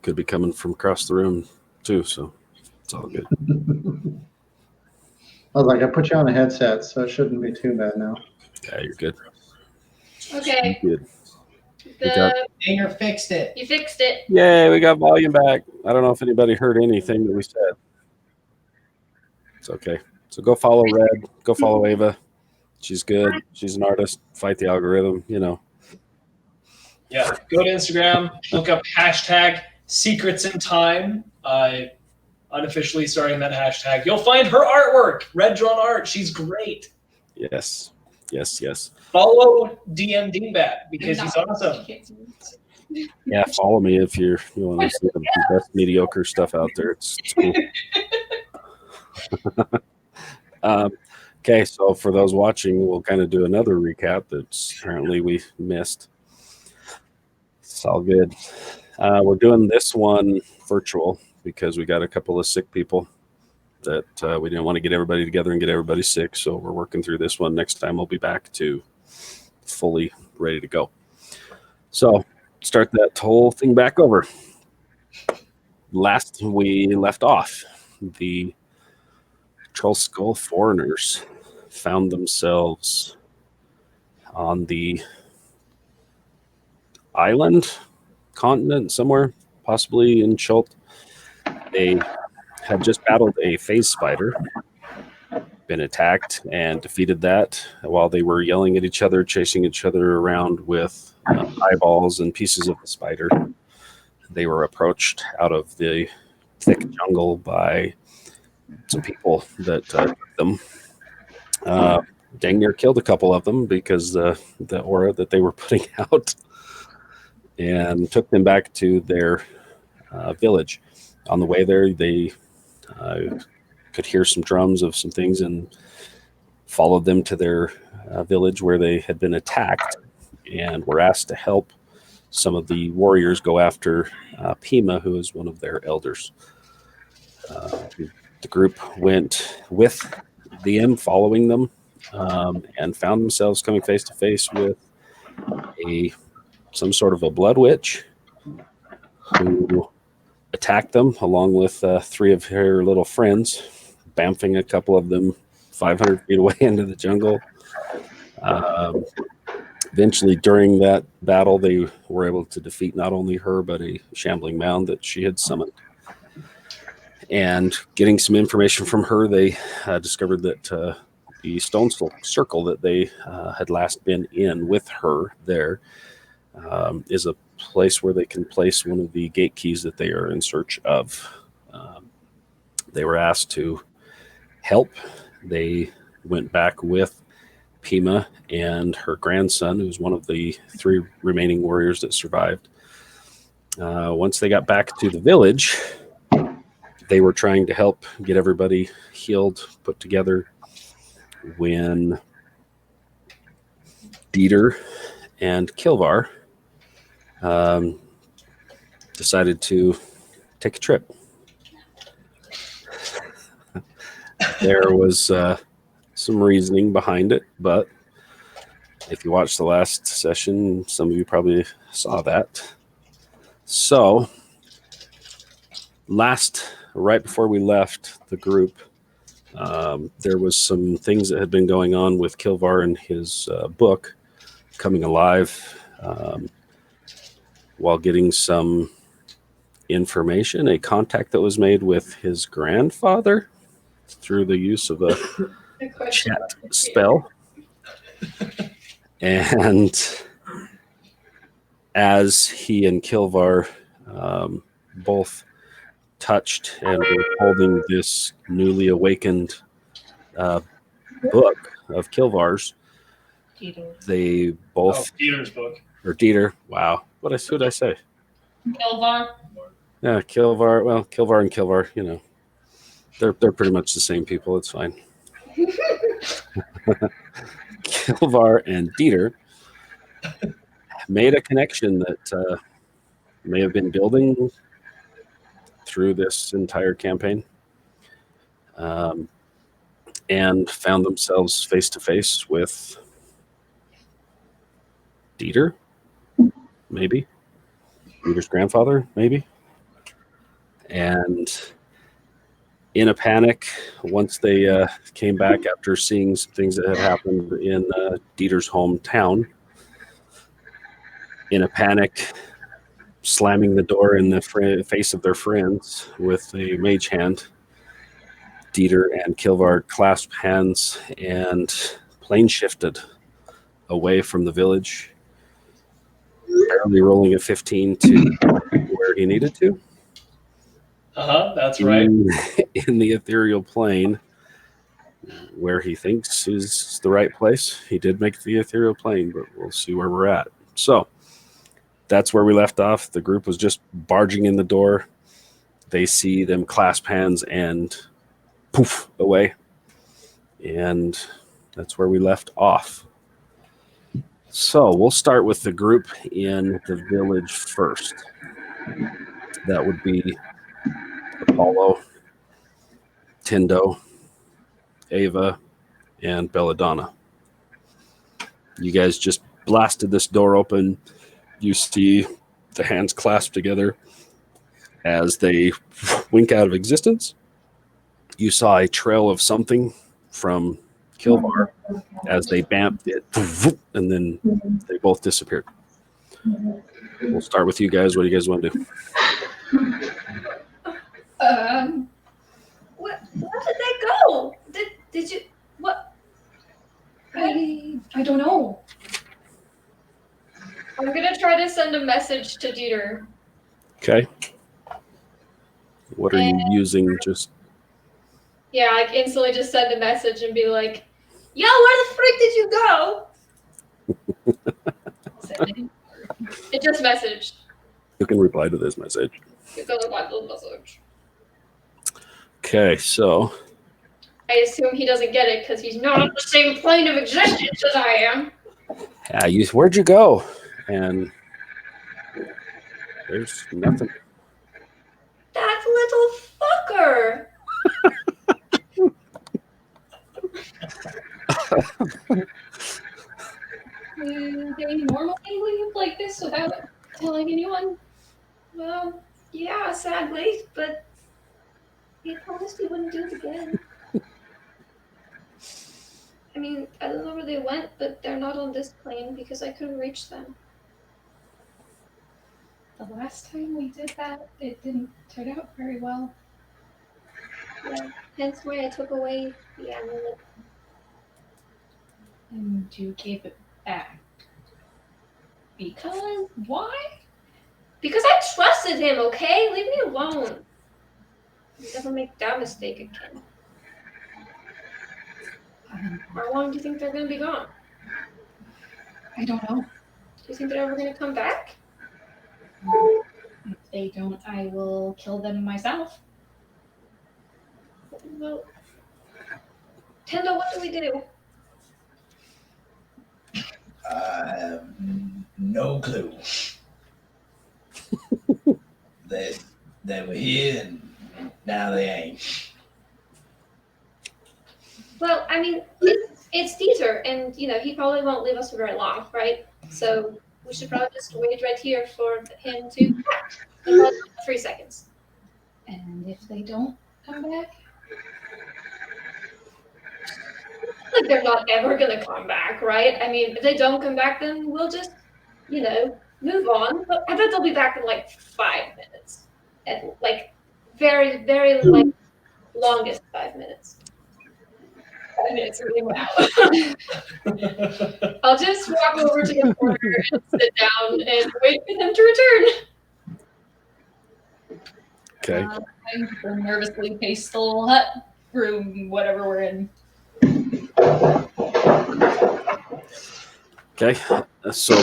Could be coming from across the room too, so it's all good. I was like, I put you on a headset, so it shouldn't be too bad now. Yeah, you're good. Okay. Good. Dinger fixed it. You fixed it. Yay, we got volume back. I don't know if anybody heard anything that we said. It's okay. So go follow Red. Go follow Ava. She's good. She's an artist. Fight the algorithm, Yeah, go to Instagram, look up hashtag secrets in time. Unofficially starting that hashtag. You'll find her artwork, Red Drawn Art. She's great. Yes. Follow DM Dingbat because he's awesome. Yeah, follow me if you want to see the best mediocre stuff out there. It's cool. Okay, so for those watching, we'll kind of do another recap that apparently we missed. It's all good. We're doing this one virtual because we got a couple of sick people that we didn't want to get everybody together and get everybody sick. So we're working through this one. Next time we'll be back to fully ready to go. So start that whole thing back over. Last we left off, the Troll Skull foreigners found themselves on the island, continent, somewhere, possibly in Schult. They had just battled a phase spider, been attacked and defeated that while they were yelling at each other, chasing each other around with eyeballs and pieces of the spider. They were approached out of the thick jungle by some people that took them. Dang near killed a couple of them because the aura that they were putting out, and took them back to their village. On the way there, they could hear some drums of some things and followed them to their village where they had been attacked and were asked to help some of the warriors go after Pima, who is one of their elders. The group went with them, following them, and found themselves coming face to face with some sort of a blood witch who attacked them along with three of her little friends, bamfing a couple of them 500 feet away into the jungle. Eventually, during that battle, they were able to defeat not only her, but a shambling mound that she had summoned. And getting some information from her, they discovered that the stone circle that they had last been in with her there is a place where they can place one of the gate keys that they are in search of. They were asked to help. They went back with Pima and her grandson, who's one of the three remaining warriors that survived. Once they got back to the village, they were trying to help get everybody healed, put together, when Dieter and Kilvar decided to take a trip. There was some reasoning behind it, but if you watched the last session, some of you probably saw that. So, right before we left the group, there was some things that had been going on with Kilvar and his book coming alive while getting some information, a contact that was made with his grandfather through the use of a chat spell. And as he and Kilvar both touched and were holding this newly awakened book of Kilvar's, they both... Dieter's book. Or Dieter. Wow. What did I say? Kilvar. Yeah, Kilvar. Well, Kilvar and Kilvar, they're pretty much the same people. It's fine. Kilvar and Dieter made a connection that may have been building through this entire campaign, and found themselves face to face with Dieter, maybe Dieter's grandfather, maybe. And in a panic, once they came back after seeing some things that had happened in Dieter's hometown, in a panic, slamming the door in the face of their friends with a mage hand, Dieter and Kilvar clasped hands and plane shifted away from the village, barely rolling a 15 to where he needed to. That's right. In the ethereal plane, where he thinks is the right place. He did make the ethereal plane, but we'll see where we're at. So that's where we left off. The group was just barging in the door. They see them clasp hands and poof away. And that's where we left off. So we'll start with the group in the village first. That would be Apollo, Tindo, Ava, and Belladonna. You guys just blasted this door open. You see the hands clasped together as they wink out of existence. You saw a trail of something from Kilvar as they bamped it, and then they both disappeared. We'll start with you guys. What do you guys want to do? Where did they go? Did you what? I don't know. I'm gonna try to send a message to Dieter. Okay. What are you using? Just Yeah, like instantly just send a message and be like, "Yo, where the freak did you go?" It just messaged. you can reply to this message. It doesn't like the message. Okay, so I assume he doesn't get it because he's not on the same plane of existence as I am. yeah, where'd you go? And there's nothing. That little fucker. They normally leave like this without telling anyone? Well, yeah, sadly, but he promised he wouldn't do it again. I mean, I don't know where they went, but they're not on this plane because I couldn't reach them. The last time we did that, it didn't turn out very well. Yeah, hence why I took away the amulet. And you gave it back. Because why? Because I trusted him, okay? Leave me alone. Never make that mistake again. How long do you think they're gonna be gone? I don't know. Do you think they're ever gonna come back? If they don't, I will kill them myself. Well, Tendo, what do we do? I have no clue. they were here and now they ain't. Well, I mean, it's Dieter, and you know he probably won't leave us for very long, right? So we should probably just wait right here for him to come back. In about 3 seconds. And if they don't come back? Like they're not ever gonna come back, right? I mean, if they don't come back, then we'll just, you know, move on. But I bet they'll be back in like 5 minutes, and like very, very like longest 5 minutes. 5 minutes really wow. I'll just walk over to the corner and sit down and wait for them to return. Okay. I will nervously pace the little hut room, whatever we're in. Okay. So,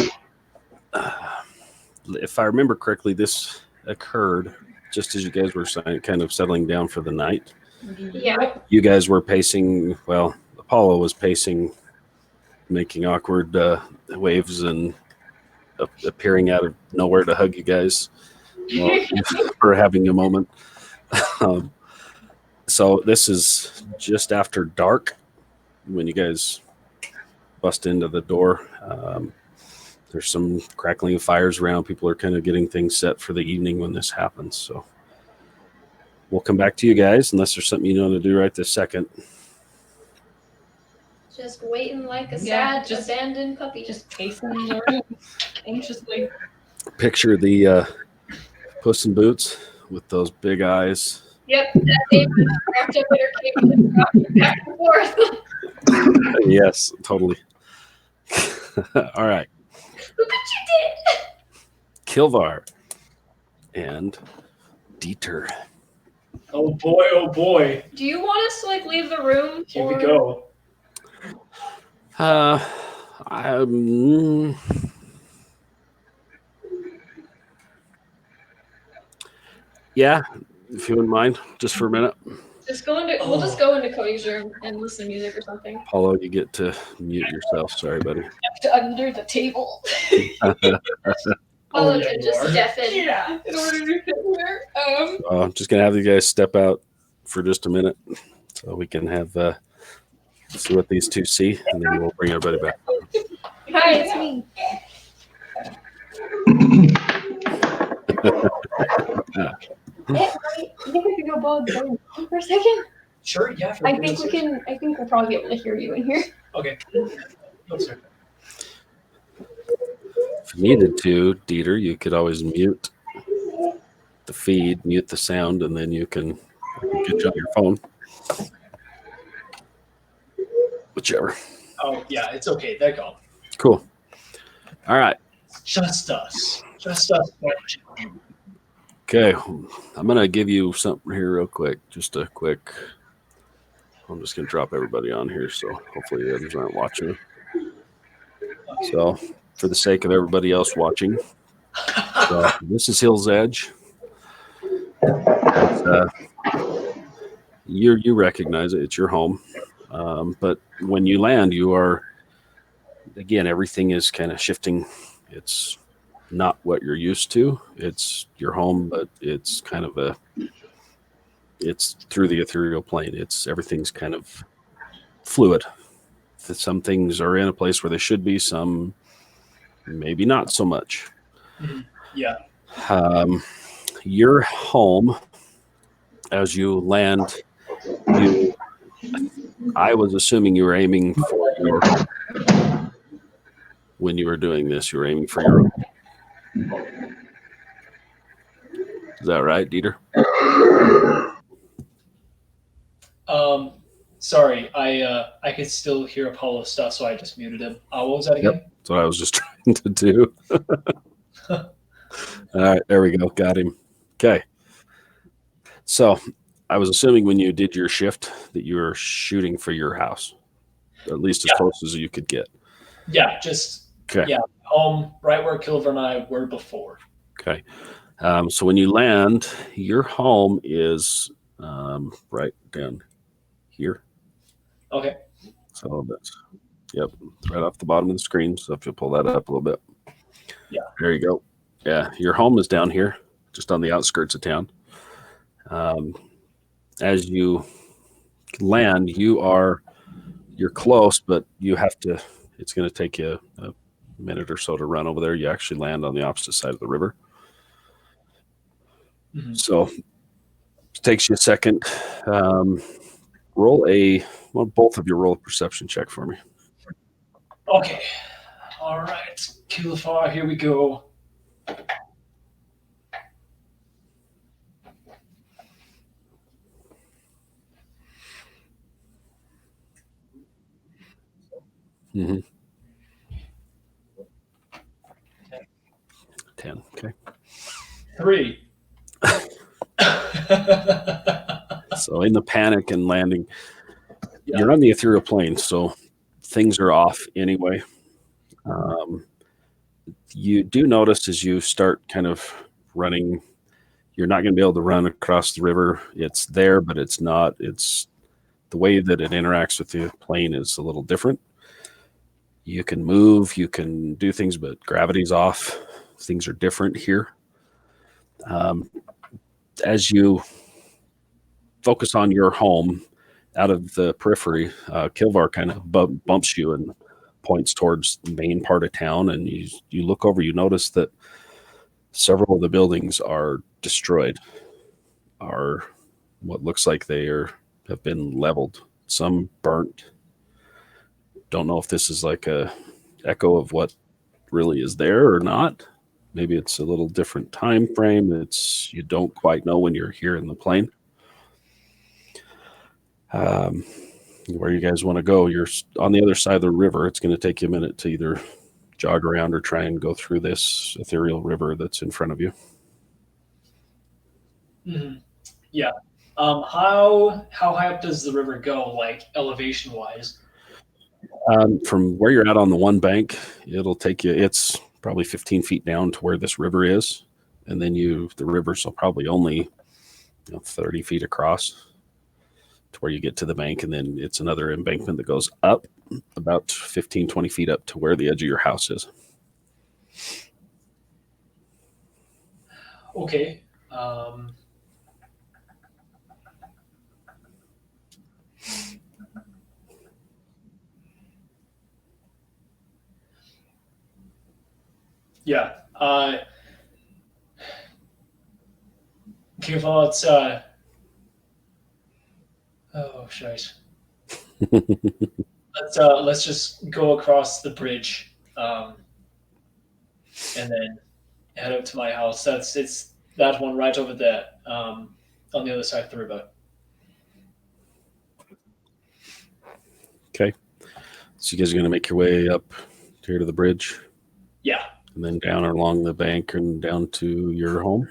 if I remember correctly, this occurred just as you guys were kind of settling down for the night. Yeah. You guys were pacing. Well, Apollo was pacing, making awkward waves and appearing out of nowhere to hug you guys for having a moment. So this is just after dark when you guys bust into the door. There's some crackling of fires around. People are kind of getting things set for the evening when this happens. So we'll come back to you guys unless there's something you want to do right this second. Just waiting like a Yeah, sad, just- abandoned puppy. Just pacing the room anxiously. Picture the Puss in Boots with those big eyes. Yep, that David wrapped up in her cape and rocking back and forth. Yes, totally. All right. Look what you did! Kilvar and Dieter. Oh boy, oh boy. Do you want us to like leave the room? Here or- we go. I'm, yeah, if you wouldn't mind, just for a minute. Just go into. We'll just go into Cody's room and listen to music or something. Paulo, you get to mute yourself. Sorry, buddy. Under the table. Follow yeah, can you just are. deafen. Yeah, in order to fit there. I'm just gonna have you guys step out for just a minute, so we can have see what these two see, and then we'll bring everybody back. Hi, it's me. I think we can go both for a second. Sure, yeah. I think we can. I think we'll probably be able to hear you in here. Okay. No, sir. If you needed to, Dieter, you could always mute the feed, mute the sound, and then you can get you on your phone. Whichever. Oh, yeah, it's okay. They're gone. Cool. All right. Just us. Just us. Okay. I'm going to give you something here real quick. Just a quick. I'm just going to drop everybody on here, so hopefully the others aren't watching. So, for the sake of everybody else watching, so this is Hill's Edge. You recognize it. It's your home. But when you land, you are, again, everything is kind of shifting. It's not what you're used to. It's your home, but it's kind of it's through the ethereal plane. Everything's kind of fluid. Some things are in a place where they should be, some maybe not so much. Yeah. Your home, as you land, I was assuming you were aiming for when you were doing this, you were aiming for your own. Is that right, Dieter? Sorry, I could still hear Apollo stuff, so I just muted him. What was that again? That's what I was just trying to do. All right, there we go. Got him. Okay. So I was assuming when you did your shift that you were shooting for your house, at least as close as you could get. Yeah, just home, right where Kilvar and I were before. Okay. So when you land, your home is right down here. Okay. So that's, right off the bottom of the screen. So if you pull that up a little bit. Yeah. There you go. Yeah, your home is down here, just on the outskirts of town. As you land, you're close, but you have to, it's going to take you a minute or so to run over there. You actually land on the opposite side of the river. Mm-hmm. So it takes you a second. Both of you roll a perception check for me. Okay. All right. Kilvar, here we go. Mm-hmm. 10. Okay. 3. So in the panic and landing, you're on the ethereal plane, so things are off anyway. You do notice as you start kind of running, you're not going to be able to run across the river. It's there, but it's not. It's the way that it interacts with the plane is a little different. You can move, you can do things, but gravity's off. Things are different here. As you focus on your home out of the periphery, Kilvar kind of bumps you and points towards the main part of town, and you look over, you notice that several of the buildings are destroyed, are what looks like have been leveled. Some burnt. Don't know if this is like a echo of what really is there or not. Maybe it's a little different time frame. You don't quite know when you're here in the plane. Where you guys want to go? You're on the other side of the river. It's going to take you a minute to either jog around or try and go through this ethereal river that's in front of you. Mm-hmm. Yeah. How high up does the river go, like elevation wise? From where you're at on the one bank, it'll take you. It's probably 15 feet down to where this river is, and then the river's probably only 30 feet across to where you get to the bank, and then it's another embankment that goes up about 15, 20 feet up to where the edge of your house is. Okay. Yeah. Okay, well, it's oh shit. Let's just go across the bridge, and then head up to my house. It's that one right over there, on the other side of the river. Okay. So you guys are going to make your way up here to the bridge? Yeah. And then down along the bank and down to your home?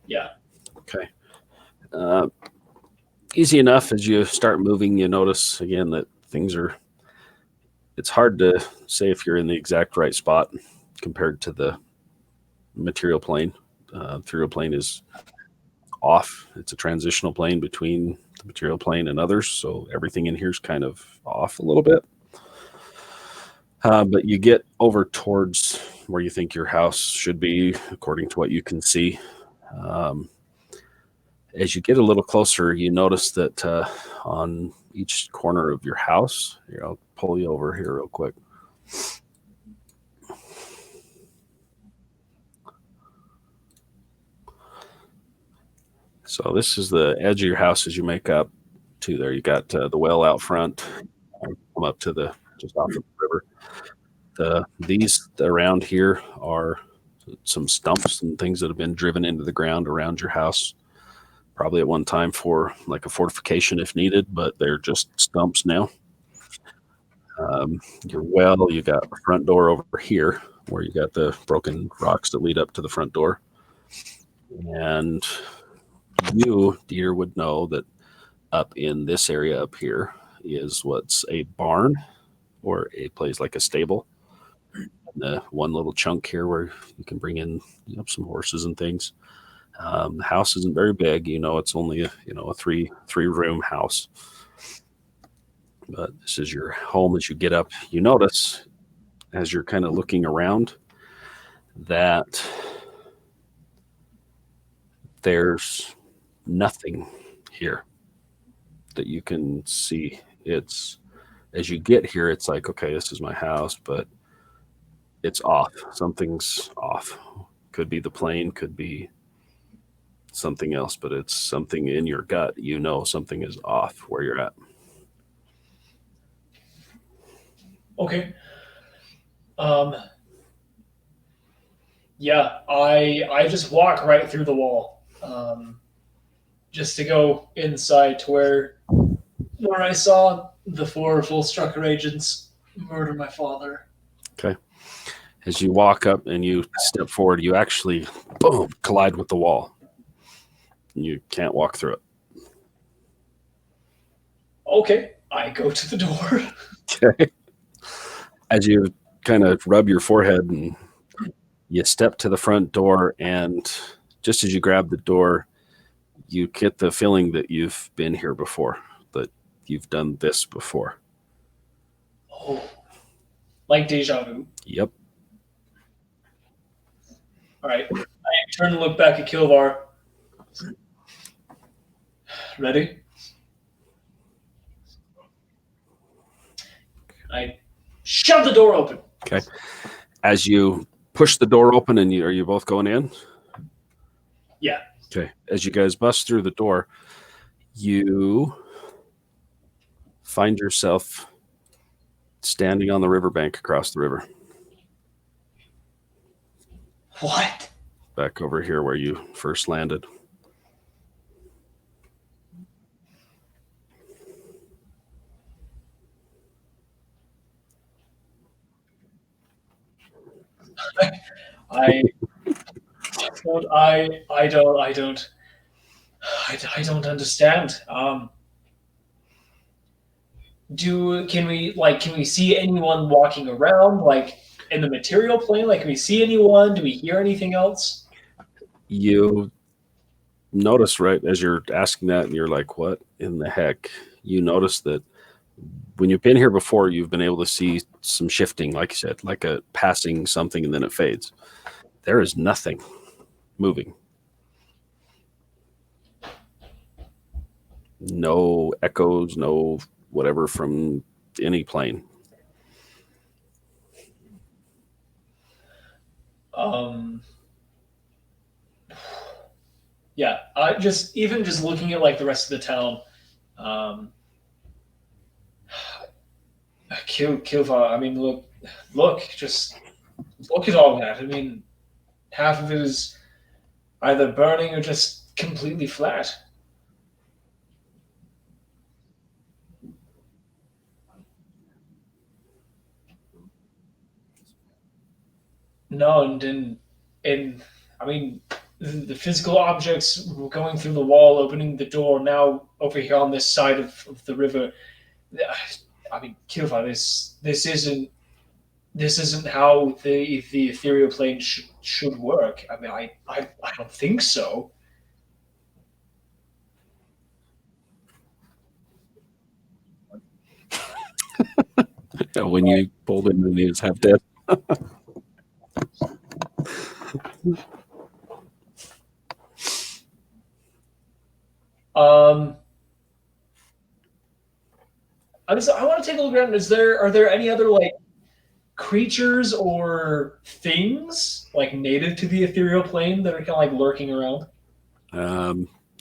Yeah. Okay. Easy enough. As you start moving, you notice again that it's hard to say if you're in the exact right spot compared to the material plane. Ethereal plane is off. It's a transitional plane between the material plane and others, so everything in here is kind of off a little bit. But you get over towards where you think your house should be, according to what you can see. As you get a little closer, you notice that on each corner of your house, here, I'll pull you over here real quick. So this is the edge of your house as you make up to there. You got the well out front, come up to just off of the river. These around here are some stumps and things that have been driven into the ground around your house, probably at one time for like a fortification if needed, but they're just stumps now. Your well, you got the front door over here where you got the broken rocks that lead up to the front door. And you, dear, would know that up in this area up here is what's a barn or a place like a stable. The one little chunk here where you can bring in some horses and things. The house isn't very big, it's only a three room house, but this is your home. As you get up, you notice as you're kind of looking around that there's nothing here that you can see. It's as you get here, it's like, okay, this is my house, but it's off. Something's off. Could be the plane, could be something else, but it's something in your gut. Something is off where you're at. Okay. Yeah, I just walk right through the wall, just to go inside to where I saw the 4 Full-Strucker agents murder my father. Okay. As you walk up and you step forward, you actually, boom, collide with the wall. And you can't walk through it. Okay, I go to the door. Okay. As you kind of rub your forehead and you step to the front door, and just as you grab the door, you get the feeling that you've been here before, that you've done this before. Oh, like deja vu. Yep. All right, I turn and look back at Kilvar. Ready? I shove the door open. Okay. As you push the door open, and are you both going in? Yeah. Okay. As you guys bust through the door, You find yourself standing on the riverbank across the river, What? back over here where you first landed. I don't understand. Can we see anyone walking around like in the material plane? Like, can we see anyone? Do we hear anything else? You notice right as you're asking that, and you're like, what in the heck? You notice that when you've been here before, you've been able to see some shifting, like you said, like a passing something and then it fades. There is nothing moving. No echoes, no whatever from any plane. Yeah, I just looking at like the rest of the town, Kilvar. I mean, just look at all that. I mean, half of it is either burning or just completely flat. No, and I mean, the physical objects going through the wall, opening the door. Now over here on this side of the river. I mean, Kilvar, this isn't how the ethereal plane should work. I mean, I don't think so. When you pulled him, and he was half dead. I want to take a look around. Are there any other like creatures or things like native to the ethereal plane that are kind of like lurking around?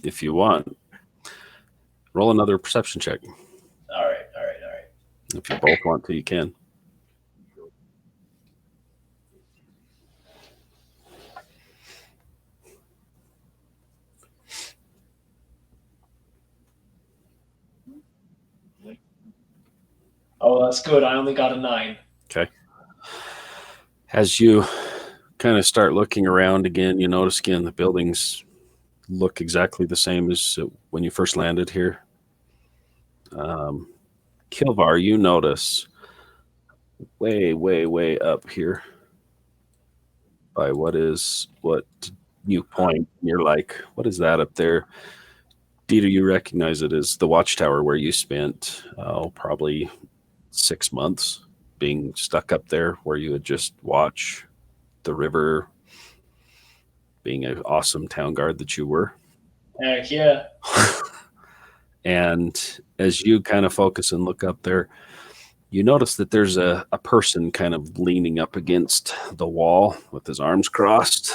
If you want, roll another perception check. All right. If you both want to, you can. Oh, that's good. I only got a 9. Okay. As you kind of start looking around again, you notice again the buildings look exactly the same as when you first landed here. Kilvar, you notice way up here by what you point. You're like, what is that up there? Dieter, you recognize it as the watchtower where you spent probably 6 months being stuck up there, where you would just watch the river, being an awesome town guard that you were. Heck yeah. And as you kind of focus and look up there, you notice that there's a person kind of leaning up against the wall with his arms crossed,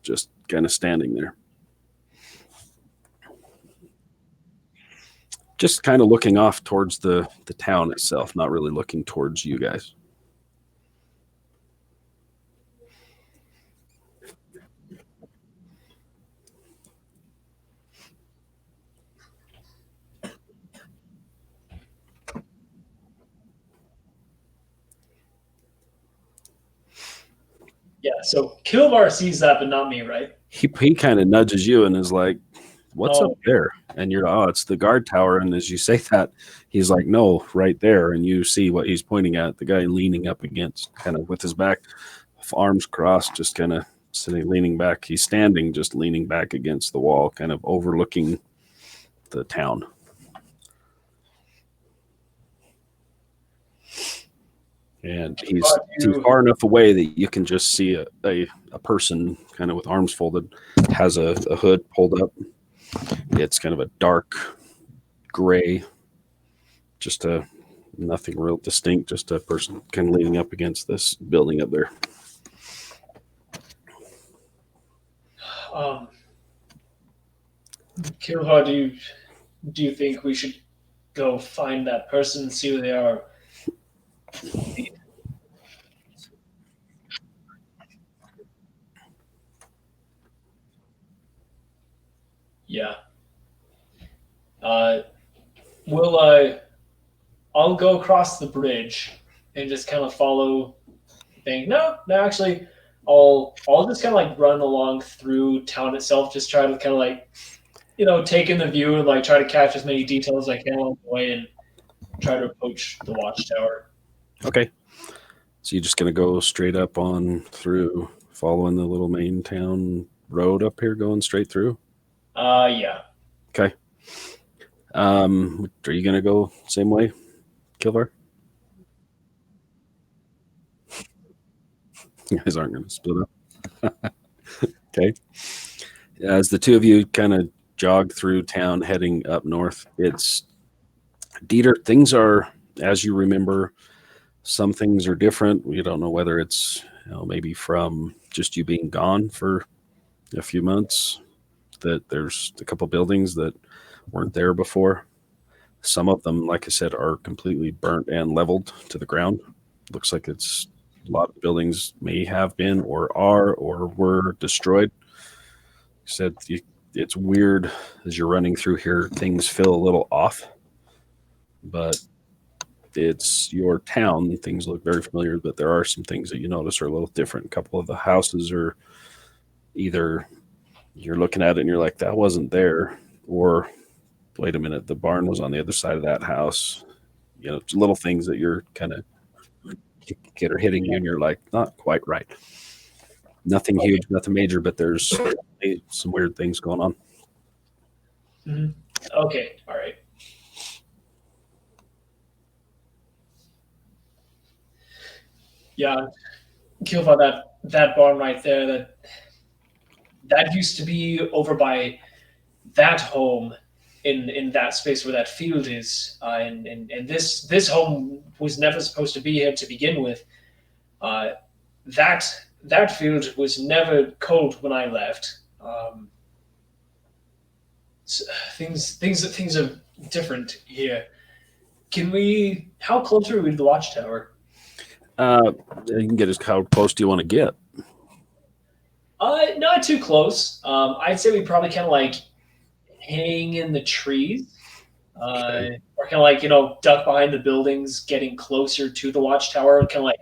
just kind of standing there. Just kind of looking off towards the town itself, not really looking towards you guys. Yeah, so Kilvar sees that, but not me, right? He kind of nudges you and is like, what's Oh. up there? And you're, oh, it's the guard tower. And as you say that, he's like, no, right there. And you see what he's pointing at, the guy leaning up against, kind of with his back, arms crossed, just kind of sitting, leaning back. He's standing, just leaning back against the wall, kind of overlooking the town. And he's far enough away that you can just see a person kind of with arms folded, has a hood pulled up. It's kind of a dark gray, just nothing real distinct, just a person kind of leaning up against this building up there. Kilvar, do you think we should go find that person and see who they are? Yeah. Uh, we'll I'll go across the bridge and just kind of follow the thing. No, actually, I'll just kind of like run along through town itself, just try to kind of like take in the view and like try to catch as many details as I can along the way and try to approach the watchtower. Okay. So you're just gonna go straight up on through, following the little main town road up here, going straight through. Yeah. Okay. Are you gonna go same way, Kilvar? You guys aren't gonna split up. Okay. As the two of you kind of jog through town, heading up north, it's Dieter. Things are as you remember. Some things are different. We don't know whether it's maybe from just you being gone for a few months, that there's a couple buildings that weren't there before. Some of them, like I said, are completely burnt and leveled to the ground. Looks like it's a lot of buildings may have been or are or were destroyed. Said it's weird as you're running through here, things feel a little off, but it's your town. Things look very familiar, but there are some things that you notice are a little different. A couple of the houses are either you're looking at it and you're like, that wasn't there, or wait a minute, the barn was on the other side of that house. Little things that you're kind of get are hitting you and you're like, not quite right. Nothing huge, nothing major, but there's some weird things going on. Mm-hmm. Okay, all right. Yeah, Kilvar, that barn right there, that used to be over by that home in that space where that field is, and this home was never supposed to be here to begin with. Uh, that field was never cold when I left. So things are different here. Can we? How close are we to the watchtower? You can get as how close do you want to get? Not too close. I'd say we probably kind of like hang in the trees, or kind of like duck behind the buildings, getting closer to the watchtower, kind of like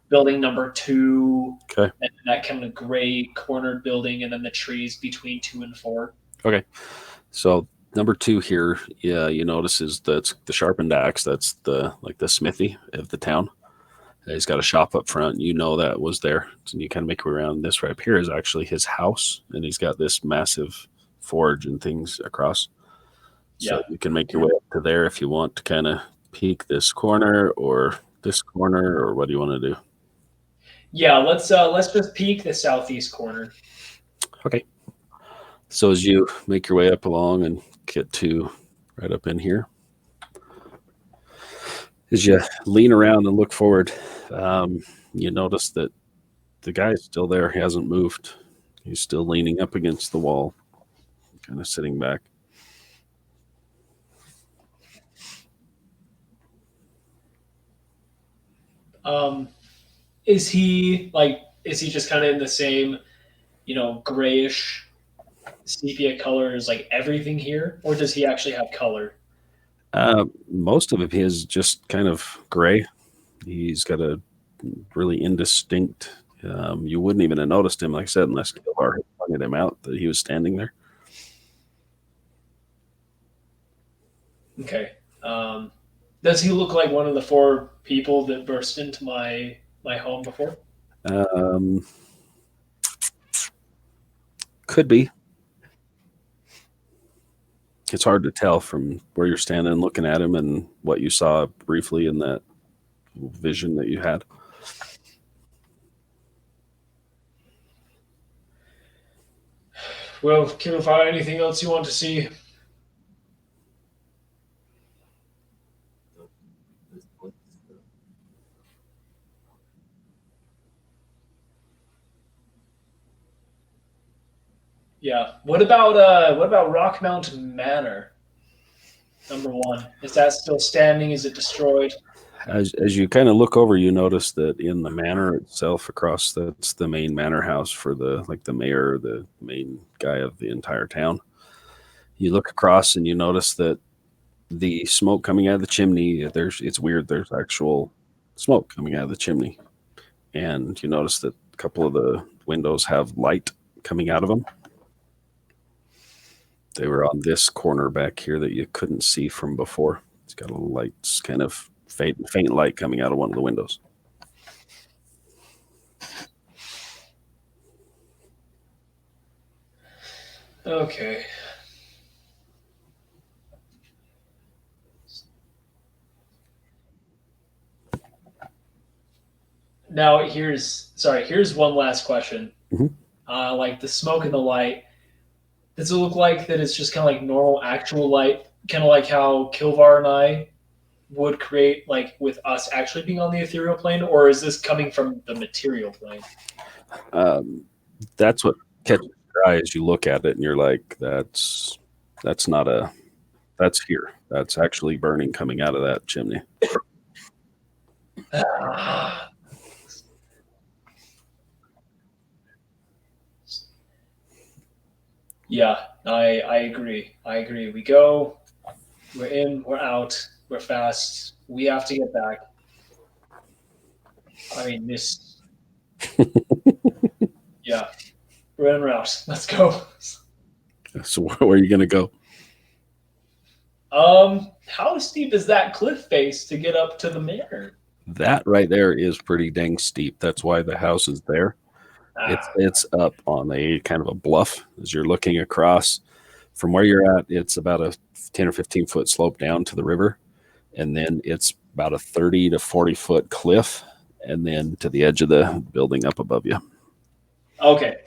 building number 2, Okay. and that kind of gray cornered building, and then the trees between 2 and 4. Okay. So number 2 here, yeah, you notice is that's the sharpened axe. That's the smithy of the town. He's got a shop up front. That was there. And you kind of make your way around. This right up here is actually his house, and he's got this massive forge and things across. So you can make your way up to there if you want to kind of peek this corner or this corner, or what do you want to do? Yeah, let's just peek the southeast corner. Okay. So as you make your way up along and get to right up in here, as you lean around and look forward, you notice that the guy's still there. He hasn't moved. He's still leaning up against the wall, kind of sitting back. Is he just kind of in the same, grayish sepia color as like everything here, or does he actually have color? Most of it is just kind of gray. He's got a really indistinct. You wouldn't even have noticed him, like I said, unless Kilvar had pointed him out that he was standing there. Okay. Does he look like one of the 4 people that burst into my home before? Could be. It's hard to tell from where you're standing, looking at him, and what you saw briefly in that vision that you had. Well, Kilvar, anything else you want to see? Yeah. What about Rockmount Manor? Number 1. Is that still standing? Is it destroyed? As you kind of look over, you notice that in the manor itself, across that's the main manor house for the mayor, the main guy of the entire town. You look across and you notice that the smoke coming out of the chimney, it's weird. There's actual smoke coming out of the chimney, and you notice that a couple of the windows have light coming out of them. They were on this corner back here that you couldn't see from before. It's got a light, kind of faint light coming out of one of the windows. Okay. Now here's one last question. Mhm. Like the smoke and the light, does it look like that it's just kind of like normal actual light, kind of like how Kilvar and I would create, like with us actually being on the ethereal plane, or is this coming from the material plane? That's what catches your eye as you look at it, and you're like, that's here. That's actually burning coming out of that chimney. Yeah, I agree. I agree. We go, we're in, we're out, we're fast. We have to get back. I mean, this. Yeah, we're en route. Let's go. So where are you going to go? How steep is that cliff face to get up to the manor? That right there is pretty dang steep. That's why the house is there. It's up on a kind of a bluff as you're looking across from where you're at. It's about a 10 or 15 foot slope down to the river, and then it's about a 30 to 40 foot cliff, and then to the edge of the building up above you. Okay.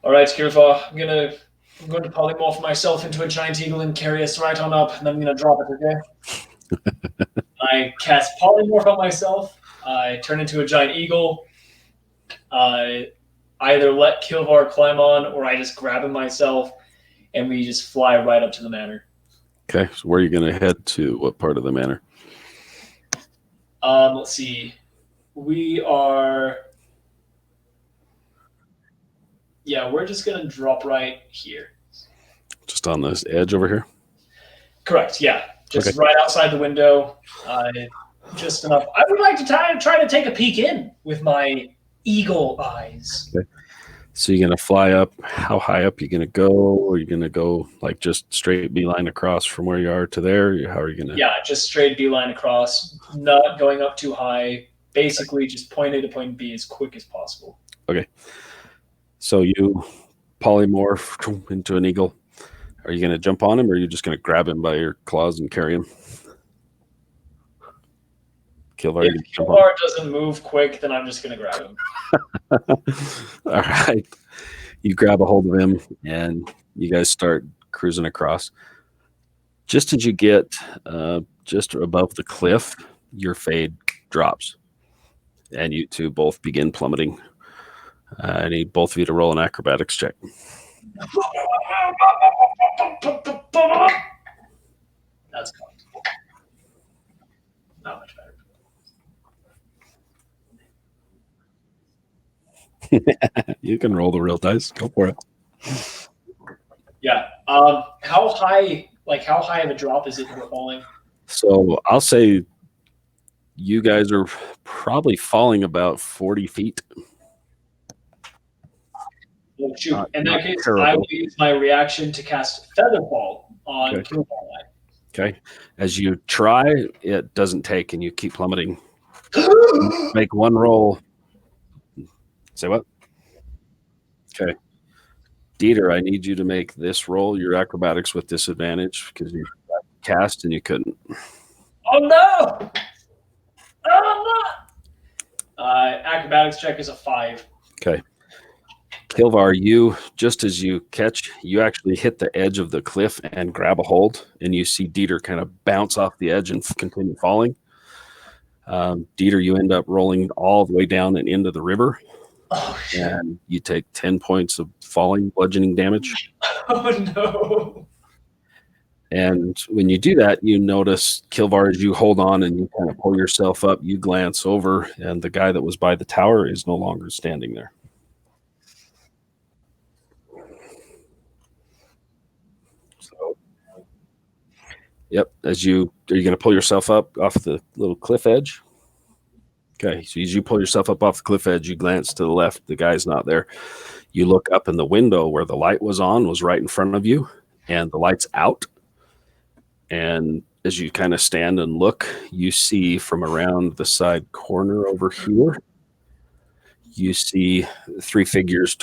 All right, Kilvar. I'm going to polymorph myself into a giant eagle and carry us right on up, and then I'm going to drop it. Okay. I cast polymorph on myself. I turn into a giant eagle. Either let Kilvar climb on, or I just grab him myself, and we just fly right up to the manor. Okay, so where are you going to head to? What part of the manor? Let's see. We are. Yeah, we're just going to drop right here. Just on this edge over here? Correct, yeah. Just Okay. right outside the window. Just enough. I would like to try to take a peek in with my eagle eyes. Okay. So you're going to fly up. How high up are you going to go? Or are you going to go like just straight beeline across from where you are to there? How are you going to? Yeah, just straight beeline across, not going up too high. Basically, just point A to point B as quick as possible. Okay. So you polymorph into an eagle. Are you going to jump on him, or are you just going to grab him by your claws and carry him? Kilvar, If Kilvar doesn't move quick, then I'm just going to grab him. All right. You grab a hold of him, and you guys start cruising across. Just as you get just above the cliff, your fade drops, and you two both begin plummeting. I need both of you to roll an acrobatics check. That's cool. Not much better. You can roll the real dice. Go for it. Yeah. How high of a drop is it that we're falling? So I'll say you guys are probably falling about 40 feet. Oh, shoot. In Not that case, terrible. I will use my reaction to cast Featherfall on Okay. Kilvar. Okay. As you try, it doesn't take, and you keep plummeting. Make one roll. Say what? Okay. Dieter, I need you to make this roll, your acrobatics with disadvantage, because you cast and you couldn't. Oh no! Oh no! Acrobatics check is a 5. Okay. Kilvar, you, just as you catch, you actually hit the edge of the cliff and grab a hold, and you see Dieter kind of bounce off the edge and continue falling. Dieter, you end up rolling all the way down and into the river, Oh shit! and you take 10 points of falling bludgeoning damage. Oh no! And when you do that, you notice, Kilvar, as you hold on and you kind of pull yourself up, you glance over, and the guy that was by the tower is no longer standing there. So, yep. Are you going to pull yourself up off the little cliff edge? Okay. So as you pull yourself up off the cliff edge, you glance to the left. The guy's not there. You look up, in the window where the light was on was right in front of you, and the light's out. And as you kind of stand and look, you see from around the side corner over here, you see 3 figures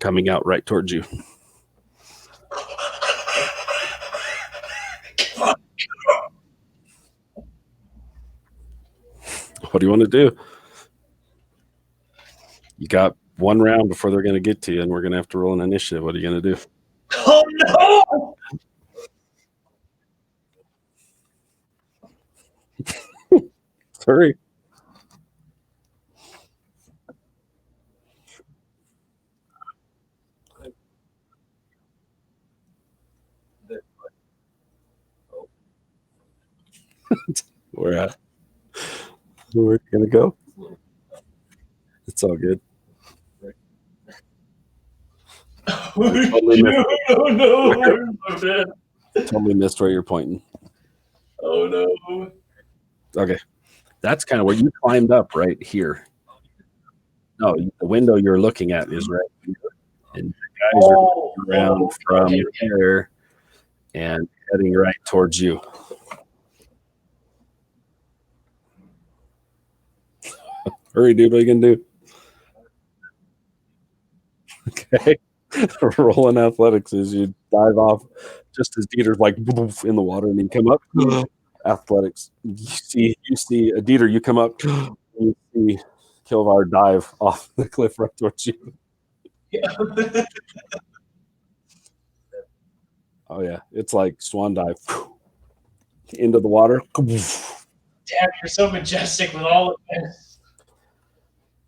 coming out right towards you. What do you want to do? You got 1 round before they're going to get to you, and we're going to have to roll an initiative. What are you going to do? Oh no! Hurry. Where at? Where are you going to go? It's all good. Totally missed, Oh no! I'm so dead. totally missed where you're pointing. Oh no! Okay. That's kind of where you climbed up right here. No, the window you're looking at is right here. And the guys are around from here and heading right towards you. Hurry, dude. What are you going to do? Okay. Rolling athletics as you dive off just as Dieter's like in the water and then come up. Athletics. You see Dieter, you come up, you see Kilvar dive off the cliff right towards you. Yeah. Oh yeah. It's like swan dive into the water. Damn, you're so majestic with all of this.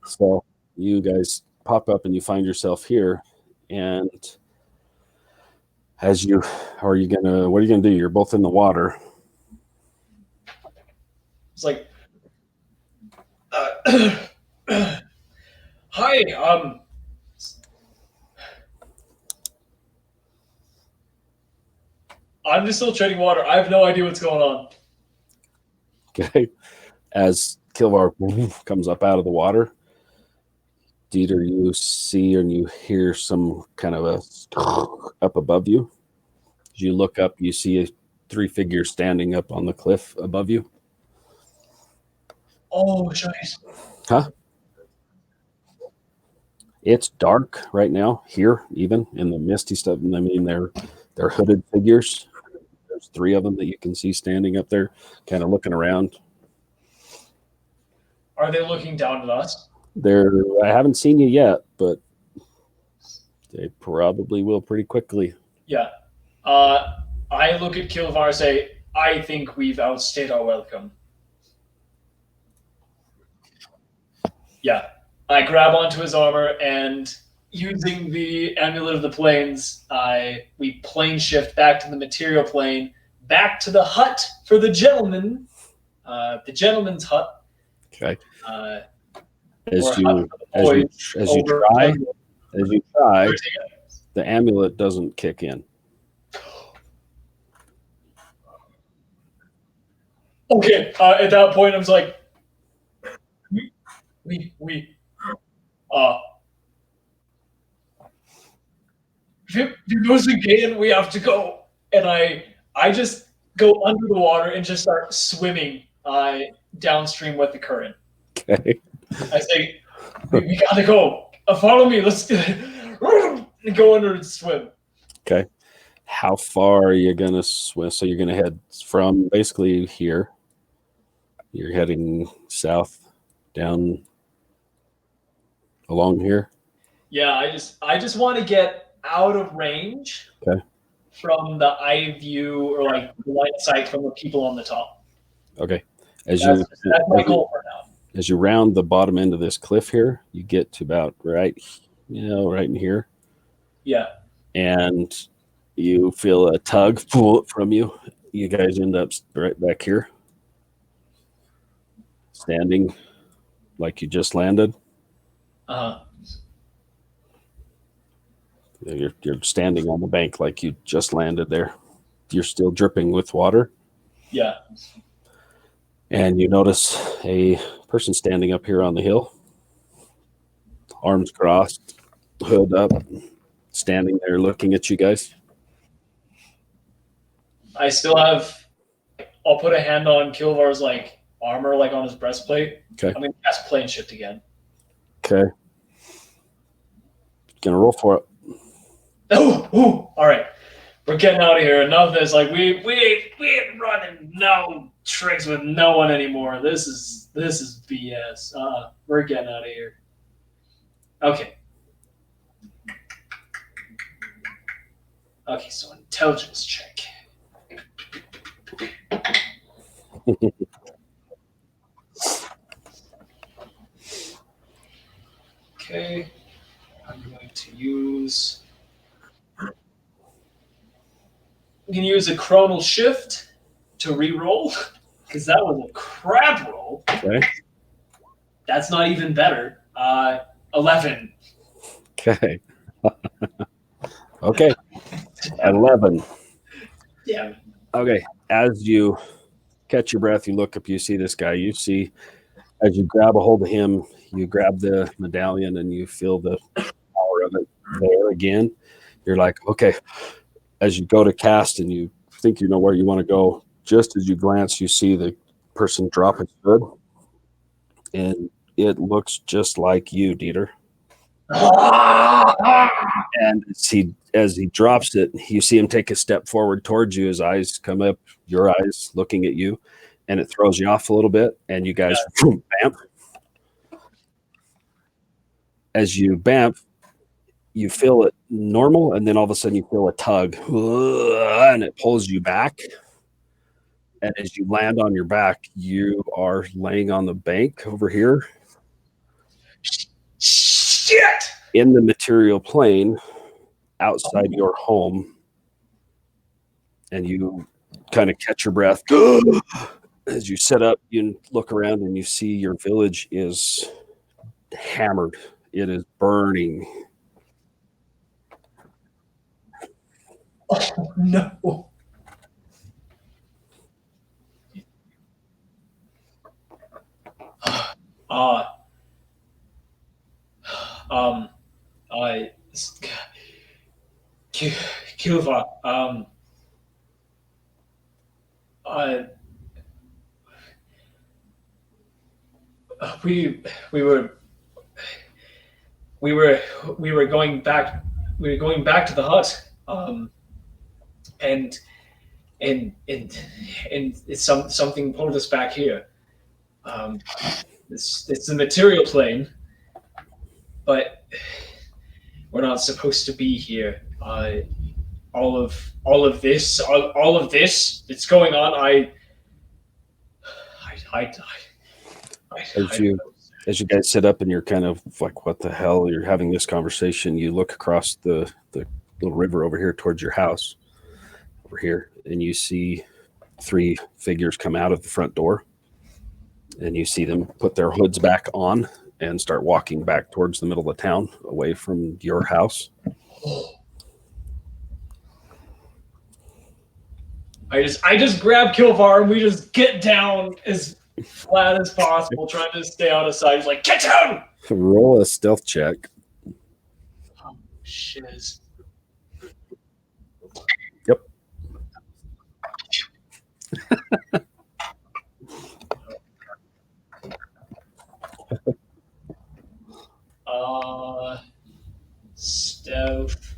So you guys pop up and you find yourself here, and what are you gonna do? You're both in the water. It's like, hi, I'm just still treading water. I have no idea what's going on. Okay. As Kilvar comes up out of the water, Dieter, you see and you hear some kind of a up above you. As you look up, you see 3 figures standing up on the cliff above you. Oh, jeez. Huh? It's dark right now here, even in the misty stuff. I mean, they're hooded figures. There's 3 of them that you can see standing up there, kind of looking around. Are they looking down at us? I haven't seen you yet, but they probably will pretty quickly. Yeah. I look at Kilvar and say, I think we've outstayed our welcome. Yeah. I grab onto his armor, and using the Amulet of the Plains, we plane shift back to the material plane, back to the hut for the gentleman, the gentleman's hut. Okay. As you try, the amulet doesn't kick in. Okay. At that point, I was like, if it goes again, we have to go. And I just go under the water and just start swimming downstream with the current. Okay. I say, we gotta go. Follow me. Let's go under and swim. Okay. How far are you gonna swim? So you're gonna head from basically here. You're heading south down along here. Yeah, I just want to get out of range. Okay. From the eye view or like the line of sight from the people on the top. Okay. That's my goal for now. As you round the bottom end of this cliff here, you get to about right in here. Yeah. And You feel a tug pull it from you. You guys end up right back here, standing like you just landed. Uh, You're standing on the bank like you just landed there. You're still dripping with water. yeah. And you notice a person standing up here on the hill, arms crossed, hood up, standing there looking at you guys. I still have. I'll put a hand on Kilvar's like armor, like on his breastplate. Okay. I'm gonna cast plane shift again. Okay. Gonna roll for it. Oh, all right. We're getting out of here. Enough of this. Like we ain't running no tricks with no one anymore. This is BS. We're getting out of here. Okay. Okay, so intelligence check. Okay. I'm going to use. We can use a chronal shift to re-roll because that was a crap roll. Okay. That's not even better. 11. Okay. Okay. 11. Damn it. Okay. As you catch your breath, you look up, you see this guy. You see, as you grab a hold of him, you grab the medallion and you feel the power of it there again. You're like, okay. As you go to cast and you think you know where you want to go, just as you glance, you see the person drop his hood. And it looks just like you, Dieter. And as he drops it, you see him take a step forward towards you. His eyes come up, your eyes looking at you, and it throws you off a little bit. And you guys bamf. As you bamf, you feel it normal, and then all of a sudden you feel a tug, and it pulls you back. And as you land on your back, you are laying on the bank over here. Shit! In the material plane outside your home, and you kind of catch your breath as you sit up. You look around and you see your village is hammered. It is burning. Oh no! I Kilvar, we were going back. We were going back to the hut. And it's something pulled us back here. It's the material plane, but we're not supposed to be here. All of this that's going on. As you guys sit up and you're kind of like, what the hell? You're having this conversation. You look across the little river over here towards your house over here, and you see 3 figures come out of the front door, and you see them put their hoods back on and start walking back towards the middle of town away from your house. I just grab Kilvar and we just get down as flat as possible, trying to stay out of sight. He's like, get down! Roll a stealth check. Oh, shiz. Yep. Stealth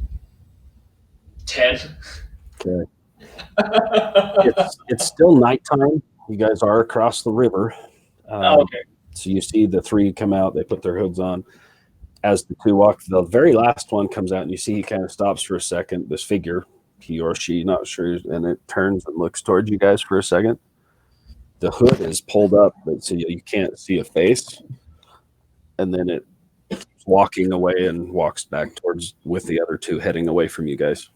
10. Okay. It's still nighttime. You guys are across the river. Okay. So you see the 3 come out. They put their hoods on. As the 2 walk, the very last one comes out, and you see he kind of stops for a second. This figure, he or she, not sure, and it turns and looks towards you guys for a second. The hood is pulled up, but so you can't see a face. And then it walking away and walks back towards with the other 2 heading away from you guys.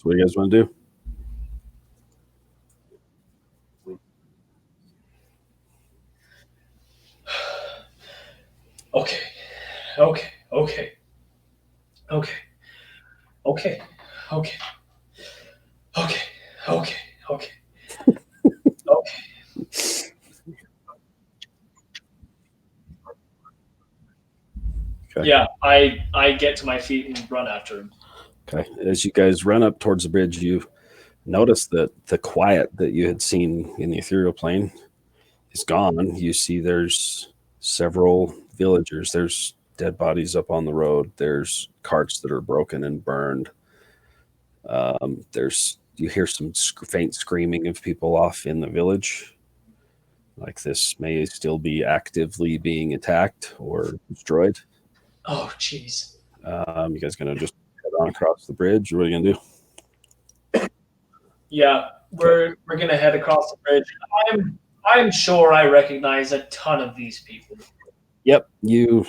what do you guys want to do? Okay. Okay. Okay. Okay. Okay. Okay. Okay. Okay. Okay. Okay. Okay. Yeah, I get to my feet and run after him. Okay. As you guys run up towards the bridge, you notice that the quiet that you had seen in the ethereal plane is gone. You see there's several villagers. There's dead bodies up on the road. There's carts that are broken and burned. There's you hear some faint screaming of people off in the village. Like this may still be actively being attacked or destroyed. Oh, jeez. You guys gonna just head on across the bridge, or what are you gonna do? Yeah, we're gonna head across the bridge. I'm sure I recognize a ton of these people. Yep, you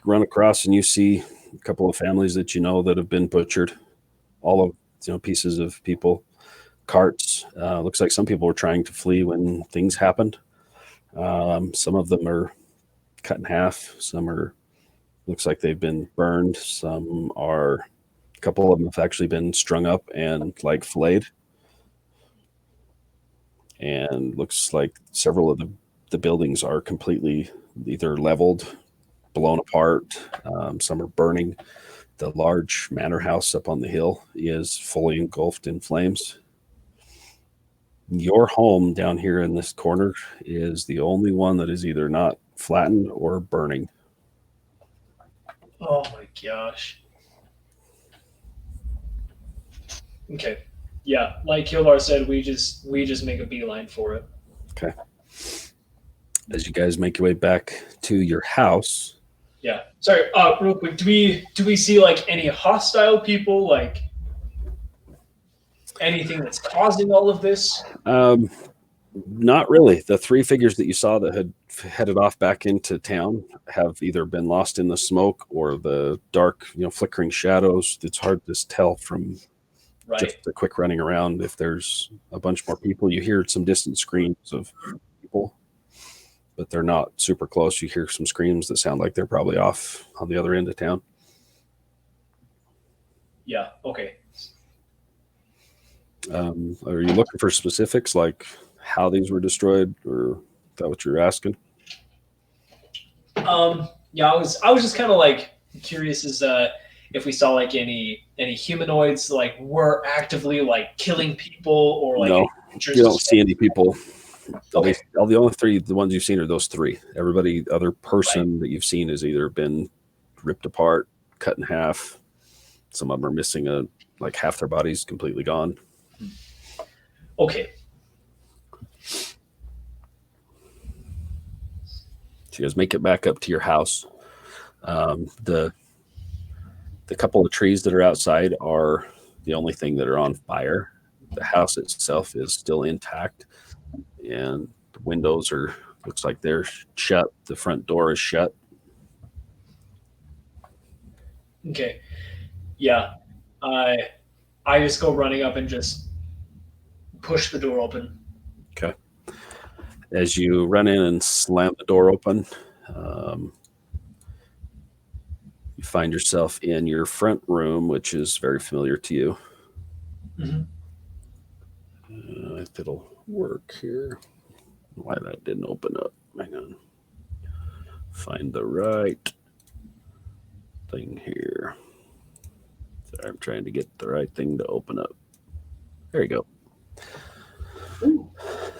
run across and you see a couple of families that you know that have been butchered. All of pieces of people, carts. Looks like some people were trying to flee when things happened. Some of them are cut in half. Some are looks like they've been burned. Some are a couple of them have actually been strung up and like filleted. And looks like several of the buildings are completely either leveled, blown apart. Some are burning. The large manor house up on the hill is fully engulfed in flames. Your home down here in this corner is the only one that is either not flattened or burning. Oh my gosh. Okay. Yeah, like Kilvar said, we just make a beeline for it. Okay. As you guys make your way back to your house. Yeah. Sorry, real quick, do we see like any hostile people, like anything that's causing all of this? Not really. The three figures that you saw that had headed off back into town have either been lost in the smoke or the dark, flickering shadows. It's hard to tell from just the quick running around if there's a bunch more people. You hear some distant screams of people, but they're not super close. You hear some screams that sound like they're probably off on the other end of town. Yeah, okay. Are you looking for specifics like how these were destroyed, or is that what you're asking? Yeah, I was just kind of like curious as if we saw like any humanoids like were actively like killing people or like No, you don't see any people. Okay. The only three, the ones you've seen are those three. Everybody, other person that you've seen has either been ripped apart, cut in half. Some of them are missing like half their body's completely gone. Okay. So you guys make it back up to your house. The couple of trees that are outside are the only thing that are on fire. The house itself is still intact, and the windows looks like they're shut. The front door is shut. Okay. Yeah. I just go running up and just push the door open. Okay. As you run in and slam the door open, you find yourself in your front room, which is very familiar to you. Mm-hmm. If it'll work here. Why that didn't open up. Hang on. Find the right thing here. Sorry, I'm trying to get the right thing to open up. There you go.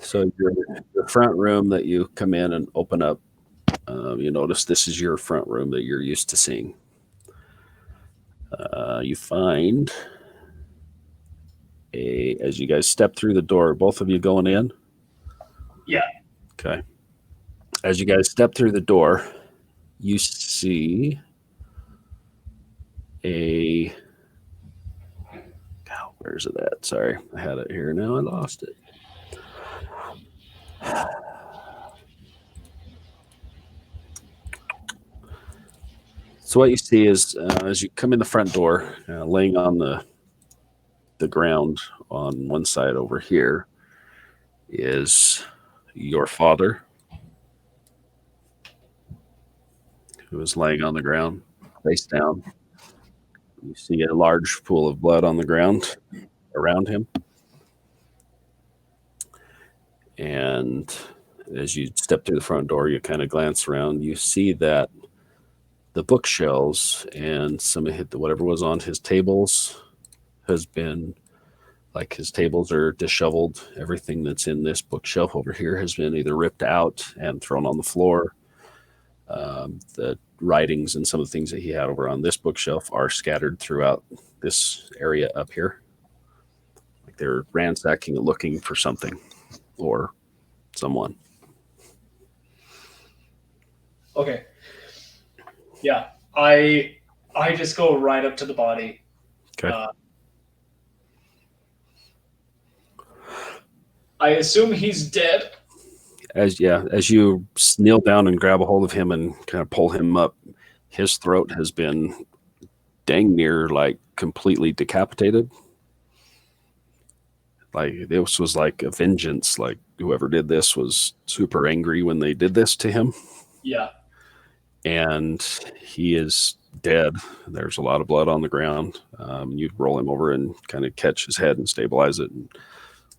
So your front room that you come in and open up, you notice this is your front room that you're used to seeing. You find as you guys step through the door, both of you going in? Yeah. Okay. As you guys step through the door, you see where's it at? Sorry, I had it here. Now I lost it. So what you see is as you come in the front door, laying on the the ground on one side over here is your father, who is laying on the ground, face down. You see a large pool of blood on the ground around him. And as you step through the front door, you kind of glance around. You see that the bookshelves and some of whatever was on his tables has been, like, his tables are disheveled. Everything that's in this bookshelf over here has been either ripped out and thrown on the floor. The writings and some of the things that he had over on this bookshelf are scattered throughout this area up here. Like they're ransacking and looking for something or someone. Okay. Yeah, I just go right up to the body. Okay. I assume he's dead. As you kneel down and grab a hold of him and kind of pull him up, his throat has been dang near like completely decapitated. Like this was like a vengeance. Like whoever did this was super angry when they did this to him. Yeah. And he is dead. There's a lot of blood on the ground. You roll him over and kind of catch his head and stabilize it and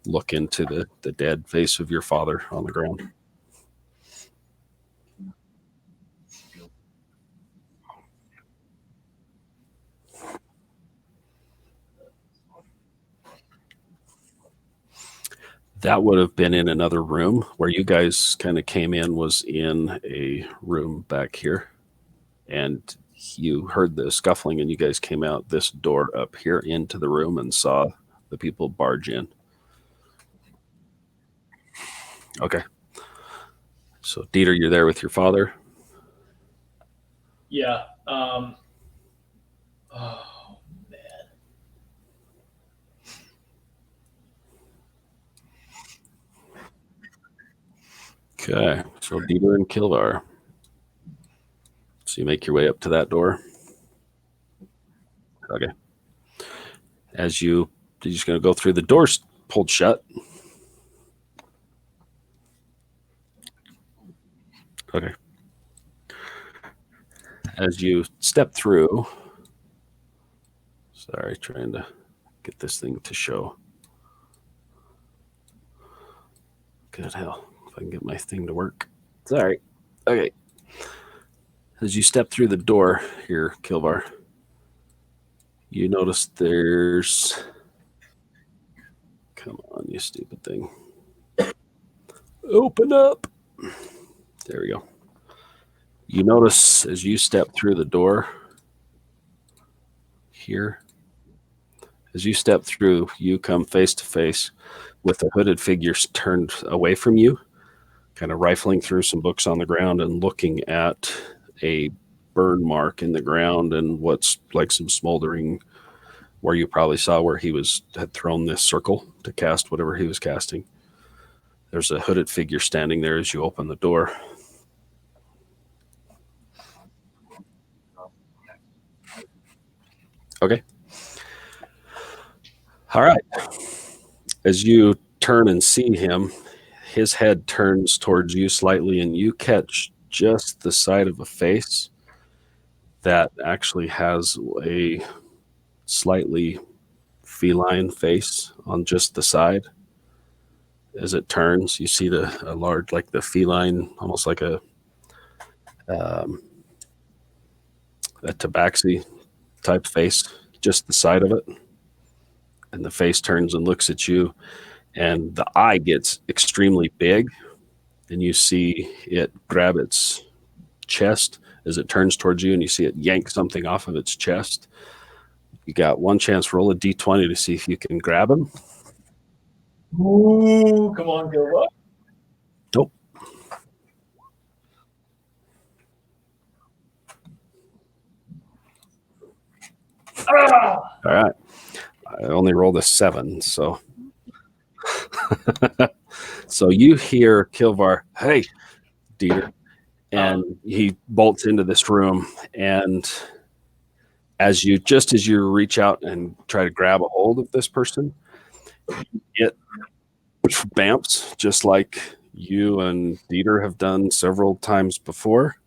look into the dead face of your father on the ground. That would have been in another room. Where you guys kind of came in was in a room back here. And you heard the scuffling and you guys came out this door up here into the room and saw the people barge in. Okay. So, Dieter, you're there with your father? Yeah. Oh, man. Okay. So, Dieter and Kilvar. So, you make your way up to that door? Okay. You're just going to go through the doors pulled shut? Okay. As you step through, sorry, trying to get this thing to show. Good hell, if I can get my thing to work. Sorry. Okay. As you step through the door here, Kilvar, you notice there's... Come on, you stupid thing. Open up. There we go. You notice as you step through the door here, as you step through, you come face to face with a hooded figure turned away from you, kind of rifling through some books on the ground and looking at a burn mark in the ground and what's like some smoldering where you probably saw where he had thrown this circle to cast whatever he was casting. There's a hooded figure standing there as you open the door. Okay. All right. As you turn and see him, his head turns towards you slightly, and you catch just the side of a face that actually has a slightly feline face on just the side. As it turns, you see a large, like the feline, almost like a tabaxi type face, just the side of it. And the face turns and looks at you, and the eye gets extremely big, and you see it grab its chest as it turns towards you, and you see it yank something off of its chest. You got one chance. Roll a d20 to see if you can grab him. Ooh, come on, Kilvar. Nope. Ah! All right. I only rolled a 7, so. So you hear Kilvar, hey, Dieter, and he bolts into this room, and as you reach out and try to grab a hold of this person, it bamps just like you and Dieter have done several times before,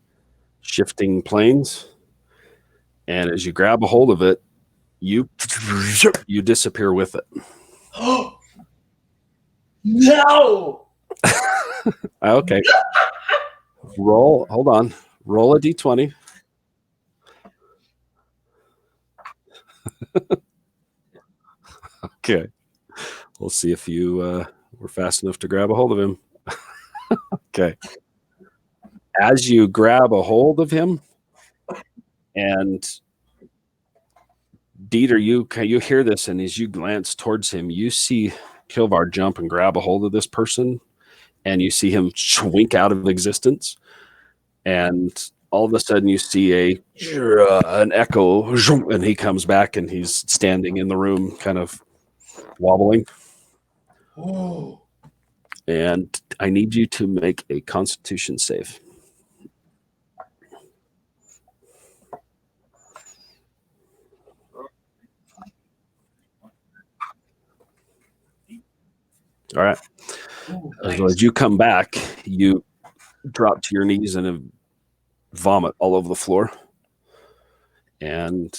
shifting planes. And as you grab a hold of it, you disappear with it. No! Okay. Hold on. Roll a d20. Okay. We'll see if you were fast enough to grab a hold of him. Okay. As you grab a hold of him, and Dieter, you hear this, and as you glance towards him, you see Kilvar jump and grab a hold of this person, and you see him wink out of existence. And all of a sudden, you see an echo, and he comes back, and he's standing in the room, kind of wobbling. Oh. And I need you to make a Constitution save. All right. Ooh, As nice. you come back, you drop to your knees and vomit all over the floor. And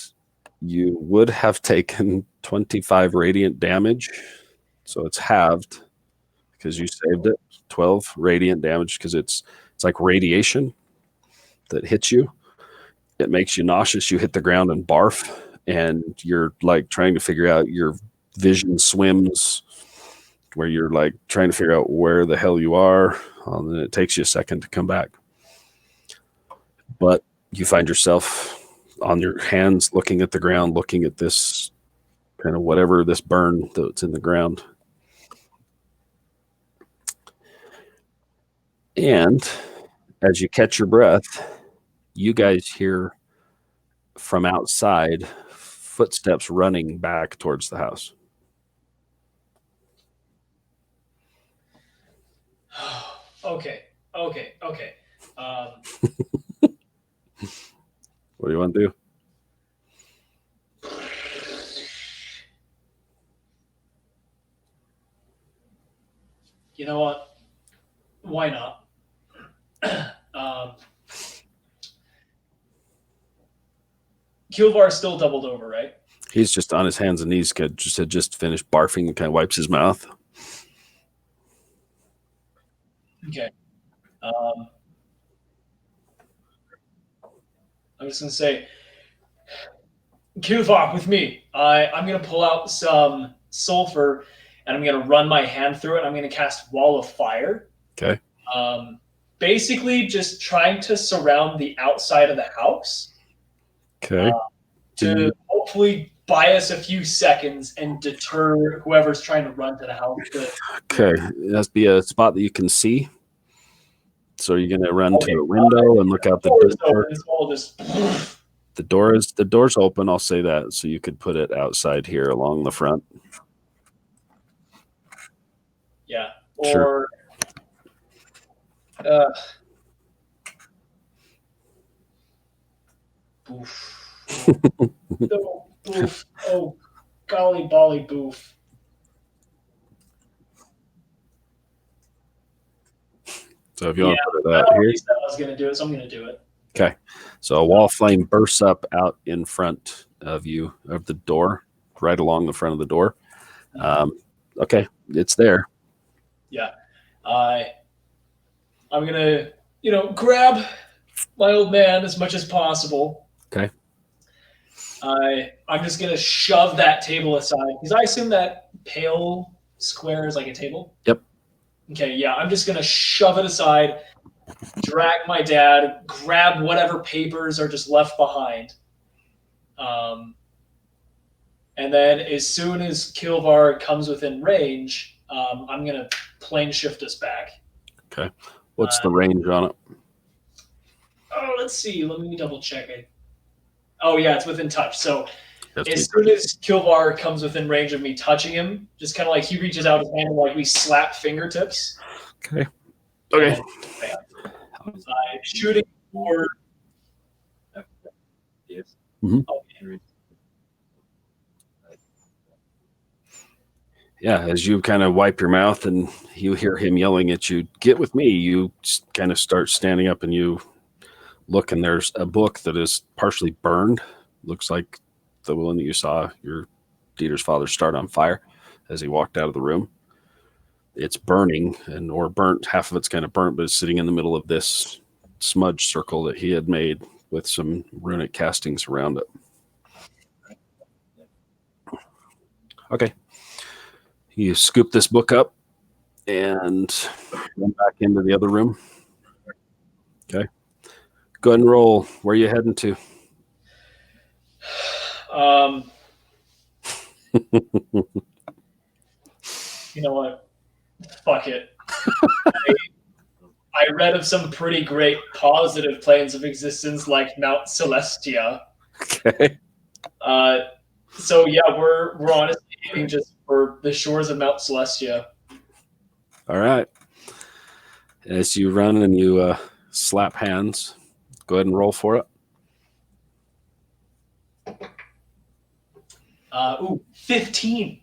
you would have taken 25 radiant damage. So it's halved because you saved it. 12 radiant damage because it's like radiation that hits you. It makes you nauseous. You hit the ground and barf. And you're like trying to figure out, your vision swims where you're like trying to figure out where the hell you are. And then it takes you a second to come back. But you find yourself on your hands looking at the ground, looking at this kind of whatever, this burn that's in the ground. And as you catch your breath, you guys hear from outside footsteps running back towards the house. Okay. What do you want to do? You know what? Why not? Kilvar's still doubled over, right? He's just on his hands and knees, had just finished barfing and kind of wipes his mouth. Okay. I'm just gonna say, Kilvar, with me. I'm gonna pull out some sulfur, and I'm gonna run my hand through it. I'm gonna cast Wall of Fire. Okay. Basically, just trying to surround the outside of the house. Okay. To hopefully buy us a few seconds and deter whoever's trying to run to the house. Okay. It has to be a spot that you can see. So you're going to run to a window and look out the door. It's all just... The door's open. I'll say that. So you could put it outside here along the front. Yeah. Sure. Or boof. No, boof. Oh, golly bolly boof. So if you want to put it I out here. already said I was going to do it, so I'm going to do it. Okay. So a wall of flame bursts up out in front of you, of the door, right along the front of the door. Okay. It's there. Yeah. I'm going to, grab my old man as much as possible. Okay. I'm just going to shove that table aside because I assume that pale square is like a table. Yep. Okay, yeah, I'm just going to shove it aside, drag my dad, grab whatever papers are just left behind. And then as soon as Kilvar comes within range, I'm going to plane shift us back. Okay. What's the range on it? Oh, let's see. Let me double check it. Oh, yeah, it's within touch. So That's as soon as Kilvar comes within range of me touching him, just kind of like he reaches out his hand and like we slap fingertips. Okay. Okay. Shooting for... Mhm. Okay. Yeah, as you kind of wipe your mouth and you hear him yelling at you, "Get with me," you kind of start standing up and you look, and there's a book that is partially burned. Looks like the one that you saw your Dieter's father start on fire as he walked out of the room. It's burning or burnt. Half of it's kind of burnt, but it's sitting in the middle of this smudge circle that he had made with some runic castings around it. Okay. You scoop this book up and run back into the other room. Okay. Go ahead and roll. Where are you heading to? You know what? Fuck it. I read of some pretty great positive planes of existence like Mount Celestia. Okay. So yeah, we're honestly aiming just for the shores of Mount Celestia. All right. As you run and you slap hands, go ahead and roll for it. 15.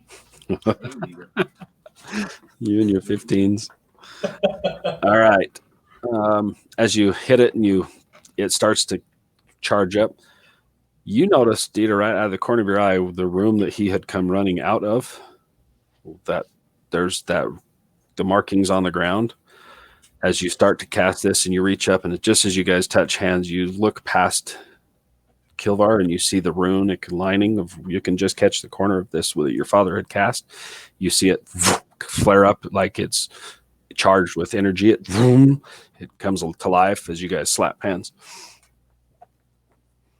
You and your 15s. All right. As you hit it and it starts to charge up, you notice, Dieter, right out of the corner of your eye, the room that he had come running out of, that there's the markings on the ground. As you start to cast this and you reach up, and just as you guys touch hands, you look past Kilvar and you see the runic lining of, you can just catch the corner of this that your father had cast. You see it flare up like it's charged with energy. It comes to life as you guys slap hands.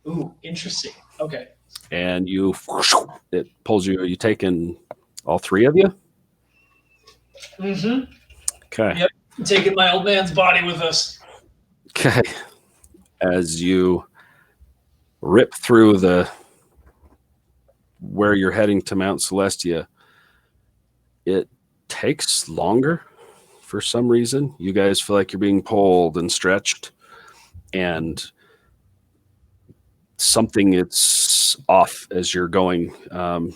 Ooh, interesting. Okay. And it pulls you. Are you taking all three of you? Mm-hmm. Okay. Yep. Taking my old man's body with us. Okay. As you rip through where you're heading to Mount Celestia, it takes longer for some reason. You guys feel like you're being pulled and stretched, and something is off as you're going.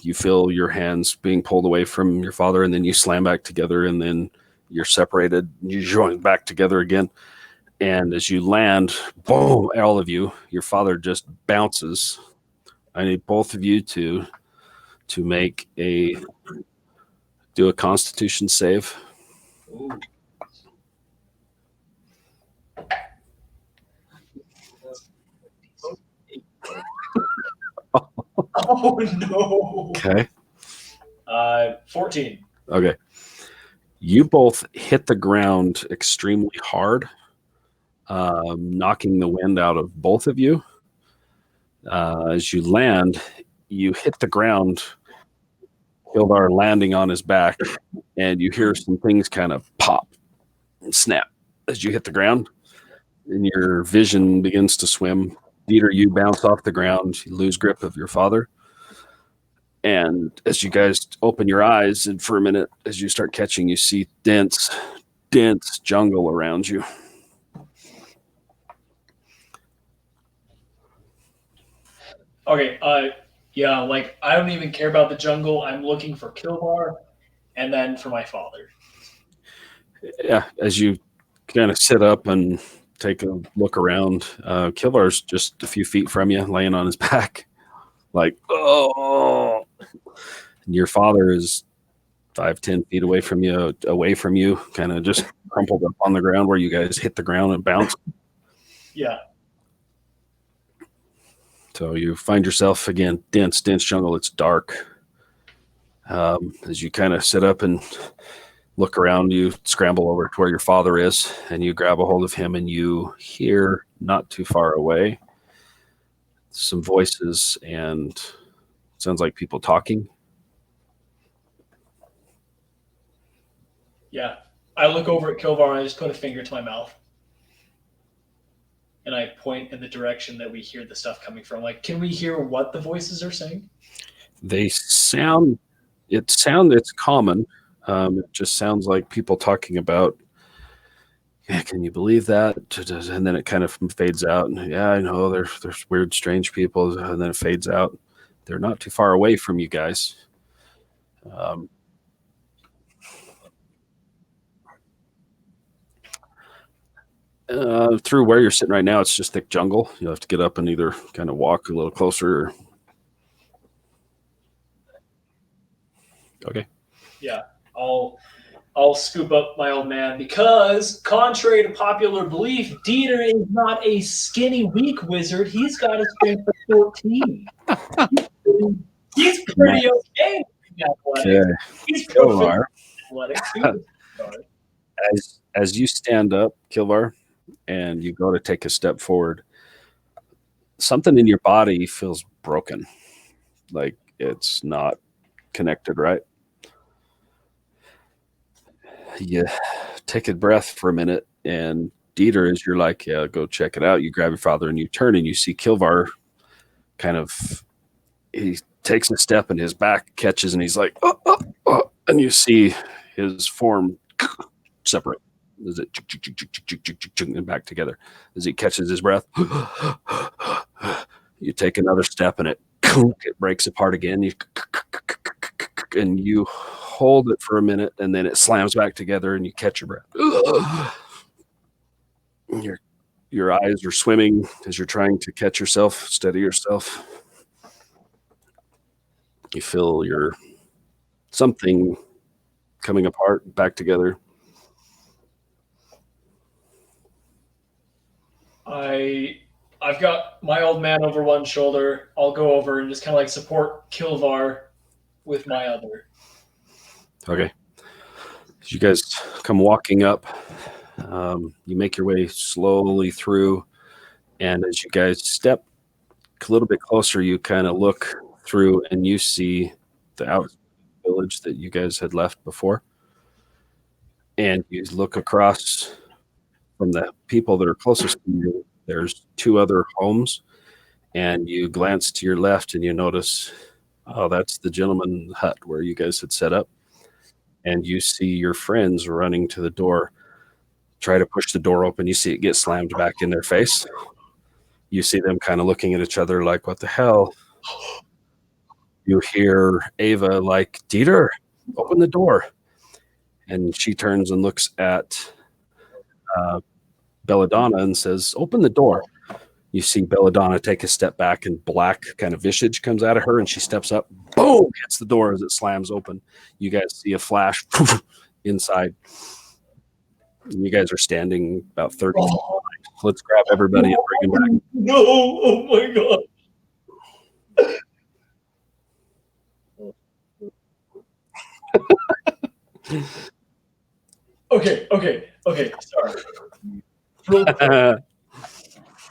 You feel your hands being pulled away from your father, and then you slam back together, and then you're separated. You join back together again. And as you land, boom, all of you, your father just bounces. I need both of you to do a Constitution save. Ooh. Oh no. Okay. 14. Okay. You both hit the ground extremely hard, knocking the wind out of both of you. As you land, you hit the ground, Kilvar landing on his back, and you hear some things kind of pop and snap as you hit the ground, and your vision begins to swim. Dieter, you bounce off the ground, you lose grip of your father. And as you guys open your eyes, and for a minute, as you start catching, you see dense jungle around you. Okay, yeah, like I don't even care about the jungle. I'm looking for Kilvar and then for my father. Yeah, as you kind of sit up and take a look around, Kilvar's just a few feet from you, laying on his back, like, oh. And your father is 5-10 feet away from you, kind of just crumpled up on the ground where you guys hit the ground and bounce. Yeah. So you find yourself again, dense jungle. It's dark. As you kind of sit up and look around, you scramble over to where your father is, and you grab a hold of him, and you hear not too far away some voices, and it sounds like people talking. Yeah. I look over at Kilvar and I just put a finger to my mouth. And I point in the direction that we hear the stuff coming from. Like, can we hear what the voices are saying? It's common. It just sounds like people talking about Yeah, can you believe that? And then it kind of fades out. And yeah, I know there's weird, strange people. And then it fades out. They're not too far away from you guys. Through where you're sitting right now, it's just thick jungle. You'll have to get up and either kind of walk a little closer. Okay. Yeah, I'll scoop up my old man because, contrary to popular belief, Dieter is not a skinny, weak wizard. He's got a strength of 14. He's pretty okay. Okay. He's proficient Kilvar, in athletics too. as you stand up, Kilvar, and you go to take a step forward, something in your body feels broken, like it's not connected right. You take a breath for a minute, and Dieter, as you're like, yeah, go check it out, you grab your father and you turn and you see Kilvar kind of, he takes a step and his back catches and he's like, oh, oh, oh, and you see his form separate. Is it and back together as he catches his breath? You take another step and it breaks apart again. And you hold it for a minute and then it slams back together and you catch your breath. Your eyes are swimming as you're trying to catch yourself, steady yourself. You feel your something coming apart, back together. I've got my old man over one shoulder. I'll go over and just kind of like support Kilvar with my other. Okay. As you guys come walking up, you make your way slowly through, and as you guys step a little bit closer, you kind of look through and you see the out village that you guys had left before. And you look across from the people that are closest to you. There's two other homes, and you glance to your left and you notice, oh, that's the gentleman hut where you guys had set up. And you see your friends running to the door, try to push the door open. You see it get slammed back in their face. You see them kind of looking at each other like, what the hell? You hear Ava like, Dieter, open the door. And she turns and looks at Belladonna and says, open the door. You see Belladonna take a step back and black kind of visage comes out of her and she steps up, boom, hits the door as it slams open. You guys see a flash inside. And you guys are standing about 30 feet behind. Let's grab everybody and bring them back. No, oh my god. Okay, sorry.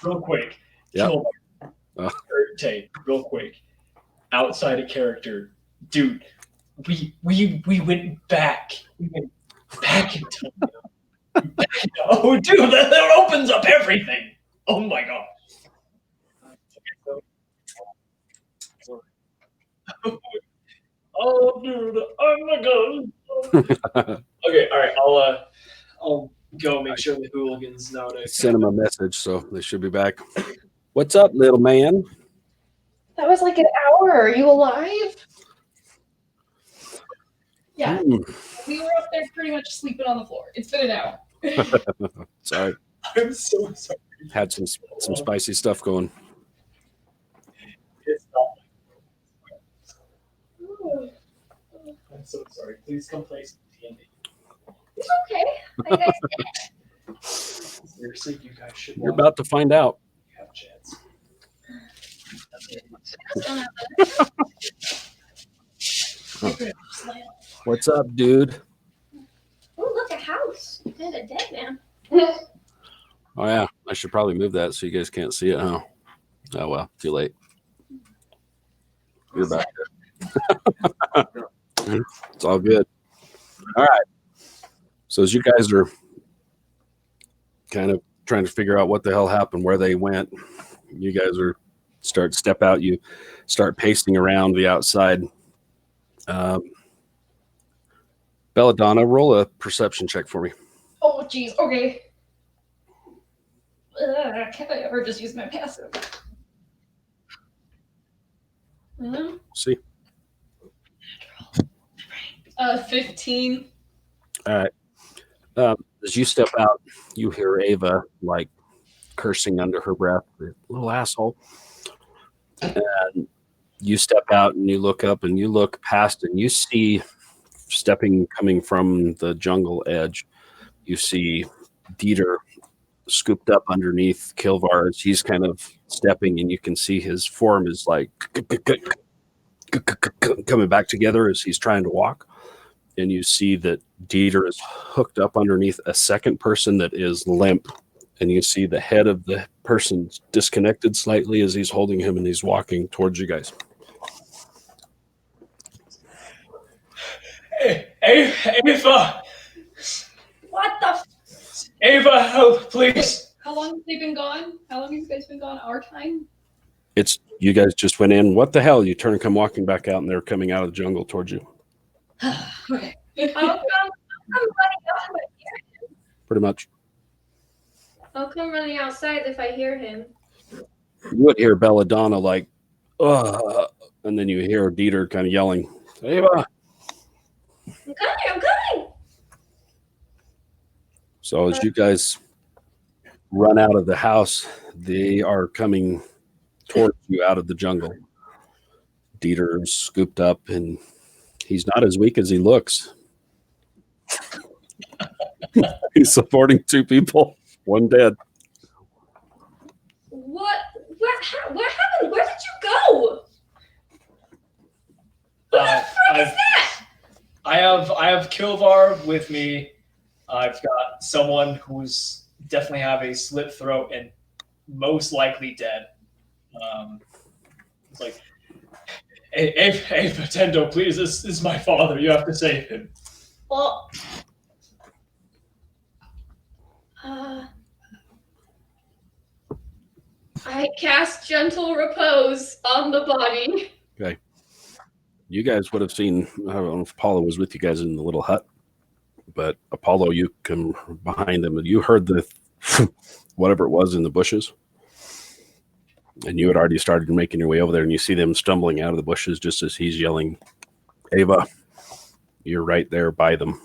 Real quick. Yep. Tay, real quick. Outside of character. Dude, we went back. We went back in time. Oh, dude, that opens up everything. Oh my god. Oh, dude, oh my god. Okay, all right, I'll go make sure the hooligans know to Send them a message, so they should be back. What's up, little man? That was like an hour. Are you alive? Yeah, we were up there pretty much sleeping on the floor. It's been an hour. Sorry. I'm so sorry. Had some spicy stuff going. It's not. I'm so sorry. Please come play some D&D. It's okay. I guess Seriously, you guys should. You're about to find out. You have a chance. What's up, dude? Oh, look, a house. And a dead man. Oh, yeah. I should probably move that so you guys can't see it, huh? Oh, well. Too late. You're back there. It's all good. All right. So as you guys are kind of trying to figure out what the hell happened, where they went, you guys are step out. You start pacing around the outside. Belladonna, roll a perception check for me. Oh, geez. Okay. Can I ever just use my passive? See. 15. All right. As you step out, you hear Ava like cursing under her breath, little asshole. And you step out and you look up and you look past and you see coming from the jungle edge, you see Dieter scooped up underneath Kilvar as he's kind of stepping, and you can see his form is like coming back together as he's trying to walk. And you see that Dieter is hooked up underneath a second person that is limp. And you see the head of the person disconnected slightly as he's holding him and he's walking towards you guys. Hey, Ava! What the? Ava, help, please! How long have they been gone? How long have you guys been gone? Our time? It's you guys just went in. What the hell? You turn and come walking back out, and they're coming out of the jungle towards you. Okay. I'll come running out if I hear him. Pretty much. I'll come running outside if I hear him. You would hear Belladonna like, ugh, and then you hear Dieter kind of yelling, Ava. I'm coming. So as you guys run out of the house, they are coming towards you out of the jungle. Dieter's scooped up, and he's not as weak as he looks. He's supporting 2 people, 1 dead. What happened? Where did you go? What the frick is that? I have Kilvar with me. I've got someone who's definitely have a slit throat and most likely dead. It's like, hey, Potendo, please, this is my father. You have to save him. Well, I cast Gentle Repose on the body. Okay. You guys would have seen, I don't know if Apollo was with you guys in the little hut, but Apollo, you come behind them and you heard the whatever it was in the bushes. And you had already started making your way over there, and you see them stumbling out of the bushes just as he's yelling, Ava, you're right there by them.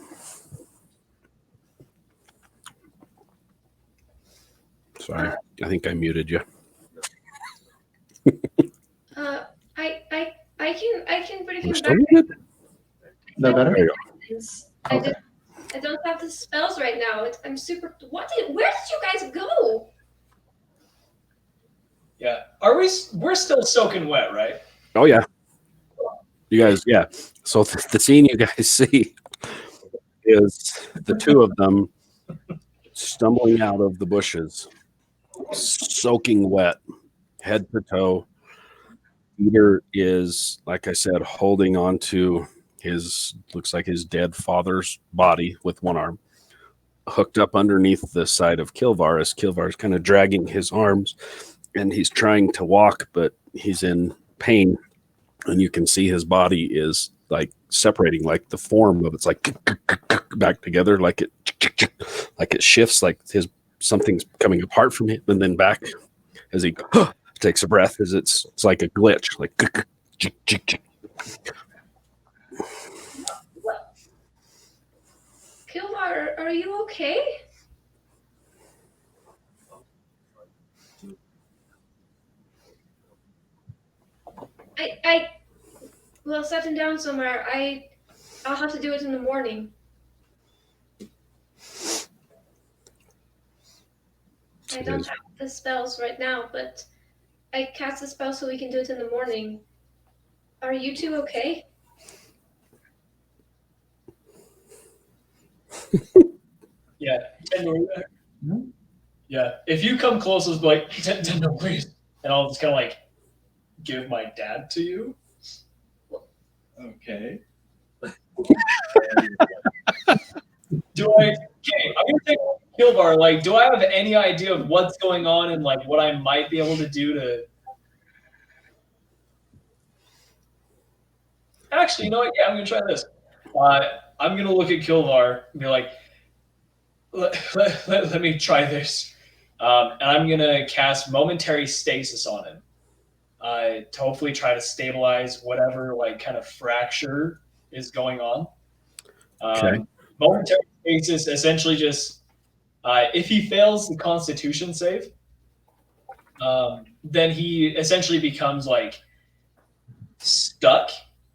Sorry, I think I muted you. I can pretty You're much still muted? No better? There you go. Okay. I don't have the spells right now. I'm super. Where did you guys go? Yeah, we're still soaking wet, right? Oh, yeah. You guys, yeah. So the scene you guys see is the 2 of them stumbling out of the bushes, soaking wet, head to toe. Peter is, like I said, holding on to looks like his dead father's body with one arm, hooked up underneath the side of Kilvar as Kilvar is kind of dragging his arms, and he's trying to walk, but he's in pain, and you can see his body is like separating, like the form of it's like back together, like it shifts, like something's coming apart from him and then back as he takes a breath, as it's like a glitch, like Kilvar, are you okay? Well, set him down somewhere. I'll have to do it in the morning. I don't have the spells right now, but I cast the spell so we can do it in the morning. Are you 2 okay? Yeah. Yeah. If you come close, it's like, Tendo, please. And I'll just kind of like give my dad to you. Okay. Okay, I'm gonna take Kilvar. Like, do I have any idea of what's going on and like what I might be able to do to? Actually, you know what? Yeah, I'm gonna try this. I'm gonna look at Kilvar and be like, let me try this. And I'm gonna cast momentary stasis on him to hopefully try to stabilize whatever like kind of fracture is going on. Okay. Momentary stasis essentially just if he fails the Constitution save, then he essentially becomes like stuck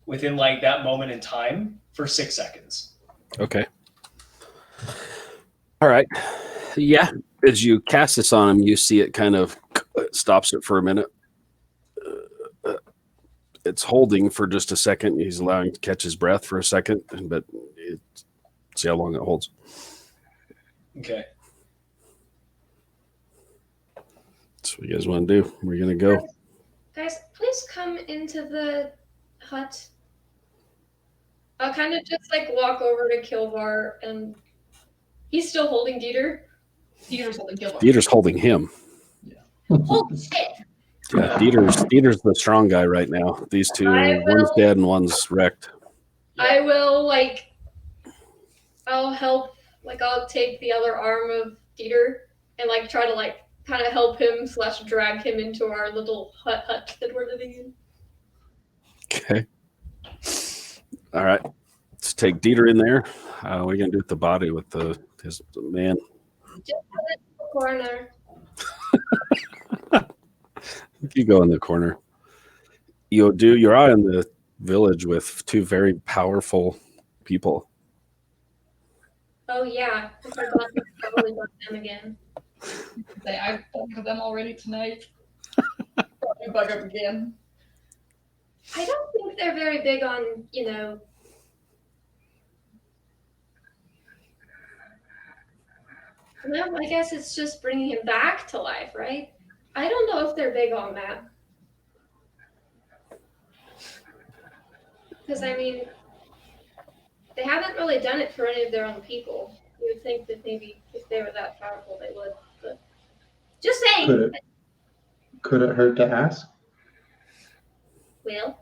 within like that moment in time for 6 seconds. Okay. All right. Yeah. As you cast this on him, you see it kind of stops it for a minute. It's holding for just a second. He's allowing to catch his breath for a second, but see how long it holds. Okay. That's what you guys want to do. We're going to go. Guys, please come into the hut. I'll kind of just like walk over to Kilvar, and he's still holding Dieter. Dieter's holding Kilvar. Dieter's holding him. Oh shit! Yeah, Dieter's the strong guy right now. These two, one's dead and one's wrecked. I will I'll help. Like I'll take the other arm of Dieter and like try to like kind of help him / drag him into our little hut that we're living in. Okay. All right. Let's take Dieter in there. What are we going to do with the body with his man? Just put it in the corner. You go in the corner. You're out in the village with two very powerful people. Oh yeah, I forgot to probably got them again. I've bugged them already tonight. Probably bug up again. I don't think they're very big on, well, I guess it's just bringing him back to life, right? I don't know if they're big on that. Because, I mean, they haven't really done it for any of their own people. You would think that maybe if they were that powerful, they would. But just saying. Could it hurt to ask? Well,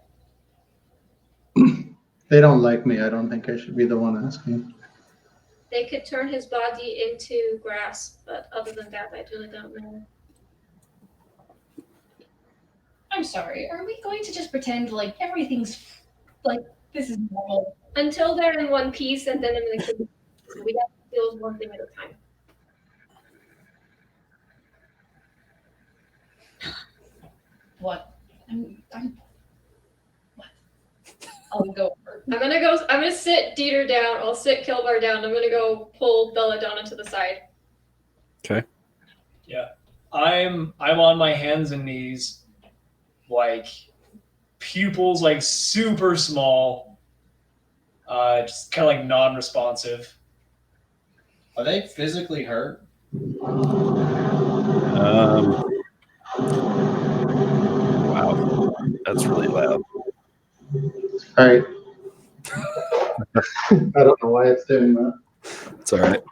They don't like me. I don't think I should be the one asking. they could turn his body into grass, but other than that, I really don't know. I'm sorry. Are we going to just pretend like everything's like this is normal? Until they're in one piece, and then I'm gonna kill them. We have to deal with one thing at a time. What? What? I'll go over. I'm gonna sit Dieter down. I'll sit Kilvar down. I'm gonna go pull Belladonna to the side. Okay. Yeah. I'm on my hands and knees, like pupils like super small, just kind of like non-responsive. Are they physically hurt? Wow. That's really loud. All right. I don't know why it's doing that. It's all right.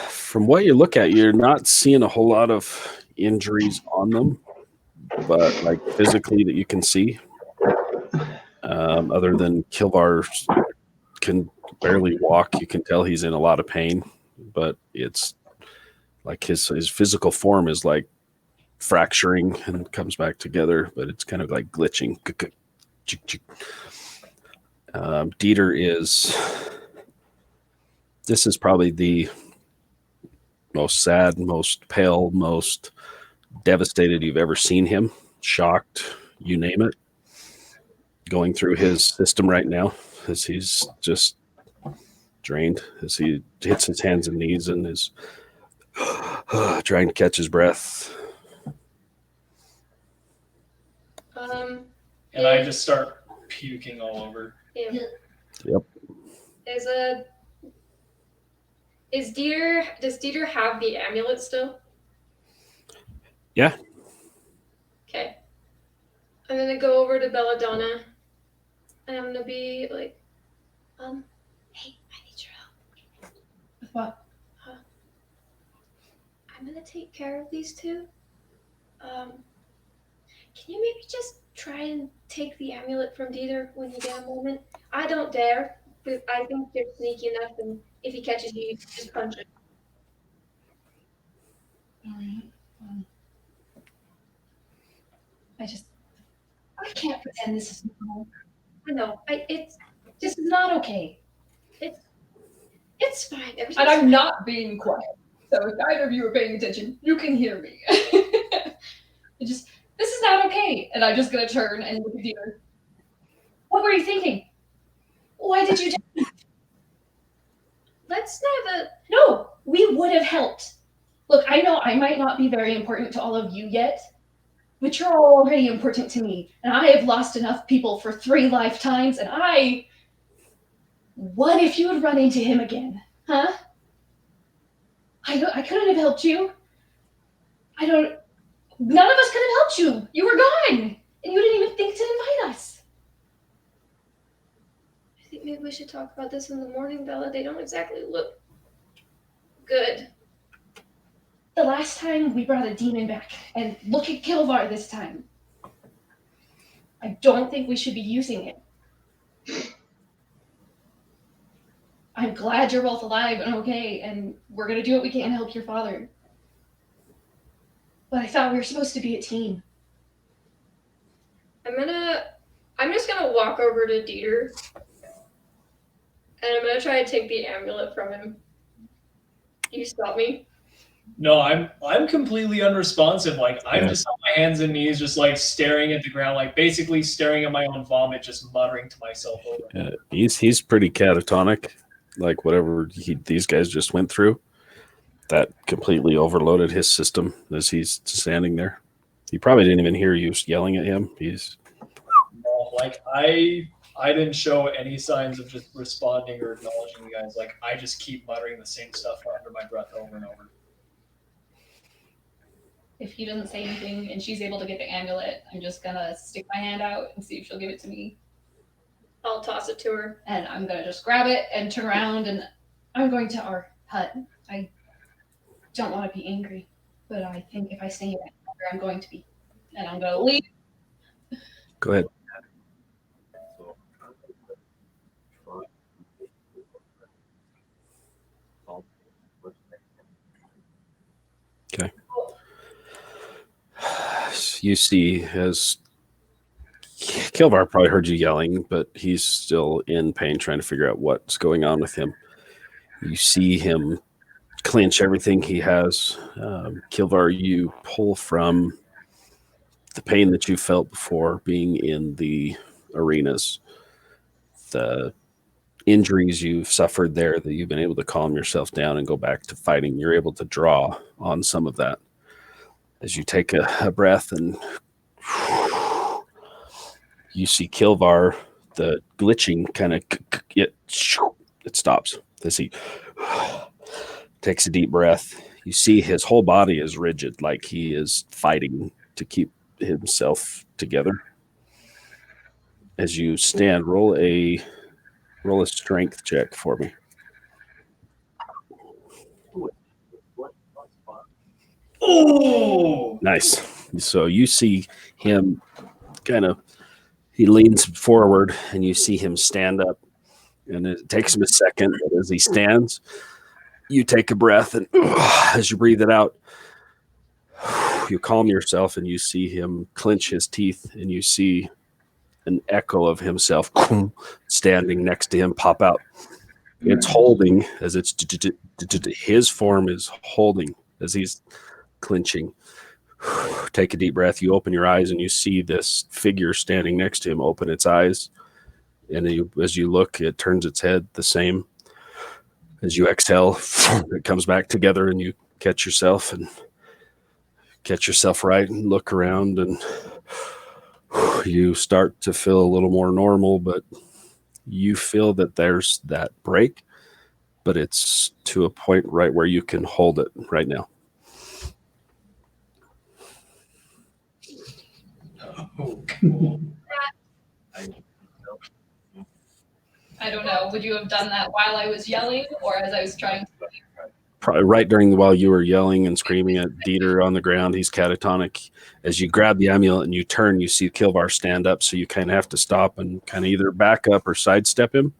From what you look at, you're not seeing a whole lot of injuries on them, but like physically that you can see. Other than Kilvar can barely walk, you can tell he's in a lot of pain. But it's like his physical form is like fracturing and comes back together, but it's kind of like glitching. Dieter this is probably the most sad, most pale, most devastated you've ever seen him. Shocked, you name it. Going through his system right now as he's just drained, as he hits his hands and knees and is trying to catch his breath. And I just start puking all over. Yeah. Yep. Does Dieter have the amulet still? Yeah. Okay. I'm gonna go over to Belladonna and I'm gonna be like, hey, I need your help. With what? I'm gonna take care of these two. Can you maybe just try and take the amulet from Dieter when you get a moment? I don't dare, but I think you're sneaky enough, and if he catches you, you can just punch him. All right. I can't pretend this is normal. I know. This is not okay. It's fine. Everything's And I'm fine. not being quiet. So if either of you are paying attention, you can hear me. This is not okay. And I'm just gonna turn and look at Dieter. What were you thinking? Why did you do? Let's have a. No, we would have helped. Look, I know I might not be very important to all of you yet, but you're all already important to me. And I have lost enough people for 3 lifetimes, and what if you had run into him again? Huh? I couldn't have helped you. None of us could have helped you. You were gone. And you didn't even think to invite us. I think maybe we should talk about this in the morning, Bella. They don't exactly look good. The last time we brought a demon back, and look at Kilvar this time. I don't think we should be using it. I'm glad you're both alive and okay, and we're gonna do what we can to help your father. But I thought we were supposed to be a team. I'm just gonna walk over to Dieter. And I'm gonna try to take the amulet from him. You stop me. No, I'm completely unresponsive. Like I'm Yeah. just on my hands and knees, just like staring at the ground, like basically staring at my own vomit, just muttering to myself over. He's pretty catatonic, like whatever these guys just went through. That completely overloaded his system as he's standing there. He probably didn't even hear you yelling at him. Like I didn't show any signs of just responding or acknowledging you guys. Like I just keep muttering the same stuff under my breath over and over. If he doesn't say anything and she's able to get the amulet, I'm just gonna stick my hand out and see if she'll give it to me. I'll toss it to her. And I'm gonna just grab it and turn around and I'm going to our hut. I don't want to be angry, but I think if I stay here longer, I'm going to be. And I'm gonna leave. Go ahead. Okay. You see, as Kilvar probably heard you yelling, but he's still in pain, trying to figure out what's going on with him. You see him clench everything he has. Kilvar, you pull from the pain that you felt before being in the arenas, the injuries you've suffered there, that you've been able to calm yourself down and go back to fighting. You're able to draw on some of that as you take a breath, and you see Kilvar, the glitching kind of it stops as he takes a deep breath. You see his whole body is rigid, like he is fighting to keep himself together. As you stand, roll a strength check for me. Oh, Nice. So you see him he leans forward and you see him stand up, and it takes him a second, but as he stands, you take a breath, and as you breathe it out, you calm yourself, and you see him clench his teeth, and you see an echo of himself standing next to him pop out. It's holding as it's his form is holding as he's clenching. Take a deep breath. You open your eyes and you see this figure standing next to him open its eyes. And as you look, it turns its head the same. As you exhale, it comes back together, and you catch yourself right and look around, and you start to feel a little more normal, but you feel that there's that break, but it's to a point right where you can hold it right now. oh cool. I don't know. Would you have done that while I was yelling or as I was trying to? Probably right while you were yelling and screaming at Dieter on the ground. He's catatonic. As you grab the amulet and you turn, you see Kilvar stand up, so you kind of have to stop and kind of either back up or sidestep him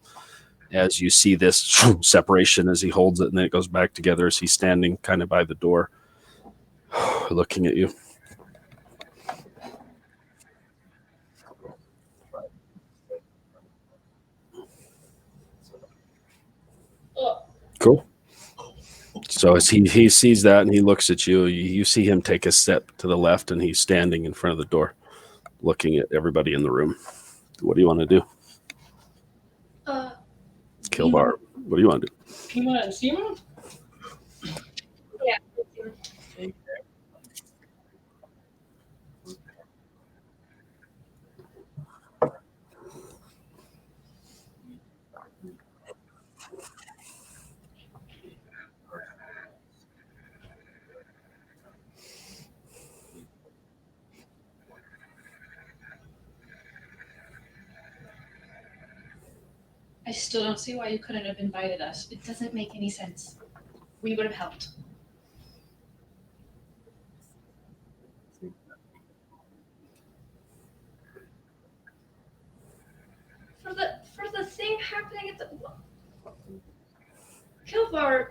as you see this separation as he holds it, and then it goes back together as he's standing kind of by the door. looking at you. Oh, Cool. So as he sees that and he looks at you, you see him take a step to the left, and he's standing in front of the door, looking at everybody in the room. What do you want to do? Kilvar, what do you want to do? Pima and Sima? yeah. I still don't see why you couldn't have invited us. It doesn't make any sense. We would have helped. For the thing happening at the Kilvar.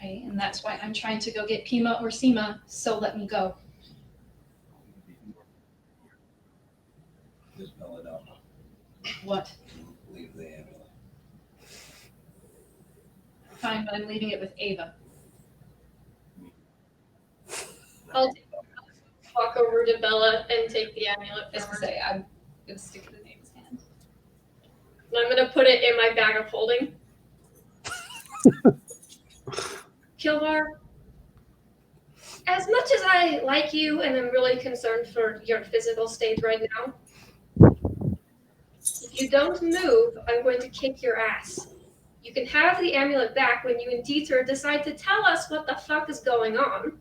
Okay, and that's why I'm trying to go get Pima or Sima, so let me go. Just belladonna. What? Leave the amulet. Fine, but I'm leaving it with Ava. I'll walk over to Bella and take the amulet As from to her. say, I'm gonna stick it in Ava's hand. And I'm gonna put it in my bag of holding. Kilvar, as much as I like you and I'm really concerned for your physical state right now, if you don't move, I'm going to kick your ass. You can have the amulet back when you and Dieter decide to tell us what the fuck is going on.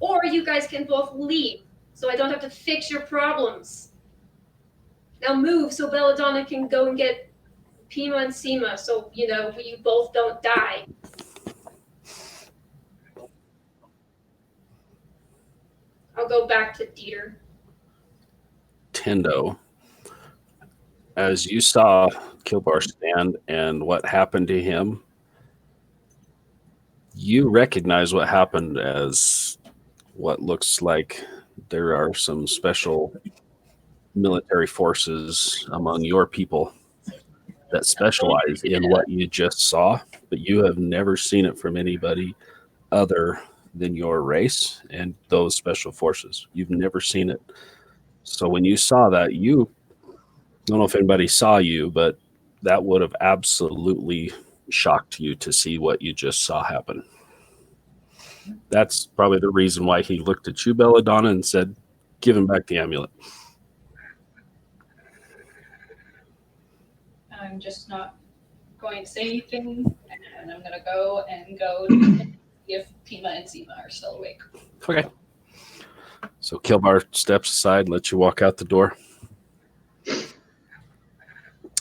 Or you guys can both leave, so I don't have to fix your problems. Now move so Belladonna can go and get Pima and Sima, so, you know, you both don't die. I'll go back to Dieter. Tendo, as you saw Kilbar stand and what happened to him, you recognize what happened as what looks like there are some special military forces among your people that specialize in what you just saw, but you have never seen it from anybody other than your race and those special forces. You've never seen it. So when you saw that, you don't know if anybody saw you, but that would have absolutely shocked you to see what you just saw happen. That's probably the reason why he looked at you, Belladonna, and said, give him back the amulet. I'm just not going to say anything, and I'm gonna go see if Pima and Sima are still awake. Okay. So Kilbar steps aside and lets you walk out the door.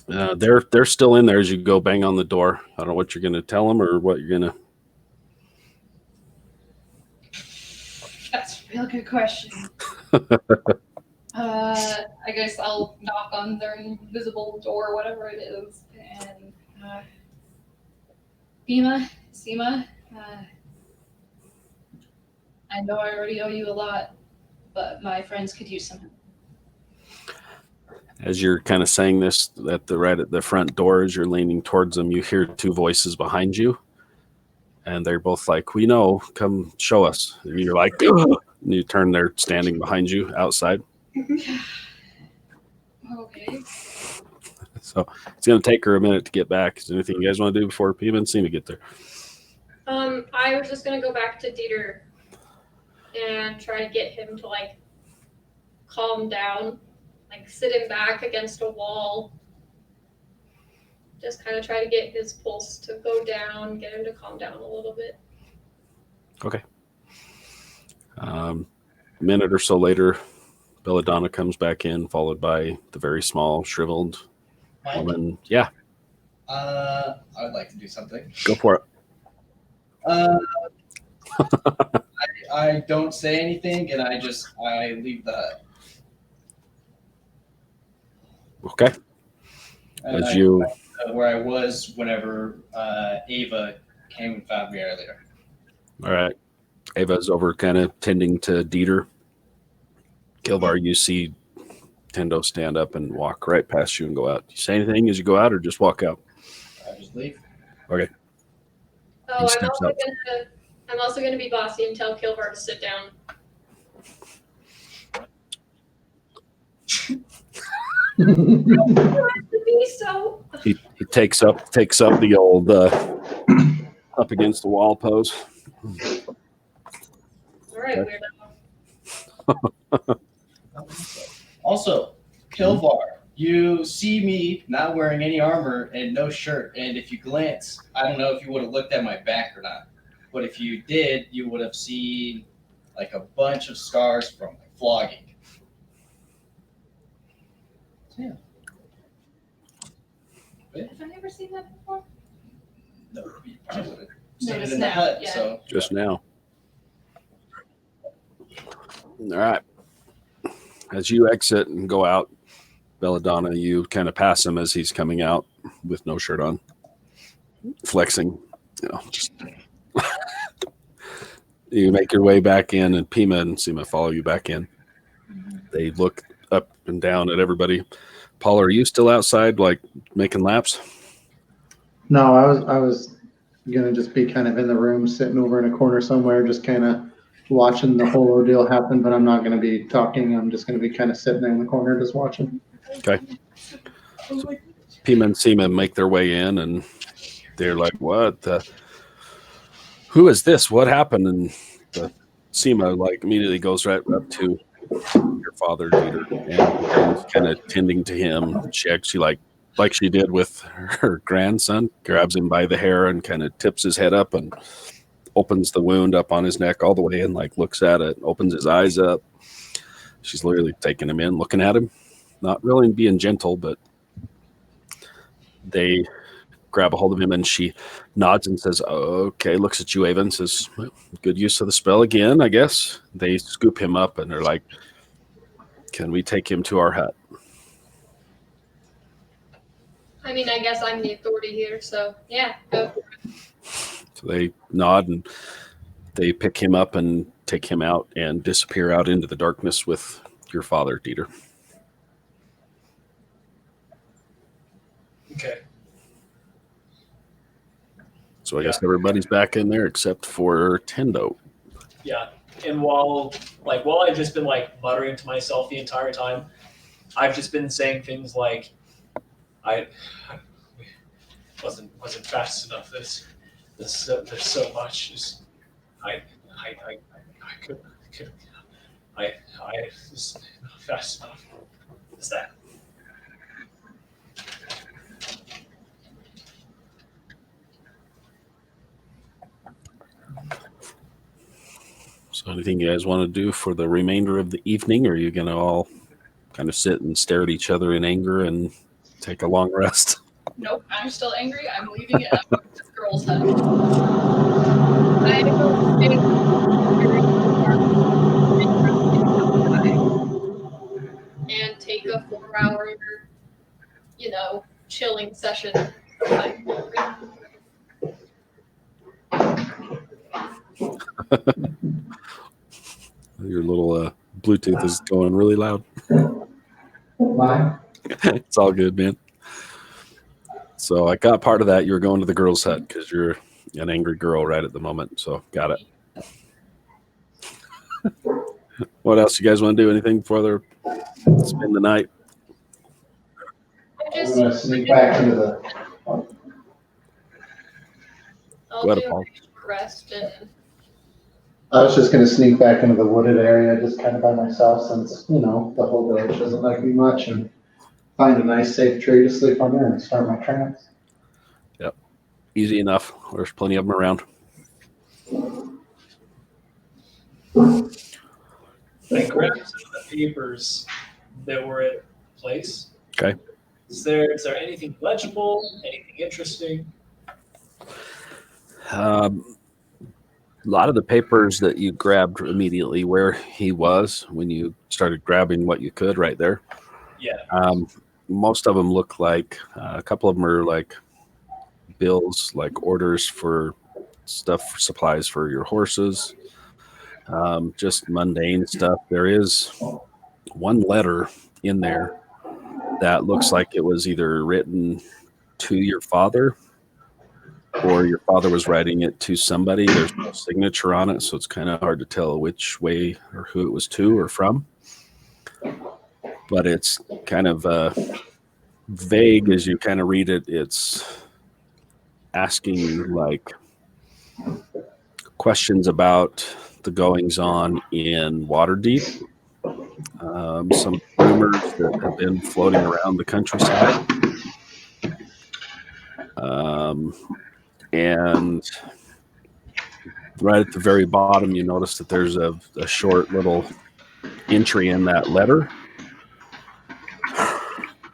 They're still in there as you go bang on the door. I don't know what you're going to tell them or what you're going to. That's a real good question. I guess I'll knock on their invisible door, whatever it is, and Pima, Sima, I know I already owe you a lot, but my friends could use some help. As you're kind of saying this right at the front door, as you're leaning towards them, you hear two voices behind you, and they're both like, "We know, come show us." And you're like, "Ugh!" And you turn, they're standing behind you outside. Okay. So it's going to take her a minute to get back. Is there anything you guys want to do before Pima and Sima get there? I was just gonna go back to Dieter and try to get him to like calm down, like sit him back against a wall. Just kind of try to get his pulse to go down, get him to calm down a little bit. Okay. A minute or so later, Belladonna comes back in, followed by the very small, shriveled woman. Yeah, I would like to do something. go for it. I don't say anything, and I leave the hut. Okay. And As I you went, where I was whenever Ava came and found me earlier. All right. Ava's over kind of tending to Dieter. Kilvar, you see Tendo stand up and walk right past you and go out. Do you say anything as you go out or just walk out? I just leave. Okay. Oh, He steps up. I'm also gonna be bossy and tell Kilvar to sit down. So He takes up the old up against the wall pose. all right, Okay. weirdo. Also, Kilvar, you see me not wearing any armor and no shirt, and if you glance, I don't know if you would have looked at my back or not, but if you did, you would have seen like a bunch of scars from flogging. Yeah. Have I ever seen that before? No, you probably would have seen it Noticed in the now, hut, yeah. so Just now. All right. As you exit and go out, Belladonna, you kind of pass him as he's coming out with no shirt on, flexing. Just you make your way back in, and Pima and Seema follow you back in. They look up and down at everybody. Paul, are you still outside, like making laps? No, I was gonna just be kind of in the room, sitting over in a corner somewhere, just kind of watching the whole ordeal happen. But I'm not gonna be talking. I'm just gonna be kind of sitting there in the corner, just watching. Okay. So Pima and Seema make their way in, and they're like, "What? Who is this? What happened?" And the Seema like immediately goes right up to your father, Dieter, and kind of tending to him. She actually like she did with her grandson, grabs him by the hair and kind of tips his head up and opens the wound up on his neck all the way and like looks at it, opens his eyes up. She's literally taking him in, looking at him, not really being gentle, but they grab a hold of him and she nods and says, "Okay," looks at you, Ava, and says, "Well, good use of the spell again, I guess." They scoop him up and they're like, "Can we take him to our hut?" I mean, I guess I'm the authority here, so yeah, go for it. So they nod and they pick him up and take him out and disappear out into the darkness with your father, Dieter. Okay. So I guess everybody's back in there except for Tendo. Yeah. And while I've just been like muttering to myself the entire time, I've just been saying things like, I wasn't fast enough. There's so much. Just I could I was not fast enough. What's that? So anything you guys want to do for the remainder of the evening, or are you going to all kind of sit and stare at each other in anger and take a long rest? Nope, I'm still angry. I'm leaving it. I'm going to this girl's hut. I will stay and take a 4-hour, chilling session. Your little Bluetooth is going really loud. Why? It's all good, man. So I got part of that. You're going to the girls' hut because you're an angry girl right at the moment. So got it. What else you guys want to do? Anything before they spend the night? I'm gonna sneak back into the. I'll Go ahead, do Paul. a short rest and I was just gonna sneak back into the wooded area, just kind of by myself, since the whole village doesn't like me much, and find a nice safe tree to sleep under and start my trance. Easy enough. There's plenty of them around. I grabbed some of the papers that were at place. Okay. Is there anything legible? Anything interesting? A lot of the papers that you grabbed immediately where he was when you started grabbing what you could right there. Yeah. most of them look like a couple of them are like bills, like orders for stuff, for supplies for your horses, just mundane stuff. There is one letter in there that looks like it was either written to your father or your father was writing it to somebody. There's no signature on it, so it's kind of hard to tell which way or who it was to or from. But it's kind of vague as you kind of read it. It's asking like questions about the goings on in Waterdeep, some rumors that have been floating around the countryside, and right at the very bottom, you notice that there's a short little entry in that letter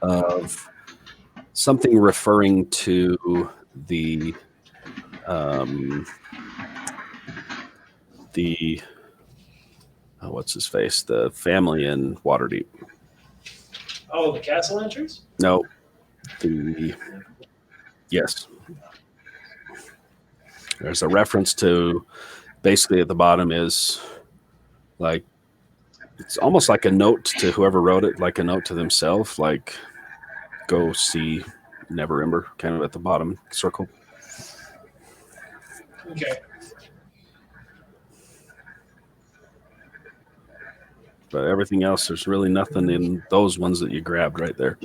of something referring to the what's his face? The family in Waterdeep. Oh, the castle entries? No, yes. There's a reference to, basically at the bottom is like, it's almost like a note to whoever wrote it, like a note to themselves, like go see Neverember, kind of at the bottom circle. Okay. But everything else, there's really nothing in those ones that you grabbed right there.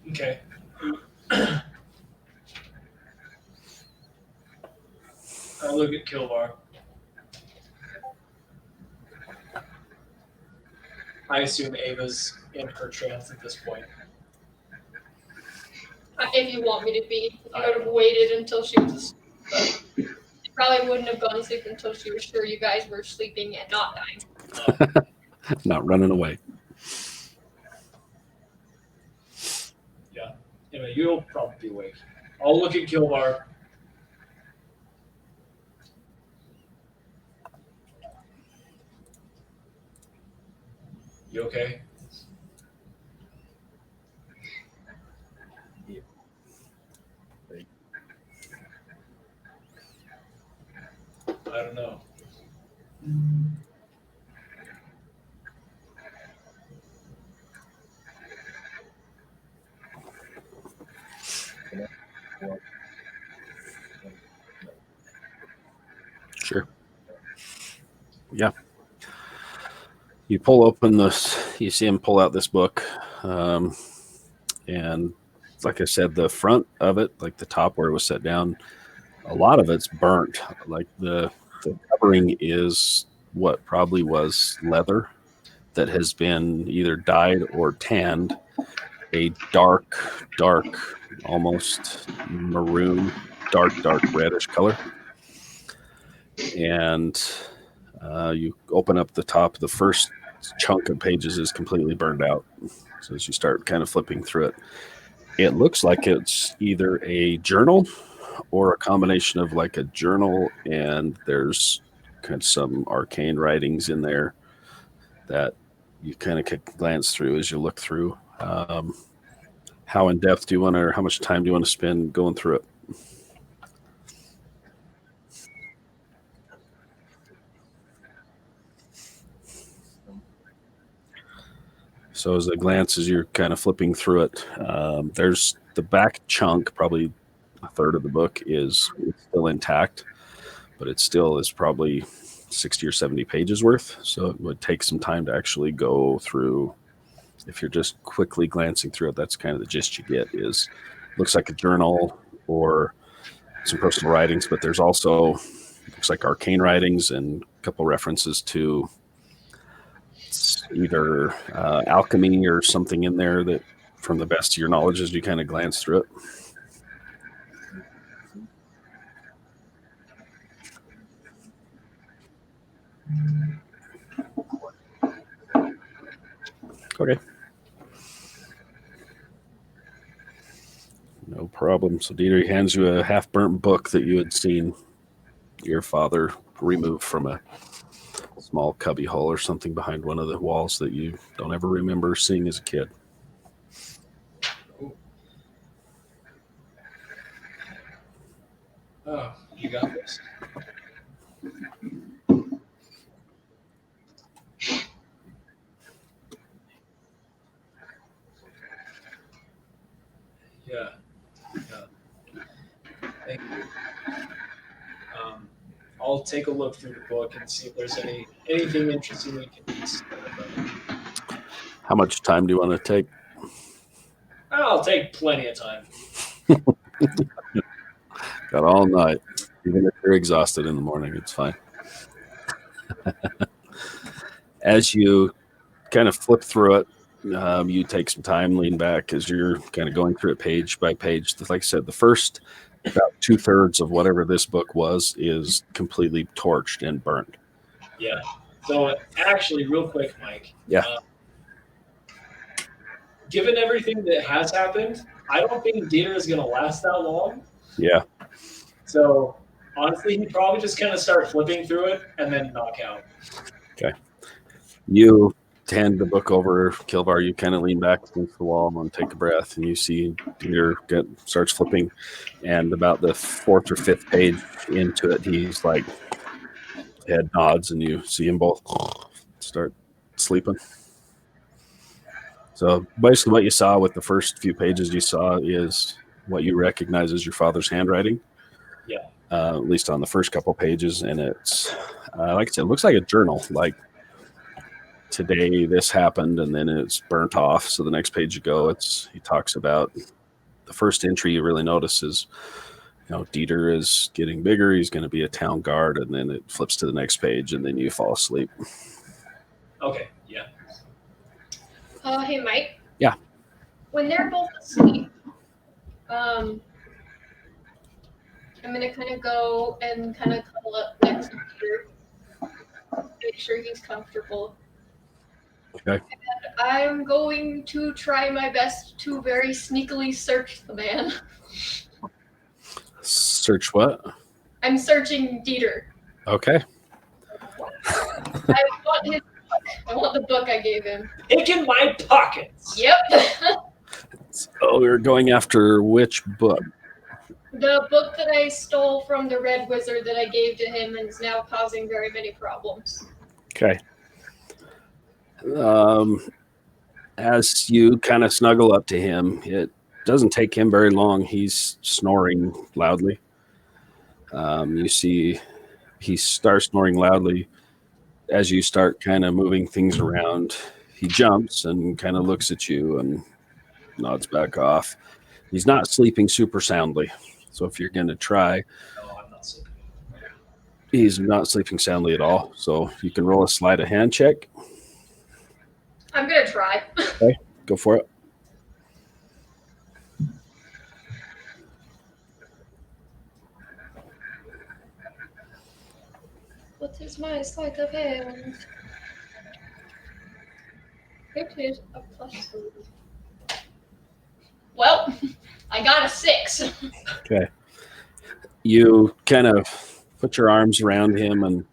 Okay. I look at Kilvar. I assume Ava's in her trance at this point. If you want me to be, I would have waited until she was asleep. But I probably wouldn't have gone to sleep until she was sure you guys were sleeping and not dying. Not running away. Yeah. Anyway, you'll probably be awake. I'll look at Kilvar. You okay? I don't know. Sure. Yeah. You pull open this, you see him pull out this book. And like I said, the front of it, like the top where it was set down, a lot of it's burnt. Like the covering is what probably was leather that has been either dyed or tanned a dark, almost maroon, dark reddish color. And you open up the top, the first chunk of pages is completely burned out. So as you start kind of flipping through it, it looks like it's either a journal or a combination of like a journal, and there's kind of some arcane writings in there that you kind of glance through as you look through. How in depth do you want to, or how much time do you want to spend going through it? So as a glance, as you're kind of flipping through it, there's the back chunk, probably a third of the book is still intact, but it still is probably 60 or 70 pages worth. So it would take some time to actually go through. If you're just quickly glancing through it, that's kind of the gist you get. Is looks like a journal or some personal writings, but there's also looks like arcane writings and a couple references to either alchemy or something in there that, from the best of your knowledge, as you kind of glance through it. Okay. No problem. So Dieter hands you a half-burnt book that you had seen your father remove from a small cubby hole or something behind one of the walls that you don't ever remember seeing as a kid. Oh, you got this. Yeah. Thank you. I'll take a look through the book and see if there's anything interesting we can discover about it. How much time do you want to take? I'll take plenty of time. Got all night. Even if you're exhausted in the morning, it's fine. As you kind of flip through it, you take some time, lean back as you're kind of going through it page by page. Like I said, the first about 2/3 of whatever this book was is completely torched and burned. Yeah. So actually, real quick, Mike. Yeah. Given everything that has happened, I don't think Dieter is going to last that long. Yeah. So honestly, he'd probably just kind of start flipping through it and then knock out. Okay. You hand the book over, Kilvar. You kind of lean back against the wall and take a breath, and you see Dieter starts flipping. And about the 4th or 5th page into it, he's like, head nods, and you see them both start sleeping. So basically what you saw with the first few pages you saw is what you recognize as your father's handwriting. Yeah. At least on the first couple pages. And it's, like I said, it looks like a journal. Like, today this happened, and then it's burnt off. So the next page you go, he talks about the first entry you really notice is, Dieter is getting bigger. He's going to be a town guard. And then it flips to the next page, and then you fall asleep. Okay. Yeah. Hey, Mike. Yeah. When they're both asleep, I'm gonna kind of go and kind of cuddle up next to Peter, make sure he's comfortable. Okay. And I'm going to try my best to very sneakily search the man. Search what? I'm searching Dieter. Okay. I want his book. I want the book I gave him. Pick in my pockets. Yep. So we're going after which book? The book that I stole from the Red Wizard that I gave to him and is now causing very many problems. Okay. As you kind of snuggle up to him, it doesn't take him very long. He's snoring loudly. You see he starts snoring loudly. As you start kind of moving things around, he jumps and kind of looks at you and nods back off. He's not sleeping super soundly. So if you're going to try, No, I'm not sleeping. he's not sleeping soundly at all. So you can roll a sleight of hand check. I'm going to try. Okay, go for it. What is my sleight of hand? It is a +3. Well, I got a 6. Okay. You kind of put your arms around him, and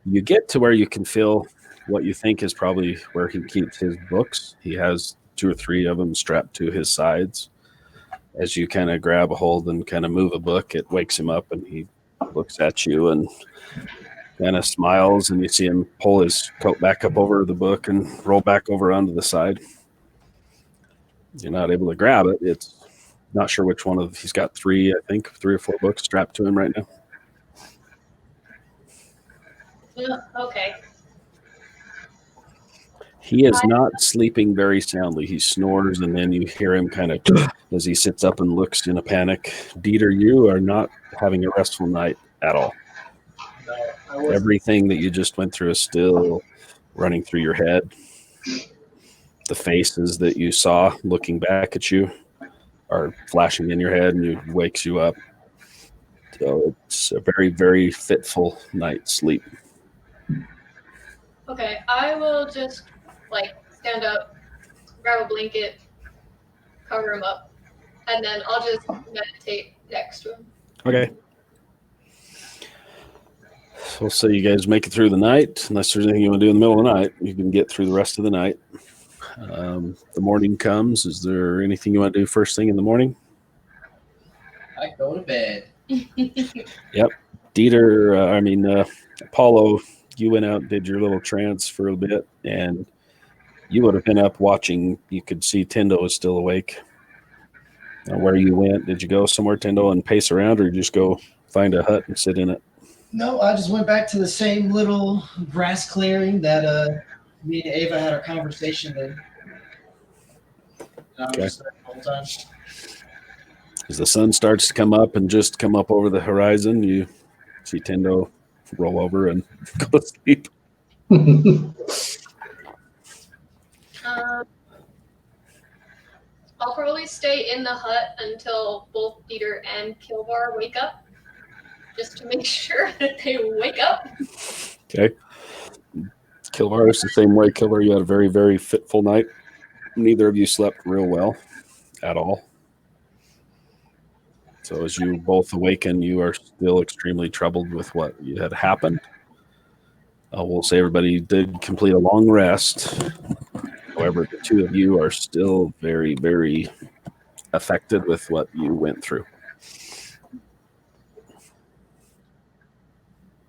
you get to where you can feel what you think is probably where he keeps his books. He has 2 or 3 of them strapped to his sides. As you kind of grab a hold and kind of move a book, it wakes him up, and he looks at you and kind of smiles, and you see him pull his coat back up over the book and roll back over onto the side. You're not able to grab it. It's not sure which one of, he's got 3, I think, 3 or 4 books strapped to him right now. Okay. He is not sleeping very soundly. He snores, and then you hear him kind of as he sits up and looks in a panic. Dieter, you are not having a restful night at all. No, I wasn't. Everything that you just went through is still running through your head. The faces that you saw looking back at you are flashing in your head, and it wakes you up. So it's a very, very fitful night's sleep. Okay, I will just stand up, grab a blanket, cover him up, and then I'll just meditate next to him. Okay. we'll say you guys make it through the night. Unless there's anything you want to do in the middle of the night, you can get through the rest of the night. The morning comes. Is there anything you want to do first thing in the morning? I go to bed. Dieter, Apollo, you went out and did your little trance for a bit, and you would have been up watching. You could see Tendo was still awake. Where you went, did you go somewhere, Tendo, and pace around, or you just go find a hut and sit in it? No, I just went back to the same little grass clearing that me and Ava had our conversation in. And I was Okay. just there the whole time. As the sun starts to come up and just come up over the horizon, you see Tendo roll over and go to sleep. I'll probably stay in the hut until both Peter and Kilvar wake up, just to make sure that they wake up. Okay. Kilvar is the same way. Kilvar, you had a very, very fitful night. Neither of you slept real well at all. So as you both awaken, you are still extremely troubled with what had happened. We'll say everybody did complete a long rest. However, the two of you are still very, very affected with what you went through.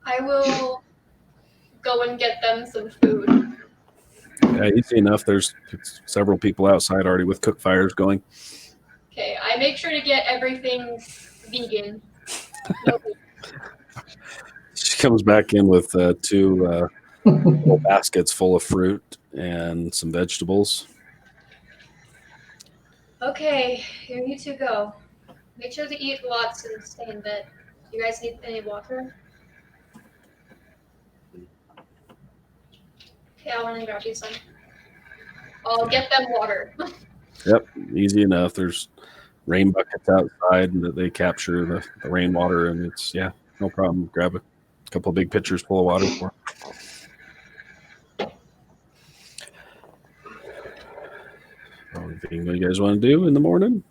I will go and get them some food. Yeah, easy enough. There's several people outside already with cook fires going. Okay, I make sure to get everything vegan. No meat. She comes back in with two little baskets full of fruit and some vegetables. Okay, here you two go. Make sure to eat lots and stay in bed. Do you guys need any water? Okay, I'll run and grab you some. I'll get them water. Yep, easy enough. There's rain buckets outside that they capture the rainwater, and it's, no problem. Grab a couple of big pitchers full of water for them. Anything you guys want to do in the morning?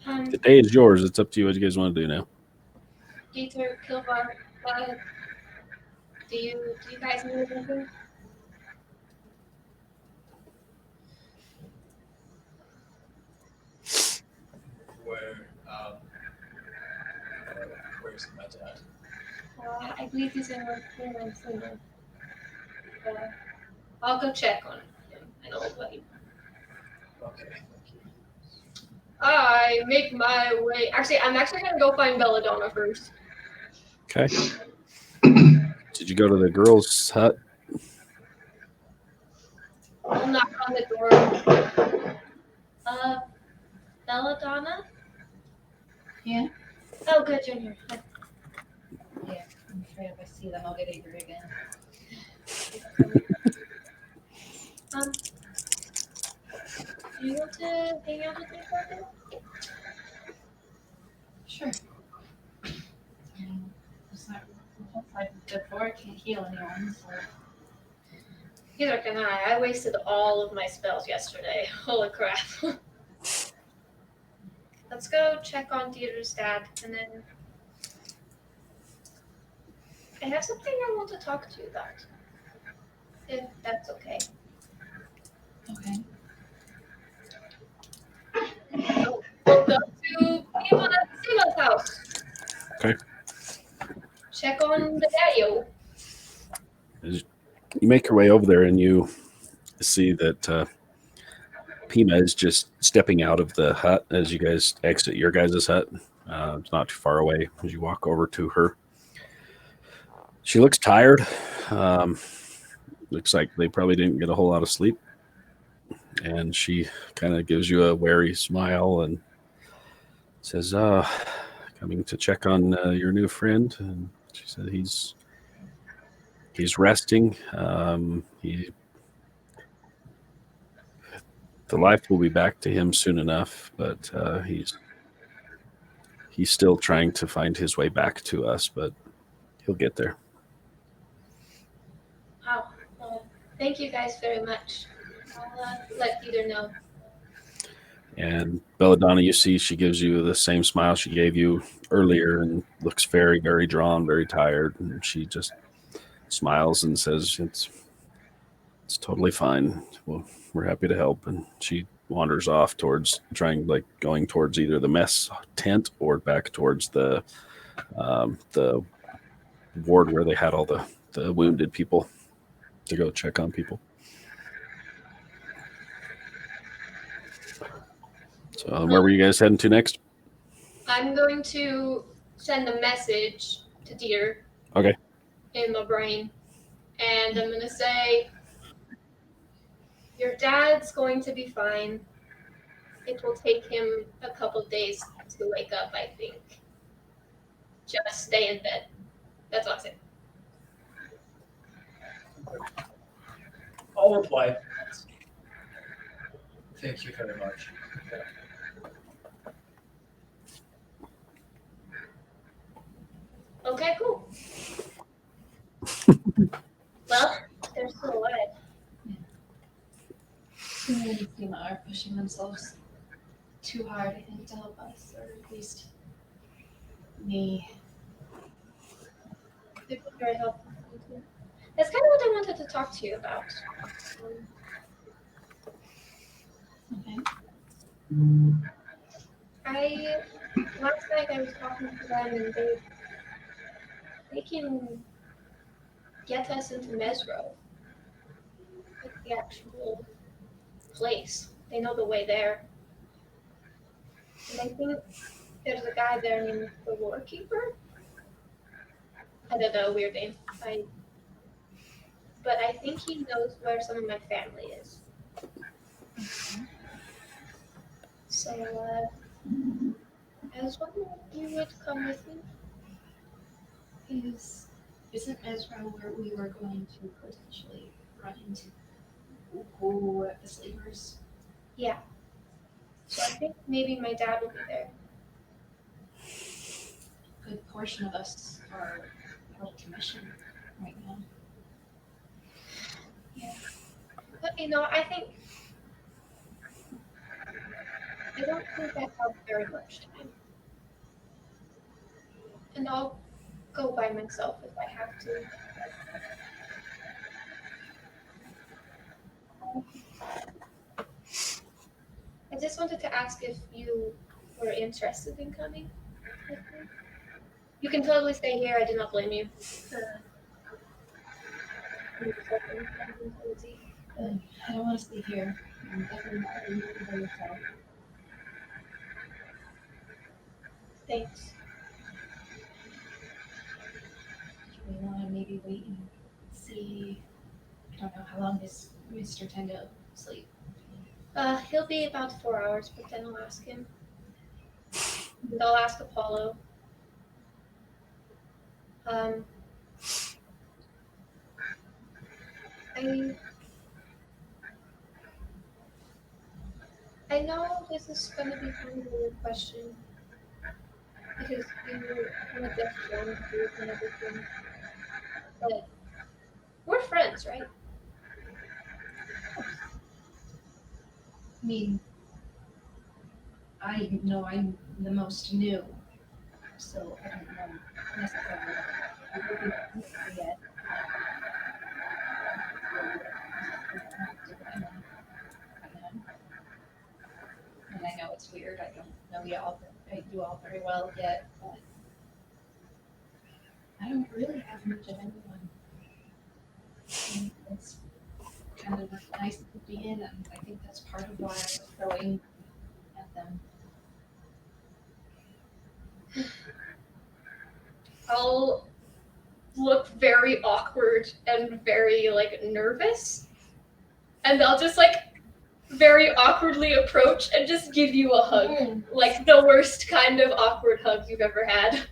The day is yours. It's up to you what you guys want to do now. Dieter, Kilvar, do you guys need anything? Where's my dad? I believe he's in Finland. I'll go check on him and I'll let you. Okay, thank you. I make my way. Actually, I'm actually gonna go find Belladonna first. Okay. Did you go to the girls' hut? I'll knock on the door. Belladonna? Yeah? Oh, good, you're here. Yeah, I'm afraid if I see them, I'll get angry again. Do you want to hang out with me for a bit? Sure. It's not, before I can't heal anyone, so. Neither can I. I wasted all of my spells yesterday. Holy crap. Let's go check on Dieter's dad, and then I have something I want to talk to you about. If that's okay. Okay. We'll go to Sima's house. Okay. Check on the daddy-o. You make your way over there and you see that Pima is just stepping out of the hut as you guys exit your guys' hut. It's not too far away as you walk over to her. She looks tired. Looks like they probably didn't get a whole lot of sleep. And she kind of gives you a wary smile and says, coming to check on your new friend. And she said he's resting. The life will be back to him soon enough, but he's still trying to find his way back to us, but he'll get there. Wow. Well, thank you guys very much. I'll let Peter know. And Belladonna, you see, she gives you the same smile she gave you earlier and looks very, very drawn, very tired. And she just smiles and says, it's totally fine. Well, we're happy to help. And she wanders off towards going towards either the mess tent or back towards the ward where they had all the wounded people to go check on people. So where were you guys heading to next? I'm going to send a message to Deer. Okay. In my brain. And I'm going to say, your dad's going to be fine. It will take him a couple days to wake up, I think. Just stay in bed. That's what I'm saying. I'll reply. Thank you very much. Okay, cool. Well, they're still alive. Too many FEMA are pushing themselves too hard, I think, to help us, or at least me. They've been very helpful. That's kind of what I wanted to talk to you about. Okay. Last night I was talking to them and they can get us into Mezro. Like the actual place. They know the way there. And I think there's a guy there named the War Keeper. I don't know, weird name. But I think he knows where some of my family is. So, I was wondering if you would come with me. Isn't Mezro where we were going to potentially run into the sleepers? Yeah. So I think maybe my dad will be there. A good portion of us are out of commission right now. Yeah. But I don't think I have very much time. And I'll go by myself if I have to. I just wanted to ask if you were interested in coming with me. You can totally stay here. I do not blame you. I don't want to stay here. I'm definitely not going to be by yourself. Thanks. Do we want to maybe wait and see? I don't know, how long does Mr. Tendo sleep? He'll be about 4 hours, but then I'll ask him. And I'll ask Apollo. I know this is going to be kind of a weird question because you kind of just joined the group and everything, but we're friends, right? I mean, I know I'm the most new, so I don't know necessarily. I don't know yet. And I know it's weird. I don't know you all very well yet, but I don't really have much of anyone. And it's kind of nice to be in, and I think that's part of why I was throwing at them. I'll look very awkward and very nervous, and I'll just very awkwardly approach and just give you a hug, like the worst kind of awkward hug you've ever had.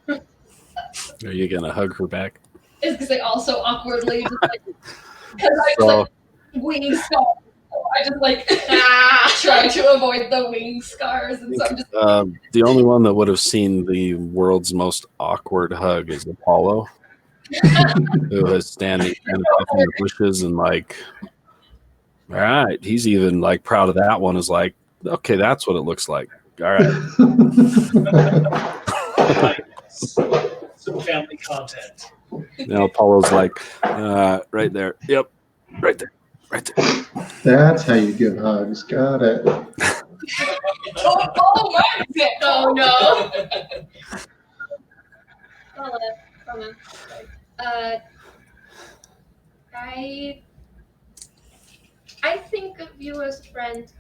Are you gonna hug her back? Is because I also awkwardly just because I just wing scars. So I just try to avoid the wing scars, and so I'm just The only one that would have seen the world's most awkward hug is Apollo, who is standing kind of up in the bushes and All right. He's even like proud of that one. Is like, okay, that's what it looks like. All right. Some family content. Now Apollo's like, right there. Yep. Right there. Right there. That's how you give hugs. Got it. Oh my god! Oh no. Well, Roman, sorry. I think of you as a friend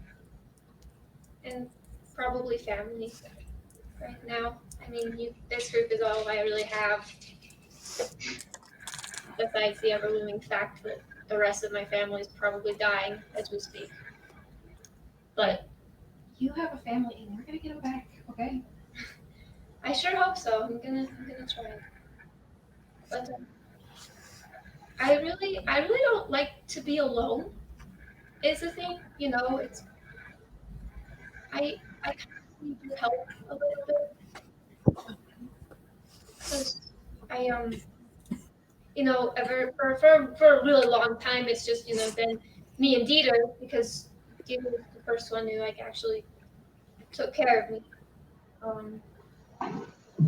and probably family right now. I mean, this group is all I really have, besides the ever-looming fact that the rest of my family is probably dying as we speak. But You have a family, and we're gonna get them back. Okay. I sure hope so. I'm gonna try. But I really don't like to be alone. Is the thing, it's I kind of need your help a little bit because I ever for a really long time it's just been me and Dieter because Dieter was the first one who like actually took care of me when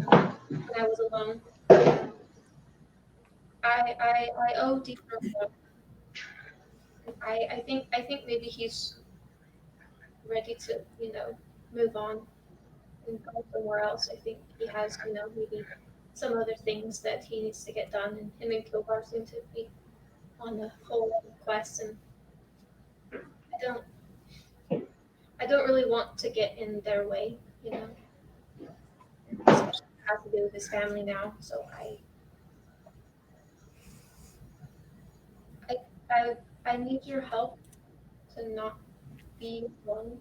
I was alone. I owe Dieter a lot. I think maybe he's ready to move on and go somewhere else. I think he has maybe some other things that he needs to get done, and him and Kilvar seem to be on a whole other quest, and I don't really want to get in their way, especially have to do with his family now. So I need your help to not be alone,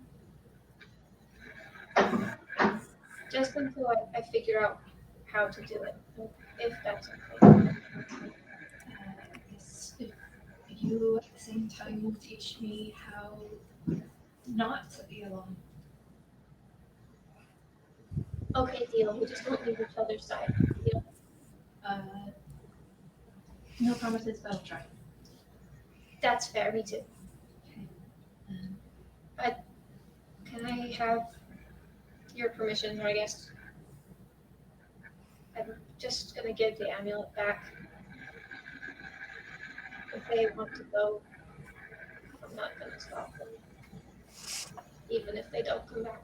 just until I figure out how to do it, if that's okay. I guess if you at the same time will teach me how not to be alone. Okay, deal. We just won't leave each other's side. Deal. No promises, but I'll try. That's fair. Me too. Um, Can I have your permission, I guess? I'm just gonna give the amulet back. If they want to go, I'm not gonna stop them, even if they don't come back.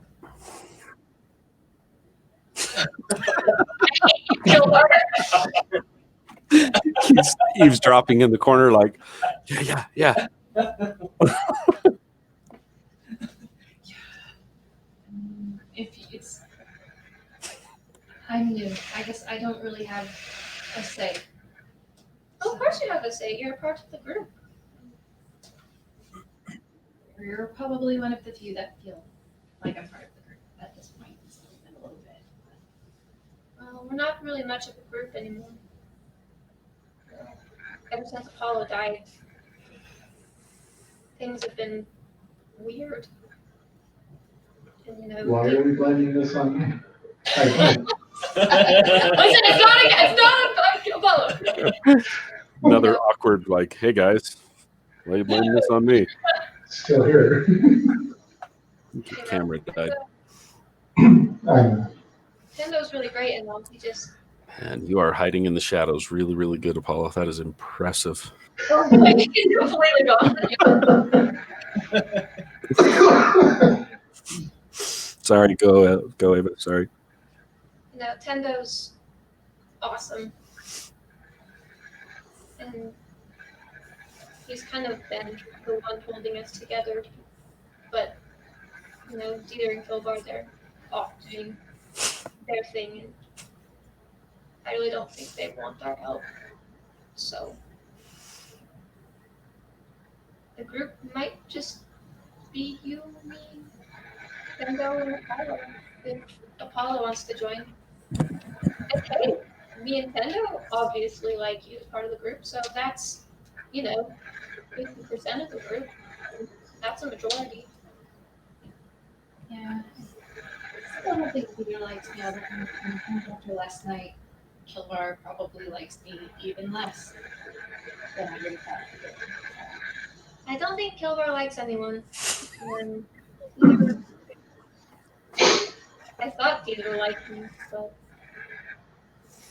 He's eavesdropping in the corner, like, yeah. If it's, I'm new. I guess I don't really have a say. Of course you have a say. You're a part of the group. You're probably one of the few that feel like I'm part of the group at this point. It's been a little bit. Well, we're not really much of a group anymore. Ever since Apollo died, things have been weird. And Why are we blaming this on me? listen, it's not Apollo. Another awkward, like, hey guys, why are you blaming this on me? Still here. Camera died. I know. Tendo's really great and all. He just And you are hiding in the shadows really, really good, Apollo. That is impressive. he's completely gone. Sorry, go, Ava. Sorry. Tendo's awesome. And he's kind of been the one holding us together. But, Dieter and Kilvar, they're off doing their thing. And I really don't think they want our help. So, the group might just be you, me, Tendo, and Apollo. If Apollo wants to join. And hey, me and Tendo obviously like you as part of the group, so that's, 50% of the group. That's a majority. Yeah. I still don't think Peter likes me after last night. Kilvar probably likes me even less than I really thought. I don't think Kilvar likes anyone. Either, I thought Theodore liked me, but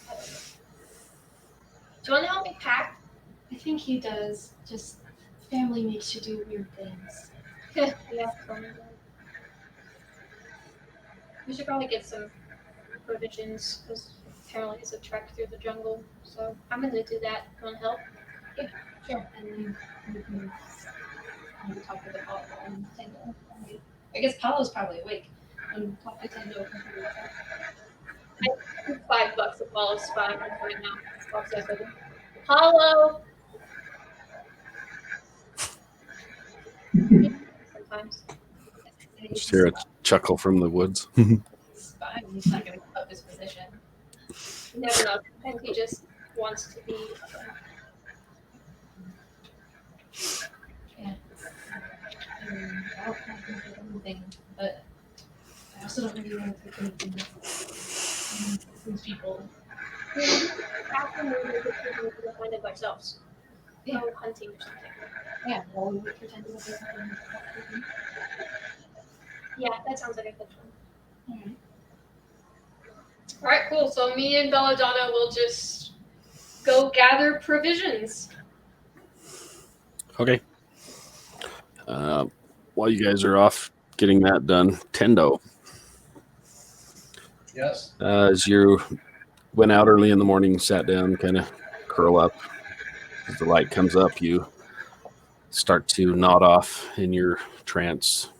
I don't know. Do you want to help me pack? I think he does. Just family makes you do weird things. Yeah, oh my god. We should probably get some provisions because apparently it's a trek through the jungle. So I'm gonna do that. You want to help? Sure. And then we can maybe talk with the Paulo and Tendo. I guess Paulo's probably awake. And talk to Tendo. $5 a follow spy right now. Paulo. Sometimes. Just hear a chuckle from the woods. It's fine. He's not going to give up his position. You never know. Sometimes he just wants to be. Yeah. I don't think of anything, but I also don't really want to take anything with these people. After we can find it ourselves. Yeah. Go hunting or something. Yeah, well, we pretend to be something. Yeah, that sounds like a good one. Alright. All right, cool. So me and Belladonna will just go gather provisions. Okay. While you guys are off getting that done, Tendo, Yes. as you went out early in the morning, sat down, kind of curl up. As the light comes up, you start to nod off in your trance.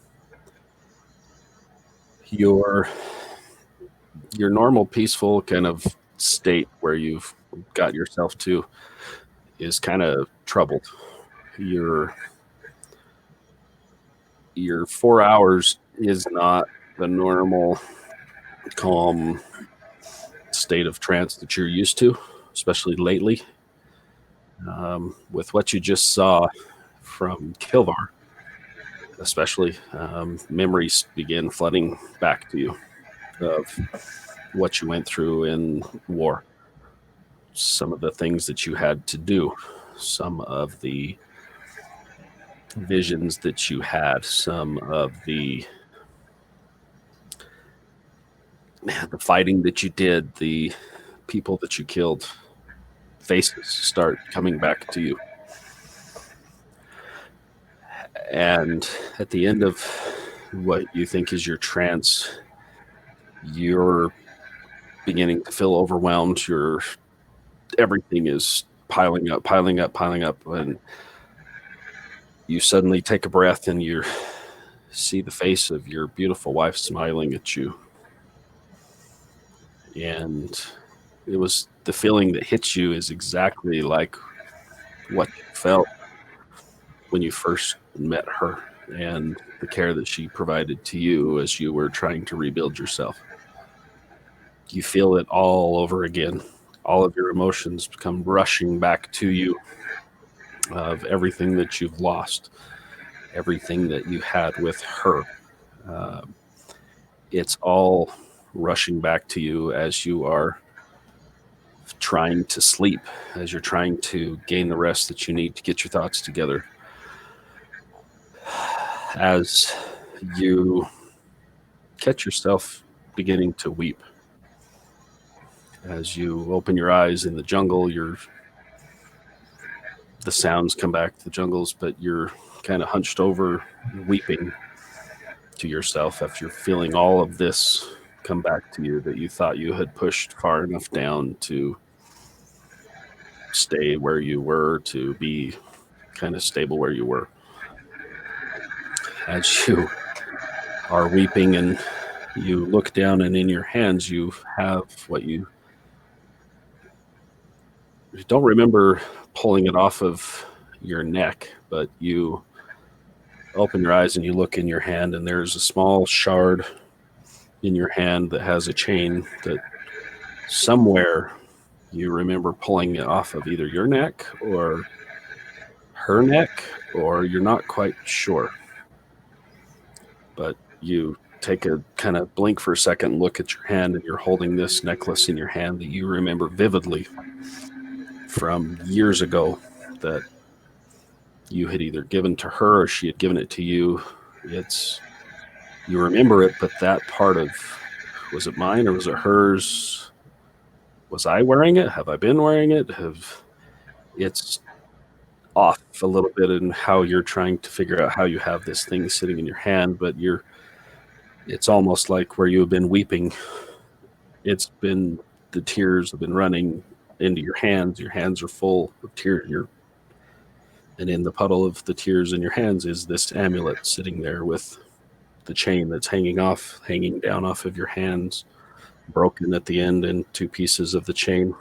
Your normal peaceful kind of state where you've got yourself to is kind of troubled. Your 4 hours is not the normal calm state of trance that you're used to, especially lately. With what you just saw from Kilvar, especially, memories begin flooding back to you of what you went through in war, some of the things that you had to do, some of the visions that you had, some of the fighting that you did, the people that you killed. Faces start coming back to you. And at the end of what you think is your trance, you're beginning to feel overwhelmed. Everything is piling up, and you suddenly take a breath and you see the face of your beautiful wife smiling at you. And it was the feeling that hits you is exactly like what you felt when you first met her, and the care that she provided to you as you were trying to rebuild yourself. You feel it all over again. All of your emotions come rushing back to you of everything that you've lost, everything that you had with her. It's all rushing back to you as you are trying to sleep, as you're trying to gain the rest that you need to get your thoughts together. As you catch yourself beginning to weep. As you open your eyes in the jungle, the sounds come back to the jungles, but you're kind of hunched over, weeping to yourself after you're feeling all of this come back to you that you thought you had pushed far enough down to stay where you were, to be kind of stable where you were. As you are weeping and you look down, and in your hands you have what you don't remember pulling it off of your neck, but you open your eyes and you look in your hand, and there's a small shard in your hand that has a chain that somewhere you remember pulling it off of either your neck or her neck, or you're not quite sure. But you take a kind of blink for a second, look at your hand, and you're holding this necklace in your hand that you remember vividly from years ago, that you had either given to her or she had given it to you. You remember it, but that part of, was it mine or was it hers? Was I wearing it? Have I been wearing it? It's off a little bit in how you're trying to figure out how you have this thing sitting in your hand, but it's almost like where you have been weeping. The tears have been running into your hands. Your hands are full of tears. And in the puddle of the tears in your hands is this amulet sitting there with the chain that's hanging down off of your hands, broken at the end in two pieces of the chain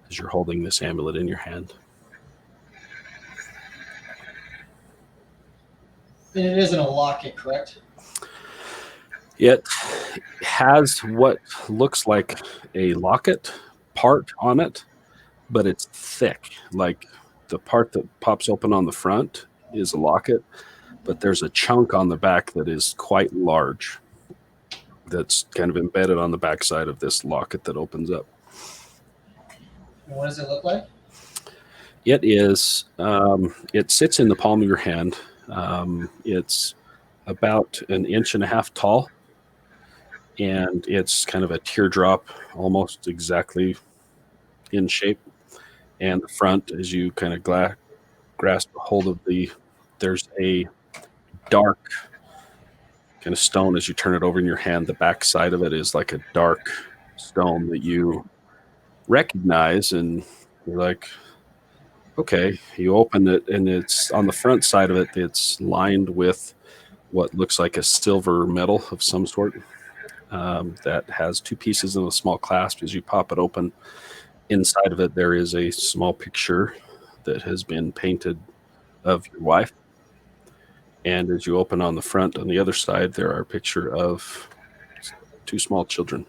as you're holding this amulet in your hand. And it isn't a locket, correct? It has what looks like a locket part on it, but it's thick. Like the part that pops open on the front is a locket, but there's a chunk on the back that is quite large that's kind of embedded on the backside of this locket that opens up. And what does it look like? It is, it sits in the palm of your hand. It's about 1.5 inches tall, and it's kind of a teardrop, almost exactly in shape. And the front, as you kind of grasp a hold of there's a dark kind of stone as you turn it over in your hand. The back side of it is like a dark stone that you recognize, and you're like, okay. You open it, and it's on the front side of it. It's lined with what looks like a silver medal of some sort that has two pieces and a small clasp. As you pop it open, inside of it, there is a small picture that has been painted of your wife. And as you open on the front, on the other side, there are a picture of 2 small children.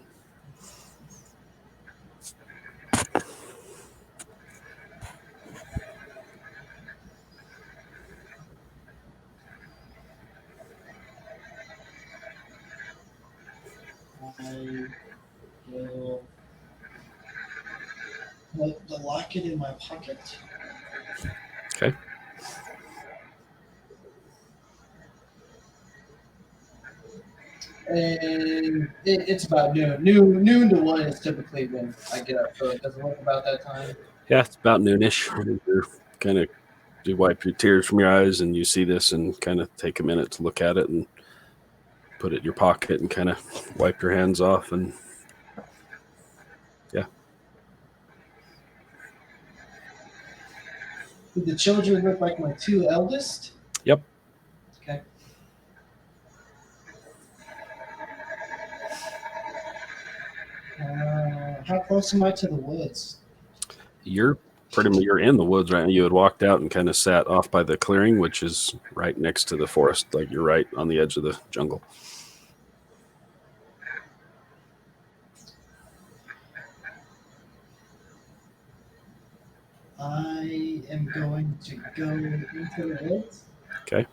I will put the locket in my pocket. Okay. And it's about noon. Noon to 1 is typically when I get up. So it doesn't look about that time. Yeah, it's about noonish. You're kind of, you wipe your tears from your eyes, and you see this and kind of take a minute to look at it and put it in your pocket and kind of wipe your hands off. And yeah. Did the children look like my 2 eldest? Yep. Okay. How close am I to the woods? You're in the woods right now. You had walked out and kind of sat off by the clearing, which is right next to the forest. Like you're right on the edge of the jungle. I am going to go into the woods. Okay.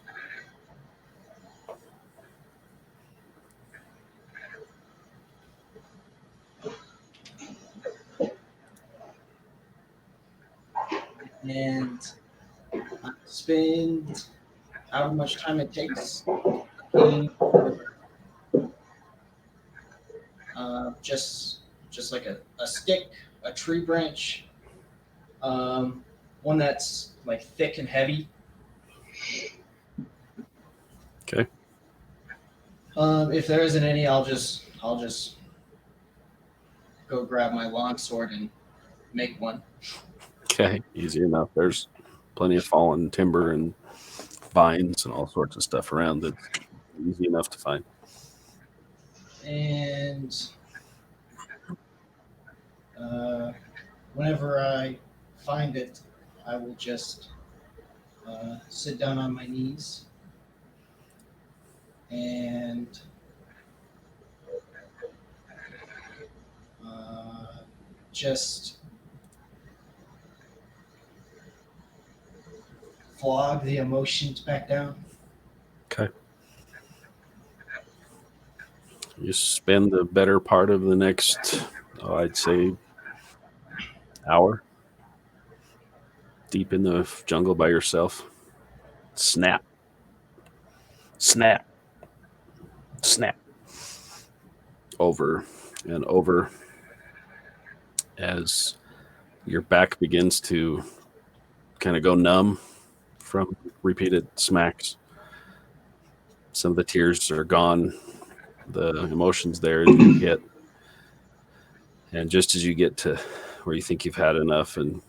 And spend however much time it takes looking for just like a stick, a tree branch, one that's like thick and heavy. Okay. If there isn't any, I'll just go grab my longsword and make one. Okay. Easy enough. There's plenty of fallen timber and vines and all sorts of stuff around that's easy enough to find. And whenever I find it, I will just sit down on my knees and just flog the emotions back down. Okay. You spend the better part of the next, I'd say, hour deep in the jungle by yourself. Snap. Snap. Snap. Over and over as your back begins to kind of go numb from repeated smacks. Some of the tears are gone. The emotions there as you hit. And just as you get to where you think you've had enough and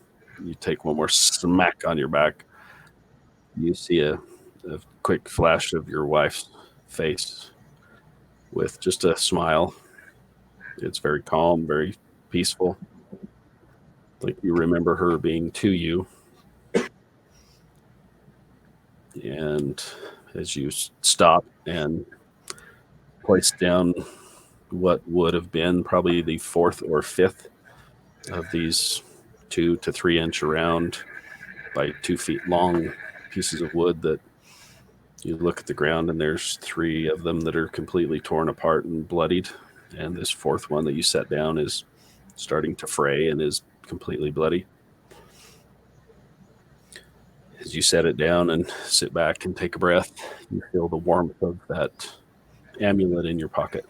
you take one more smack on your back, you see a quick flash of your wife's face with just a smile. It's very calm, very peaceful. Like you remember her being to you. And as you stop and place down what would have been probably the fourth or fifth of these 2 to 3 inch around by 2 feet long pieces of wood, that you look at the ground and there's 3 of them that are completely torn apart and bloodied. And this fourth one that you set down is starting to fray and is completely bloody. As you set it down and sit back and take a breath, you feel the warmth of that amulet in your pocket.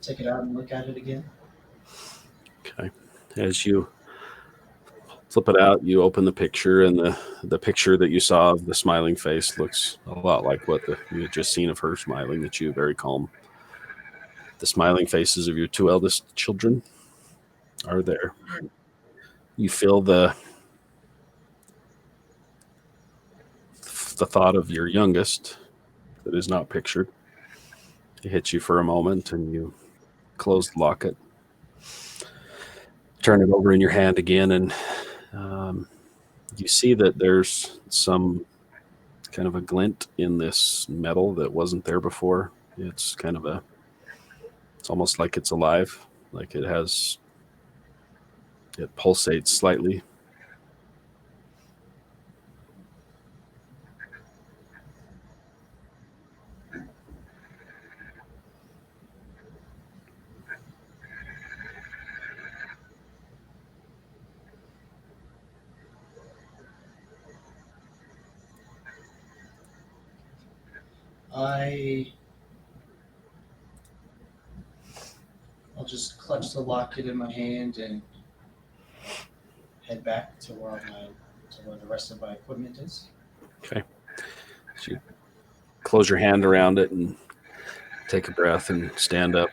Take it out and look at it again. Okay. As you flip it out, you open the picture, and the picture that you saw of the smiling face looks a lot like what you had just seen of her smiling at you, very calm. The smiling faces of your 2 eldest children are there. You feel the thought of your youngest that is not pictured. It hits you for a moment, and you close the locket, turn it over in your hand again, and you see that there's some kind of a glint in this metal that wasn't there before. It's almost like it's alive, like it pulsates slightly. I'll just clutch the locket in my hand and head back to where the rest of my equipment is. Okay. So you close your hand around it and take a breath and stand up.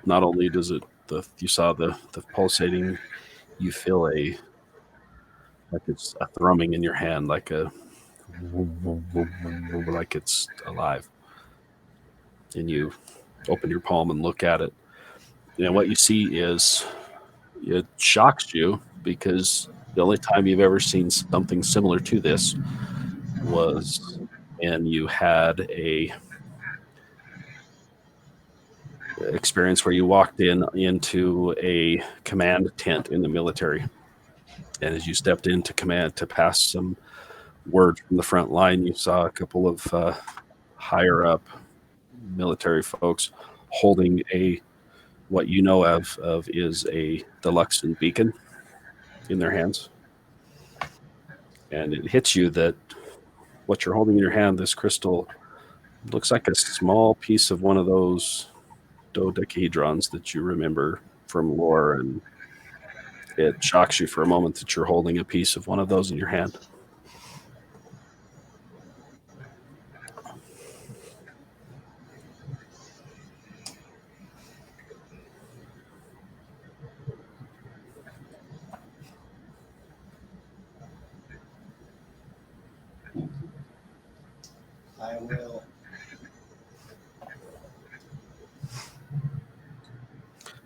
Not only does you saw the pulsating, you feel like it's a thrumming in your hand, like it's alive. And you open your palm and look at it. And what you see is, it shocks you, because the only time you've ever seen something similar to this was when you had a experience where you walked into a command tent in the military. And as you stepped into command to pass some word from the front line, you saw a couple of higher up military folks holding what you know of is the Luxon beacon in their hands. And it hits you that what you're holding in your hand, this crystal, looks like a small piece of one of those dodecahedrons that you remember from lore, and it shocks you for a moment that you're holding a piece of one of those in your hand. I will.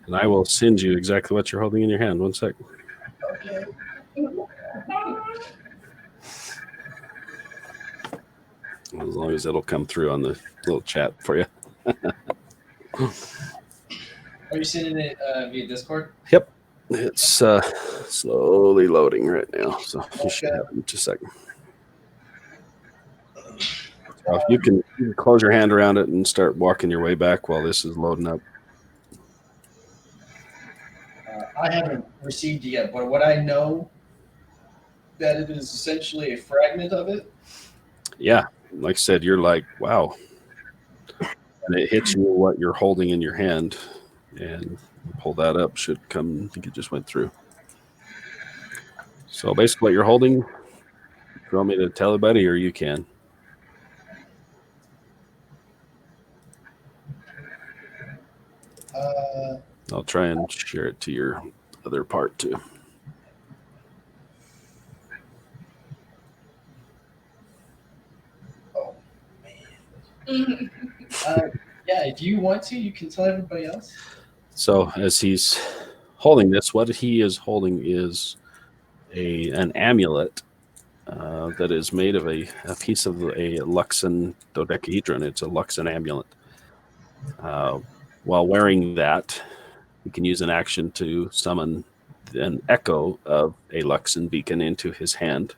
And I will send you exactly what you're holding in your hand. One sec. Okay. As long as it'll come through on the little chat for you. Are you sending it via Discord? Yep. It's slowly loading right now, so you should have it in just a second. So you can close your hand around it and start walking your way back while this is loading up. I haven't received it yet, but what I know that it is essentially a fragment of it. Yeah, like I said, you're like, wow. And it hits you what you're holding in your hand, and pull that up. Should come. I think it just went through. So basically, what you're holding. You want me to tell everybody, or you can? I'll try and share it to your other part too. Oh man. Yeah, if you want to, you can tell everybody else. So as he's holding this, what he is holding is an amulet that is made of a piece of a Luxon dodecahedron. It's a Luxon amulet. While wearing that, you can use an action to summon an echo of a Luxon beacon into his hand.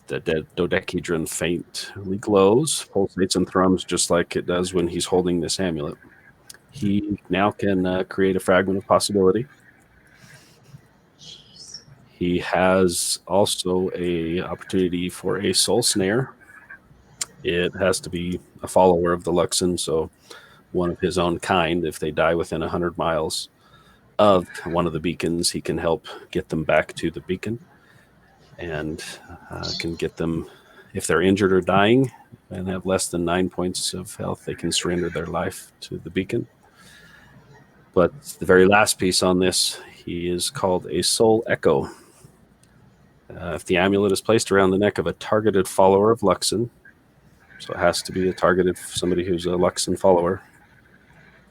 The dodecahedron faintly glows, pulsates, and thrums just like it does when he's holding this amulet. He now can create a fragment of possibility. He has also a opportunity for a soul snare. It has to be a follower of the Luxon, so one of his own kind. If they die within 100 miles of one of the beacons, he can help get them back to the beacon and can get them, if they're injured or dying and have less than 9 points of health, they can surrender their life to the beacon. But the very last piece on this, he is called a soul echo. If the amulet is placed around the neck of a targeted follower of Luxon, so it has to be a targeted somebody who's a Luxon follower,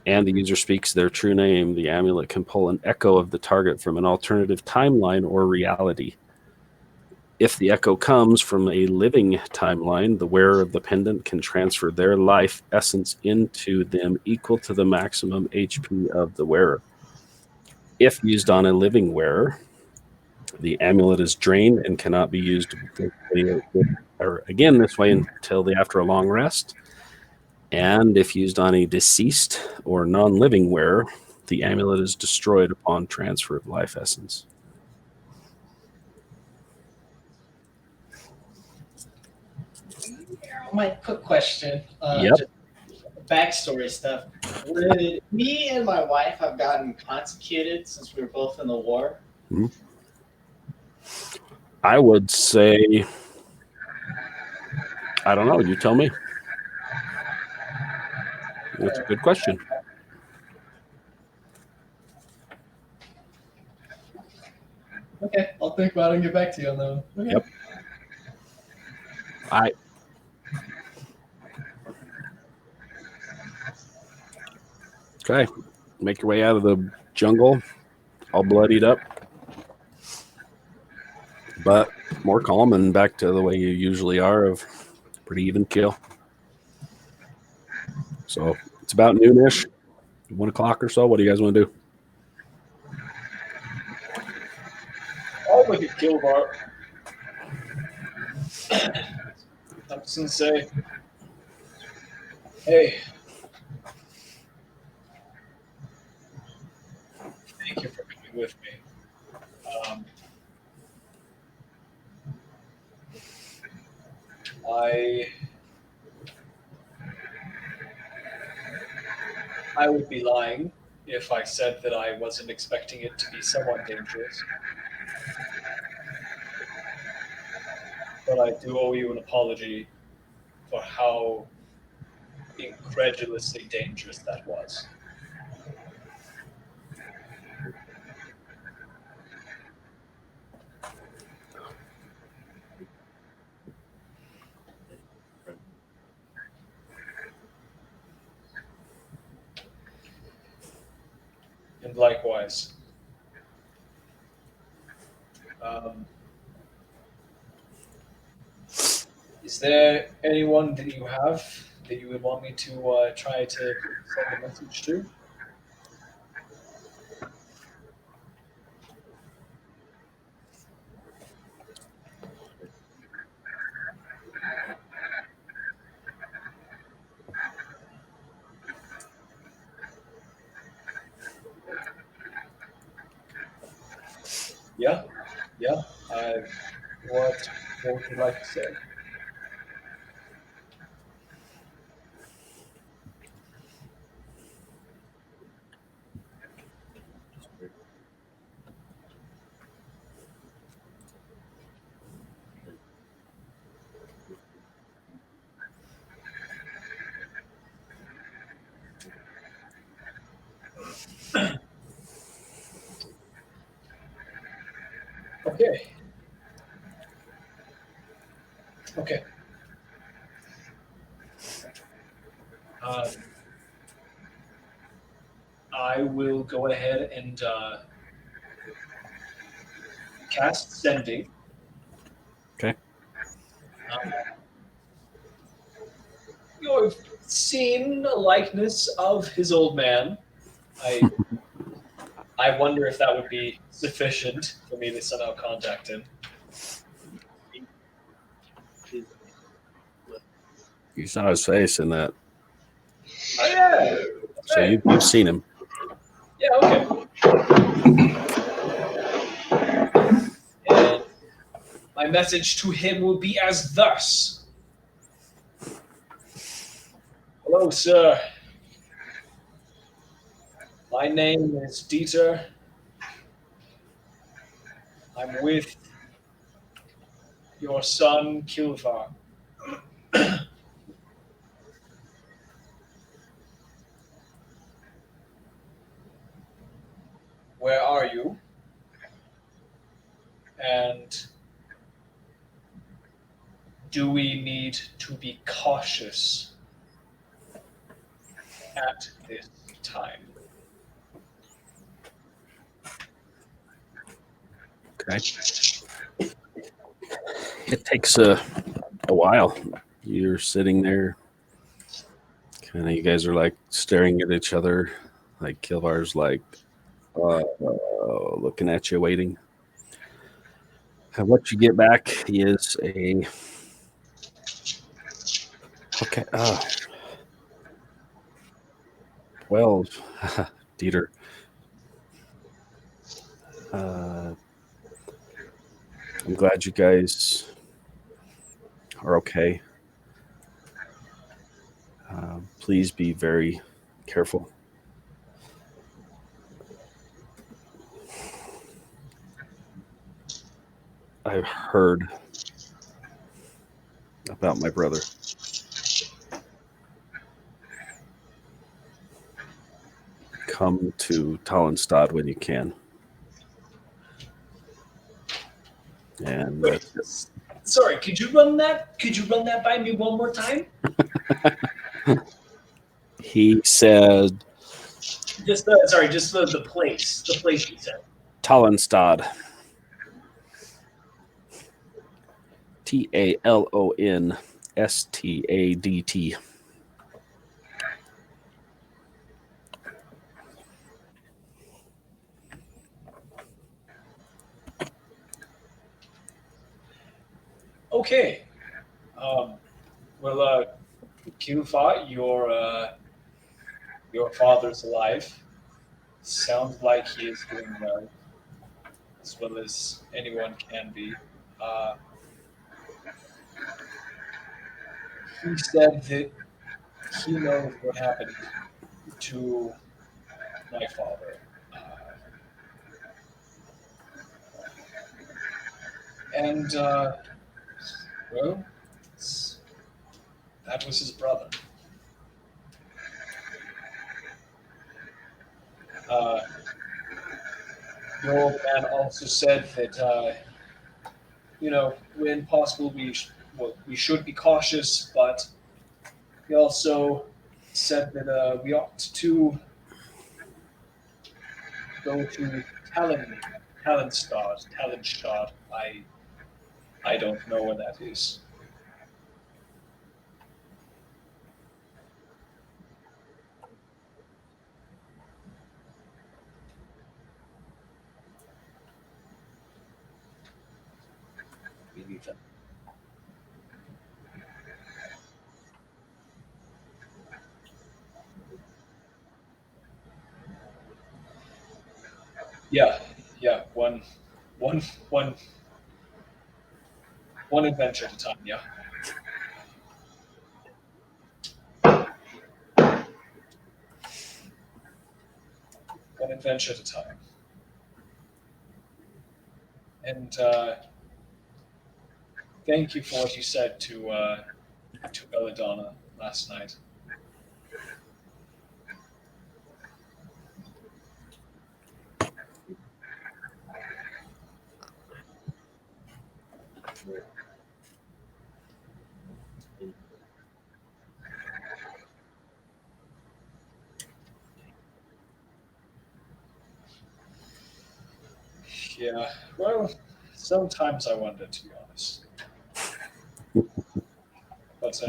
and the user speaks their true name, the amulet can pull an echo of the target from an alternative timeline or reality. If the echo comes from a living timeline, the wearer of the pendant can transfer their life essence into them equal to the maximum HP of the wearer. If used on a living wearer, the amulet is drained and cannot be used again this way until after a long rest. And if used on a deceased or non-living wearer, the amulet is destroyed upon transfer of life essence. My quick question. Yep. Just backstory stuff. Would me and my wife have gotten intoxicated since we were both in the war? I would say, I don't know. You tell me. That's a good question. Okay, I'll think about it and get back to you on that one. Okay. Yep. Okay. Make your way out of the jungle, all bloodied up, but more calm and back to the way you usually are of pretty even kill. So it's about noonish, 1 o'clock or so. What do you guys want to do? I'll look at Kilvar. I'm just gonna say, hey, thank you for coming with me. I would be lying if I said that I wasn't expecting it to be somewhat dangerous. But I do owe you an apology for how incredulously dangerous that was. And likewise. Is there anyone that you have that you would want me to try to send a message to? What would you like to say? Okay. Okay. I will go ahead and cast Sending. Okay. I've seen a likeness of his old man. I wonder if that would be sufficient for me to somehow contact him. You saw his face in that, Oh, yeah. so Right. you've seen him. Yeah, okay. And my message to him will be as thus. Hello, sir. My name is Dieter. I'm with your son, Kilvar. Where are you? And do we need to be cautious at this time? Okay. It takes a while. You're sitting there, kind of. You guys are like staring at each other. Like Kilvar's like looking at you, waiting. And what you get back is a okay. Well, Dieter. I'm glad you guys are okay. Please be very careful. I've heard about my brother. Come to Tallenstad when you can. And Wait, sorry, could you run that? Could you run that by me one more time? he said Just just the place. The place you said. Tallenstad. Talonstadt. Okay. Well, Kilvar, your father's alive. Sounds like he is doing well, as well as anyone can be. Uh, he said that he knows what happened to my father. And, well, that was his brother. The old man also said that, when possible, we should be cautious, but he also said that we ought to go to Tallenstad. I don't know where that is. Yeah, one One adventure at a time, yeah. One adventure at a time. And thank you for what you said to Belladonna last night. Yeah, well, sometimes I wonder, to be honest. But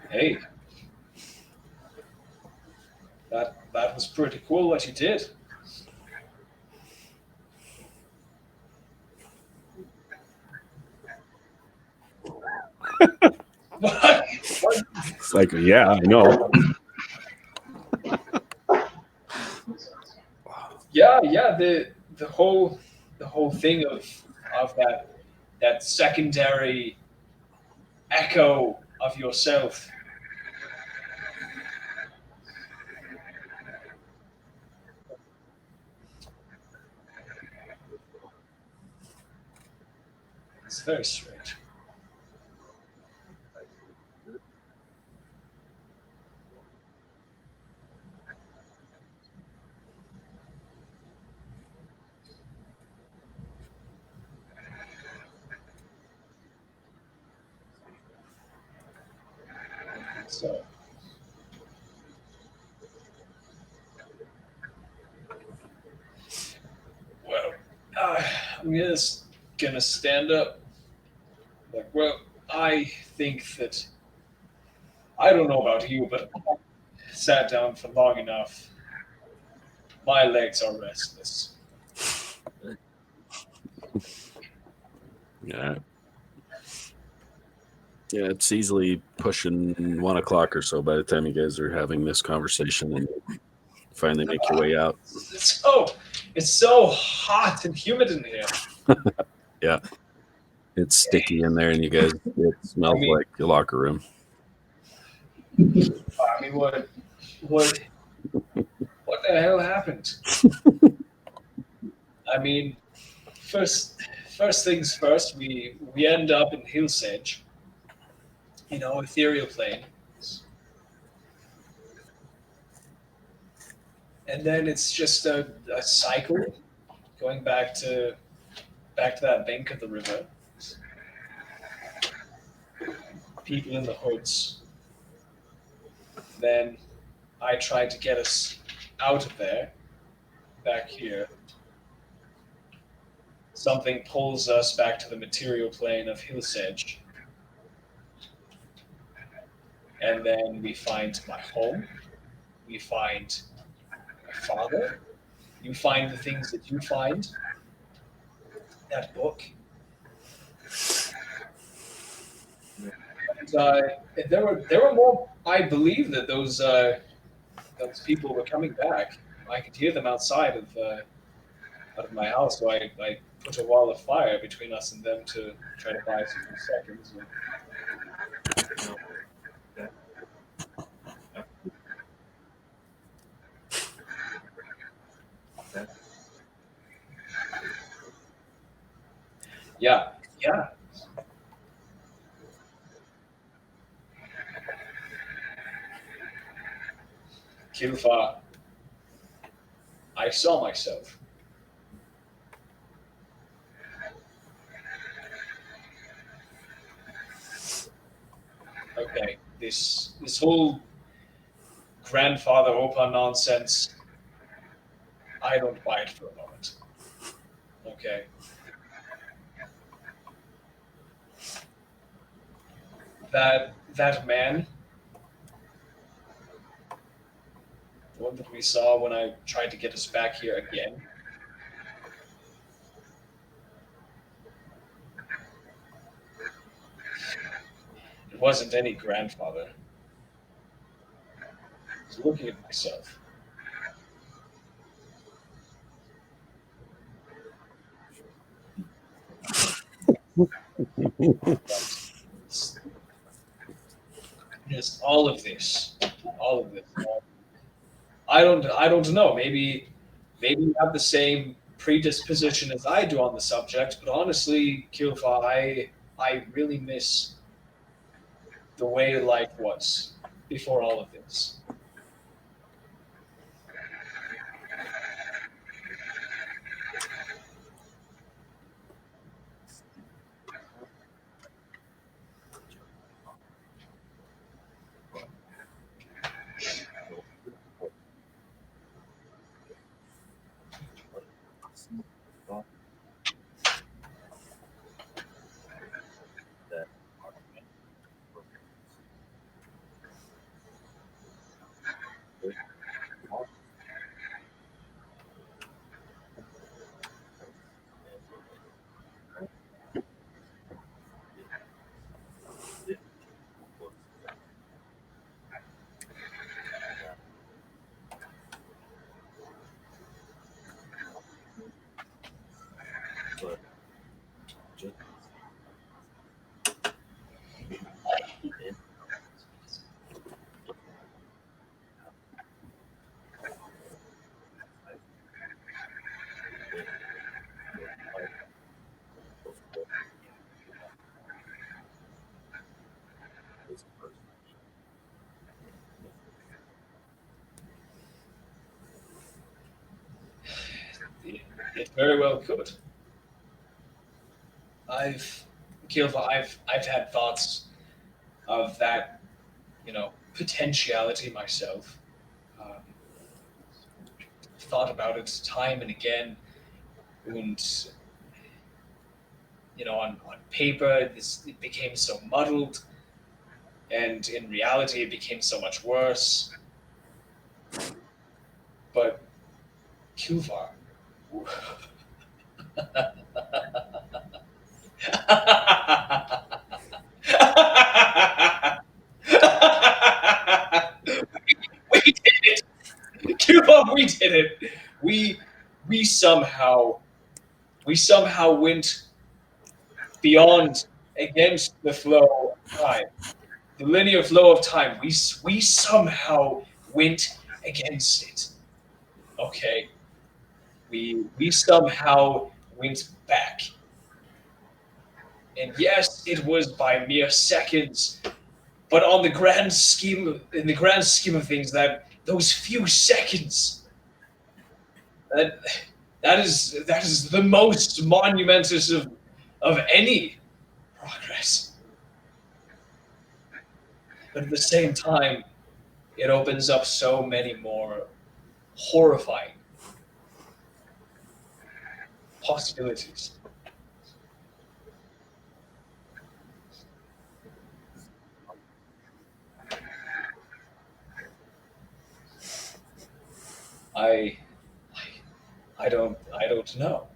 hey, that was pretty cool what you did. What? It's like, yeah, I know. Yeah. The whole thing of that secondary echo of yourself. It's very strange. So, well, I'm just gonna stand up. Like, well, I think that I don't know about you, but I sat down for long enough. My legs are restless. Yeah. Yeah, it's easily pushing 1 o'clock or so by the time you guys are having this conversation and finally make your way out. It's so hot and humid in here. Yeah. It's sticky in there, and you guys, it smells like your locker room. I mean, what the hell happened? I mean, first things first, we end up in Hill's Edge, ethereal plane, and then it's just a cycle going back to that bank of the river. People in the hoods. Then I tried to get us out of there, back here. Something pulls us back to the material plane of Hill's Edge. And then we find my home. We find my father. You find the things that you find. That book. And there were more. I believe that those people were coming back. I could hear them outside of my house, so I put a wall of fire between us and them to try to buy some few seconds. Yeah. Kilvar, I saw myself. Okay, this whole grandfather Opa nonsense, I don't buy it for a moment. Okay. That man, the one that we saw when I tried to get us back here again. It wasn't any grandfather. I was looking at myself. Just all of this, all of this. I don't know. Maybe you have the same predisposition as I do on the subject, but honestly, Kilva, I really miss the way life was before all of this. It, it very well could. I've Kilva, I've had thoughts of that, potentiality myself. Um, thought about it time and again, and on paper this it became so muddled, and in reality it became so much worse. But Kilvar, we did it, Kilvar, we did it. We we somehow we somehow went beyond against the flow of time, the linear flow of time. We somehow went against it. Okay, we somehow went back, and yes, it was by mere seconds, but on the in the grand scheme of things, that those few seconds, that that is the most monumentous of any progress. But at the same time, it opens up so many more horrifying possibilities. I, I don't know.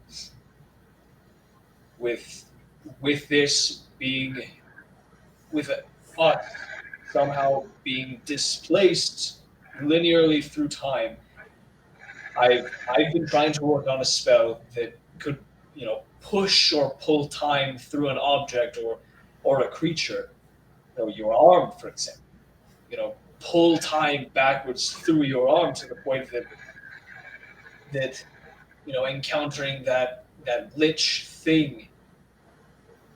With this being with us somehow being displaced linearly through time, I've been trying to work on a spell that could, push or pull time through an object or a creature. Your arm, for example. Pull time backwards through your arm to the point that encountering that lich thing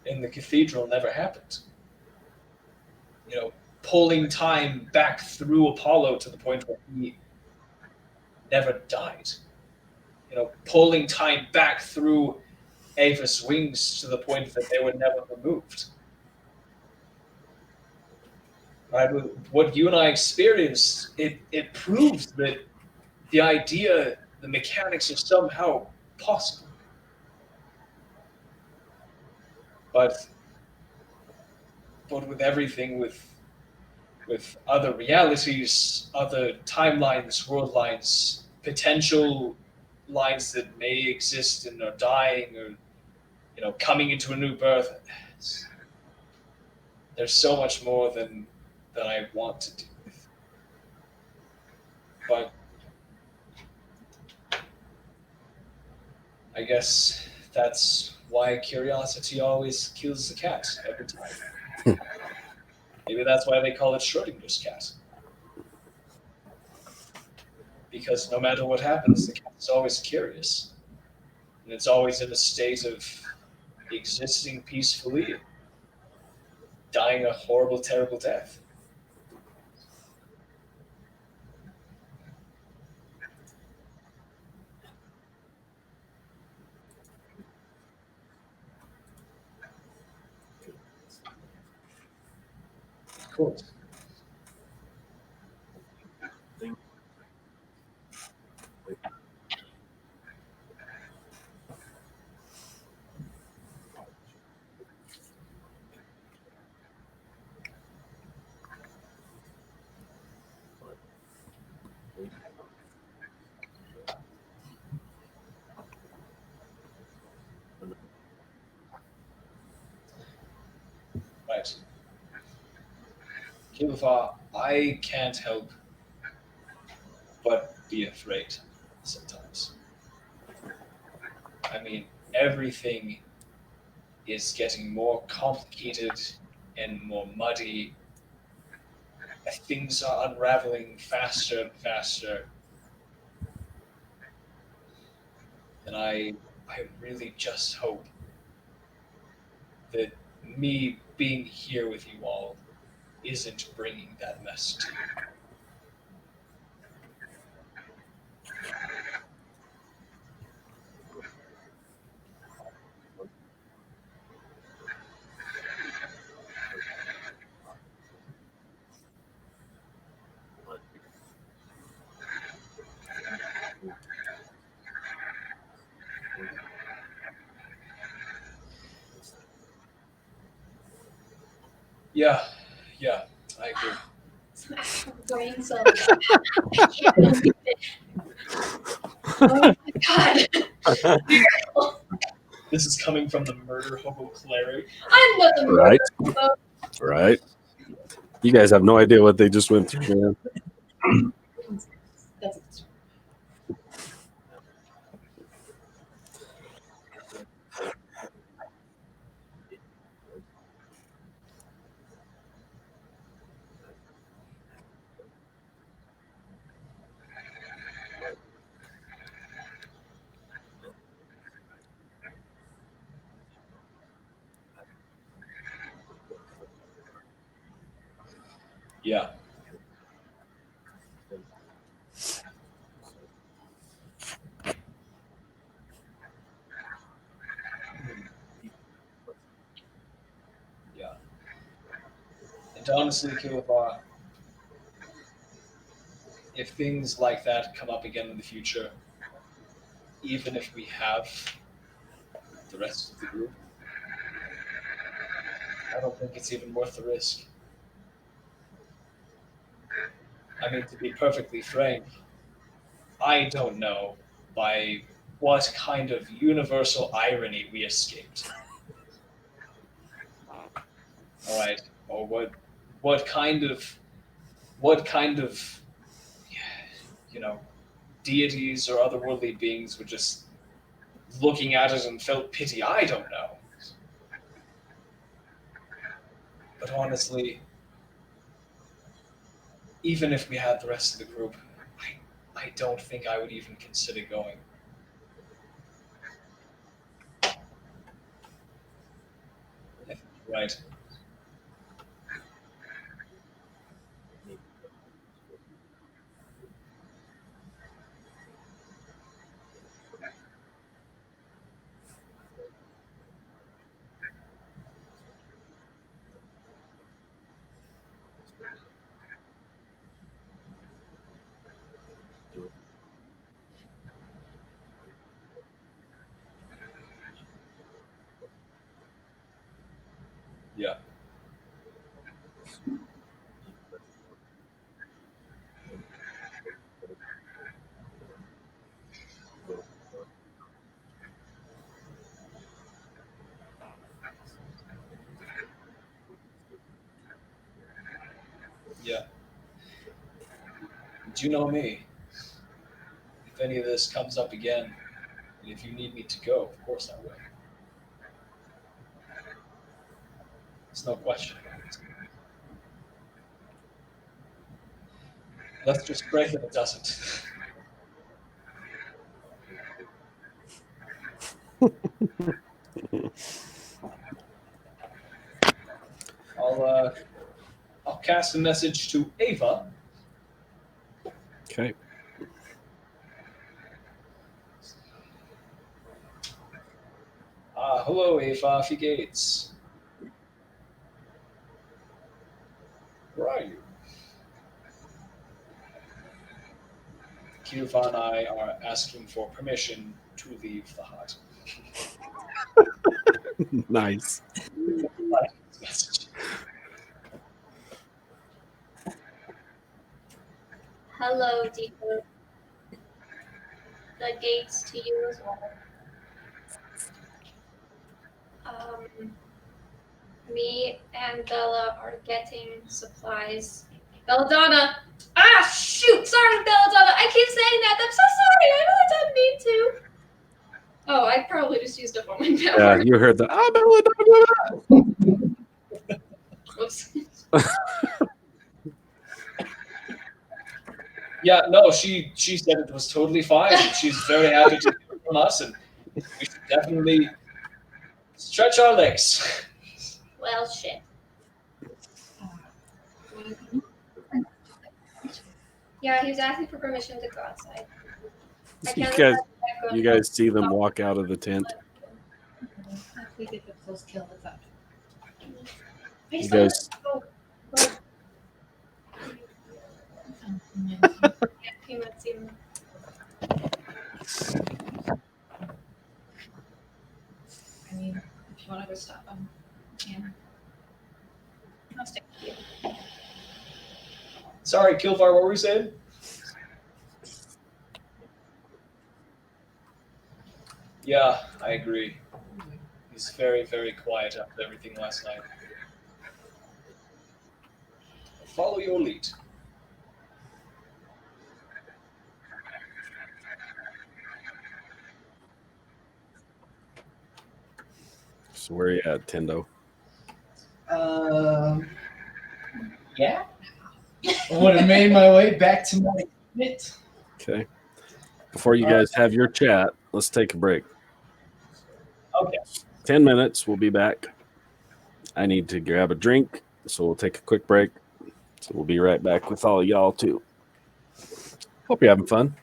in the cathedral never happened. Pulling time back through Apollo to the point where he never died. Pulling time back through Ava's wings to the point that they were never removed. Right? What you and I experienced, it proves that the mechanics are somehow possible. But with everything, with other realities, other timelines, world lines, potential lines that may exist and are dying, or coming into a new birth. There's so much more than I want to do. But I guess that's why curiosity always kills the cat every time. Maybe that's why they call it Schrodinger's cat. Because no matter what happens, the cat is always curious. And it's always in a state of existing peacefully, dying a horrible, terrible death. Of course. Right. Kilvar, I can't help but be afraid sometimes. I mean, everything is getting more complicated and more muddy. Things are unraveling faster and faster. And I really just hope that me being here with you all isn't bringing that mess to you. Yeah, yeah, I agree. Smash my brain cells. I can't believe it. Oh my god. This is coming from the murder hobo cleric. I'm not the murderer. Right. Right. You guys have no idea what they just went through, man. That's Yeah. Yeah. And honestly, Kilvar, if things like that come up again in the future, even if we have the rest of the group, I don't think it's even worth the risk. I mean, to be perfectly frank, I don't know by what kind of universal irony we escaped. All right, or what kind of what kind of you know deities or otherworldly beings were just looking at it and felt pity. I don't know. But honestly, even if we had the rest of the group, I don't think I would even consider going. Right. Yeah. Yeah. Do you know me? If any of this comes up again, and if you need me to go, of course I will. There's no question about it. Let's just pray that it doesn't. I'll cast a message to Ava. Okay. Hello, Ava Gates. Where are you? Kilvar and I are asking for permission to leave the hut. Nice. Message. Hello, Deeper. The gates to you as well. Me and Bella are getting supplies. Belladonna! Ah, shoot! Sorry, Belladonna! I keep saying that! I'm so sorry! I know I didn't mean to! Oh, I probably just used up all my Yeah, power. you heard the Whoops. Yeah, no, she said it was totally fine. She's very happy to hear from us, and we should definitely stretch our legs. Well, shit. Yeah, he was asking for permission to go outside. I you can't guys, let that go. you guys see them walk out of the tent. We get the close kill with that. You guys, Yeah, he might see him. I mean, if you want to go stop them, you can. I'll stay with you. Sorry, Kilvar, what were we saying? Yeah, I agree. He's very, very quiet after everything last night. Follow your lead. so where you at, Tendo? Yeah. I would have made my way back to my unit. Okay. Before you guys have your chat, let's take a break. Okay. 10 minutes. We'll be back. I need to grab a drink, so we'll take a quick break. So we'll be right back with all y'all too. Hope you're having fun.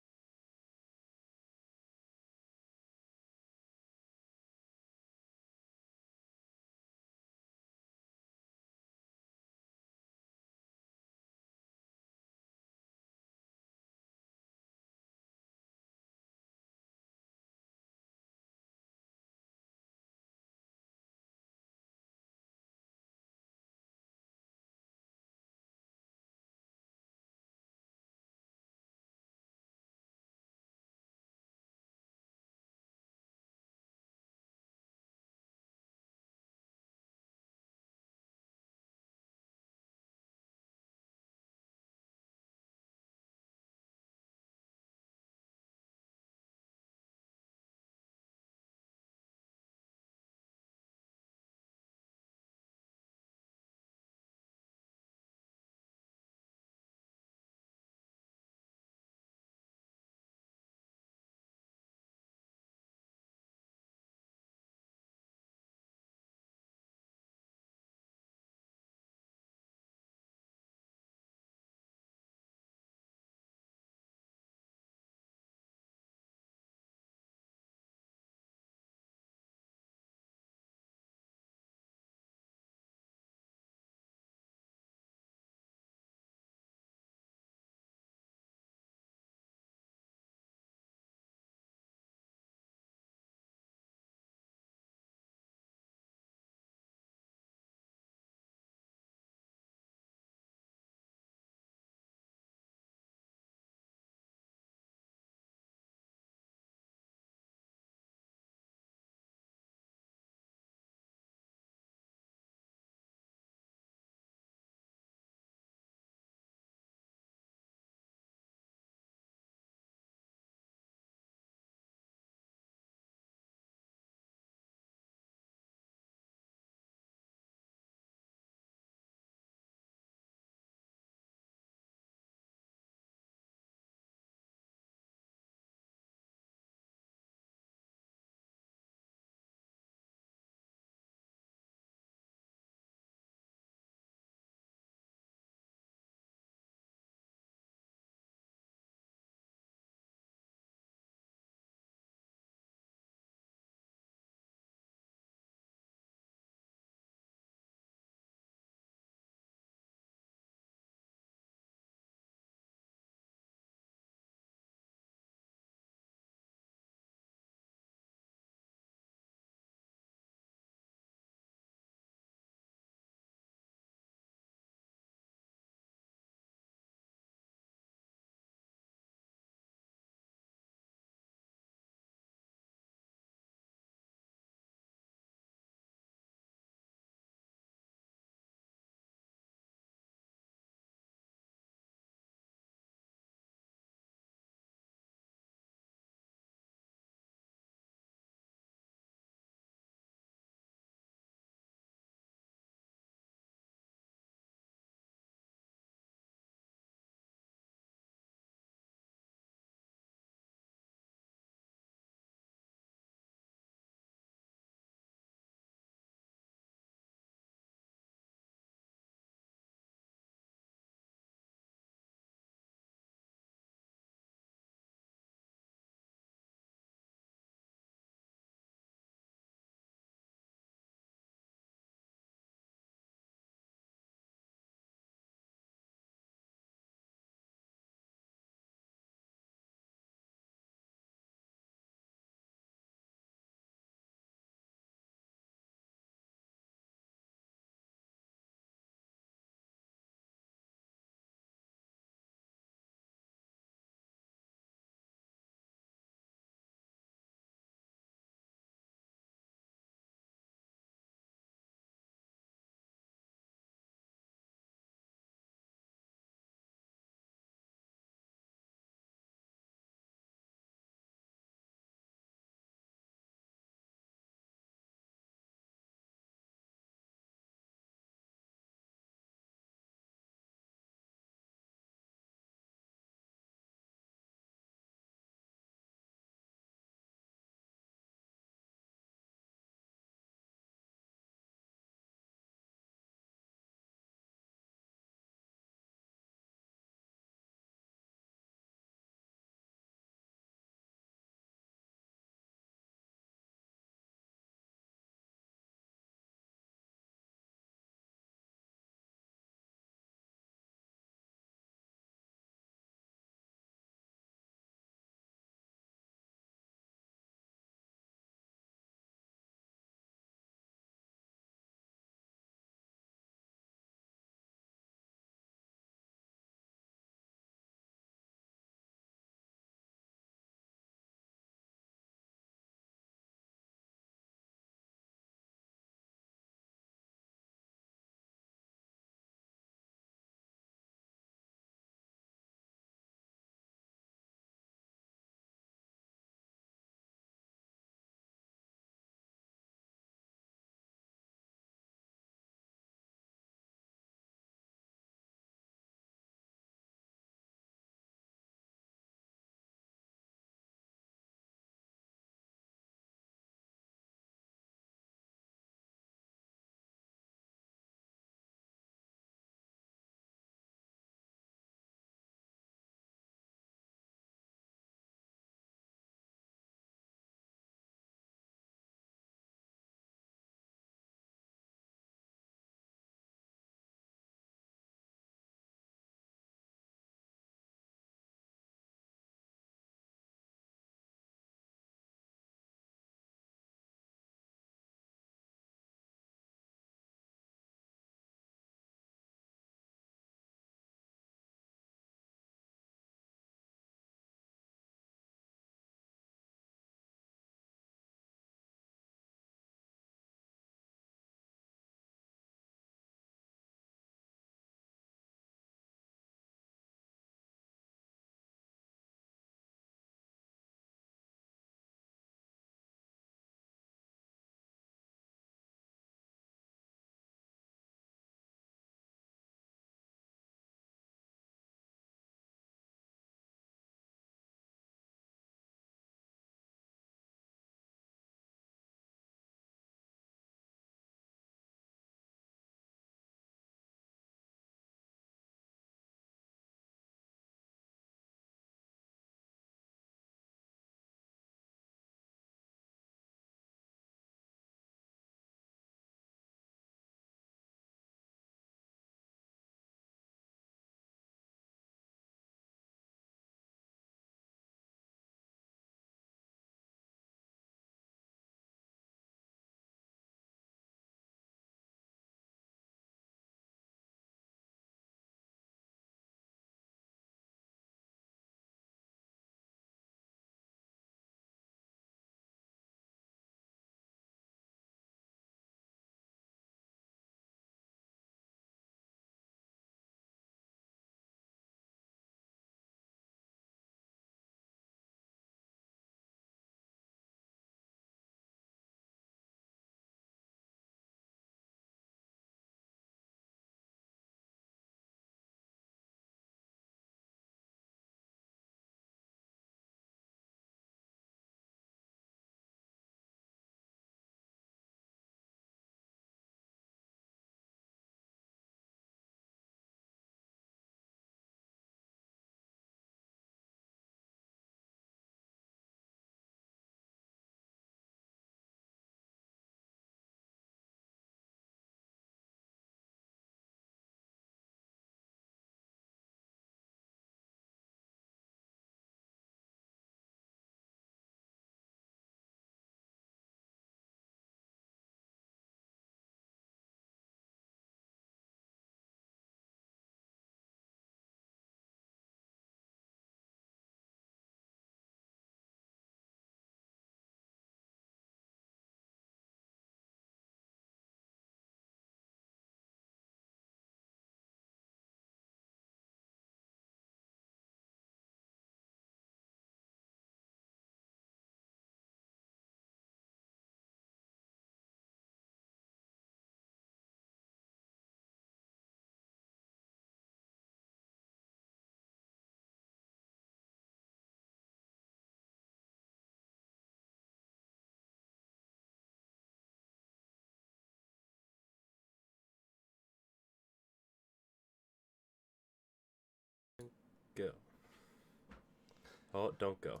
Oh, don't go.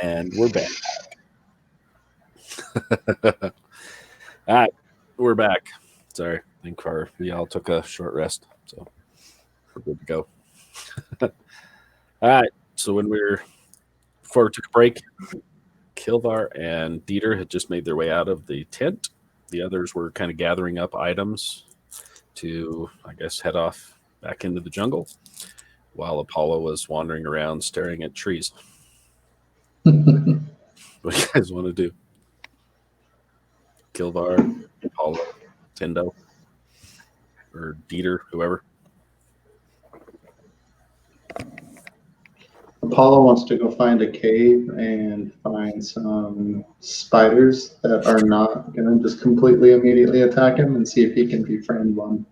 And we're back. All right, we're back. Sorry, I think we all took a short rest, so we're good to go. All right, so before we took a break, Kilvar and Dieter had just made their way out of the tent. The others were kind of gathering up items to, I guess, head off back into the jungle, while Apollo was wandering around staring at trees. What do you guys want to do? Kilvar, Apollo, Tendo, or Dieter, whoever. Apollo wants to go find a cave and find some spiders that are not going to just completely immediately attack him and see if he can befriend one.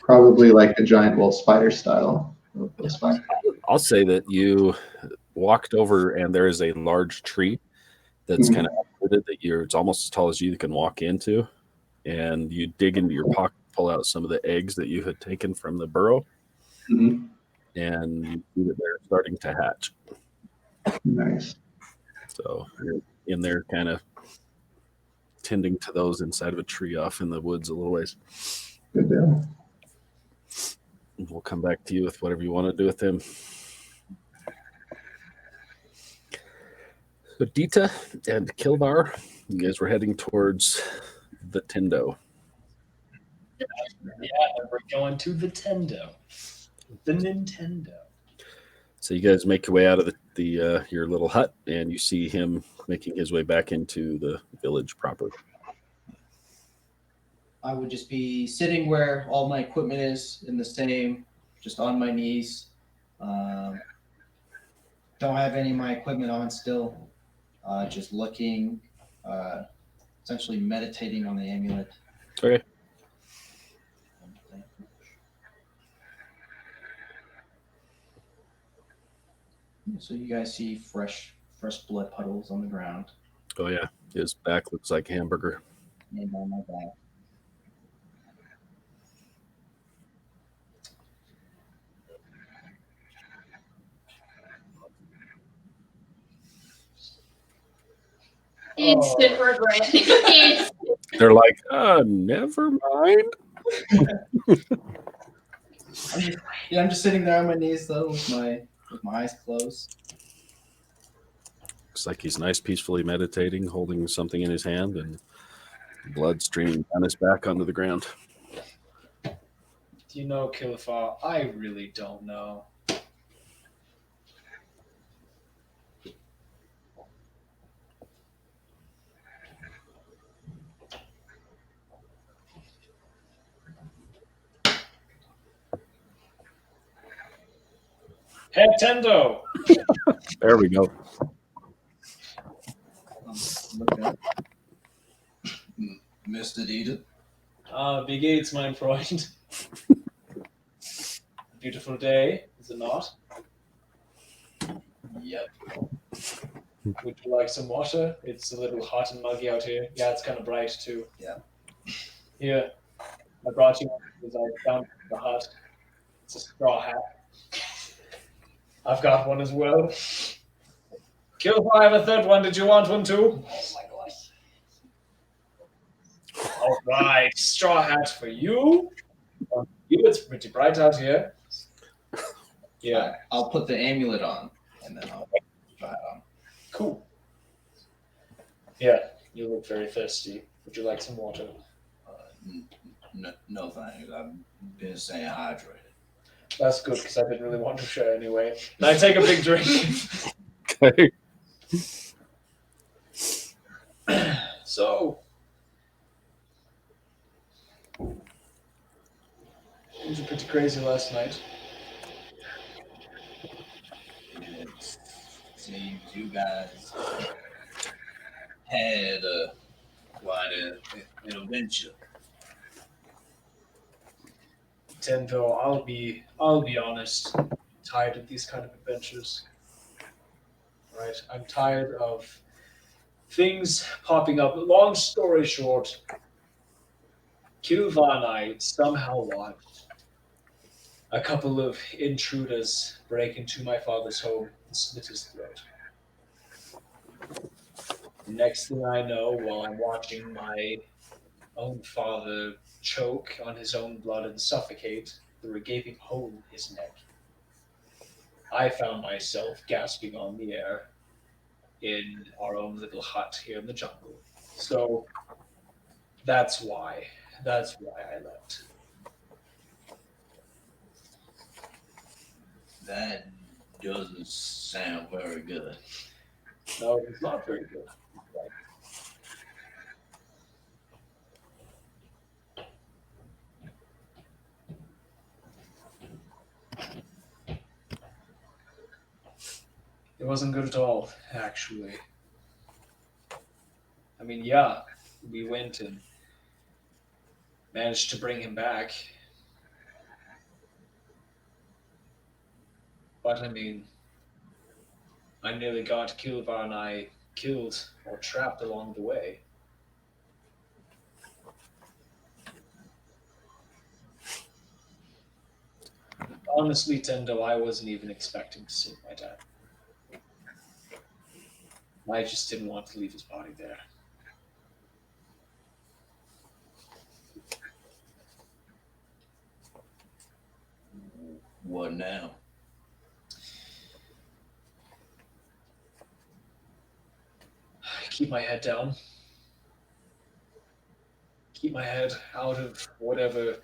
Probably like a giant wolf spider style. I'll say that you walked over and there is a large tree that's kind of uprooted that it's almost as tall as you can walk into. And you dig into your pocket, pull out some of the eggs that you had taken from the burrow, Mhm. and you see that they're starting to hatch. Nice. So you're in there kind of tending to those inside of a tree off in the woods a little ways. Good deal. We'll come back to you with whatever you want to do with them. So Dita and Kilvar, you guys were heading towards the Tendo. Yeah, we're going to the Tendo. The Nintendo. So you guys make your way out of your little hut, and you see him making his way back into the village proper. I would just be sitting where all my equipment is in the same, just on my knees. Don't have any of my equipment on still. Just looking, essentially meditating on the amulet. Okay. So you guys see fresh blood puddles on the ground Oh yeah, his back looks like hamburger. and on my back. Instant regret. Instant. They're like, never mind. I'm just sitting there on my knees though, with my eyes closed. Looks like he's nice, peacefully meditating, holding something in his hand, and blood streaming down his back onto the ground. Do you know, Kilvar? I really don't know. Head Tendo! There we go. Look at Mr. Dieter. Wie geht's, mein Freund? Beautiful day, is it not? Yep. Would you like some water? It's a little hot and muggy out here. Yeah, it's kind of bright too. Yeah. Here, I brought you one because I found the hut. It's a straw hat. I've got one as well. Kilvar, I have a third one. Did you want one too? Oh my gosh. All right, straw hat for you. It's pretty bright out here. Yeah, I'll put the amulet on and then I'll try it on. cool. Yeah, you look very thirsty. Would you like some water? No thanks. I've been staying hydrated. That's good because I didn't really want to share anyway. And I take a big drink. Okay. So, it was pretty crazy last night. It seems you guys had quite an adventure. Tendo, I'll be honest. I'm tired of these kind of adventures. Right? I'm tired of things popping up. Long story short, Kilvar and I somehow won. a couple of intruders break into my father's home and slit his throat. Next thing I know, while I'm watching my own father choke on his own blood and suffocate through a gaping hole in his neck, I found myself gasping on the air in our own little hut here in the jungle. So that's why. That's why I left. That doesn't sound very good. No, it's not very good. It wasn't good at all, actually. I mean, yeah, we went and managed to bring him back. But I mean, I nearly got Kilvar and I killed or trapped along the way. Honestly, Tendo, I wasn't even expecting to see my dad. I just didn't want to leave his body there. What now? Keep my head down. Keep my head out of whatever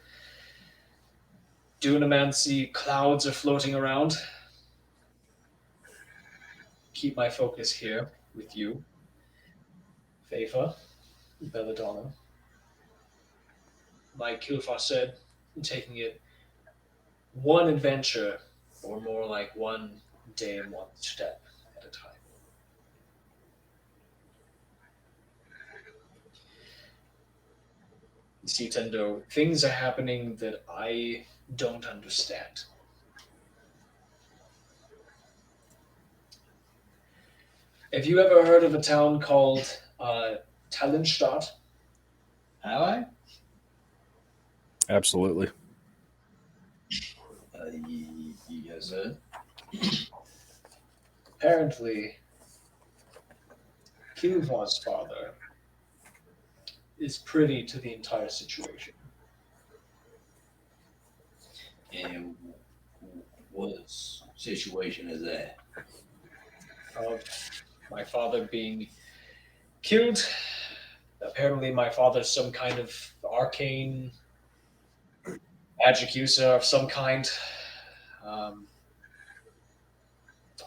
dunamancy clouds are floating around. Keep my focus here with you, Fafa, Belladonna. Like Kilvar said, taking it one adventure, or more like one day and one step at a time. You see, Tendo, things are happening that I don't understand. Have you ever heard of a town called Tallenstadt? Have I? Absolutely. Yes, sir. Apparently, Kilvar's father is privy to the entire situation. And what situation is that? Of my father being killed. Apparently, my father's some kind of arcane magic user of some kind. Um,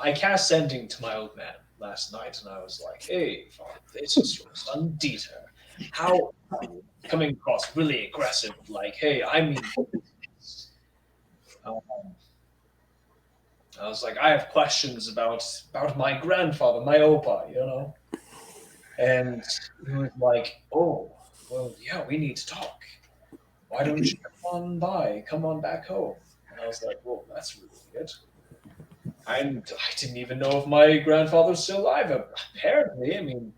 I cast sending to my old man last night, and I was like, "Hey, father, this is your son Dieter. How are you?" Coming across really aggressive, like, "Hey, I mean." Um, I was like, I have questions about my grandfather, my opa, you know? And he was like, oh, well, yeah, we need to talk. Why don't you come on back home? And I was like, well, that's really weird. I didn't even know if my grandfather's still alive. Apparently, I mean,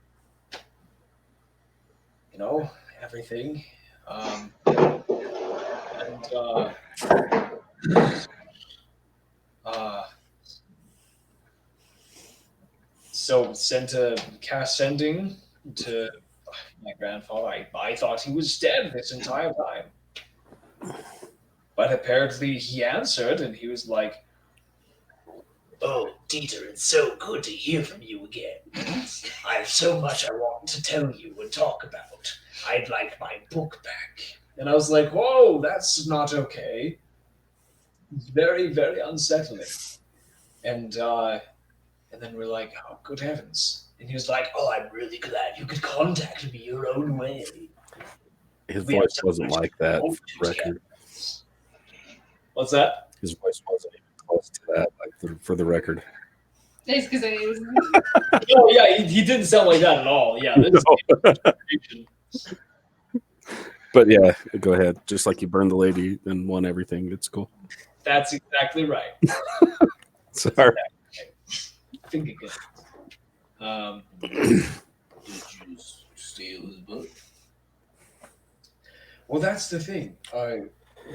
you know, everything. And uh, so sent a cast sending to my grandfather. I thought he was dead this entire time. But apparently he answered and he was like, oh, Dieter, it's so good to hear from you again. I have so much I want to tell you and talk about. I'd like my book back. And I was like, whoa, that's not okay. It's very, very unsettling. And then we're like, oh, good heavens. And he was like, oh, I'm really glad you could contact me your own way. His We have voice so wasn't much like that, to for the record. What's that? His voice wasn't even close to that, for the record. It's because it was. Oh, yeah, he didn't sound like that at all. Yeah, this is But yeah, go ahead. Just like you burned the lady and won everything. It's cool. That's exactly right. Sorry. I think again. Did you steal his book? Well, that's the thing.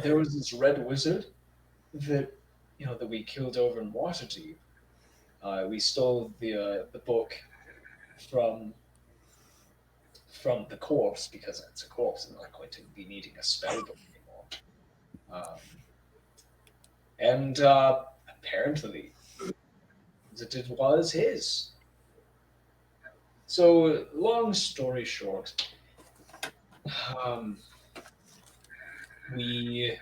There was this red wizard that that we killed over in Waterdeep. We stole the book from the corpse because it's a corpse and not going to be needing a spell book anymore. And apparently, that it was his. So, long story short, um, we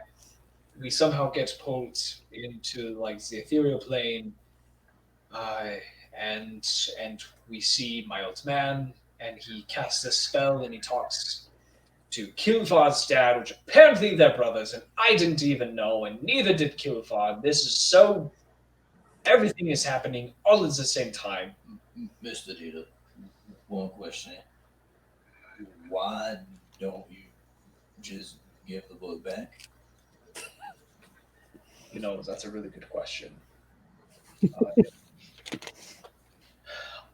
we somehow get pulled into like the ethereal plane, uh, and and we see my old man, and he casts a spell, and he talks to Kilvar's dad, which apparently they're brothers, and I didn't even know, and neither did Kilvar. This is so everything is happening all at the same time. Mr. Dita, one question. Why don't you just give the book back? That's a really good question. Uh,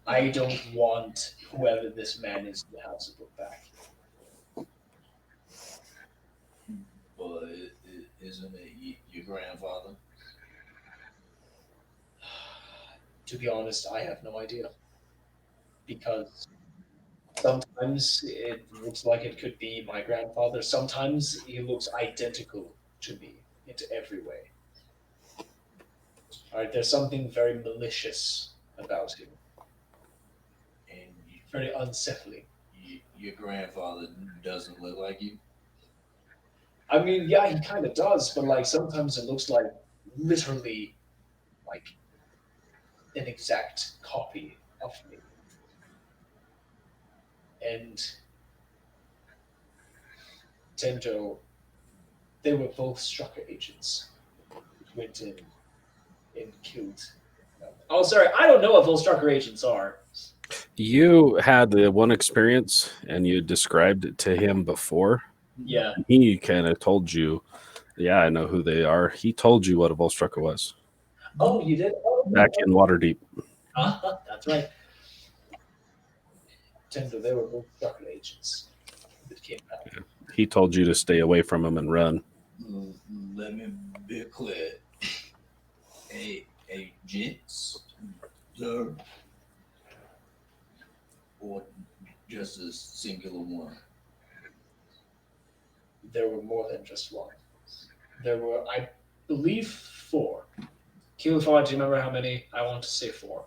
I don't want whoever this man is to have the book back. But isn't it your grandfather? To be honest, I have no idea. Because sometimes it looks like it could be my grandfather. Sometimes he looks identical to me in every way. All right, there's something very malicious about him, And very unsettling. your grandfather doesn't look like you? I mean, yeah, he kind of does, but like sometimes it looks like literally like an exact copy of me. And Tendo, they were both Strucker agents who went in and killed. Oh, sorry, I don't know what Volstrucker agents are. You had the one experience, and you described it to him before. Yeah. He kind of told you, "Yeah, I know who they are." He told you what a Volstrucker was Oh, you did? Oh, back in Waterdeep. that's right. Tendo, they were both Strucker agents that came back. He told you to stay away from him and run. Let me be clear. Agents, sir, or just a singular one? There were more than just one. There were, I believe, 4. Kilvar, do you remember how many? I want to say 4.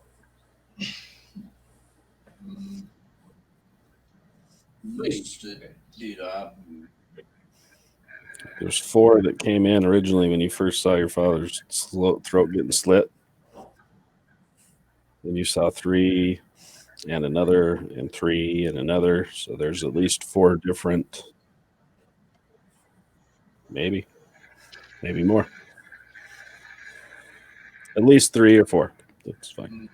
Mr. Dita, There's 4 that came in originally when you first saw your father's throat getting slit. Then you saw 3 and another and 3 and another. So there's at least 4 different, maybe more. At least 3 or 4. That's fine.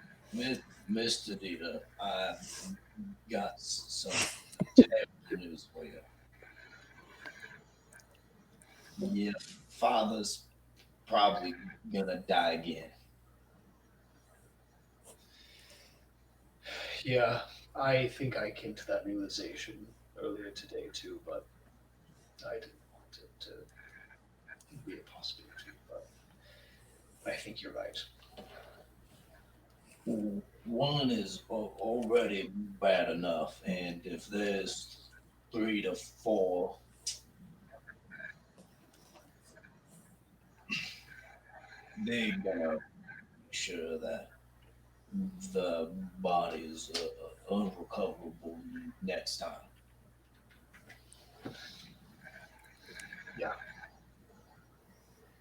Mr. Dita, I got some terrible news for you. Your father's probably gonna die again. Yeah, I think I came to that realization earlier today too, but I didn't want it to be a possibility. But I think you're right. One is already bad enough, and if there's 3 to 4, they gotta make sure that the body is unrecoverable next time.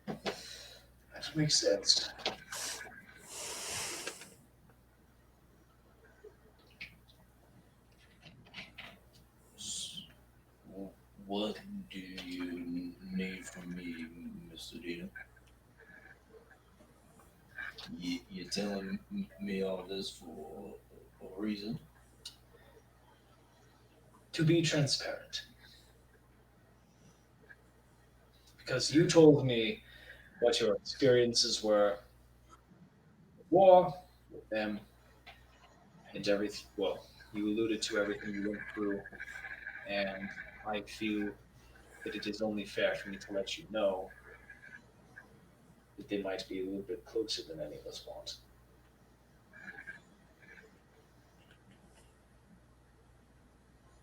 That makes sense. What do you need from me, Mr. Dita? You're telling me all this for a reason? To be transparent. Because you told me what your experiences were with war, with them, and everything. Well, you alluded to everything you went through, and I feel that it is only fair for me to let you know that they might be a little bit closer than any of us want.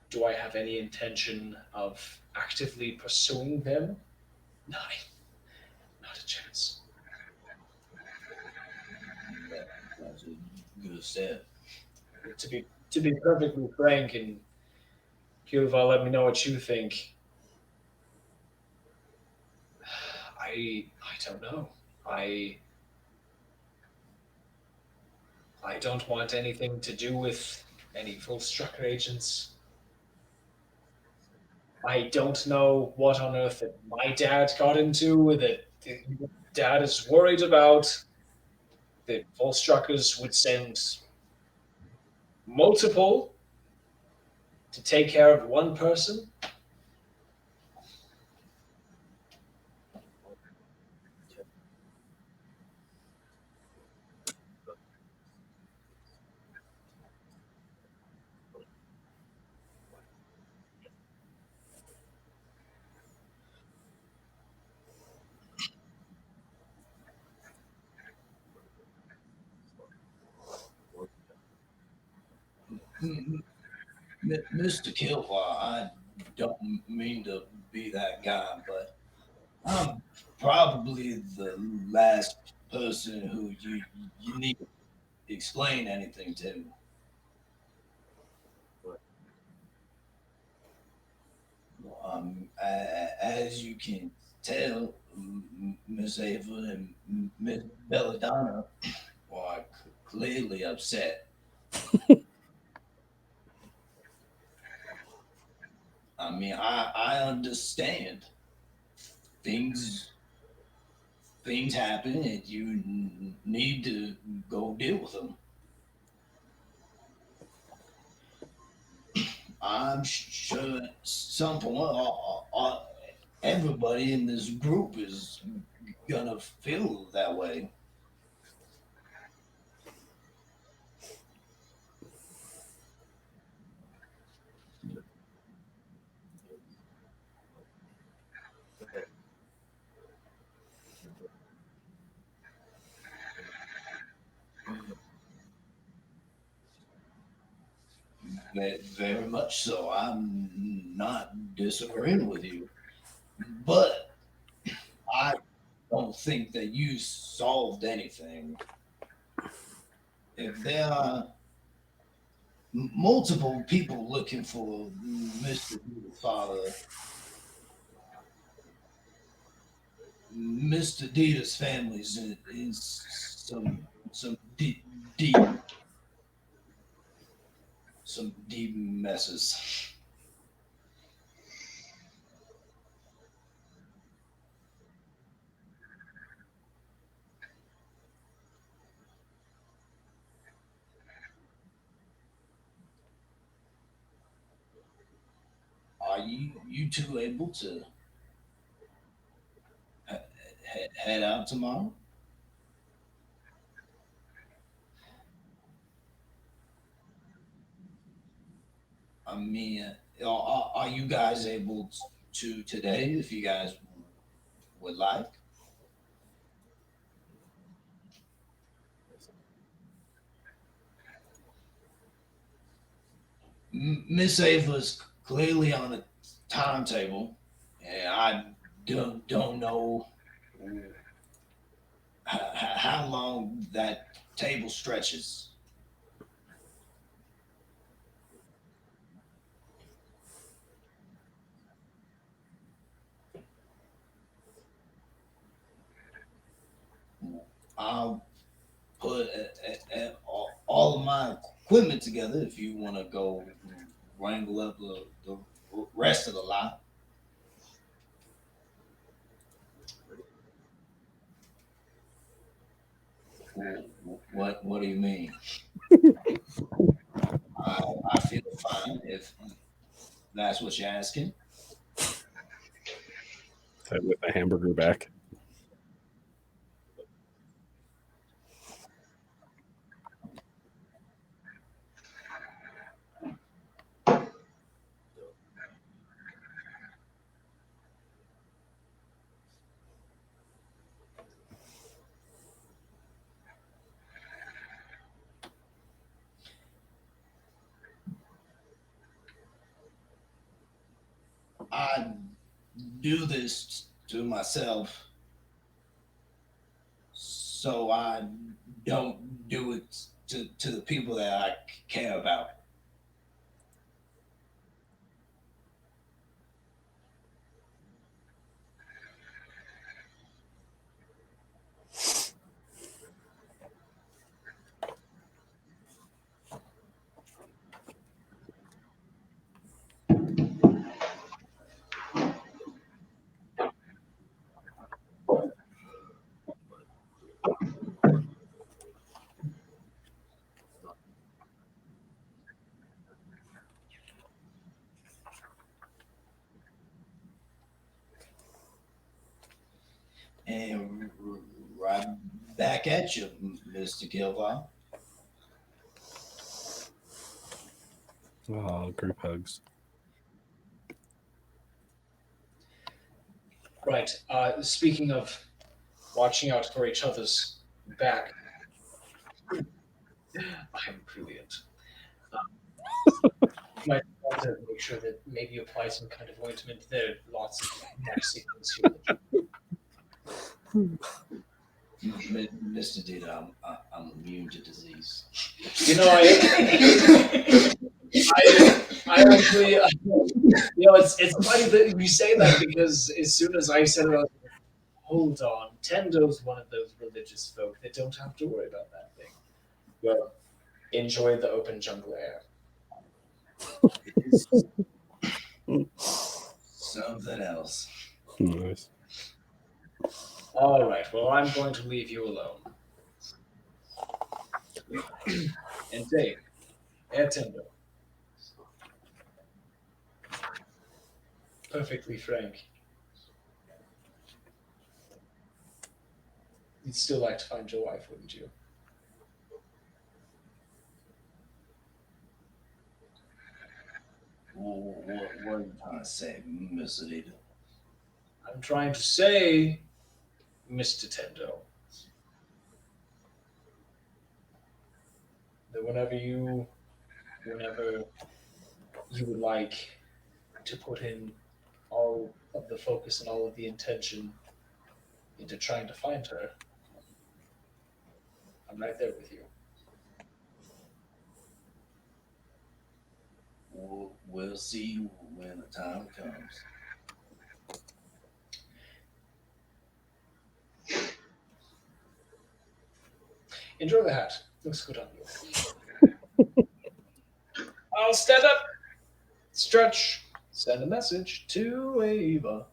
Do I have any intention of actively pursuing them? Not a chance. That's a good step. To be perfectly frank, and Kilvar, let me know what you think. I don't know. I don't want anything to do with any full structure agents. I don't know what on earth that my dad got into that dad is worried about. That Volstruckers would send multiple to take care of one person. Mr. Kilvar, I don't mean to be that guy, but I'm probably the last person who you need to explain anything to. As you can tell, Miss Ava and Miss Belladonna are clearly upset. I mean, I understand things things happen and you need to go deal with them. I'm sure at some point everybody in this group is gonna feel that way. Very much so. I'm not disagreeing with you, but I don't think that you solved anything. If there are multiple people looking for Mr. Dita's father, Mr. Dita's family's in some deep some deep messes. Are you two able to head out tomorrow? I mean, are you guys able to today if you guys would like? Miss Ava's clearly on a timetable, and I don't know how long that table stretches. I'll put all of my equipment together if you want to go wrangle up the rest of the lot. What do you mean? I feel fine if that's what you're asking. With a hamburger back. do this to myself so I don't do it to the people that I care about. And right back at you, Mr. Kilvar. Oh, group hugs. Right. Speaking of watching out for each other's back, I'm brilliant. You might want to make sure that maybe you apply some kind of ointment. There are lots of nasty things here. Mr. Dita, I'm immune to disease. You know, I actually, it's funny that you say that because as soon as I said it, I was like, hold on, Tendo's one of those religious folk that don't have to worry about that thing. Well, enjoy the open jungle air. Something else. Nice. All right, well, I'm going to leave you alone. And Dave, and Tendo. Perfectly frank. You'd still like to find your wife, wouldn't you? What are you trying to say, Mr. Dita? I'm trying to say, Mr. Tendo, that whenever you would like to put in all of the focus and all of the intention into trying to find her, I'm right there with you. We'll see when the time comes. Enjoy the hat. Looks good on you. I'll stand up, stretch, send a message to Ava.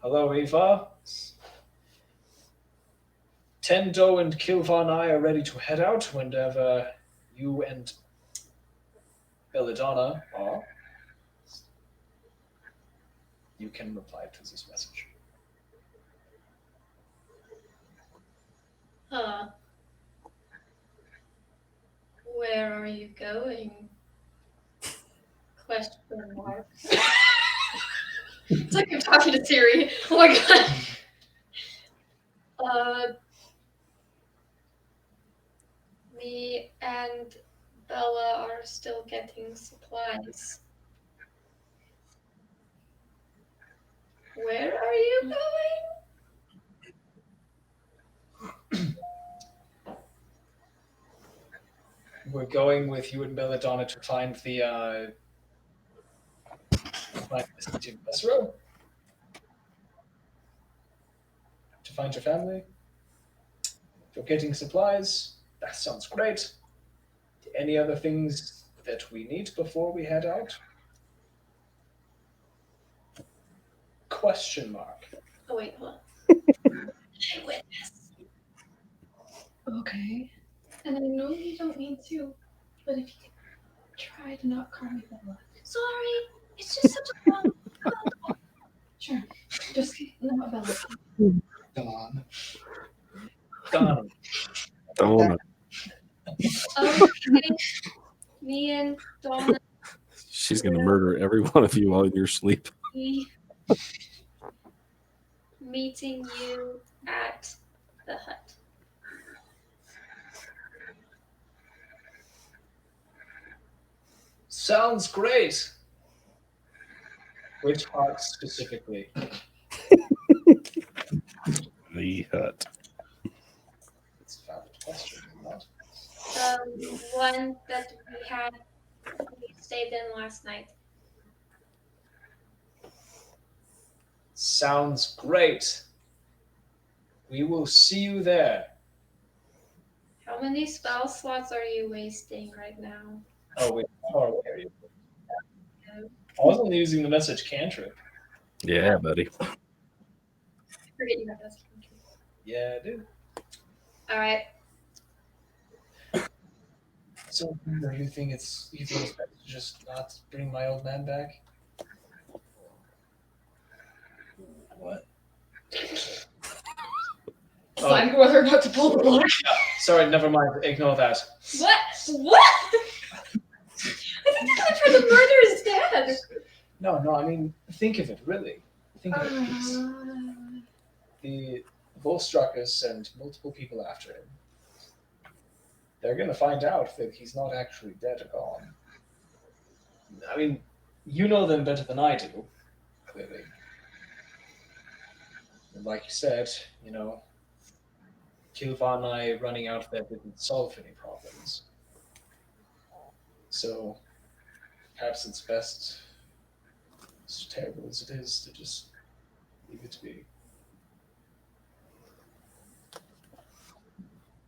Hello, Ava. Tendo and Kilvar and I are ready to head out whenever you and Belladonna are. You can reply to this message. Huh. Where are you going? Question mark. It's like I'm talking to Siri. Oh my god. Me and Bella are still getting supplies. Where are you going? We're going with you and Belladonna to find the city of Mezro. To find your family. You're getting supplies. That sounds great. Any other things that we need before we head out? Question mark. Oh wait, hold on. I witness. Okay. And I know you don't mean to, but if you could try to not call me Bella. Sorry, it's just such a long. Sure. Just not Bella. Dawn. Done. Donna. Okay. Me and Donna. She's going to murder every one of you while in your sleep. Meeting you at the hut. Sounds great. Which hut specifically? The hut. It's a valid question, not. One that we stayed in last night. Sounds great. We will see you there. How many spell slots are you wasting right now? Oh wait, how far away are you? I wasn't using the message cantrip. Yeah, buddy. I forget you have that. Yeah, I do. All right. So you think it's best to just not bring my old man back? What? Oh. I'm whether or not to pull the plug. Sorry, never mind. Ignore that. What? What? I think they're gonna try to murder his dad. No. I mean, think of it. Really, think of it. The Volstruckers sent multiple people after him. They're gonna find out that he's not actually dead or gone. I mean, you know them better than I do, clearly. And like you said, Kilvar and I running out there didn't solve any problems. So perhaps it's best, as terrible as it is, to just leave it to be.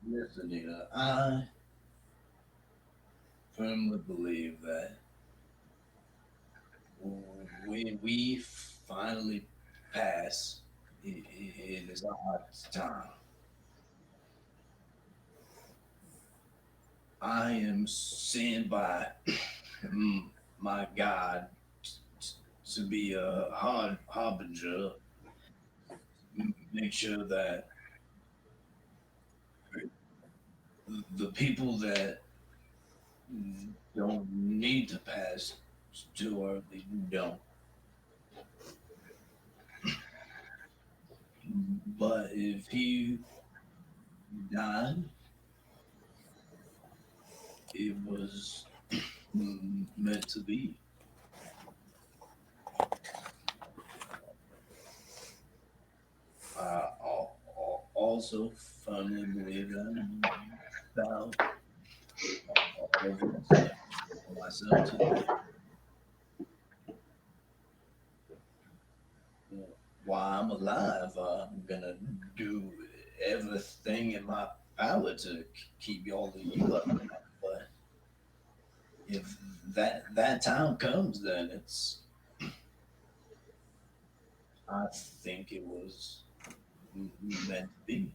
Listen, Nina, I firmly believe that when we finally pass, it is our time. I am sent by my God to be a harbinger, make sure that the people that don't need to pass too early don't. But if he died, it was meant to be. I also firmly believe that about myself too. While I'm alive, I'm gonna do everything in my power to keep all of you up. But if that time comes, then I think it was meant to be.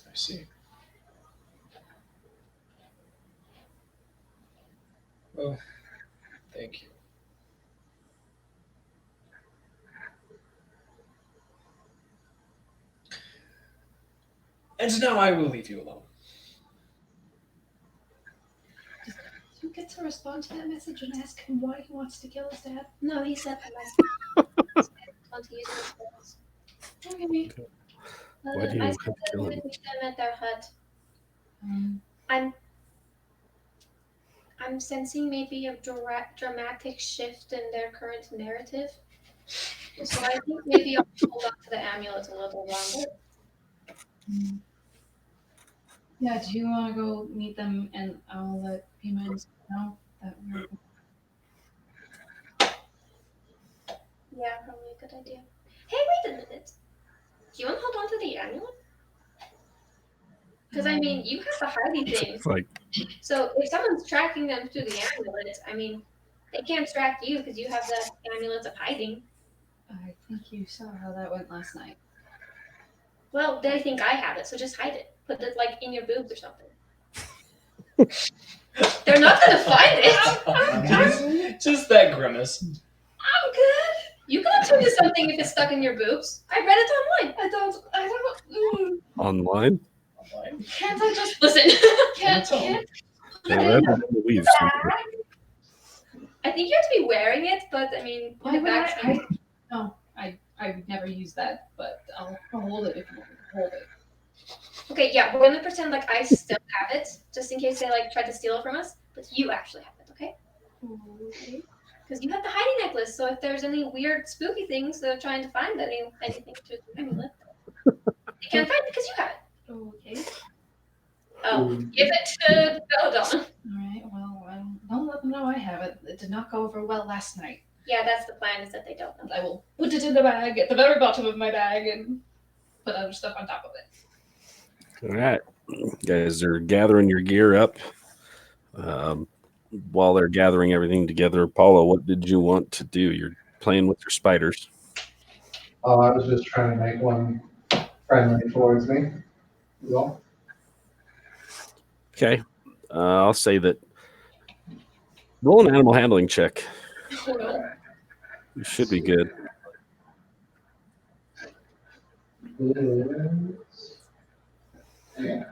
I see. Well, thank you. And now I will leave you alone. Do you get to respond to that message and ask him why he wants to kill his dad? No, he said the message. Want to use his spells. Okay. Why do you I have said to kill that him? we meet them at their hut. Um, I'm sensing maybe a dramatic shift in their current narrative. So I think maybe I'll hold on to the amulet a little longer. yeah, do you want to go meet them and I'll let P-Mines know that we're. Yeah, probably a good idea. Hey, wait a minute. Do you want to hold on to the amulet? Because I mean, you have the hiding thing. It's like, So if someone's tracking them through the amulet, I mean, they can't track you because you have the amulet of hiding. I think you saw how that went last night. Well, they think I have it, so just hide it. Put it like in your boobs or something. They're not gonna find it. Just that grimace. I'm good. You can turn to something if it's stuck in your boobs. I read it online. I don't. online? Online? Can't I just Listen. can't Tell me. Yeah, that in the weaves. I think you have to be wearing it, but I mean, Why would back I would never use that, but I'll hold it if you want me to hold it. Okay, yeah, we're gonna pretend like I still have it, just in case they like try to steal it from us. But you actually have it, okay? Okay. Because you have the hiding necklace, so if there's any weird, spooky things they're trying to find anything to the amulet, they can't find it because you have it. Okay. Oh, give it to Belladonna. All right. Well, don't let them know I have it. It did not go over well last night. Yeah, that's the plan, is that they don't know. I will put it in the bag at the very bottom of my bag and put other stuff on top of it. All right. You guys are gathering your gear up. While they're gathering everything together, Paula, what did you want to do? You're playing with your spiders. Oh, I was just trying to make one friendly towards me. Well, Okay. I'll say that roll an animal handling check. Well, You should be good. yeah.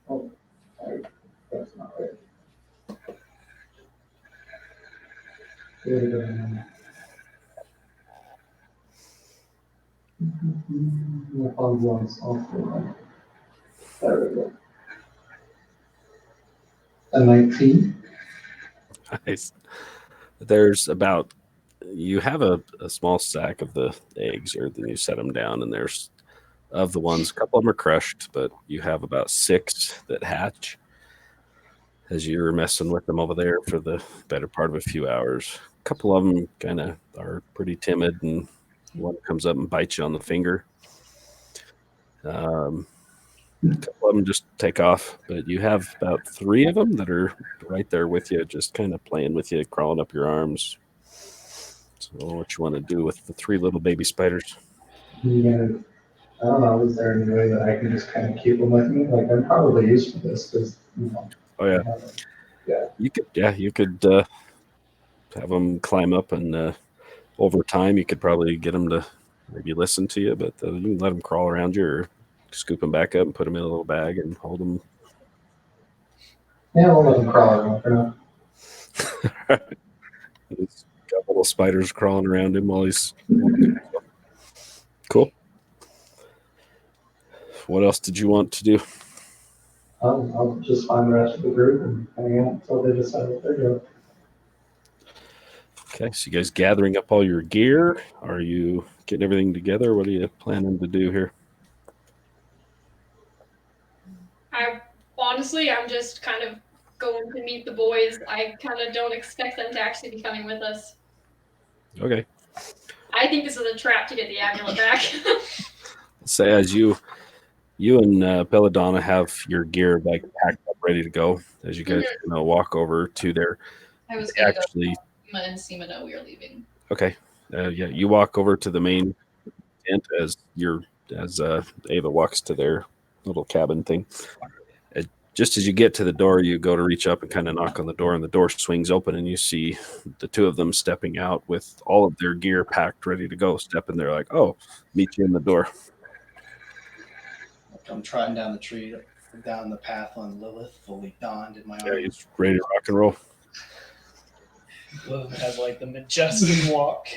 Oh, sorry. That's not right. My phone wants off. There we go. A 19. Nice. There's about, you have a small sack of the eggs, or then you set them down, and there's, of the ones, a couple of them are crushed, but you have about 6 that hatch as you're messing with them over there for the better part of a few hours. A couple of them kind of are pretty timid, and one comes up and bites you on the finger. A couple of them just take off, but you have about 3 of them that are right there with you, just kind of playing with you, crawling up your arms. So what you want to do with the 3 little baby spiders? Yeah. I don't know, is there any way that I can just kind of keep them with me? Like, I'm probably used to this because, Oh yeah, yeah. you could have them climb up, and over time you could probably get them to maybe listen to you, but you can let them crawl around you, or scoop them back up and put them in a little bag and hold them. Yeah, we'll let them crawl around for now. He's got little spiders crawling around him while he's cool. What else did you want to do? I'll just find the rest of the group and hang out until they decide what they're doing. Okay, so you guys gathering up all your gear? Are you getting everything together? What are you planning to do here? I'm just kind of going to meet the boys. I kind of don't expect them to actually be coming with us. Okay. I think this is a trap to get the amulet back. Say as you and Belladonna have your gear like packed up, ready to go, as you guys walk over to there. I was going to Actually, go and Seema know we are leaving. okay. Yeah, you walk over to the main tent as Ava walks to their little cabin thing. Just as you get to the door, you go to reach up and kind of knock on the door, and the door swings open, and you see the 2 of them stepping out with all of their gear packed, ready to go. Step in there like, oh, meet you in the door. I'm trotting down the tree, down the path on Lilith, fully donned in my Yeah, armor. he's ready to rock and roll. Lilith has like the majestic walk.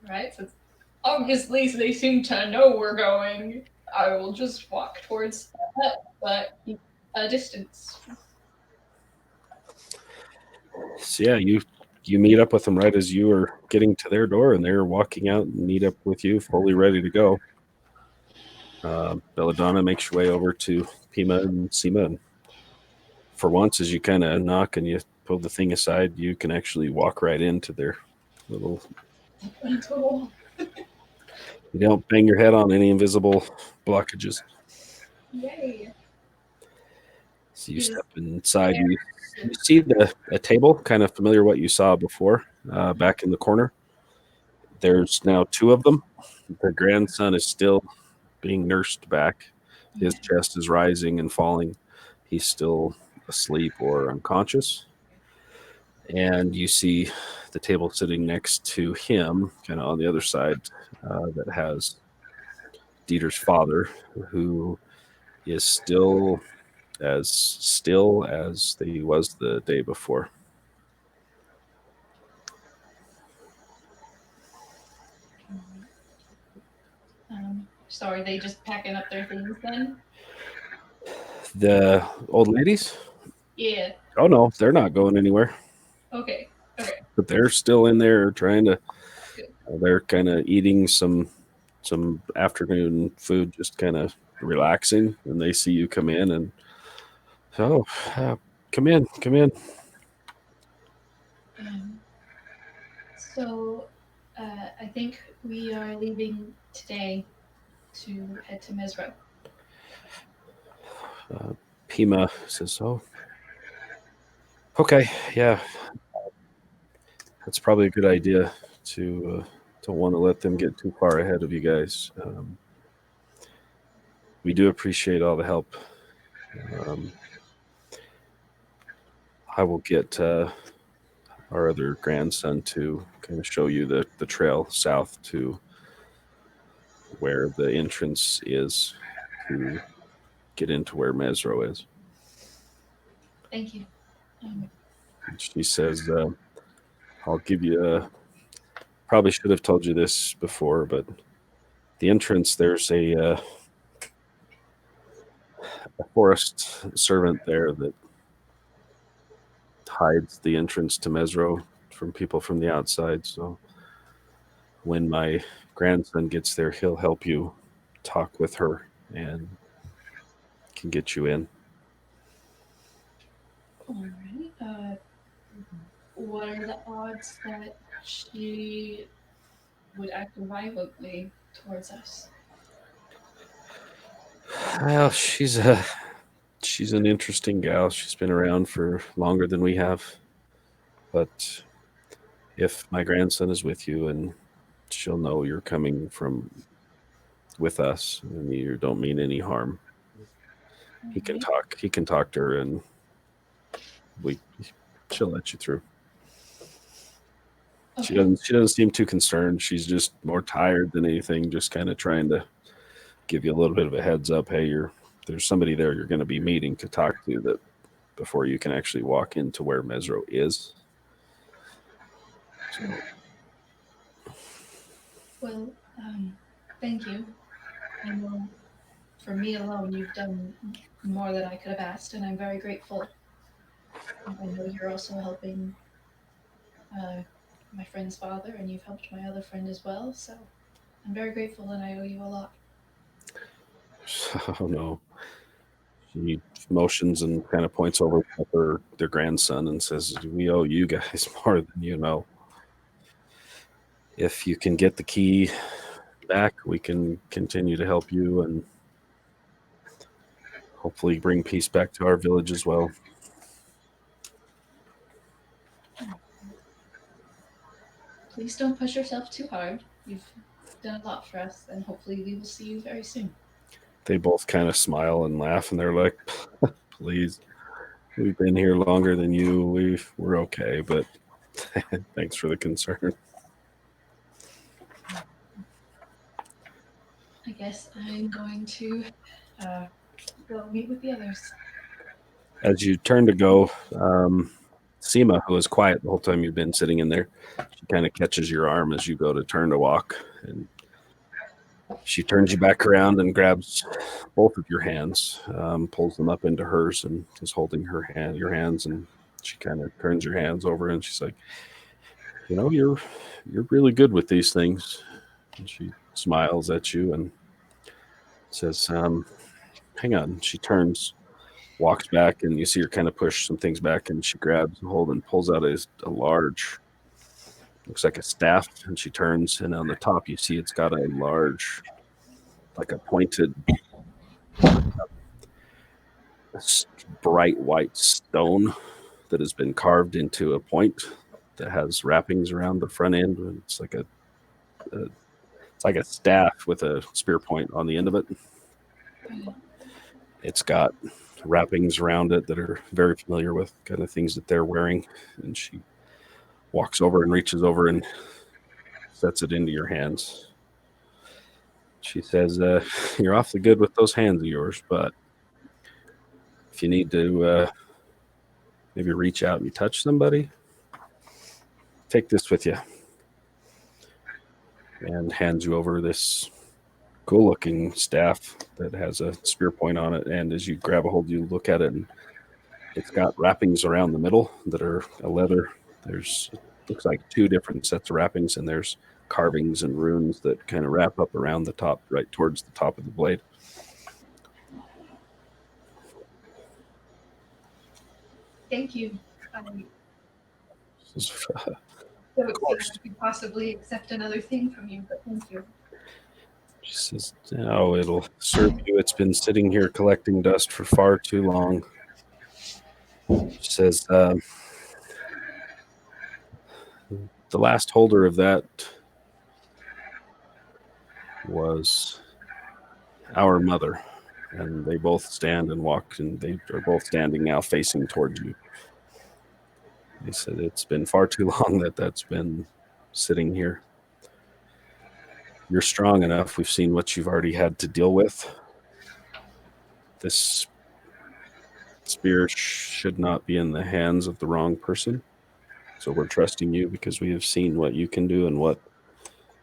Right? So obviously they seem to know we're going. I will just walk towards the hut, but keep a distance. So yeah, you meet up with them right as you are getting to their door, and they're walking out and meet up with you, fully ready to go. Belladonna makes your way over to Pima and Seema, and for once, as you kind of knock and you pull the thing aside, you can actually walk right into their little. You don't bang your head on any invisible blockages. Yay. So you step inside, and you see a table, kind of familiar what you saw before, back in the corner. There's now 2 of them. The grandson is still being nursed back. His chest is rising and falling. He's still asleep or unconscious. And you see the table sitting next to him, kind of on the other side, that has Dieter's father, who is still as still as he was the day before. So are they just packing up their things then? The old ladies? Yeah. Oh no, they're not going anywhere. Okay. But they're still in there trying to. Good. They're kind of eating some afternoon food, just kind of relaxing. And they see you come in, and so come in. So I think we are leaving today to head to Mezro. Pima says, "Oh, okay, yeah, that's probably a good idea to don't want to let them get too far ahead of you guys. We do appreciate all the help. I will get our other grandson to kind of show you the trail south to where the entrance is to get into where Mezro is." Thank you. She says, "I'll give you probably should have told you this before, but the entrance, there's a forest servant there that hides the entrance to Mezro from people from the outside. So when my grandson gets there, he'll help you talk with her and can get you in." All right. What are the odds that she would act violently towards us? Well, she's an interesting gal. She's been around for longer than we have. But if my grandson is with you, and she'll know you're coming from with us and you don't mean any harm, he can talk. He can talk to her, and she'll let you through. She doesn't seem too concerned. She's just more tired than anything, just kind of trying to give you a little bit of a heads up. Hey, there's somebody there you're going to be meeting to talk to that before you can actually walk into where Mezro is. So, Well, thank you. I know for me alone, you've done more than I could have asked, and I'm very grateful. I know you're also helping my friend's father, and you've helped my other friend as well, so I'm very grateful, and I owe you a lot. oh no. She motions and kind of points over at their grandson and says, "We owe you guys more than you know. If you can get the key back, we can continue to help you and hopefully bring peace back to our village as well." Please don't push yourself too hard. You've done a lot for us, and hopefully we will see you very soon. They both kind of smile and laugh, and they're like, "Please, we've been here longer than you. We're okay, but thanks for the concern." I guess I'm going to go meet with the others. As you turn to go, Seema, who was quiet the whole time you've been sitting in there, she kind of catches your arm as you go to turn to walk, and she turns you back around and grabs both of your hands, pulls them up into hers, and is holding your hands, and she kind of turns your hands over, and she's like, you're really good with these things." And she smiles at you and says, "Hang on." She turns, walks back, and you see her kind of push some things back, and she grabs a hold and pulls out a large, looks like a staff, and she turns, and on the top you see it's got a large, like a pointed, bright white stone that has been carved into a point that has wrappings around the front end. It's like a staff with a spear point on the end of it. It's got wrappings around it that are very familiar with kind of things that they're wearing. And she walks over and reaches over and sets it into your hands. She says, "You're awfully good with those hands of yours, but if if you need to maybe reach out and touch somebody, take this with you. And hands you over this cool looking staff that has a spear point on it. And as you grab a hold, you look at it, and it's got wrappings around the middle that are a leather. There's, looks like 2 different sets of wrappings, and there's carvings and runes that kind of wrap up around the top, right towards the top of the blade. Thank you. I She don't think I could possibly accept another thing from you, but thank you. says, "Oh, it'll serve you. It's been sitting here collecting dust for far too long." She says, "The last holder of that was our mother." And they both stand and walk, and they are both standing now facing towards you. They said, "It's been far too long that that's been sitting here. You're strong enough. We've seen what you've already had to deal with. This spear should not be in the hands of the wrong person. So we're trusting you because we have seen what you can do and what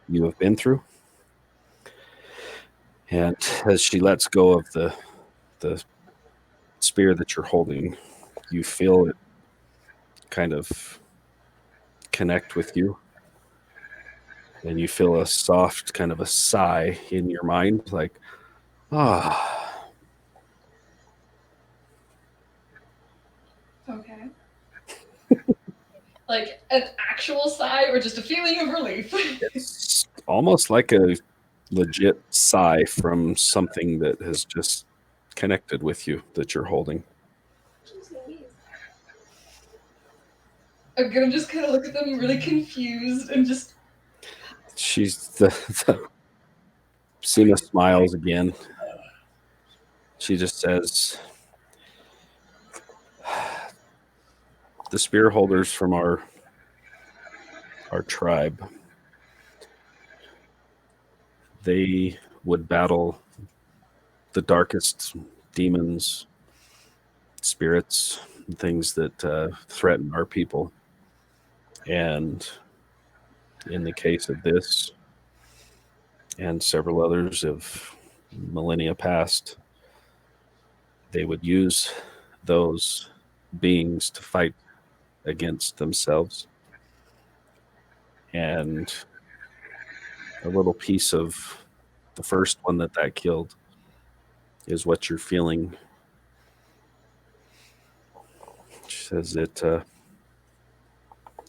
you have been through." And as she lets go of the spear that you're holding, you feel it kind of connect with you. And you feel a soft kind of a sigh in your mind, like, ah. Okay. Like an actual sigh or just a feeling of relief? It's almost like a legit sigh from something that has just connected with you that you're holding. I'm gonna just kind of look at them really confused and just. She's the Seema smiles again. She just says, "The spear holders from our tribe, they would battle the darkest demons, spirits, things that threaten our people. And in the case of this and several others of millennia past, they would use those beings to fight against themselves. And a little piece of the first one that killed is what you're feeling." She says that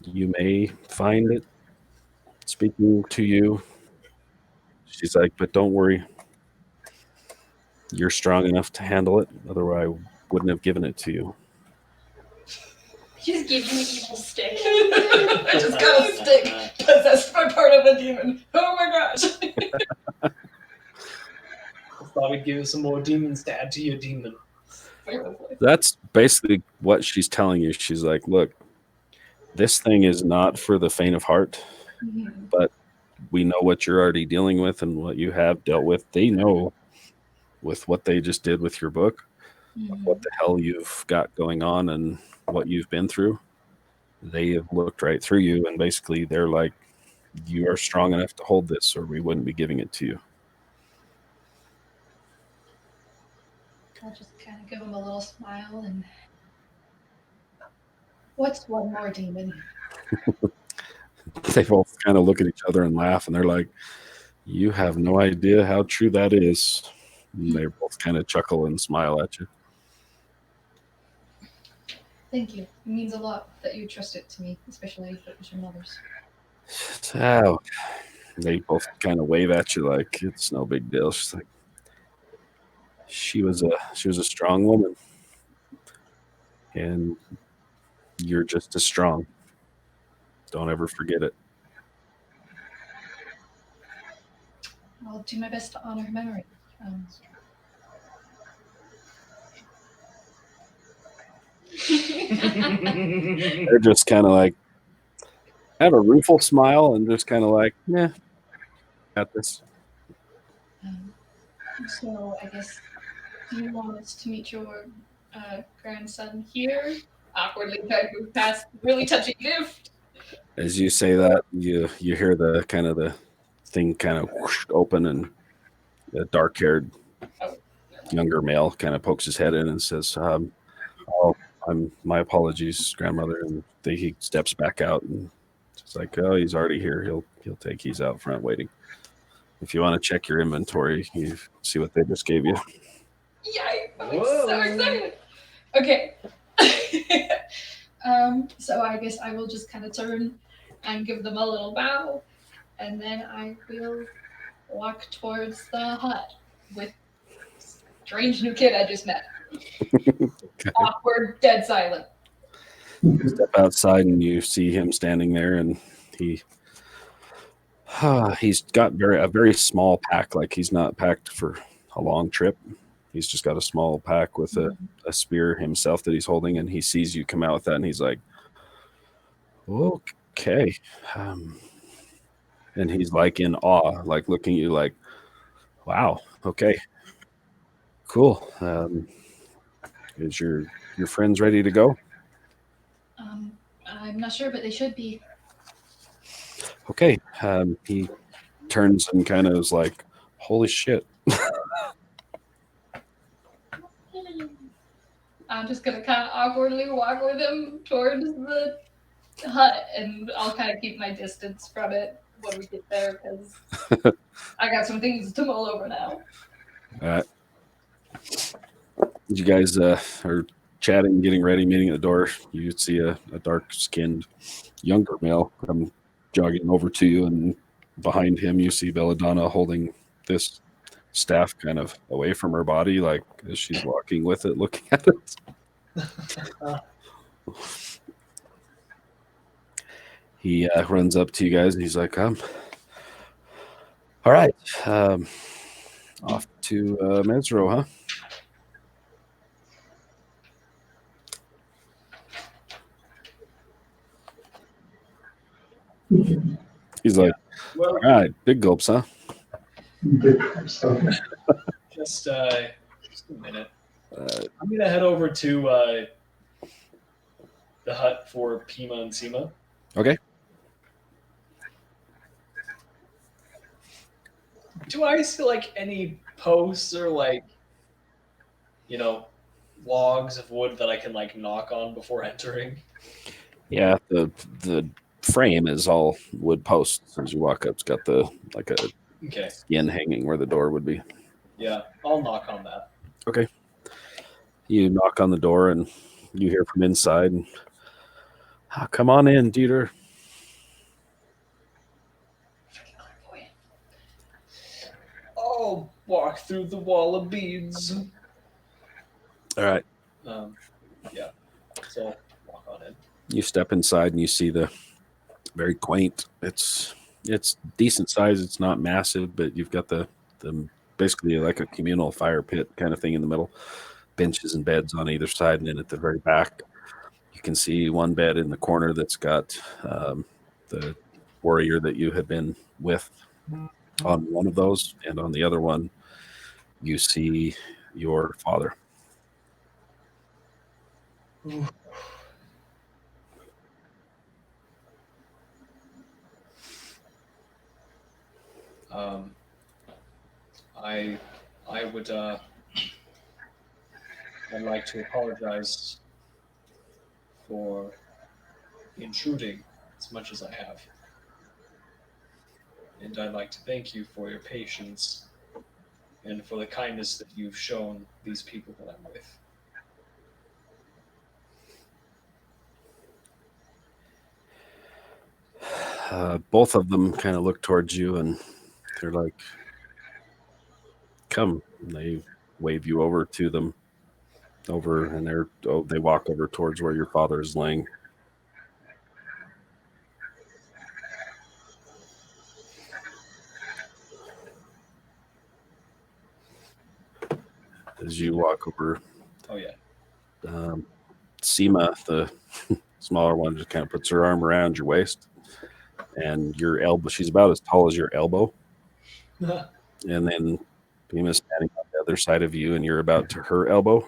you may find it speaking to you. She's like, "But don't worry. You're strong enough to handle it. Otherwise, I wouldn't have given it to you." Just give you an evil stick. I just got a stick possessed by part of a demon. Oh my gosh. I thought we'd give you some more demons to add to your demon. That's basically what she's telling you. She's like, "Look, this thing is not for the faint of heart, but we know what you're already dealing with and what you have dealt with. They know with what they just did with your book, what the hell you've got going on and what you've been through. They have looked right through you, and basically they're like, you are strong enough to hold this, or we wouldn't be giving it to you." I'll just kind of give him a little smile and. What's one more demon? They both kind of look at each other and laugh, and they're like, "You have no idea how true that is." And they both kind of chuckle and smile at you. Thank you. It means a lot that you trust it to me, especially if it was your mother's. So they both kind of wave at you like it's no big deal. She's like, she was a strong woman, and you're just as strong. Don't ever forget it. I'll do my best to honor her memory. They're just kind of like, have a rueful smile and just kind of like, "Yeah, got this." So I guess, do you want us to meet your grandson here. Awkwardly trying to move past really touchy gift. As you say that, you hear the kind of the thing kind of open, and the dark-haired Oh, younger male kind of pokes his head in and says, "Oh, my apologies, grandmother." And he steps back out, and it's like, "Oh, he's already here. He's out front waiting. If you want to check your inventory, you see what they just gave you." yay! I'm Whoa. so excited. Okay. So I guess I will just kind of turn and give them a little bow, and then I will walk towards the hut with strange new kid I just met. Awkward, dead silent. You step outside, and you see him standing there, and he's got a very small pack. Like, he's not packed for a long trip. He's just got a small pack with a spear himself that he's holding, and he sees you come out with that, and he's like, "Okay." And he's like in awe, like looking at you like, "Wow, okay, cool. Is your friends ready to go?" I'm not sure, but they should be. Okay. He turns and kind of is like, "Holy shit." I'm just gonna kind of awkwardly walk with him towards the hut, and I'll kind of keep my distance from it when we get there, because I got some things to mull over now. You guys are chatting, getting ready, meeting at the door. You see a dark-skinned younger male come jogging over to you, and behind him you see Belladonna holding this staff kind of away from her body, like as she's walking with it, looking at it. He runs up to you guys, and he's like, "All right, off to Mezro, huh?" He's like, Well, "All right, big gulps, huh?" just a minute. I'm gonna head over to the hut for Pima and Sima. Okay. Do I see like any posts or logs of wood that I can like knock on before entering? Yeah, the frame is all wood posts. As you walk up, it's got a Okay. skin hanging where the door would be. Yeah, I'll knock on that. Okay. You knock on the door, and you hear from inside, and, "Come on in, Dieter." I'll walk through the wall of beads. All right. Yeah. So walk on in. You step inside, and you see the very quaint. It's decent size. It's not massive, but you've got the basically like a communal fire pit kind of thing in the middle. Benches and beds on either side, and then at the very back, you can see one bed in the corner that's got the warrior that you had been with on one of those, and on the other one, you see your father. I would I'd like to apologize for intruding as much as I have. And I'd like to thank you for your patience and for the kindness that you've shown these people that I'm with. Both of them kind of look towards you, and they're like, "Come." And they wave you over to them, and they walk over towards where your father is laying. As you walk over, Oh yeah. Seema, the smaller one, just kind of puts her arm around your waist and your elbow. She's about as tall as your elbow. And then Pima's standing on the other side of you, and you're about to her elbow.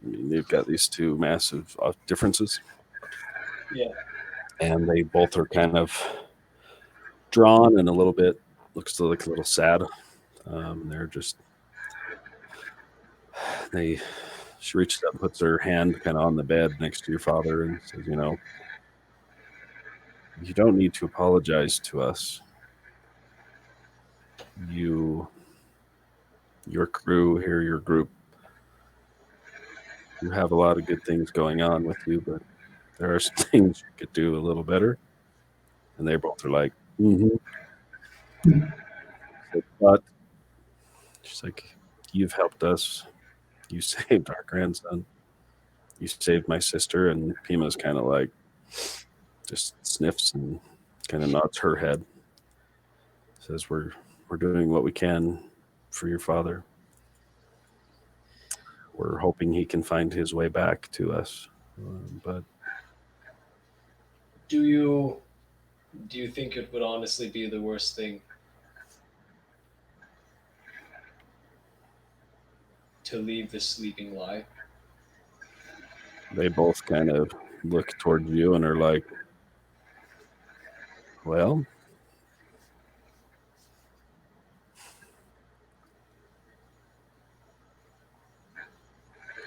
I mean, they've got these two massive differences, Yeah. and they both are kind of drawn and a little bit looks like a little sad. They're just they. She reaches up, and puts her hand kind of on the bed next to your father, and says, "You know, you don't need to apologize to us. Your crew here, your group, you have a lot of good things going on with you, but there are some things you could do a little better." And they both are like, "Mm-hmm." But she's like, "You've helped us. You saved our grandson. You saved my sister." And Pima's kind of like, just sniffs and kind of nods her head. Says, "We're doing what we can for your father. We're hoping he can find his way back to us." But Do you think it would honestly be the worst thing to leave the sleeping lie? they both kind of look towards you and are like, "Well,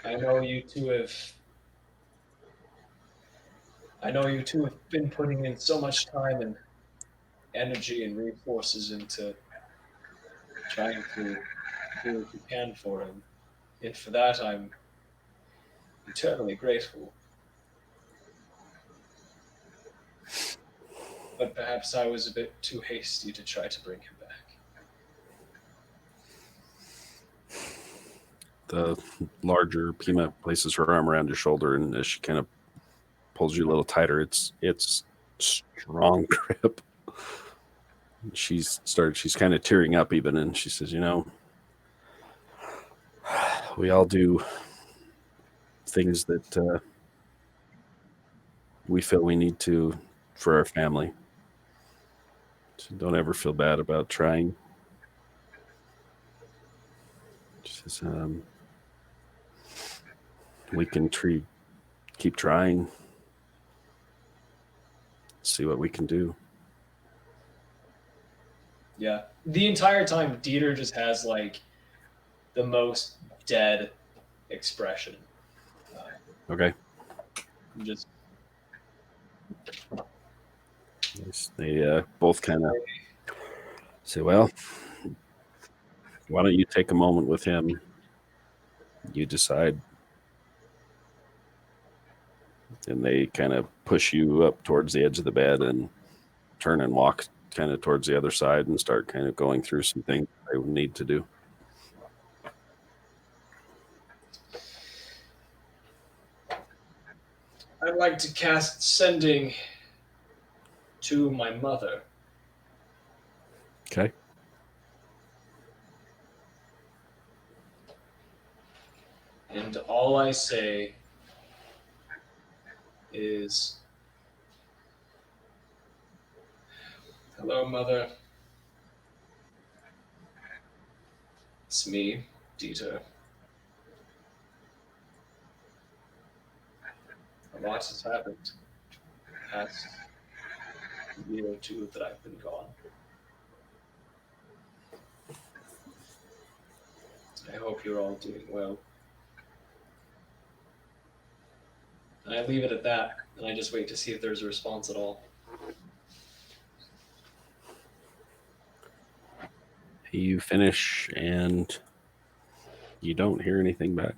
I know you two have been putting in so much time and energy and resources into trying to do what you can for him. And for that I'm eternally grateful. But perhaps I was a bit too hasty to try to bring him back." the larger Pima places her arm around your shoulder, and as she kind of pulls you a little tighter, it's strong grip. She's kind of tearing up even, and she says, "You know, we all do things that we feel we need to for our family. So don't ever feel bad about trying." She says, "We can keep trying, see what we can do." Yeah. The entire time Dieter just has like the most dead expression. Okay. Just They both kind of say, "Well, why don't you take a moment with him? You decide." And they kind of push you up towards the edge of the bed and turn and walk kind of towards the other side and start kind of going through some things they would need to do. I'd like to cast sending to my mother. Okay. And all I say is, "Hello, Mother. It's me, Dieter. A lot has happened the past year or two that I've been gone. I hope you're all doing well." And I leave it at that, and I just wait to see if there's a response at all. You finish and you don't hear anything back.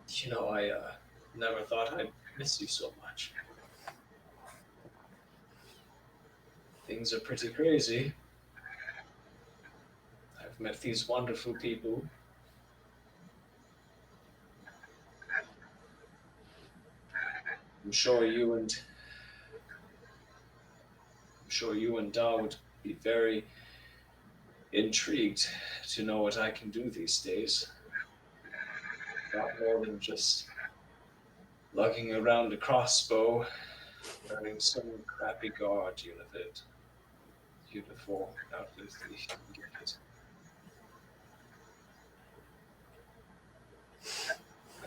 You know, I never thought I'd miss you so much. Things are pretty crazy. I've met these wonderful people. I'm sure you and sure you and Da would be very intrigued to know what I can do these days. Not more than just lugging around a crossbow, wearing some crappy guard uniform out with the gate.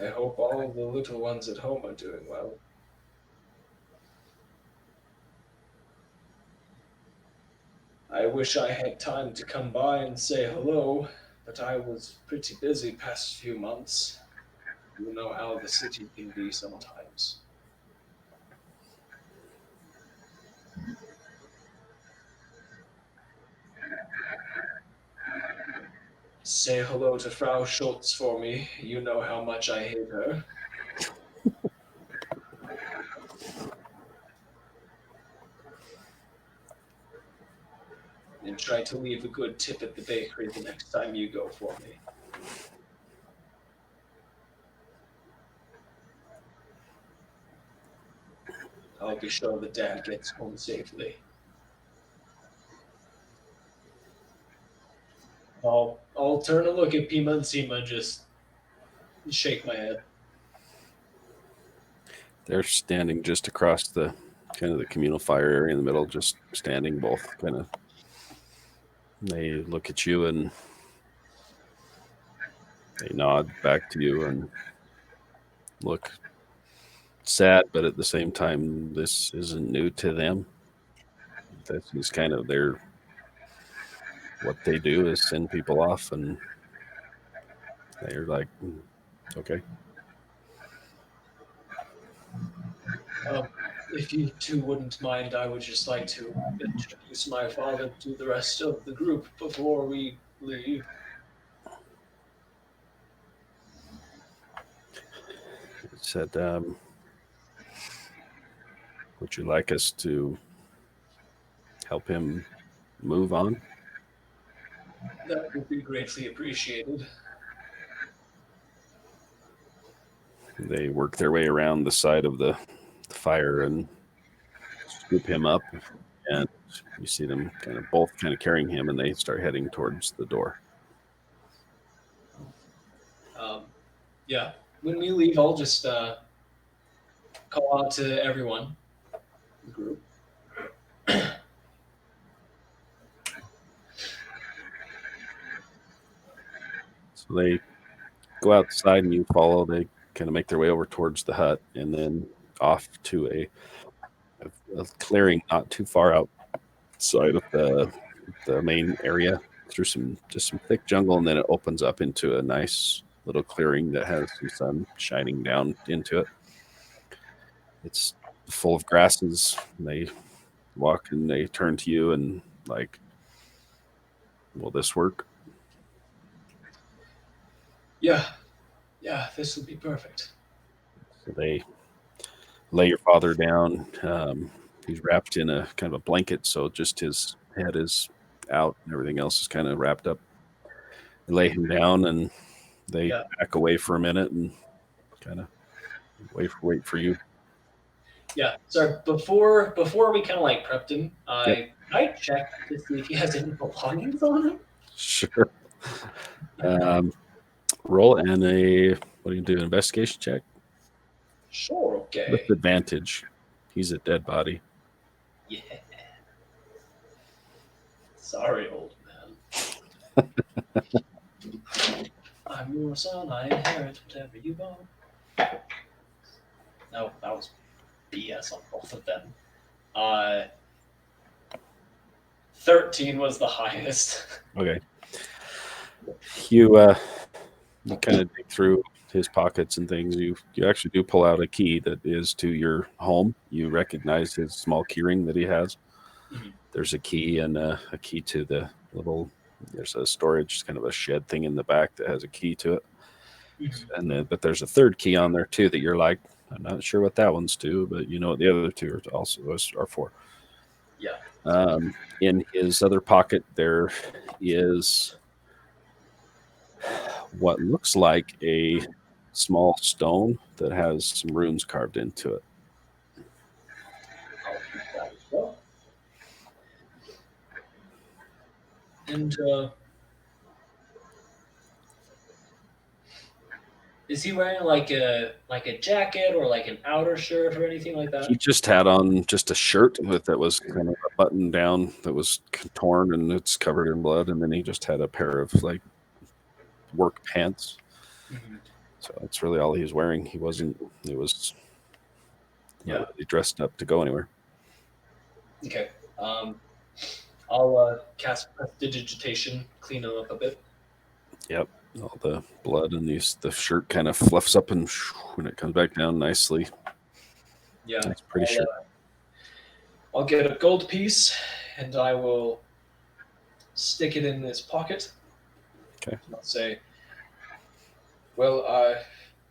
I hope all the little ones at home are doing well. I wish I had time to come by and say hello, but I was pretty busy past few months. You know how the city can be sometimes. Say hello to Frau Schultz for me. You know how much I hate her. And try to leave a good tip at the bakery the next time you go for me. I'll be sure that Dad gets home safely. I'll turn and look at Pima and Seema and just shake my head. They're standing just across the kind of the communal fire area in the middle, just standing both kind of. They look at you and they nod back to you and look sad, but at the same time, this isn't new to them. This is kind of what they do is send people off, and they're like, okay. If you two wouldn't mind, I would just like to introduce my father to the rest of the group before we leave. It said, would you like us to help him move on? That would be greatly appreciated. They work their way around the side of the fire and scoop him up, and you see them both carrying him, and they start heading towards the door. Yeah, when we leave, I'll just call out to everyone in the group. So they go outside and you follow. They kind of make their way over towards the hut and then off to a clearing not too far outside of the main area through some thick jungle, and then it opens up into a nice little clearing that has some sun shining down into it. It's full of grasses. They walk and they turn to you and like, will this work? Yeah, this would be perfect. So they lay your father down. He's wrapped in a kind of a blanket, so just his head is out and everything else is kind of wrapped up. They lay him down and they back away for a minute and kind of wait for you. Yeah, so before we kind of like prepped him, I checked to see if he has any belongings on him. Sure. Roll and what do you do? An investigation check? Sure, okay. With advantage. He's a dead body. Yeah. Sorry, old man. I'm your son, I inherit whatever you want. No, that was BS on both of them. 13 was the highest. Okay. You kind of dig through his pockets and things. You actually do pull out a key that is to your home. You recognize his small keyring that he has. Mm-hmm. There's a key and a key to the little. There's a storage, kind of a shed thing in the back that has a key to it. Mm-hmm. And then, but there's a third key on there too that you're like, I'm not sure what that one's to, but you know what the other two are for. Yeah. In his other pocket, there is what looks like a small stone that has some runes carved into it. And is he wearing like a jacket or like an outer shirt or anything like that? He just had on just a shirt that was kind of a button down that was torn and it's covered in blood, and then he just had a pair of like work pants. Mm-hmm. So that's really all he was wearing. He wasn't. He was not really dressed up to go anywhere. Okay. I'll cast prestidigitation, clean him up a bit. Yep. All the blood and the shirt kind of fluffs up and when it comes back down nicely. Yeah. Nice, pretty shirt. I'll get a gold piece and I will stick it in his pocket. Okay. And I'll say, well,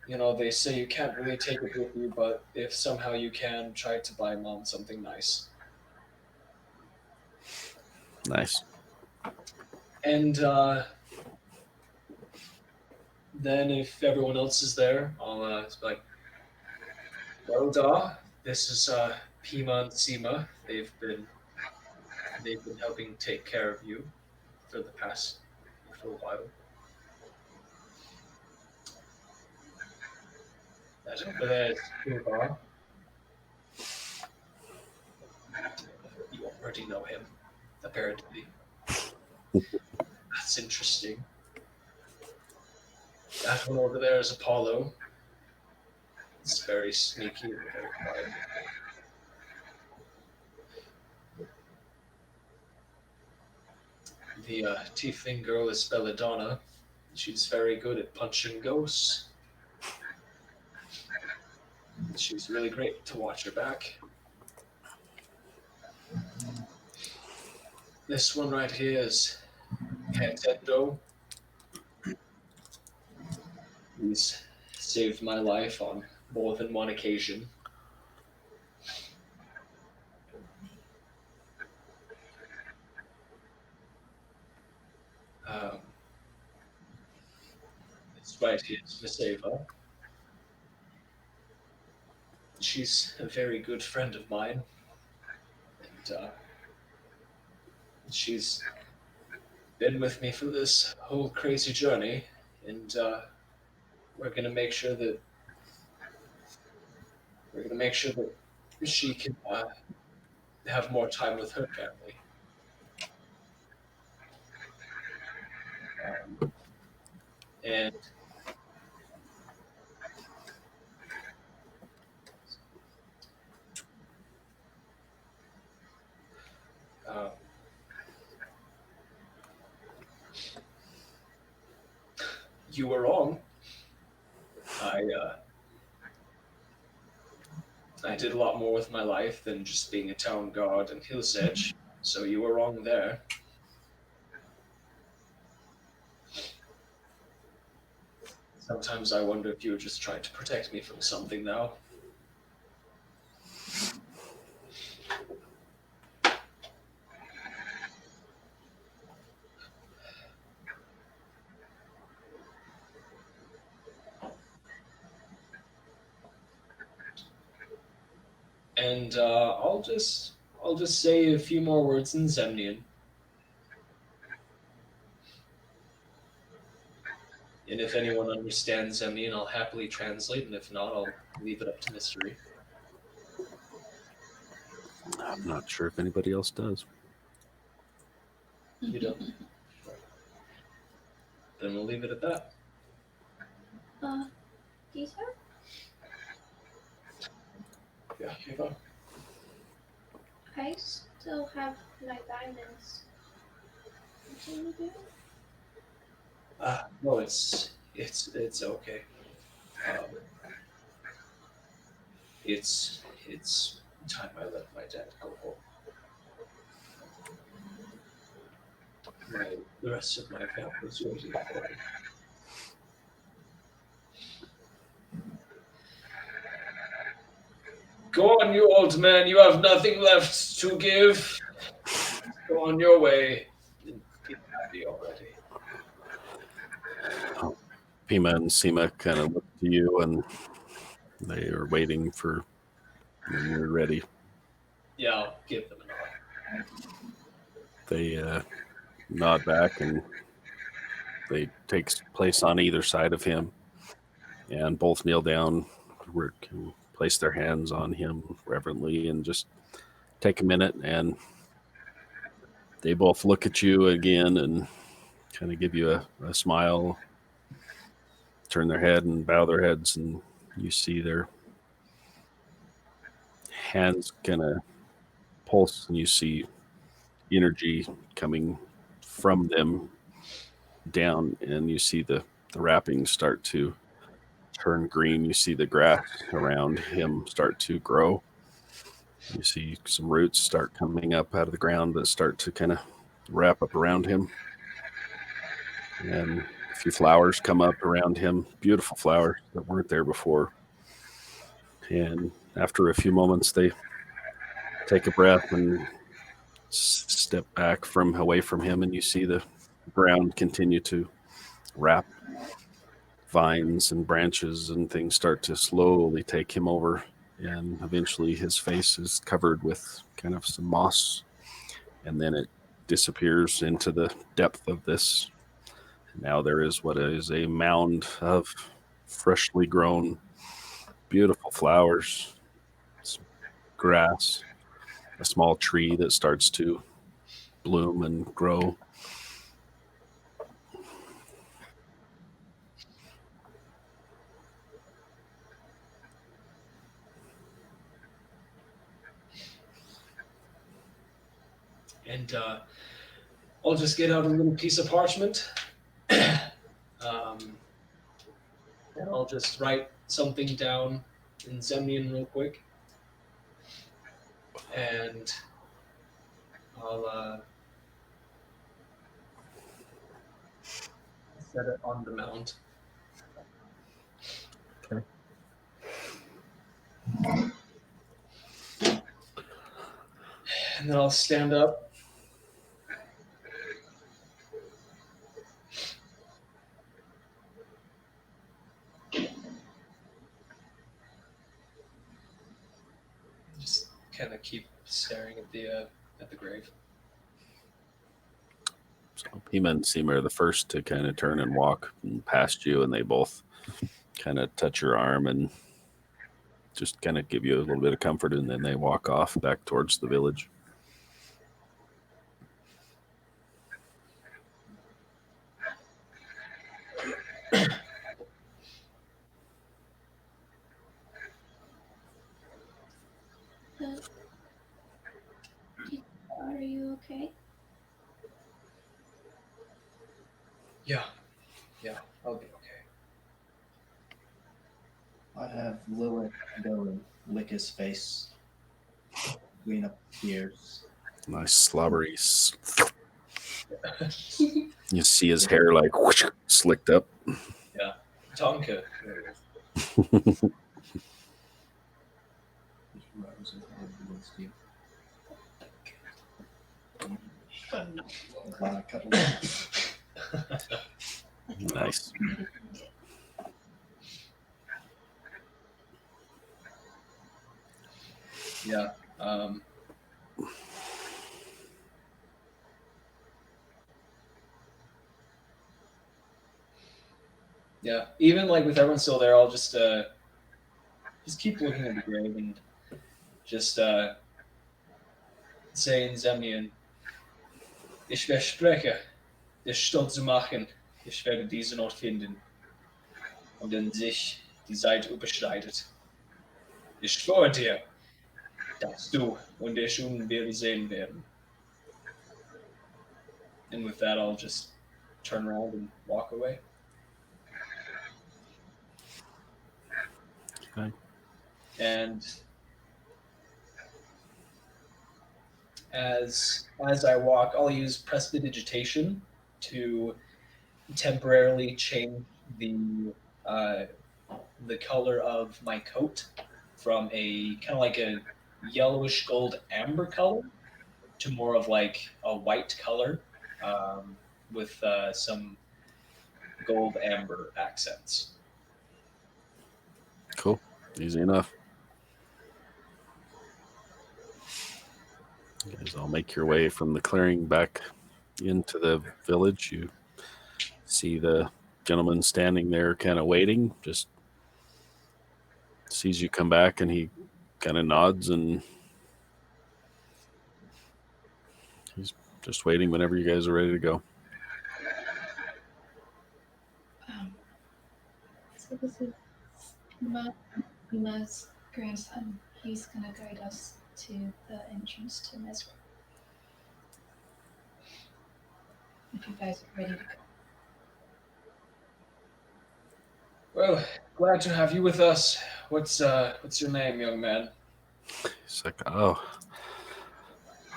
they say you can't really take it with you, but if somehow you can, try to buy Mom something nice. Nice. And then if everyone else is there, I'll be like, well, this is Pima and Sima. They've been helping take care of you for a while. That over there is Kilvar. You already know him, apparently. That's interesting. That one over there is Apollo. It's very sneaky and very quiet. The tiefling girl is Belladonna. She's very good at punching ghosts. She's really great to watch her back. This one right here is Cantendo. He's saved my life on more than one occasion. This right here is Miss Ava. She's a very good friend of mine. And she's been with me for this whole crazy journey. And we're gonna make sure that she can have more time with her family. And you were wrong. I did a lot more with my life than just being a town guard in Hill's Edge, so you were wrong there. Sometimes I wonder if you were just trying to protect me from something now. And I'll just say a few more words in Zemnian. And if anyone understands Zemnian, I'll happily translate, and if not, I'll leave it up to mystery. I'm not sure if anybody else does. You don't? Then we'll leave it at that. Peter? Yeah, Eva. I still have my diamonds. What can we do? No, it's okay. It's time I let my dad go home. The rest of my family's waiting for me. Go on, you old man. You have nothing left to give. Go on your way. Be happy already. Pima and Sima kind of look to you, and they are waiting for when you're ready. Yeah, I'll give them an eye. They nod back, and they take place on either side of him, and both kneel down, place their hands on him reverently, and just take a minute, and they both look at you again and kind of give you a smile, turn their head and bow their heads, and you see their hands kind of pulse, and you see energy coming from them down, and you see the wrappings start to turn green. You see the grass around him start to grow. You see some roots start coming up out of the ground that start to kind of wrap up around him. And a few flowers come up around him, beautiful flowers that weren't there before. And after a few moments, they take a breath and step back away from him, and you see the ground continue to wrap. Vines and branches and things start to slowly take him over, and eventually his face is covered with kind of some moss, and then it disappears into the depth of this. Now there is what is a mound of freshly grown, beautiful flowers, some grass, a small tree that starts to bloom and grow. And I'll just get out a little piece of parchment. And I'll just write something down in Zemnian real quick. And I'll set it on the mound. Okay. And then I'll stand up. Just kind of keep staring at the grave. So Pima and Seema are the first to kind of turn and walk past you, and they both kind of touch your arm and just kind of give you a little bit of comfort, and then they walk off back towards the village. Are you okay? Yeah, I'll be okay. I have Lilith go and lick his face, clean up the ears. Nice slobbery. You see his hair like whoosh, slicked up. Tonka. Nice. Yeah. Yeah. Even like with everyone still there, I'll just keep looking at the grave and just say in Zemnian, ich verspreche, dich stolz zu machen, ich werde diesen Ort finden und in sich die Seite überschreitet. Ich schwöre dir, dass du und ich unwiedersehen werden. And with that, I'll just turn around and walk away. Okay. And as I walk, I'll use prestidigitation to temporarily change the color of my coat from a kind of like a yellowish gold amber color to more of like a white color with some gold amber accents. Cool. Easy enough. You guys all make your way from the clearing back into the village. You see the gentleman standing there kind of waiting, just sees you come back, and he kind of nods, and he's just waiting whenever you guys are ready to go. So this is Pima's grandson. He's gonna guide us to the entrance to Mezro. If you guys are ready to go. Well, glad to have you with us. What's your name, young man? He's like, oh,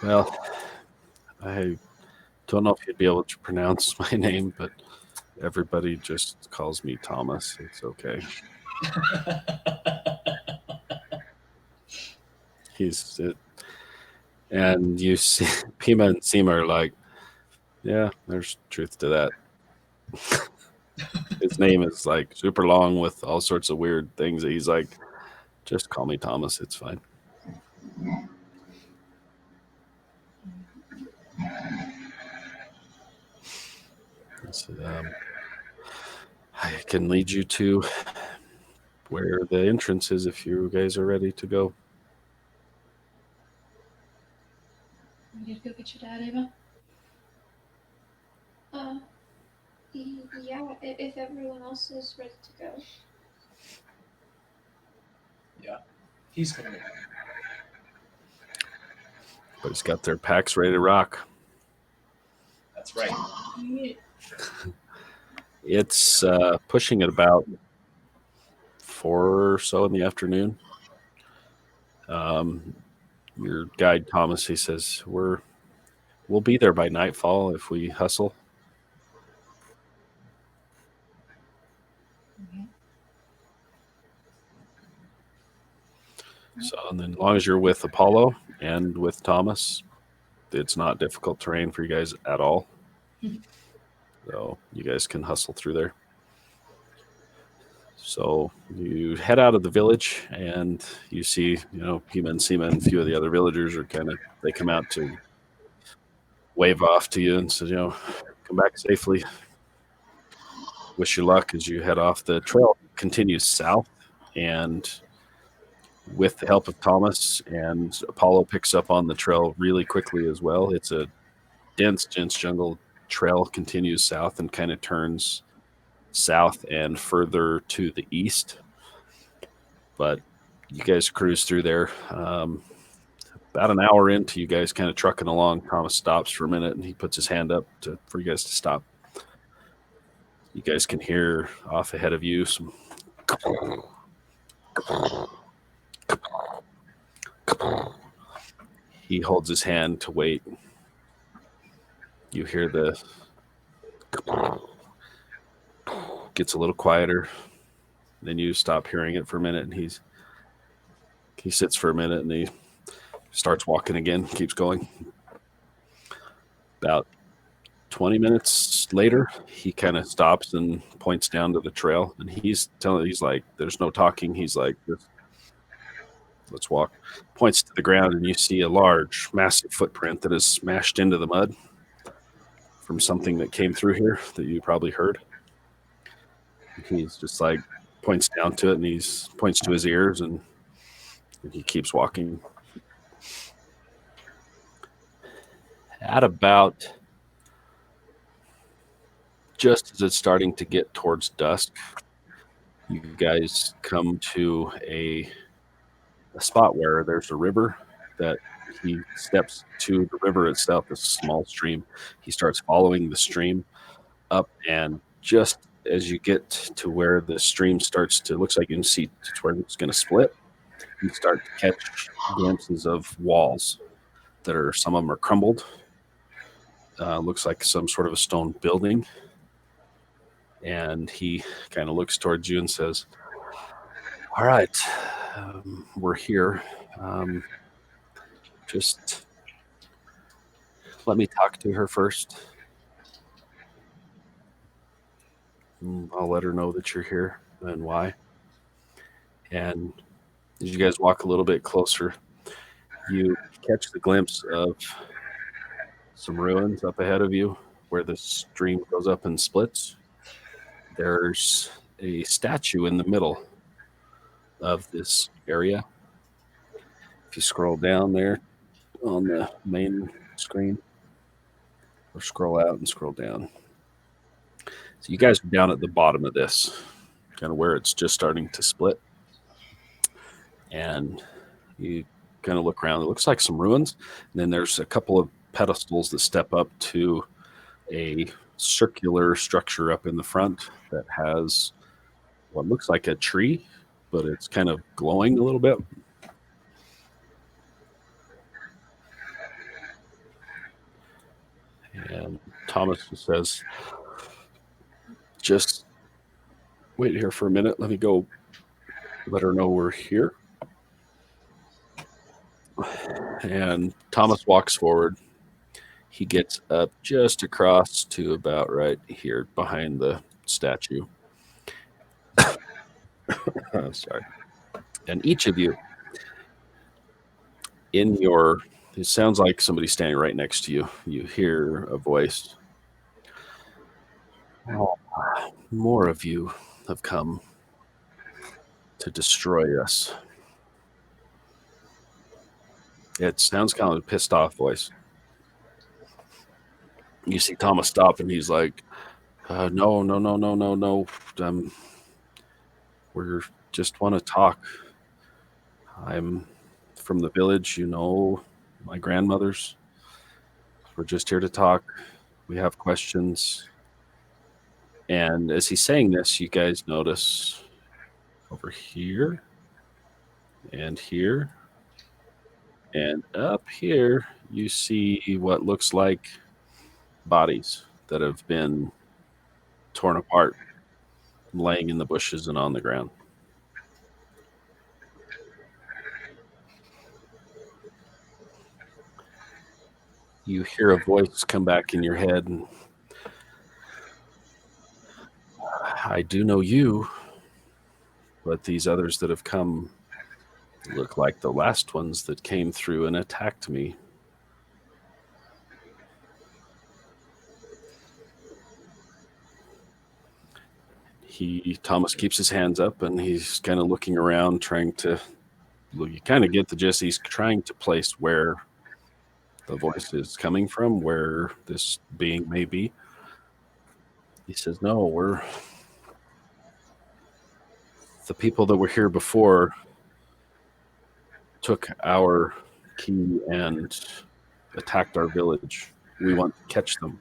well, I don't know if you'd be able to pronounce my name, but everybody just calls me Thomas. It's okay. He's it. And you see, Pima and Seema are like, yeah, there's truth to that. His name is like super long with all sorts of weird things. He's like, just call me Thomas. It's fine. I said, I can lead you to where the entrance is if you guys are ready to go. Ready to go get your dad, Ava? Yeah, if everyone else is ready to go. He's coming. But he's got their packs ready to rock. That's right. It's pushing at about 4 or so in the afternoon. Your guide Thomas, he says, we'll be there by nightfall if we hustle. Okay. So, and then as long as you're with Apollo and with Thomas, it's not difficult terrain for you guys at all. So you guys can hustle through there. So you head out of the village, and you see, Pima and Seema and a few of the other villagers are they come out to wave off to you and say, come back safely. Wish you luck as you head off. The trail continues south, and with the help of Thomas and Apollo picks up on the trail really quickly as well. It's a dense jungle. Trail continues south and kind of turns south and further to the east. But you guys cruise through there. About an hour into you guys kind of trucking along, Thomas stops for a minute and he puts his hand up for you guys to stop. You guys can hear off ahead of you some he holds his hand to wait. You hear the gets a little quieter. Then you stop hearing it for a minute, and he sits for a minute, and he starts walking again, keeps going. About 20 minutes later, he kind of stops and points down to the trail, and he's like, there's no talking. He's like, let's walk. Points to the ground, and you see a large, massive footprint that is smashed into the mud from something that came through here that you probably heard. He's just like points down to it, and he points to his ears, and he keeps walking. At about just as it's starting to get towards dusk, you guys come to a spot where there's a river that he steps to. The river itself is a small stream. He starts following the stream up, and just as you get to where the stream starts to, looks like you can see it's where it's going to split, you start to catch glimpses of walls that are, some of them are crumbled. Looks like some sort of a stone building. And he kind of looks towards you and says, all right, we're here. Just let me talk to her first. I'll let her know that you're here and why. And as you guys walk a little bit closer, you catch the glimpse of some ruins up ahead of you where the stream goes up and splits. There's a statue in the middle of this area. If you scroll down there on the main screen, or scroll out and scroll down. So you guys are down at the bottom of this, kind of where it's just starting to split. And you kind of look around. It looks like some ruins. And then there's a couple of pedestals that step up to a circular structure up in the front that has what looks like a tree, but it's kind of glowing a little bit. And Thomas just says, just wait here for a minute. Let me go let her know we're here. And Thomas walks forward. He gets up just across to about right here behind the statue. Oh, sorry. And each of you, it sounds like somebody's standing right next to you. You hear a voice. Oh, more of you have come to destroy us. It sounds kind of a pissed off voice. You see Thomas stop, and he's like, no. We just want to talk. I'm from the village, my grandmother's. We're just here to talk. We have questions. And as he's saying this, you guys notice over here and here and up here, you see what looks like bodies that have been torn apart, laying in the bushes and on the ground. You hear a voice come back in your head, and I do know you, but these others that have come look like the last ones that came through and attacked me. Thomas keeps his hands up, and he's kind of looking around, you kind of get the gist. He's trying to place where the voice is coming from, where this being may be. He says, no, we're the people that were here before took our key and attacked our village. We want to catch them.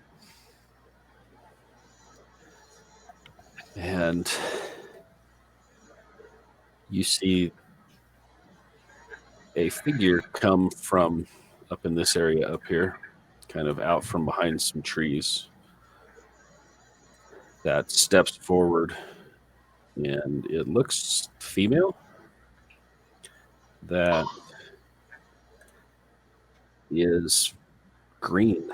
And you see a figure come from up in this area up here, kind of out from behind some trees, that steps forward, and it looks female. That is green.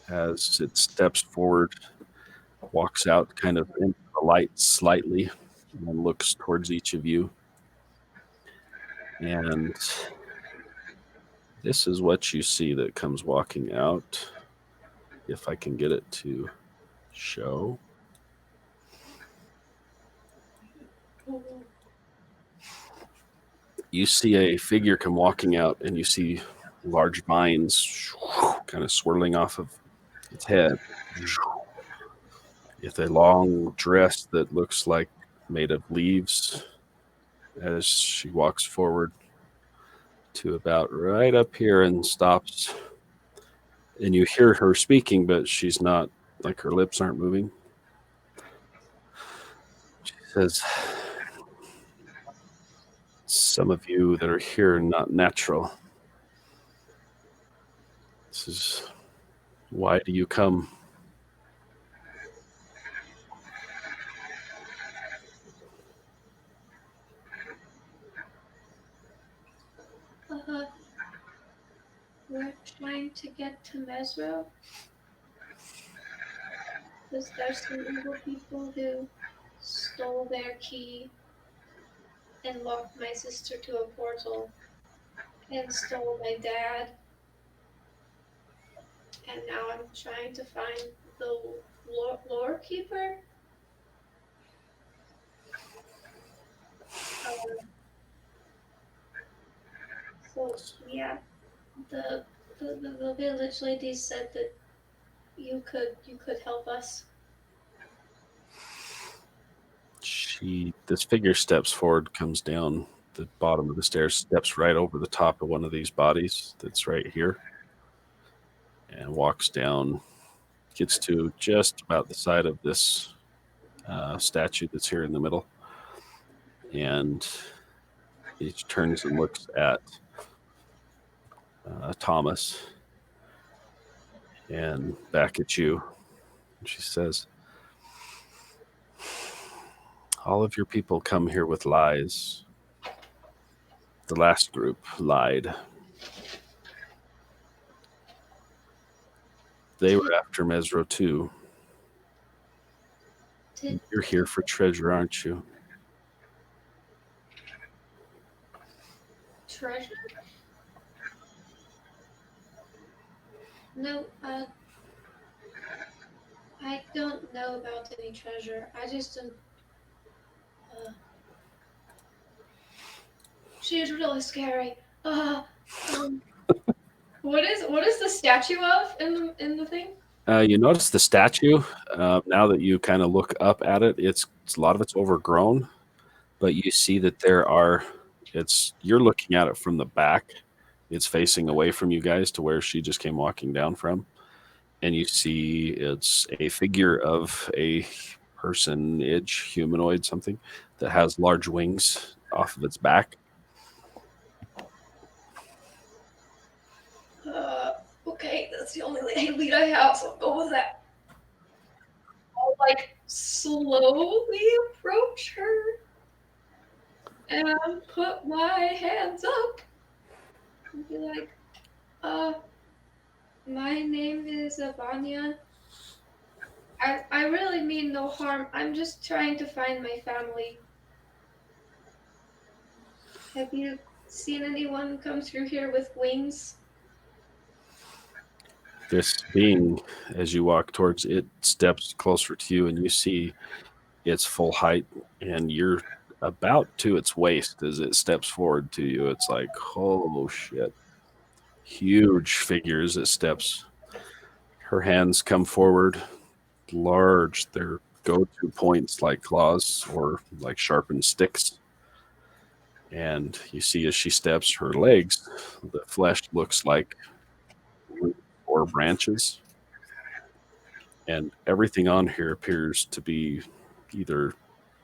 As it steps forward, walks out kind of into the light slightly, and then looks towards each of you. And this is what you see that comes walking out. If I can get it to show. You see a figure come walking out, and you see large vines kind of swirling off of its head. With a long dress that looks like made of leaves, as she walks forward to about right up here and stops. And you hear her speaking, but she's not, like her lips aren't moving. She says, some of you that are here are not natural. This is, why do you come? We're trying to get to Mezro. Because there's some evil people who stole their key and locked my sister to a portal and stole my dad. and now I'm trying to find the lore keeper. So yeah, the village lady said that you could help us. This figure steps forward, comes down the bottom of the stairs, steps right over the top of one of these bodies that's right here, and walks down, gets to just about the side of this statue that's here in the middle, and he turns and looks at Thomas and back at you. And she says, all of your people come here with lies. The last group lied. They were after Mezro too. You're here for treasure, aren't you? Treasure? No, I don't know about any treasure. I just don't. She is really scary. What is the statue of in the thing? You notice the statue. Now that you kind of look up at it, it's a lot of it's overgrown, but you see that you're looking at it from the back. It's facing away from you guys to where she just came walking down from. And you see it's a figure of a personage, humanoid, something that has large wings off of its back. Okay, that's the only lead I have, so I'll go with that. I'll slowly approach her and put my hands up and be like, my name is Vanya. I really mean no harm. I'm just trying to find my family. Have you seen anyone come through here with wings? This being, as you walk towards it, steps closer to you, and you see its full height, and you're about to its waist as it steps forward to you. It's like, oh shit. Huge figure as it steps. Her hands come forward, large. Their go-to points like claws or like sharpened sticks. And you see as she steps, her legs, the flesh looks like or branches, and everything on here appears to be either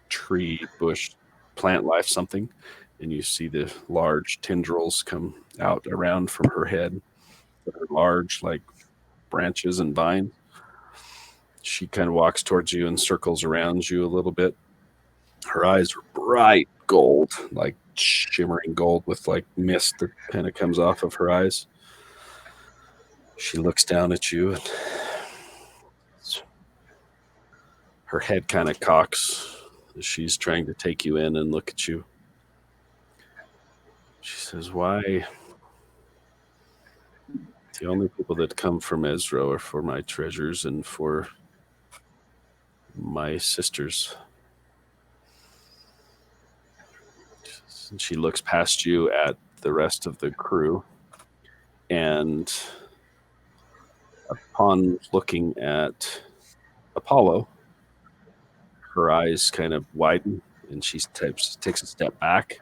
tree, bush, plant life, something. And you see the large tendrils come out around from her head that are large like branches and vines. She kind of walks towards you and circles around you a little bit. Her eyes are bright gold, like shimmering gold with like mist that kind of comes off of her eyes. She looks down at you, and her head kind of cocks as she's trying to take you in and look at you. She says, why? The only people that come from Mezro are for my treasures and for my sisters. And she looks past you at the rest of the crew, and upon looking at Apollo, her eyes kind of widen, and she takes a step back.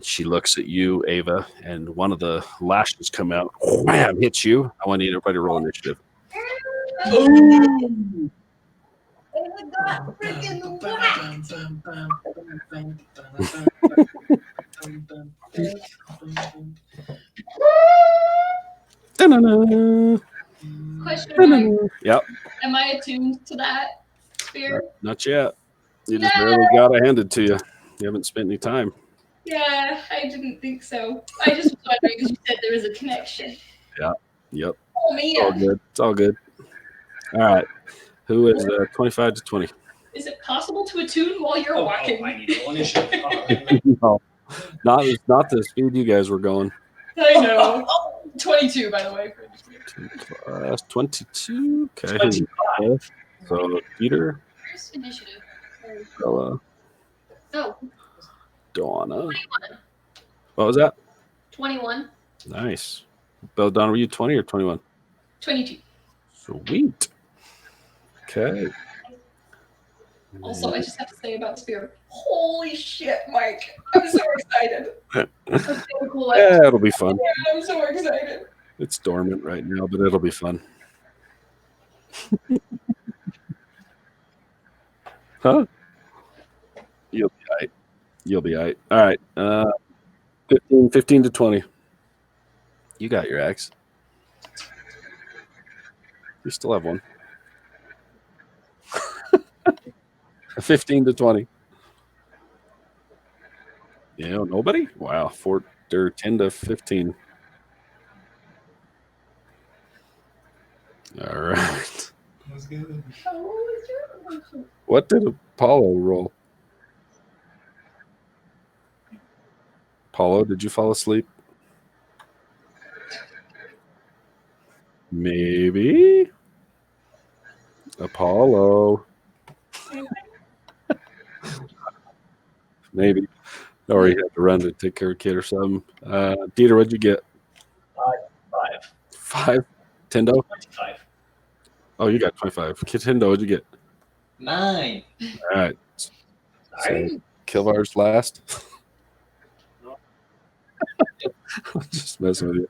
She looks at you, Ava, and one of the lashes come out, wham, hits you. I want to need everybody to roll initiative. Oh my god, freaking Da-na-na. Question mark. Yep. Am I attuned to that spear? Not yet. You just barely got it handed to you. You haven't spent any time. Yeah, I didn't think so. I just was wondering because you said there was a connection. Yeah. Yep. Oh man. It's all good. It's all good. All right. Who is 25 to 20? Is it possible to attune while you're walking? I need to roll initiative. No. Not the speed you guys were going. I know. 22, by the way. Plus 22. Okay. 25. So Peter, Where's initiative? Bella, Oh, Donna. 21. What was that? 21. Nice. Belladonna, were you 20 or 21? 22. Sweet. Okay. Also, I just have to say about Spear. Holy shit, Mike. I'm so excited. That's so cool. Yeah, it'll be fun. Yeah, I'm so excited. It's dormant right now, but it'll be fun. Huh? You'll be all right. You'll be all right. All right. 15 to 20. You got your axe. You still have one. 15 to 20. Yeah, nobody? Wow. 4 or 10 to 15. All right. That's good. What did Apollo roll? Apollo, did you fall asleep? Maybe. Apollo. Maybe. Or he had to run to take care of a kid or something. Dieter, what'd you get? 5. 5? Tendo? 25. Oh, you got 25. Tendo, what'd you get? 9. All right. Sorry? So, Kilvar's last. I'm just messing with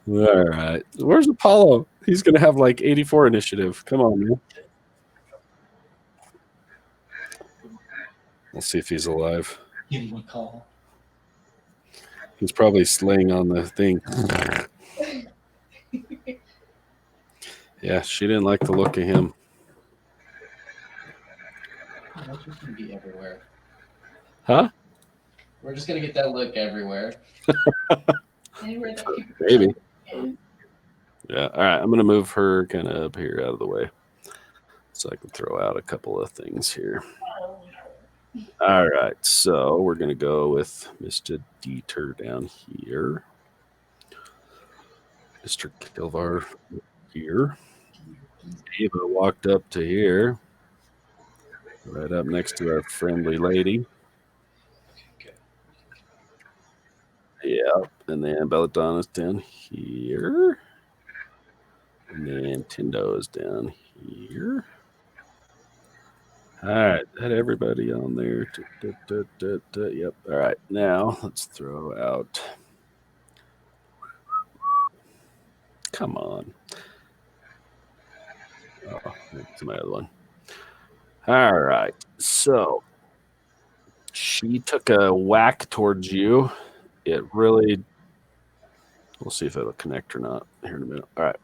you. All right. Where's Apollo? He's going to have like 84 initiative. Come on, man. We'll see if he's alive. Give him a call. He's probably slaying on the thing. Yeah, she didn't like the look of him. That's just gonna be everywhere. Huh? We're just gonna get that look everywhere. Anywhere that people Maybe. Yeah. All right. I'm going to move her kind of up here out of the way so I can throw out a couple of things here. All right. So we're going to go with Mr. Dieter down here. Mr. Kilvar here. Ava walked up to here. Right up next to our friendly lady. Yeah. And then Belladonna's down here. And then Tendo is down here. All right, had everybody on there. Yep. All right, now let's throw out. Come on. Oh, that's my other one. All right, so she took a whack towards you. It really. We'll see if it'll connect or not here in a minute. All right.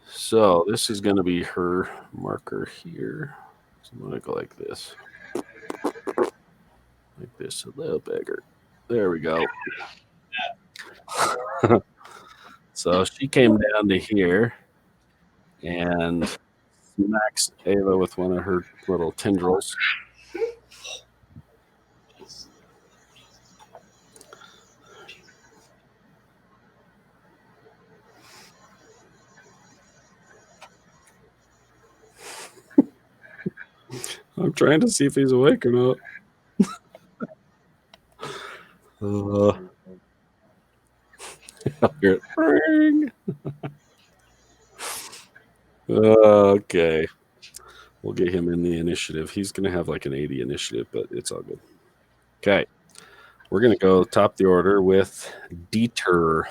So this is going to be her marker here. So I'm going to go like this. Like this, a little bigger. There we go. So she came down to here and smacks Ava with one of her little tendrils. I'm trying to see if he's awake or not. I'll hear it. Ring. Okay. We'll get him in the initiative. He's going to have like an 80 initiative, but it's all good. Okay. We're going to go top the order with Dieter.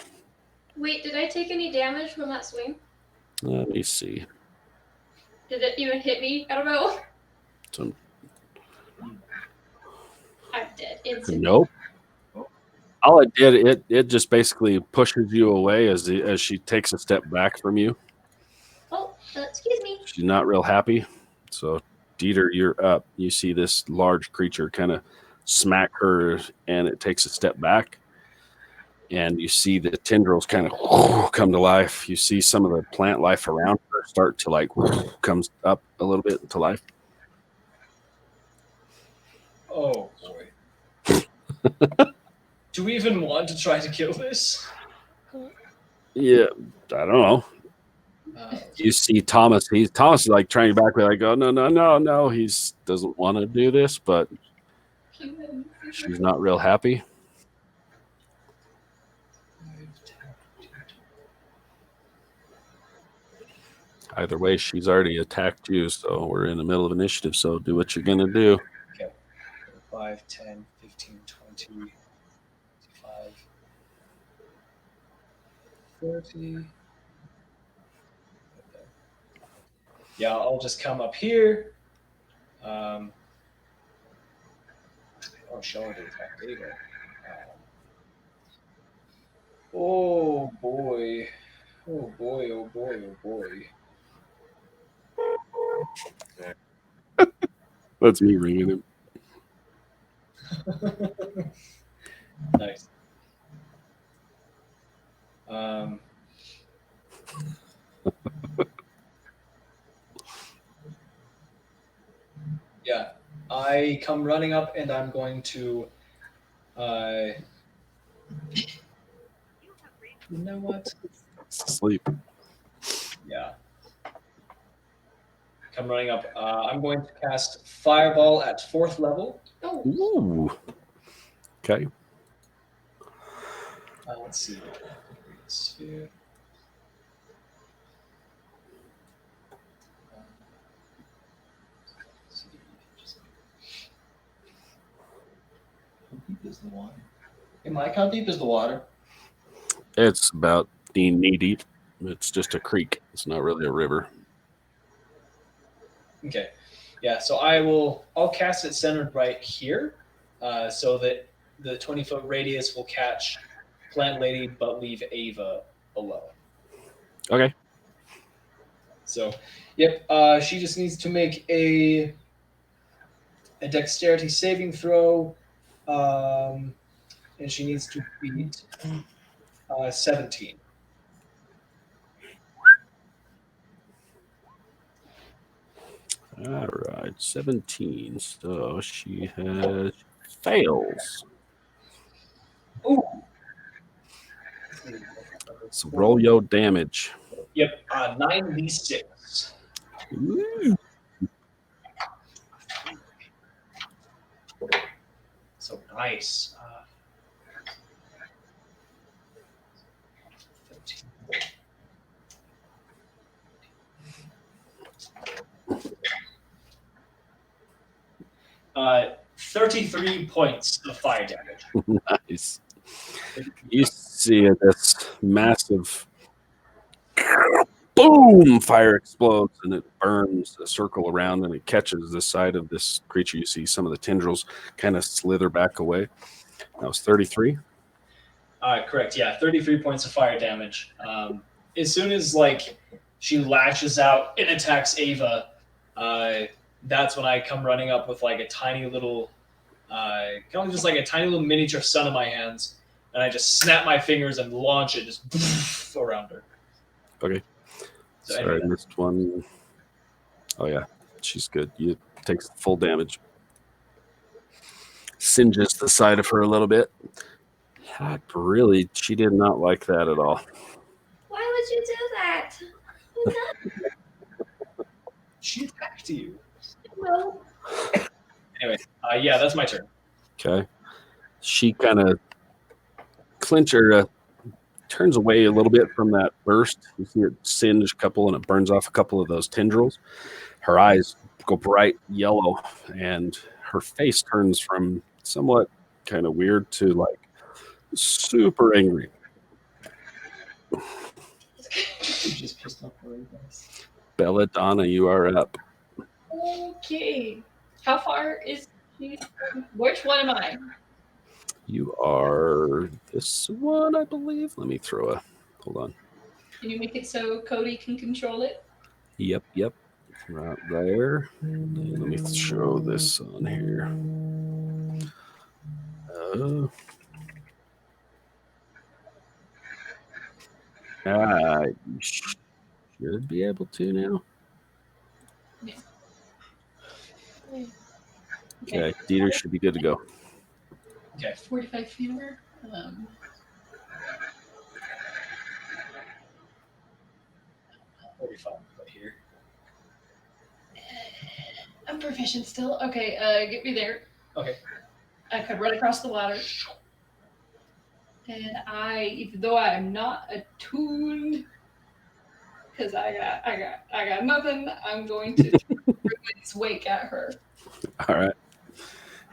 Wait, did I take any damage from that swing? Let me see. Did it even hit me? I don't know. Some, I'm dead. Instantly. nope. All it did, it just basically pushes you away as she takes a step back from you. Oh, excuse me. She's not real happy. So, Dieter, you're up. You see this large creature kind of smack her, and it takes a step back. And you see the tendrils kind of come to life. You see some of the plant life around her start to like comes up a little bit to life. Oh boy. Do we even want to try to kill this? Yeah, I don't know. You see Thomas. Thomas is like trying to back. Like, oh no. He doesn't want to do this, but she's not real happy. 5, 10, 15, 20. Either way, she's already attacked you, so we're in the middle of initiative. So do what you're gonna do. Okay. 5, 10, 15, 20, 25, 30. Yeah, I'll just come up here. Oh, she already attacked Ava. Oh boy. Oh boy, oh boy, oh boy. That's me ringing him. Nice. Yeah, I come running up and I'm going to. You know what? Sleep. Yeah. Come running up. I'm going to cast Fireball at 4th level. Oh, Ooh. Okay. Let's see. Sphere. How deep is the water? Hey, Mike, how deep is the water? It's about knee deep. It's just a creek. It's not really a river. Okay. Yeah, so I'll cast it centered right here, so that the 20-foot radius will catch Plant Lady but leave Ava below. Okay. So, yep, she just needs to make a dexterity saving throw, and she needs to beat 17. All right. 17. So she fails. Ooh. So roll your damage. Yep, 9d6. Ooh. So nice. 15. 33 points of fire damage. Nice. You see this massive boom, fire explodes and it burns a circle around and it catches the side of this creature. You see some of the tendrils kind of slither back away. That was 33. Correct, yeah, 33 points of fire damage. As soon as she lashes out and attacks Ava, that's when I come running up with a tiny little, kind of just like a tiny little miniature sun in my hands, and I just snap my fingers and launch it just around her. Okay. So Sorry, I anyway. missed one. Oh, yeah. She's good. You takes full damage. Singes the side of her a little bit. God, really, she did not like that at all. why would you do that? She attacked you. No. Anyway, yeah, that's my turn. Okay. She kind of turns away a little bit from that burst. You see it singe a couple and it burns off a couple of those tendrils. Her eyes go bright yellow and her face turns from somewhat kind of weird to super angry. She's pissed off already, guys. Belladonna, you are up. Okay. How far is she? Which one am I? You are this one, I believe. Let me throw a. Hold on. Can you make it so Cody can control it? Yep. Right there. Let me show this on here. You should be able to now. Yeah. Okay, Dieter should be good to go. Okay. 45 feet over. 45 right here. I'm proficient still. Okay, get me there. Okay. I could run across the water. And even though I am not attuned, because I got nothing, I'm going to Ruin's Wake at her. All right.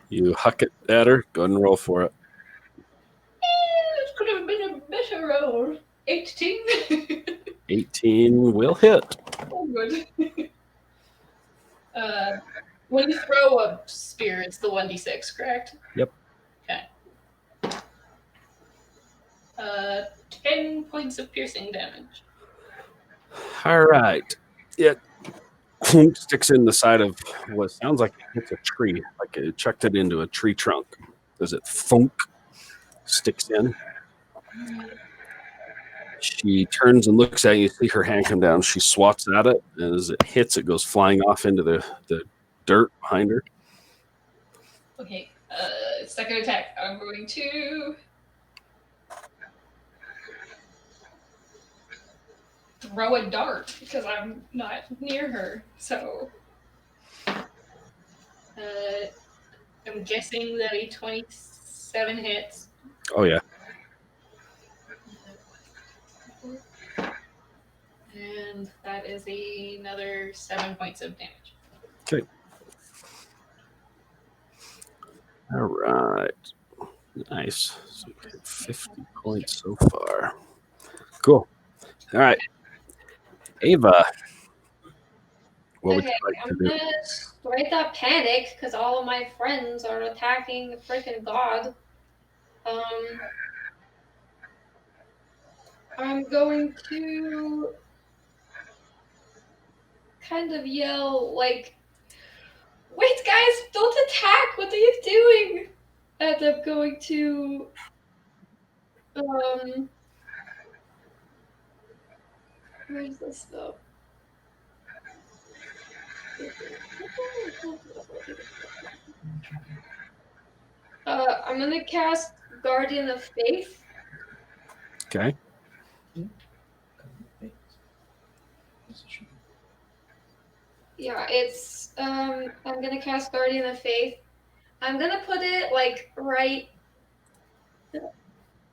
You huck it at her. Go ahead and roll for it. It could have been a better roll. 18. 18 will hit. Oh, good. When you throw a spear, it's the 1d6, correct? Yep. Okay. 10 points of piercing damage. All right. It sticks in the side of what sounds like it hits a tree, like it chucked it into a tree trunk. Does it thunk? Sticks in. She turns and looks at you. You see her hand come down. She swats at it. And as it hits, it goes flying off into the dirt behind her. Okay, second attack. I'm going to throw a dart because I'm not near her. So, I'm guessing that a 27 hits. Oh, yeah. And that is another 7 points of damage. Okay. All right. Nice. So 50 points so far. Cool. All right. Ava, what would you like to I'm do? gonna straight up panic because all of my friends are attacking the freaking god. I'm going to kind of yell like, "Wait, guys! Don't attack! What are you doing?" And I'm going to where's this though? I'm gonna cast Guardian of Faith. Okay. Yeah, it's I'm gonna cast Guardian of Faith. I'm gonna put it like right.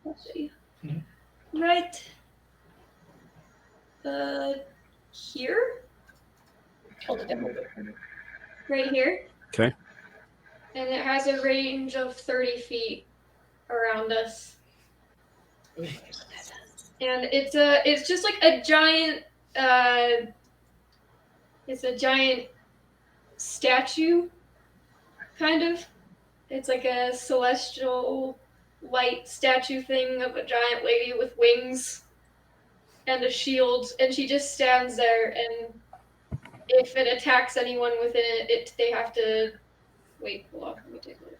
Let's see. Right. Here. Hold it down a little bit. Right here. Okay. And it has a range of 30 feet around us. And it's just like a giant it's a giant statue, kind of. It's like a celestial light statue thing of a giant lady with wings and a shield, and she just stands there, and if it attacks anyone within it, they have to wait. Hold on, let me take a look.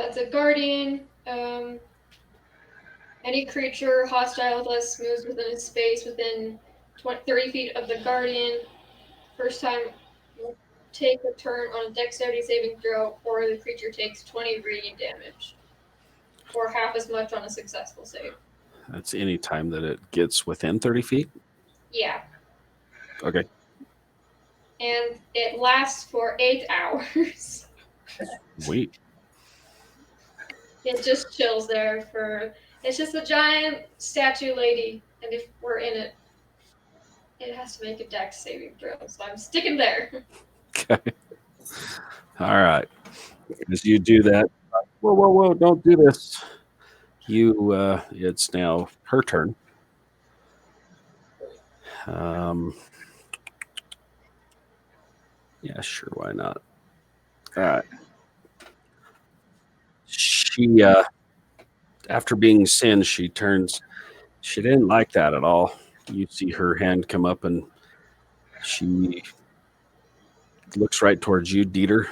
It's a guardian. Any creature hostile to us moves within a space within 30 feet of the guardian. First time, take a turn on a dexterity saving throw, or the creature takes 20 radiant damage, or half as much on a successful save. That's any time that it gets within 30 feet? Yeah. Okay. And it lasts for 8 hours. Sweet. It just chills there for. It's just a giant statue lady, and if we're in it, it has to make a dex saving throw. So I'm sticking there. Okay. All right. As you do that, whoa, don't do this. It's now her turn. Yeah, sure, why not? All right. She, after being singed, she turns. She didn't like that at all. You see her hand come up, and she looks right towards you, Dieter,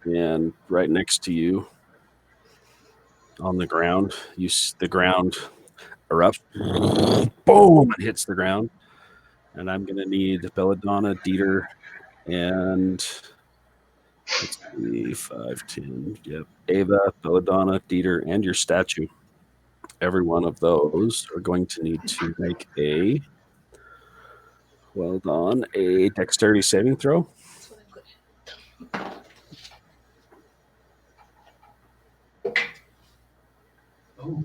and right next to you on the ground. The ground erupts. Boom! It hits the ground. And I'm going to need Belladonna, Dieter, and let's see, 5, 10. Yep. Ava, Belladonna, Dieter, and your statue. every one of those are going to need to make a dexterity saving throw. That's what I'm good at. Oh,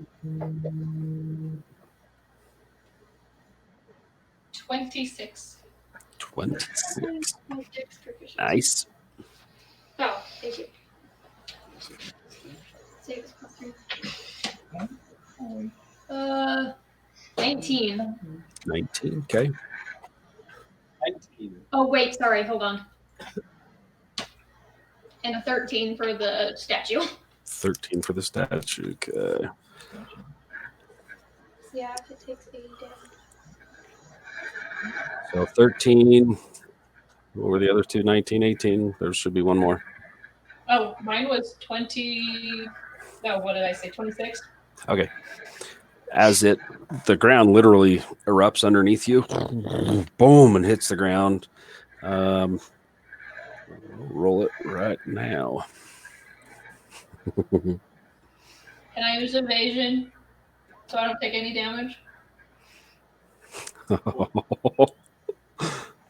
26. 26. My dex proficiency. Nice. Oh, thank you. Save this plus 3. 19. 19. Okay. 19. Oh, wait, sorry, hold on. And a 13 for the statue. 13 for the statue. Okay. Yeah, if it takes 80 damage. So 13. What were the other two? 19, 18. There should be one more. Oh, mine was 20. No, what did I say? 26? Okay. As the ground literally erupts underneath you, boom, and hits the ground. Roll it right now. Can I use evasion so I don't take any damage?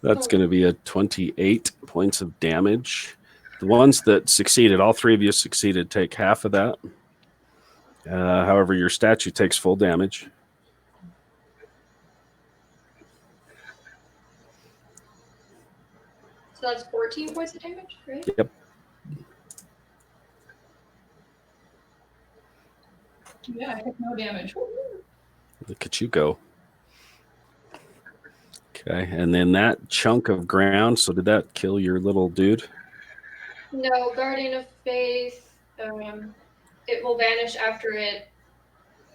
That's going to be a 28 points of damage. The ones that succeeded, all three of you succeeded, take half of that. However, your statue takes full damage. So that's 14 points of damage, right? Yep. Yeah, I took no damage. Look at you go. Okay, and then that chunk of ground, so did that kill your little dude? No, Guardian of Faith, it will vanish after it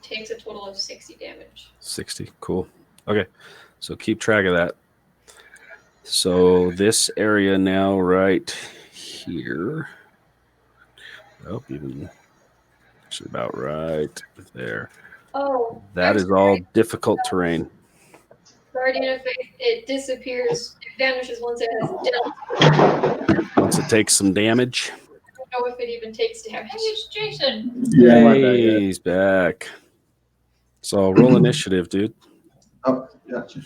takes a total of 60 damage. 60, cool. Okay, so keep track of that. So this area now right here, oh, even actually about right there. Oh, That I'm is sorry. all difficult terrain. Guardian of Faith, it disappears, it vanishes once it has dealt. Once it takes some damage. I don't know if it even takes damage. Hey, it's Jason. Yeah, my bad, Hey, yeah. he's back. So roll initiative, dude. Oh, gotcha.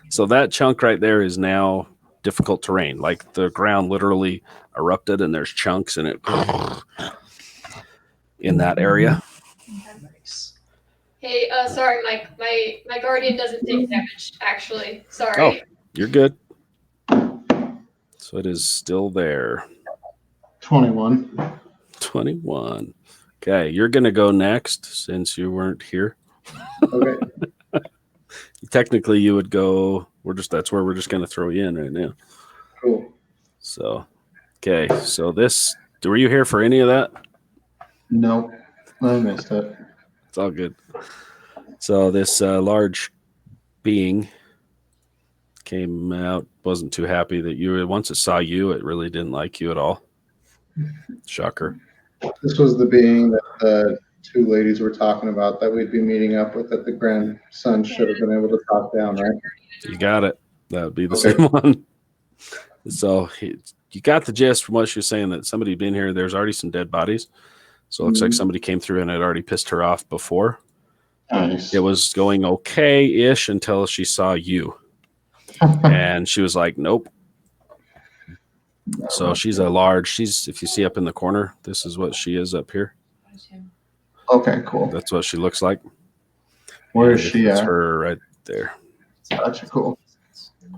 So that chunk right there is now difficult terrain. Like the ground literally erupted and there's chunks in it in that area. nice. Hey, sorry, Mike. My Guardian doesn't take damage, actually. Sorry. You're good. So it is still there. 21. 21. Okay, you're going to go next since you weren't here. Okay. Technically, you would go. That's where we're just going to throw you in right now. Cool. So, okay. So were you here for any of that? Nope. I missed it. It's all good. So this large being came out, wasn't too happy that once it saw you, it really didn't like you at all. Shocker. This was the being that the two ladies were talking about that we'd be meeting up with, that the grandson should have been able to talk down, right? You got it. That would be the Okay. same one. So you got the gist from what she was saying, that somebody had been here. There's already some dead bodies. So it looks like somebody came through and had already pissed her off before. Nice. It was going okay-ish until she saw you. And she was like, nope. So she's if you see up in the corner, this is what she is up here. Okay, cool. That's what she looks like. Where is And she it's at? her right there. Gotcha, cool.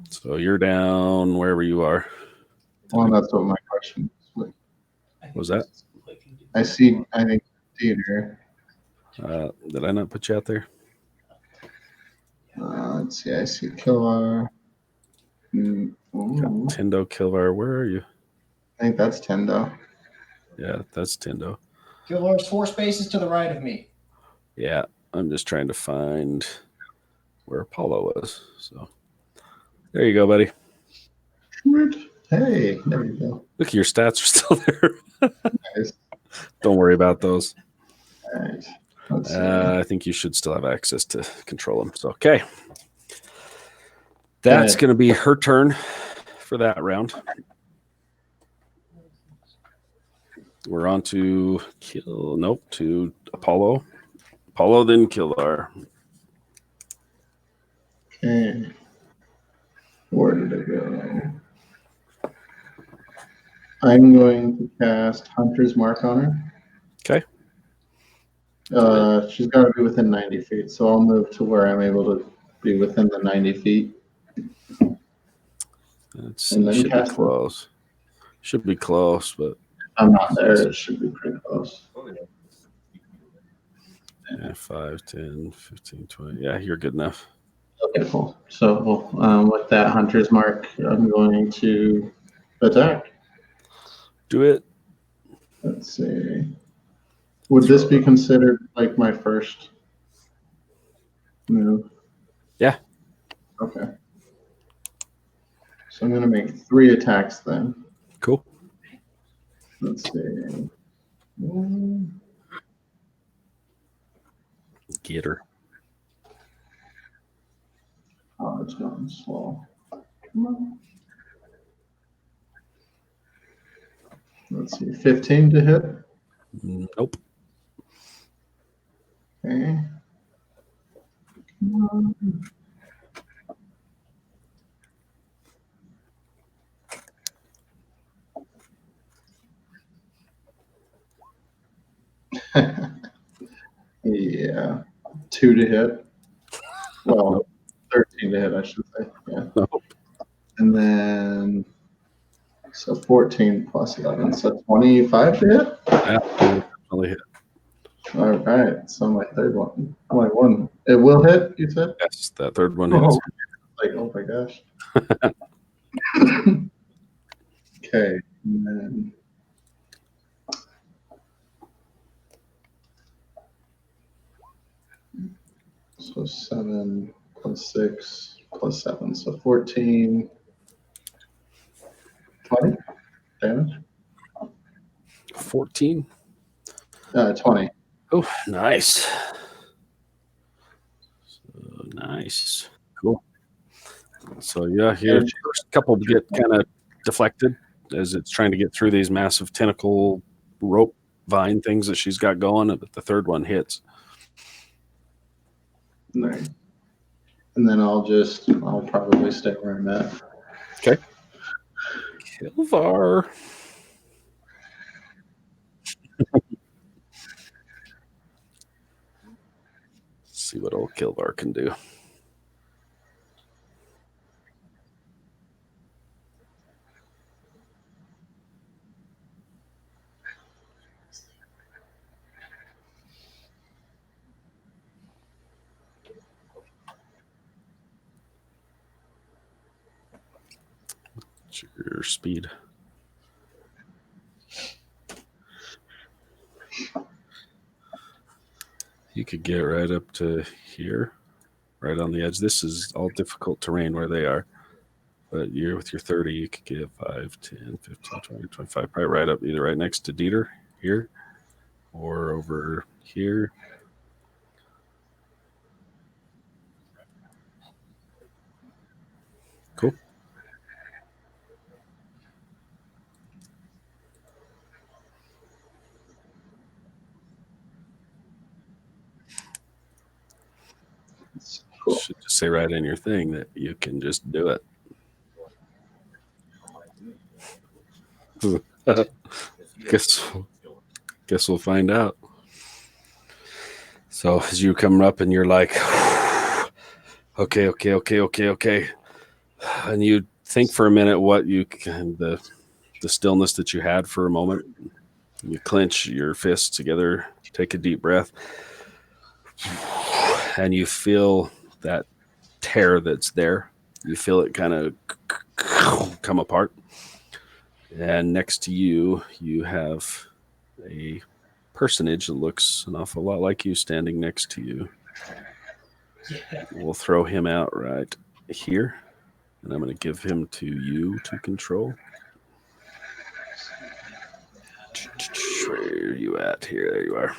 So you're down wherever you are. Well, that's what my question was. What was that? I think, theater. Did I not put you out there? Let's see, I see Kilvar. Ooh, Tendo, Kilvar, where are you? I think that's Tendo. Yeah, that's Tendo. Kilvar's 4 spaces to the right of me. Yeah, I'm just trying to find where Apollo was. So there you go, buddy. Hey, there you go. Look, your stats are still there. Nice. Don't worry about those. All right. Let's see. I think you should still have access to control them. So, okay. That's going to be her turn for that round. We're on to to Apollo. Apollo, then Kilvar. Okay. Where did it go? I'm going to cast Hunter's Mark on her. Okay. She's got to be within 90 feet, so I'll move to where I'm able to be within the 90 feet. Let's And see. then Should be cast it. close. Should be close, but I'm not there. It should be pretty close. yeah, 5, 10, 15, 20. Yeah, you're good enough. Okay, cool. So with that Hunter's Mark, I'm going to attack. Do it. Let's see. Would this be considered like my first move? Yeah. Okay. So I'm going to make 3 attacks then. Cool. Let's see. Get her. Oh, it's going slow. Come on. Let's see. 15 to hit. Nope. Okay. Come on. Yeah. 2 to hit. Well, 13 to hit, I should say. Yeah. Nope. And then, so 14 plus 11, so 25 to hit? Yeah, definitely hit. All right, so my third one. My one. It will hit, you said? Yes, that third one hits. Oh my gosh. Okay, and then. So 7 plus 6 plus 7, so 14. 20 damage? 14. 20. Oh, nice. So nice. Cool. So yeah, your first couple get kind of deflected as it's trying to get through these massive tentacle rope vine things that she's got going, but the third one hits. Right. And then I'll probably stay where I'm at. Okay. Kilvar. See what old Kilvar can do. What's your speed? You could get right up to here, right on the edge. This is all difficult terrain where they are. But you're with your 30, you could get 5, 10, 15, 20, 25, probably right up, either right next to Dieter here or over here. Cool. Cool. Should just say right in your thing that you can just do it. Guess we'll find out. So as you come up and you're like, okay, and you think for a minute what you can, the stillness that you had for a moment. You clench your fists together, take a deep breath, and you feel that tear that's there. You feel it kind of come apart. And next to you, you have a personage that looks an awful lot like you standing next to you. Yeah. We'll throw him out right here. And I'm going to give him to you to control. Where are you at? Here, there you are.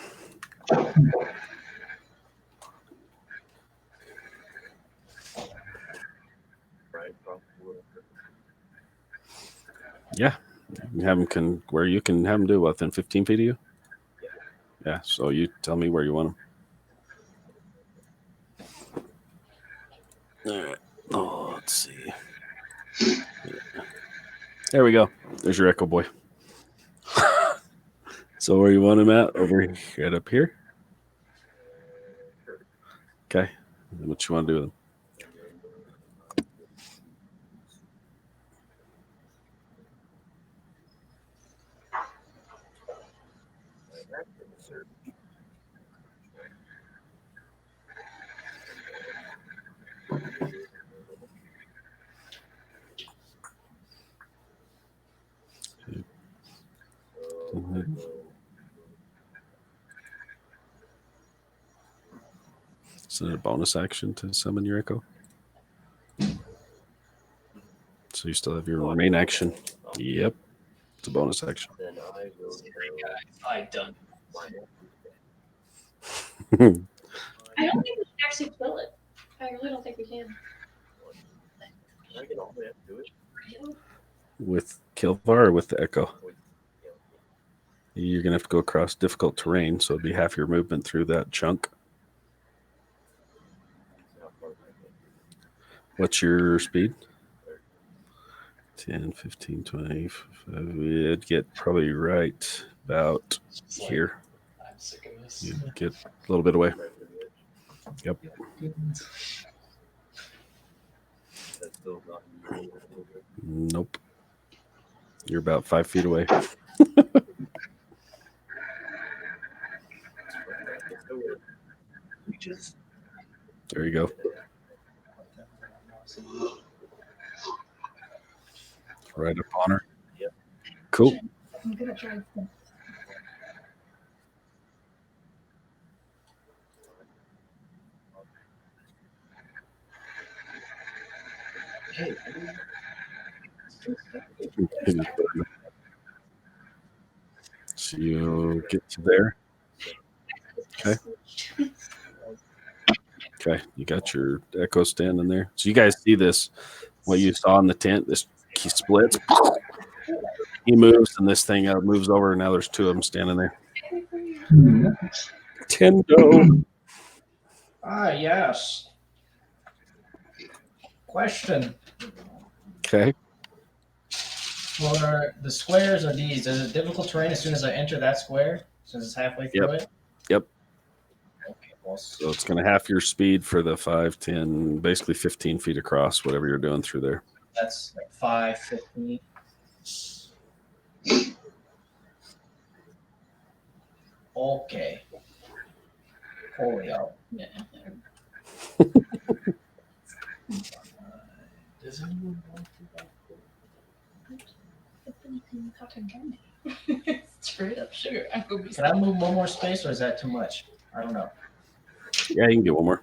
Yeah, you can have him where you can have him do within 15 feet of you. Yeah, so you tell me where you want him. All right. Oh, let's see. There we go. There's your echo boy. So where you want him at? Over right up here? Okay. And what you want to do with him? Is it a bonus action to summon your echo? So you still have your main action. Yep. It's a bonus action. I done. I don't think we can actually kill it. I really don't think we can. With Kilvar or with the echo? You're going to have to go across difficult terrain, so it'd be half your movement through that chunk. What's your speed? 10, 15, 20. It'd get probably right about here. I'm sick of this. You'd get a little bit away. Yep. Nope. You're about 5 feet away. There you go. Right up on her. Cool. I'm gonna try. So you get to there. Okay. Okay. You got your echo standing there. So you guys see this, what you saw in the tent, this he splits. He moves and this thing moves over. And now there's two of them standing there. Tendo. Yes. Question. Okay. For the squares or these, is it difficult terrain as soon as I enter that square? Since it's halfway through it? Yep. Okay, well, So it's going to half your speed for the 5, 10, basically 15 feet across, whatever you're doing through there. that's like 5, 15. Okay. Holy hell. Yeah. Does anyone want to Cotton candy. Straight up sugar. I'm gonna be Can I move one more space or is that too much? I don't know. Yeah, you can get one more.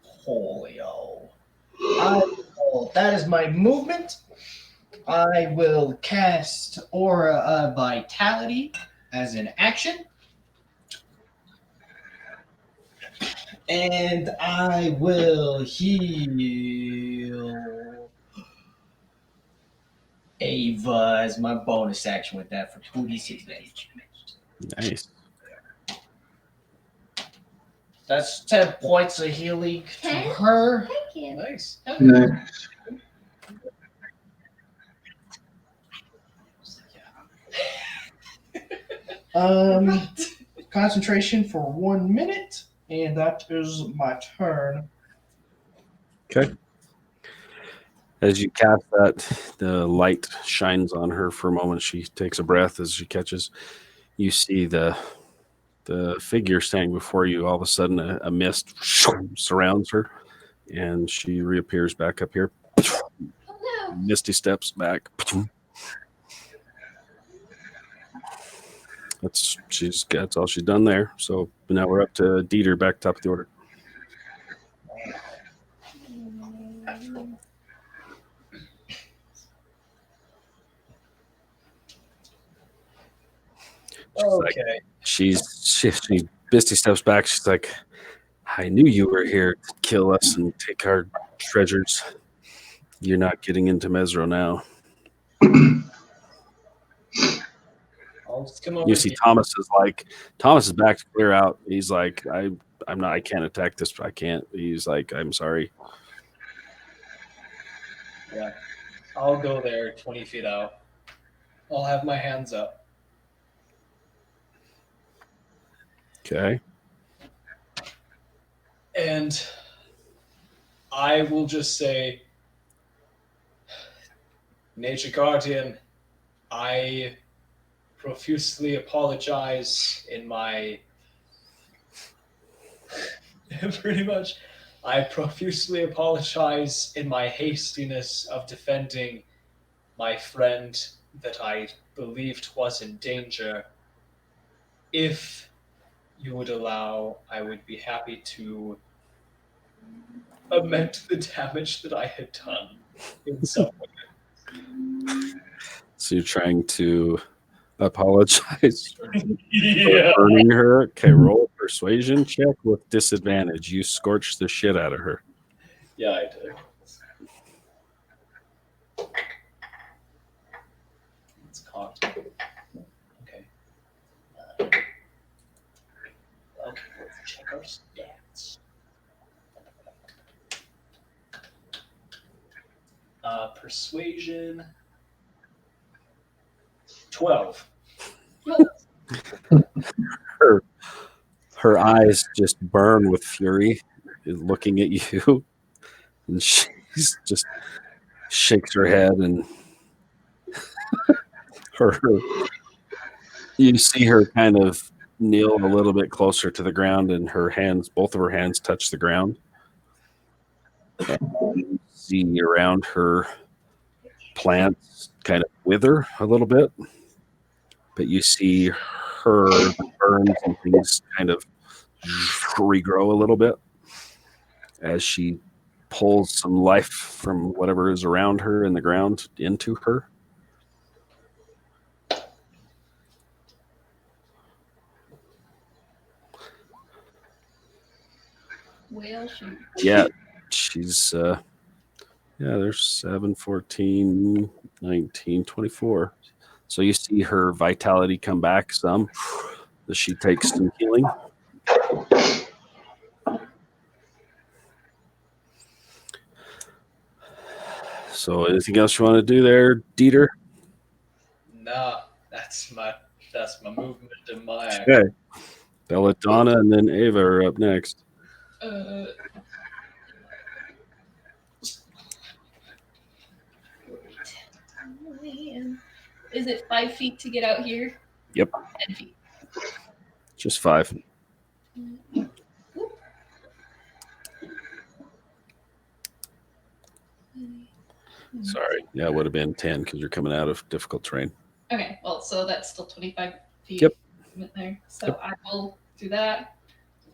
Holy oh. That is my movement. I will cast Aura of Vitality as an action. And I will heal Ava as my bonus action with that for 2d6 damage. Nice. That's 10 points of healing to 10? her. Thank you. Nice. Nice. Concentration for 1 minute, and that is my turn. Okay. As you cast that, the light shines on her for a moment. She takes a breath as she catches. You see the figure standing before you. All of a sudden, a mist surrounds her, and she reappears back up here. Oh no. Misty steps back. That's all she's done there. So now we're up to Dieter, back top of the order. Okay. She Misty steps back. She's like, I knew you were here to kill us and take our treasures. You're not getting into Mezro now. I'll just come over You see Thomas is back to clear out. He's like, I I can't attack this. I can't. He's like, I'm sorry. Yeah. I'll go there 20 feet out. I'll have my hands up. Okay. And I will just say, Nature Guardian, I profusely apologize in my pretty much I profusely apologize in my hastiness of defending my friend that I believed was in danger. If you would allow, I would be happy to amend the damage that I had done in some way. So you're trying to apologize for Yeah. burning her. Okay, roll a persuasion check with disadvantage. You scorched the shit out of her. Yeah, I did. It's cocked. Okay. Okay, let's check our stats. Persuasion. 12. Her eyes just burn with fury, looking at you, and she's just shakes her head, and her you see her kind of kneel a little bit closer to the ground, and both of her hands touch the ground. And you see around her plants kind of wither a little bit, but you see her burns and things kind of regrow a little bit as she pulls some life from whatever is around her in the ground into her. Well, shoot. Yeah, she's there's 7, 14, 19, 24. So you see her vitality come back some as she takes some healing. So anything else you want to do there, Dieter? Nah, that's my movement and my action. Okay. Belladonna and then Ava are up next. Is it 5 feet to get out here? Yep. 10 feet. Just 5. Sorry. Yeah, it would have been 10 because you're coming out of difficult terrain. Okay, well, so that's still 25 feet Yep. there. So I will do that.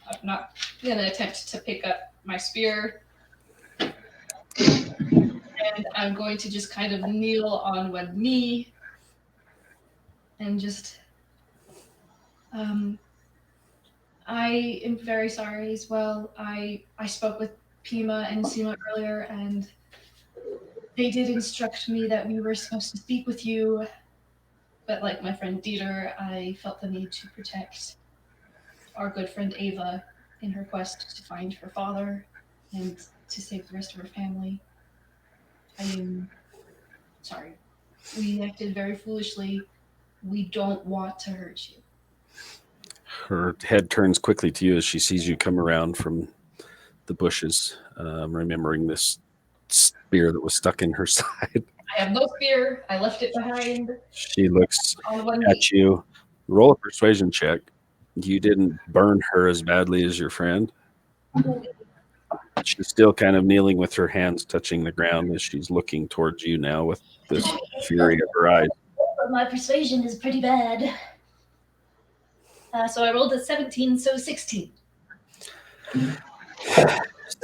I'm not going to attempt to pick up my spear. And I'm going to just kind of kneel on one knee and just, I am very sorry as well. I spoke with Pima and Sima earlier, and they did instruct me that we were supposed to speak with you. But like my friend Dieter, I felt the need to protect our good friend Ava in her quest to find her father and to save the rest of her family. I am sorry. We acted very foolishly. We don't want to hurt you. Her head turns quickly to you as she sees you come around from the bushes, remembering this spear that was stuck in her side. I have no spear. I left it behind. She looks On one knee. at you. Roll a persuasion check. You didn't burn her as badly as your friend. She's still kind of kneeling with her hands touching the ground as she's looking towards you now with this fury of her eyes. But my persuasion is pretty bad. So I rolled a 17, so 16.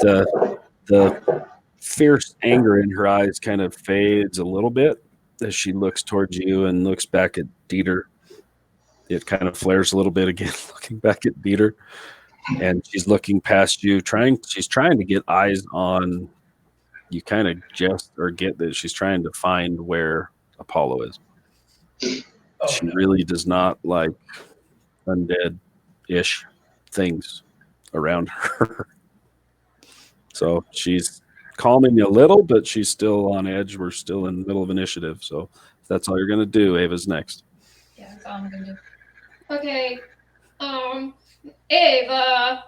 The fierce anger in her eyes kind of fades a little bit as she looks towards you and looks back at Dieter. It kind of flares a little bit again, looking back at Dieter. And she's looking past you, she's trying to get eyes on you, kind of just or get that she's trying to find where Apollo is. She really does not like undead-ish things. around her. So she's calming you a little, but she's still on edge. We're still in the middle of initiative. So if that's all you're going to do, Ava's next. Yeah, that's all I'm gonna do. Okay. Ava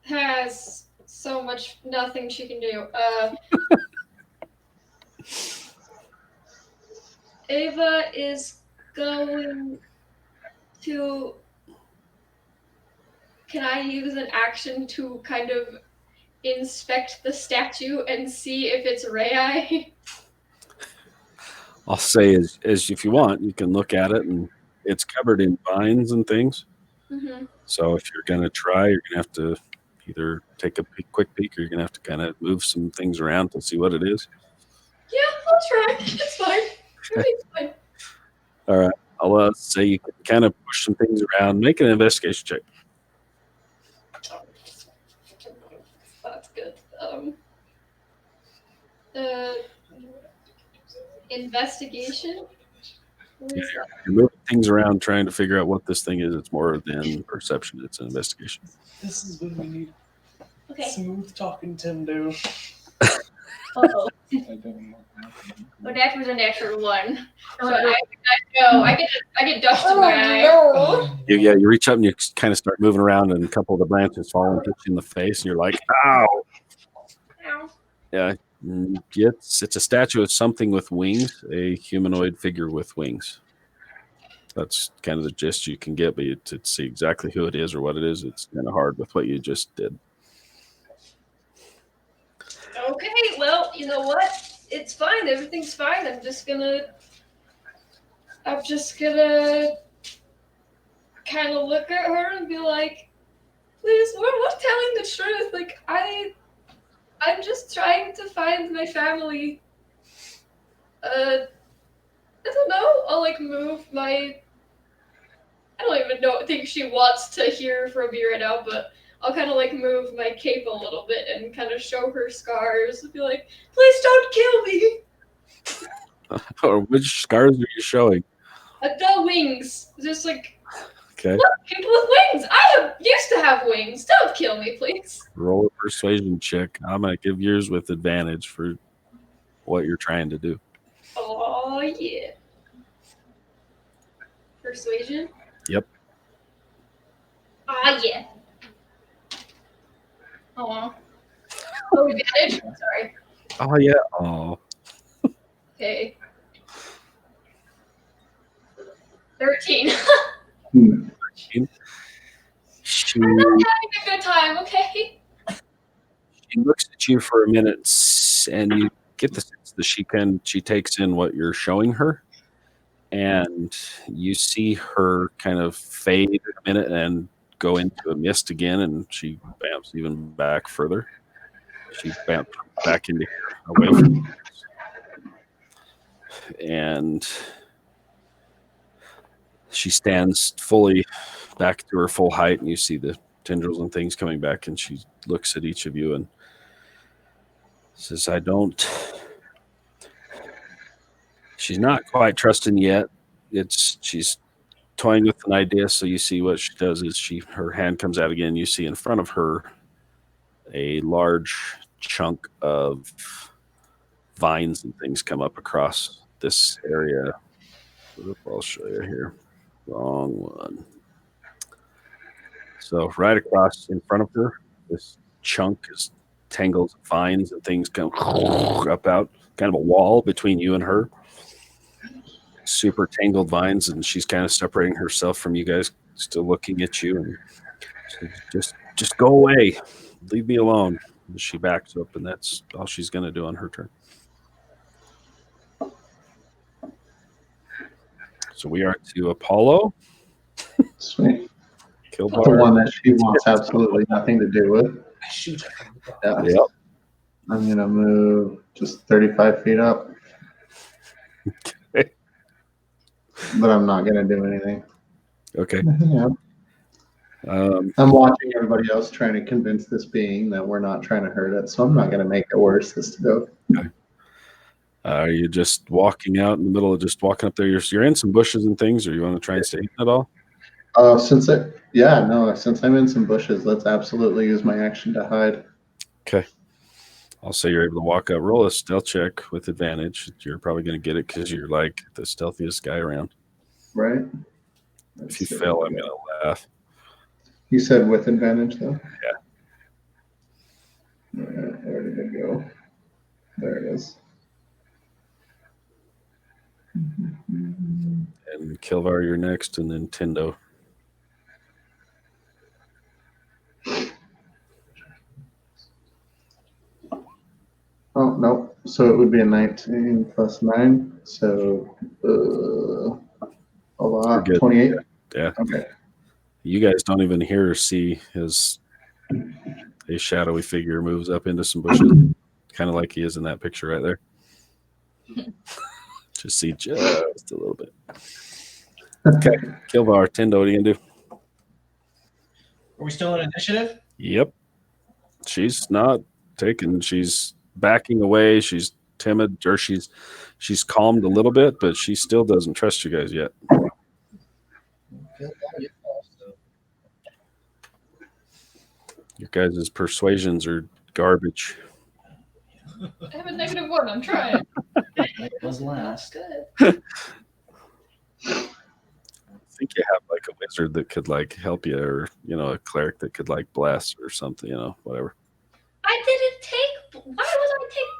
has so much nothing she can do. Ava is going to. Can I use an action to kind of inspect the statue and see if it's Rai? I'll say as if you want, you can look at it, and it's covered in vines and things. Mm-hmm. So if you're going to try, you're going to have to either take a quick peek, or you're going to have to kind of move some things around to see what it is. Yeah, I'll try. It's fine. Everything's fine. All right. I'll say you can kind of push some things around. Make an investigation check. That's good. Investigation? What is that? You're moving things around, trying to figure out what this thing is. It's more than perception. It's an investigation. This is when we need Okay. smooth talking Tim do. Uh-oh. Well, that was an extra one. So I get dust in my eye. You reach up and you kind of start moving around, and a couple of the branches fall and hit you in the face, and you're like, ow. Ow. Yeah. It's a statue of something with wings, a humanoid figure with wings. That's kind of the gist you can get, but to see exactly who it is or what it is, it's kind of hard with what you just did. Okay, well, you know what? It's fine. Everything's fine. I'm just gonna kind of look at her and be like, please, we're telling the truth. Like, I'm just trying to find my family. I don't know. I'll like move my. I don't even think she wants to hear from me right now, but I'll kind of like move my cape a little bit and kind of show her scars. And be like, please don't kill me. Or which scars are you showing? The wings, just like. Okay. Look, people with wings. I used to have wings. Don't kill me, please. Roll a persuasion check. I'm going to give yours with advantage for what you're trying to do. Oh, yeah. Persuasion? Yep. Ah, yeah. Oh. Oh, advantage? Sorry. Oh, yeah. Oh. Okay. 13. She I'm not having a good time, okay? she looks at you for a minute, and you get the sense that she takes in what you're showing her, and you see her kind of fade in a minute and go into a mist again, and she bamps even back further. She bamps back into here, away from you. And she stands fully back to her full height, and you see the tendrils and things coming back, and she looks at each of you and says, she's not quite trusting yet. She's toying with an idea. So you see what she does is her hand comes out again. You see in front of her a large chunk of vines and things come up across this area. I'll show you here. Wrong one. So right across in front of her, this chunk is tangled vines and things come up out, kind of a wall between you and her. Super tangled vines, and she's kind of separating herself from you guys, still looking at you, and just go away, leave me alone. And she backs up, and that's all she's going to do on her turn. So we are to Apollo. Sweet. Kilvar. The one that she wants absolutely nothing to do with. Shoot. Yeah. Yep. I'm gonna move just 35 feet up. Okay. But I'm not gonna do anything. Okay. Yeah. Um, I'm watching everybody else trying to convince this being that we're not trying to hurt it, so I'm not gonna make it worse this go. Are you just walking out in the middle of just walking up there? You're in some bushes and things, or you want to try and stay hidden at all? Since I'm in some bushes, let's absolutely use my action to hide. Okay. I'll say you're able to walk up. Roll a stealth check with advantage. You're probably going to get it because you're like the stealthiest guy around. Right? If you fail, I'm going to laugh. You said with advantage, though? Yeah. Alright, where did it go? There it is. And Kilvar, you're next, and then Tendo. Oh, no. So it would be a 19 plus 9. So, a lot. You're good. 28? Yeah. Okay. You guys don't even hear or see as a shadowy figure moves up into some bushes, kind of like he is in that picture right there. Just see just a little bit. Okay. Kilvar, Tendo, what are you going to do? Are we still in initiative? Yep. She's not taken. She's backing away. She's timid, or she's calmed a little bit, but she still doesn't trust you guys yet. Your guys' persuasions are garbage. I have a -1. I'm trying. It was That's last. good. I think you have like a wizard that could like help you, or a cleric that could like bless or something, whatever. I didn't take. Why would I take?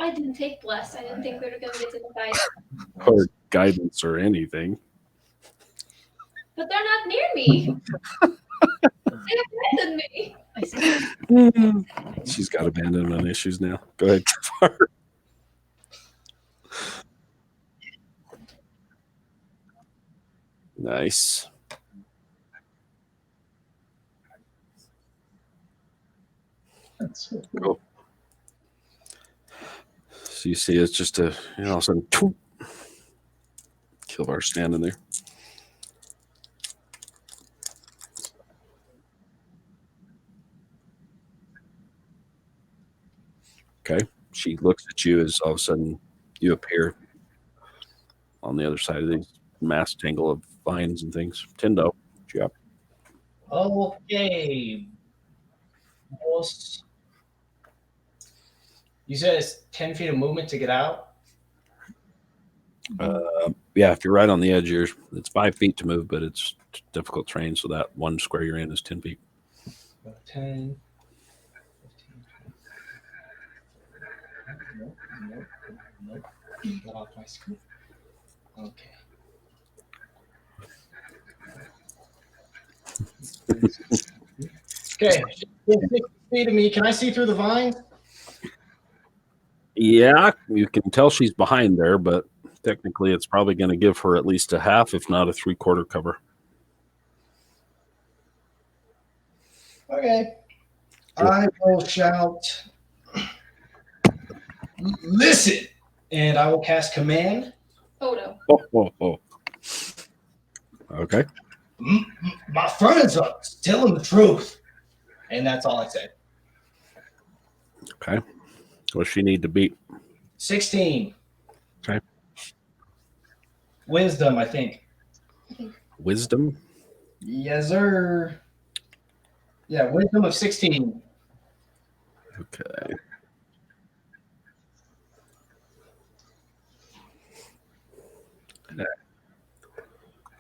I didn't take bless. I didn't think we were going to get to the fight. Or guidance or anything. But they're not near me. They abandoned me. I see. She's got abandonment issues now. Go ahead. Nice. That's so cool. Cool. So you see it's just all of a sudden, Kilvar standing there. Okay. She looks at you as all of a sudden you appear on the other side of these mass tangle of vines and things. Tendo. Yep. Okay. Boss. You said it's 10 feet of movement to get out? Yeah, if you're right on the edge, it's 5 feet to move, but it's difficult terrain, so that one square you're in is 10 feet. 10, 15. Nope. Get off my screen. Okay. Okay. 60 feet of me. Can I see through the vine? Yeah, you can tell she's behind there, but technically it's probably going to give her at least a half, if not a 3/4 cover. Okay. I will shout, listen, and I will cast command. Oh no. Oh. Okay. My friends are telling the truth. And that's all I said. Okay. What does she need to beat? 16. Okay. Wisdom, I think. Wisdom? Yes, sir. Yeah, wisdom of 16. Okay.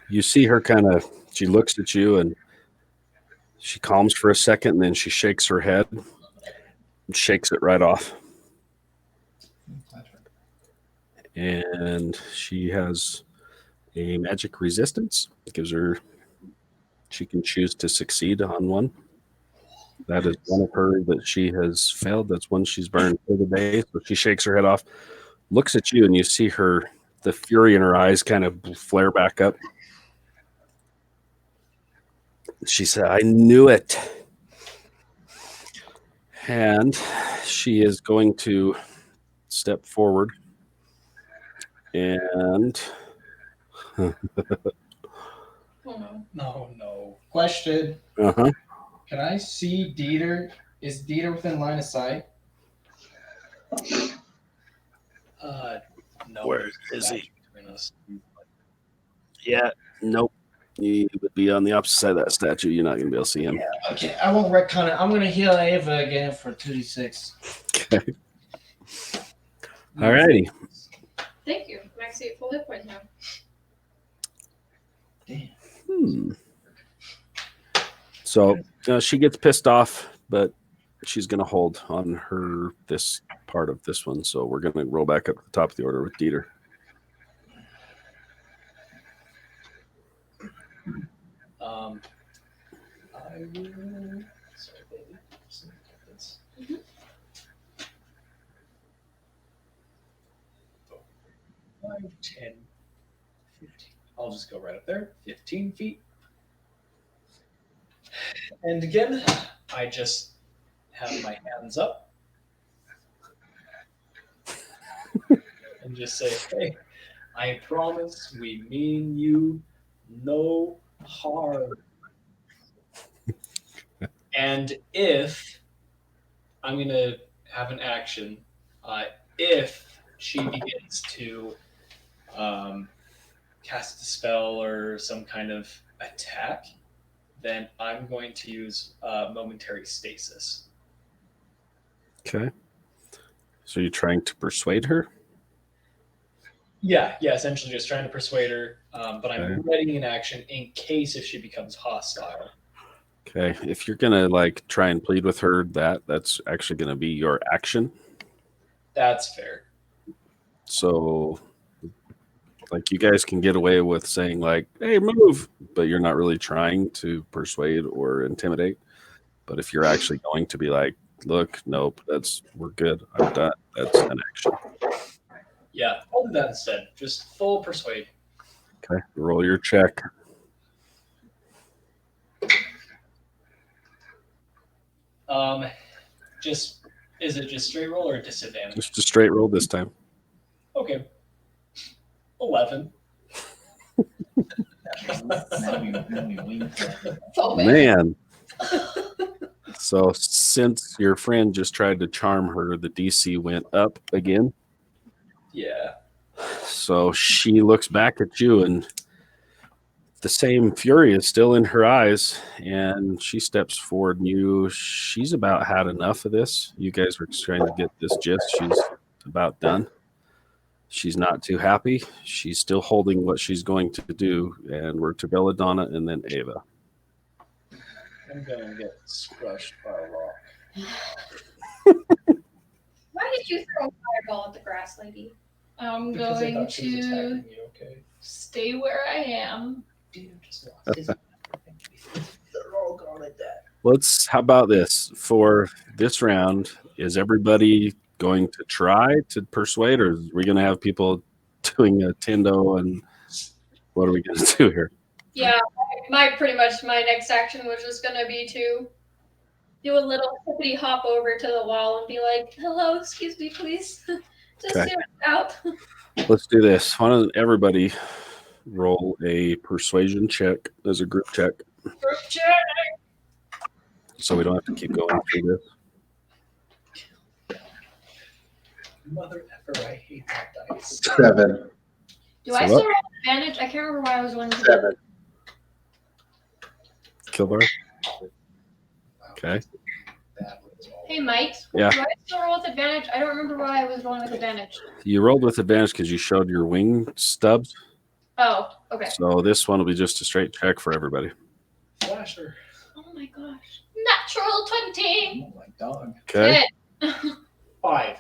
You see her she looks at you and she calms for a second, and then she shakes her head and shakes it right off. And she has a magic resistance. It gives her, she can choose to succeed on one. That is one of her that she has failed. That's one she's burned for the day. So she shakes her head off, looks at you, and you see the fury in her eyes kind of flare back up. She said, I knew it. And she is going to step forward and Oh no. No. Question. uh-huh. Can I see Dieter? Is Dieter within line of sight? No. Where is he? Between us. Yeah, nope. He would be on the opposite side of that statue. You're not going to be able to see him. Yeah, okay, I won't retcon it. I'm gonna heal Ava again for 2d6. Okay. Alrighty. Thank you. I'm actually at full hit points now. Damn. So she gets pissed off, but she's going to hold on this part of this one. So we're going to roll back up to the top of the order with Dieter. I will. Sorry, baby. Just look at this. 5, 10, 15. I'll just go right up there. 15 feet. And again, I just have my hands up and just say, hey, I promise we mean you no harm. And if I'm going to have an action, if she begins to cast a spell or some kind of attack, then I'm going to use momentary stasis. Okay. So you're trying to persuade her? Yeah, essentially just trying to persuade her, but I'm readying an action in case if she becomes hostile. Okay. If you're going to try and plead with her, that's actually going to be your action. That's fair. So you guys can get away with saying hey, move, but you're not really trying to persuade or intimidate. But if you're actually going to be look, nope, we're good, I'm done, that's an action. Yeah, I'll do that instead. Just full persuade. Okay, roll your check. Is it just straight roll or disadvantage? Just a straight roll this time. Okay. 11. Oh, Man. So since your friend just tried to charm her, the DC went up again. Yeah. So she looks back at you, and the same fury is still in her eyes, and she steps forward. And she's about had enough of this. You guys were trying to get this gist. She's about done. She's not too happy. She's still holding what she's going to do, and we're to Belladonna and then Ava. I'm gonna get crushed by a rock. Why did you throw a fireball at the grass lady? I'm Because I going thought she was to attacking you, okay? stay where I am. Dude, just lost. They're all gone at that. How about this? For this round, is everybody going to try to persuade, or are we going to have people doing a Tindo, and what are we going to do here? Yeah, my next action was just gonna be to do a little hippity hop over to the wall and be like, "Hello, excuse me, please, just Okay. hear it out." Let's do this. Why don't everybody roll a persuasion check as a group check, Group chat. so we don't have to keep going through this. Mother effer, I hate that dice. 7. Do I So still roll advantage? I can't remember why I was one. 7. Kilvar? Okay. That was all. Hey, Mike. Yeah. Do I still roll with advantage? I don't remember why I was rolling with advantage. You rolled with advantage because you showed your wing stubs. Oh, okay. So this one will be just a straight check for everybody. Flasher. Oh my gosh. Natural 20. Oh my dog. Okay. Good. 5.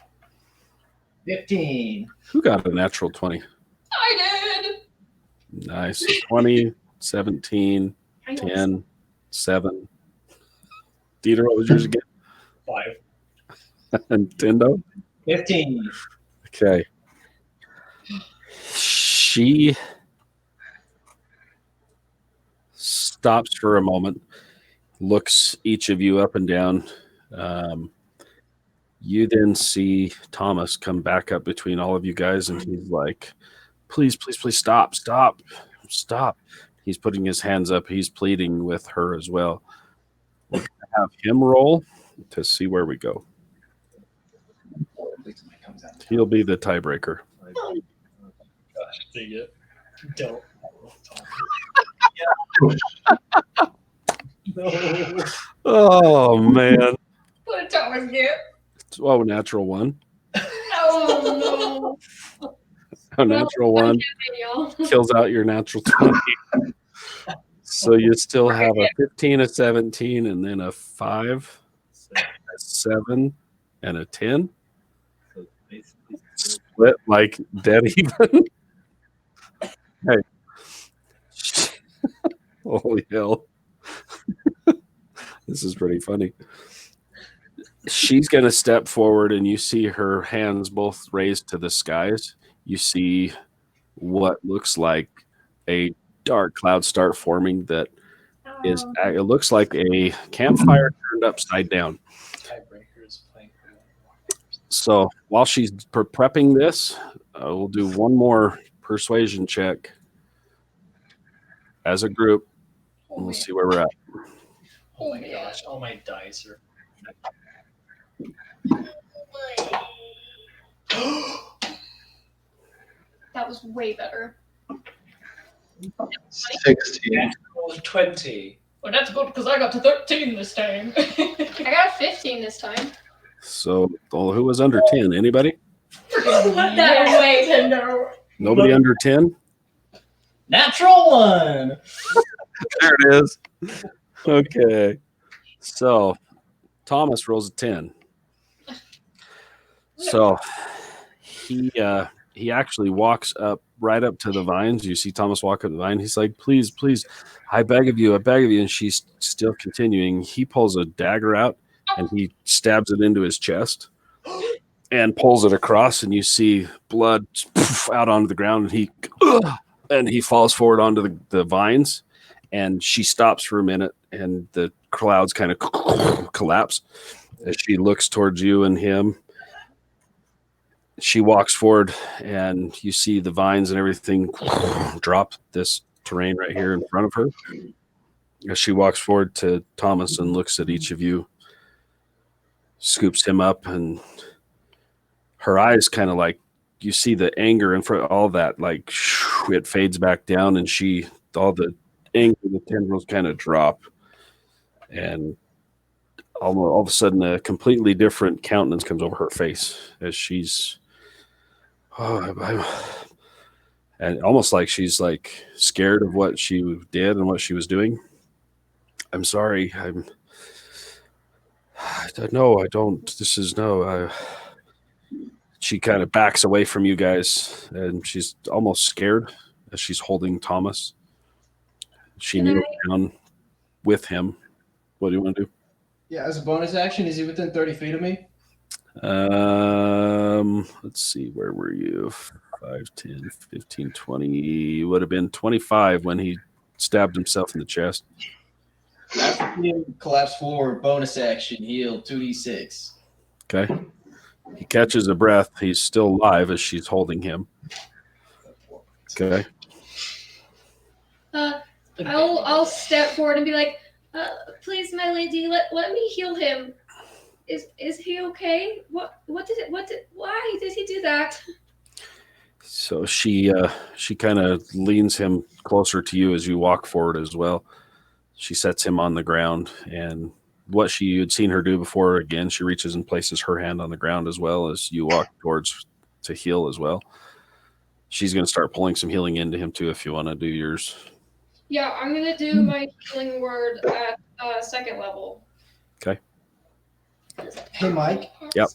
15. Who got a natural 20? I did. Nice. 20, 17, I know. 10, 7. Dieter, what was yours again? 5. And Tindo? 15. Okay. She stops for a moment, looks each of you up and down. You then see Thomas come back up between all of you guys, and he's like, please, please, please stop, stop, stop. He's putting his hands up. He's pleading with her as well. We're going to have him roll to see where we go. He'll be the tiebreaker. Gosh, dang it. Don't. No. Oh man. What did Thomas get? Oh, natural one. Oh A natural one Y'all. kills out your natural 20. So you still have a 15, a 17, and then a 5, a 7, and a 10. So basically, Split like dead even. Hey. Holy hell. This is pretty funny. She's going to step forward, and you see her hands both raised to the skies. You see what looks like a dark cloud start forming that is, it looks like a campfire turned upside down. Tiebreakers playing. So while she's prepping this, we'll do one more persuasion check as a group. And we'll see where we're at. Oh my gosh! All my dice are. That was way better. 16. 20. Well, that's good because I got to 13 this time. I got 15 this time. So who was under 10? Anybody? Put that away, Tendo. Nobody under 10? Natural one. There it is. Okay. So Thomas rolls a 10. So he actually walks up right up to the vines. You see Thomas walk up the vine. He's like, please, please, I beg of you. And she's still continuing. He pulls a dagger out and he stabs it into his chest and pulls it across. And you see blood out onto the ground. And he falls forward onto the vines. And she stops for a minute and the clouds kind of collapse as she looks towards you and him. She walks forward and you see the vines and everything drop this terrain right here in front of her. As she walks forward to Thomas and looks at each of you, scoops him up, and her eyes kind of like, you see the anger in front of all that, like it fades back down, and all the anger, the tendrils kind of drop. And all of a sudden a completely different countenance comes over her face as she's and almost like she's like scared of what she did and what she was doing. I'm sorry. I don't. This is no. She kind of backs away from you guys, and she's almost scared as she's holding Thomas. She kneels down with him. What do you want to do? Yeah, as a bonus action, is he within 30 feet of me? Let's see, where were you? 5, 10, 15, 20. Would have been 25 when he stabbed himself in the chest. After being collapsed forward, bonus action, heal 2d6. Okay. He catches a breath. He's still alive as she's holding him. Okay. I'll step forward and be like, please, my lady, let me heal him. Is he okay? Why did he do that? So she kind of leans him closer to you as you walk forward as well. She sets him on the ground, and what you had seen her do before, again, she reaches and places her hand on the ground as well as you walk towards to heal as well. She's going to start pulling some healing into him too if you want to do yours. Yeah, I'm going to do my healing word at second level. Okay. Hey, Mike. Yep.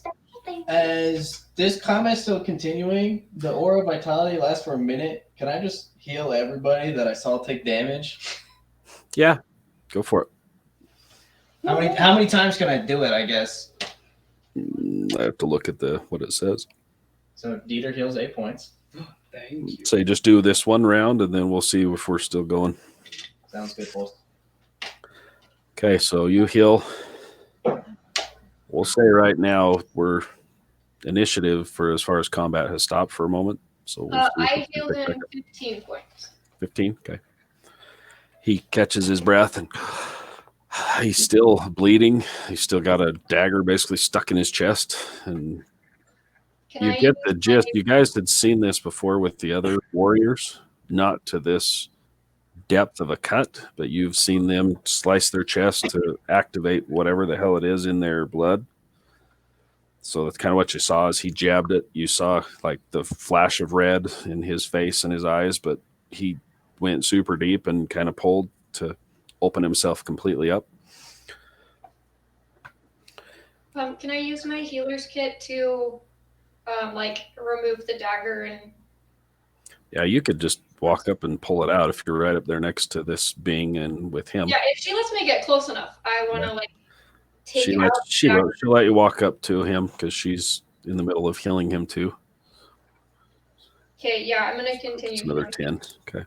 As this combat's still continuing, the aura of vitality lasts for a minute. Can I just heal everybody that I saw take damage? Yeah, go for it. How many times can I do it, I guess? I have to look at what it says. So Dieter heals 8 points. Thank you. Say just do this one round, and then we'll see if we're still going. Sounds good, boss. Okay, so you heal. We'll say right now we're initiative for as far as combat has stopped for a moment. So we'll see if I we can heal pick back him up. 15 points. 15. Okay. He catches his breath and he's still bleeding. He's still got a dagger basically stuck in his chest. And you get the gist. You guys had seen this before with the other warriors, not to this depth of a cut, but you've seen them slice their chest to activate whatever the hell it is in their blood. So that's kind of what you saw as he jabbed it. You saw like the flash of red in his face and his eyes, but he went super deep and kind of pulled to open himself completely up. Can I use my healer's kit to like remove the dagger and Yeah, you could just walk up and pull it out if you're right up there next to this being and with him. yeah, if she lets me get close enough, I want to like take She out lets, the dagger. she'll let you walk up to him because she's in the middle of healing him too. Okay, yeah, I'm gonna It's continue. another healing. 10. Okay.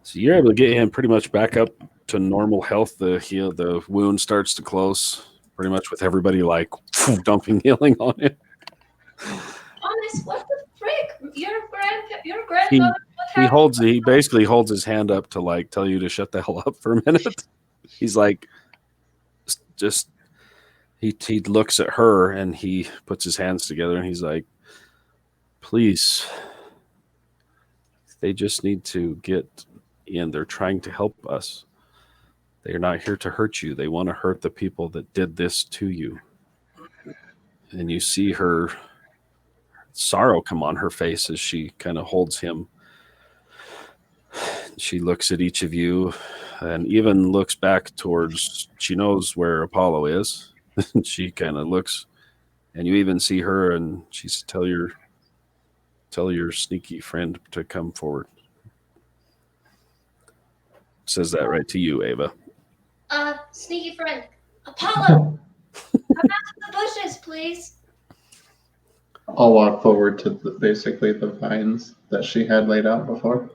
So you're able to get him pretty much back up to normal health. The wound starts to close pretty much with everybody like dumping healing on him. Thomas, what the frick? Your grandmother. He basically holds his hand up to like tell you to shut the hell up for a minute. He's like, just he looks at her and he puts his hands together and he's like, please, they just need to get in. They're trying to help us. They're not here to hurt you. They want to hurt the people that did this to you. And you see her sorrow come on her face as she kind of holds him. She looks at each of you and even looks back towards, she knows where Apollo is. She kind of looks, and you even see her and she says, tell your sneaky friend to come forward. Says that right to you, Ava. Sneaky friend, Apollo, come out of the bushes, please. I'll walk forward to basically the vines that she had laid out before.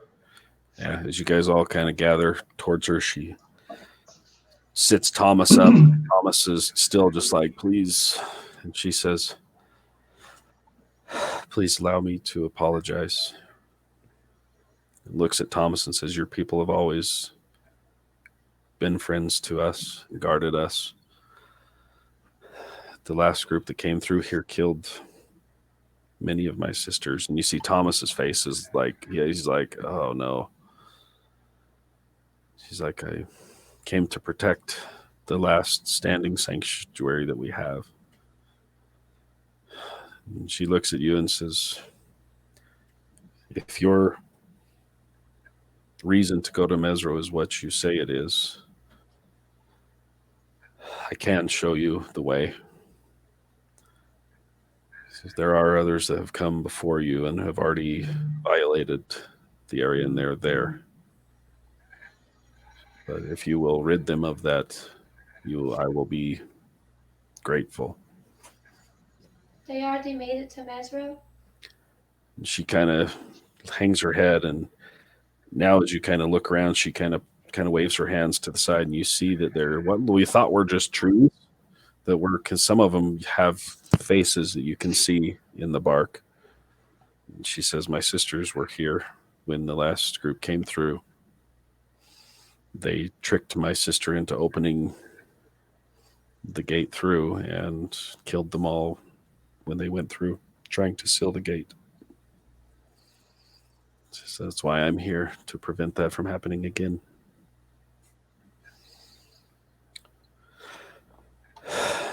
Yeah, as you guys all kind of gather towards her, she sits Thomas up. Thomas is still just like, please. And she says, please allow me to apologize. And looks at Thomas and says, your people have always been friends to us, guarded us. The last group that came through here killed many of my sisters. And you see Thomas's face is like, yeah, he's like, oh no. He's like, I came to protect the last standing sanctuary that we have. And she looks at you and says, if your reason to go to Mezro is what you say it is, I can show you the way. There are others that have come before you and have already violated the area, and they're there. But if you will rid them of that, I will be grateful. They already made it to Mezro. And she kind of hangs her head, and now as you kind of look around, she kind of waves her hands to the side, and you see that they're what we thought were just trees. That were, because some of them have faces that you can see in the bark. And she says, my sisters were here when the last group came through. They tricked my sister into opening the gate through and killed them all when they went through, trying to seal the gate. So that's why I'm here, to prevent that from happening again.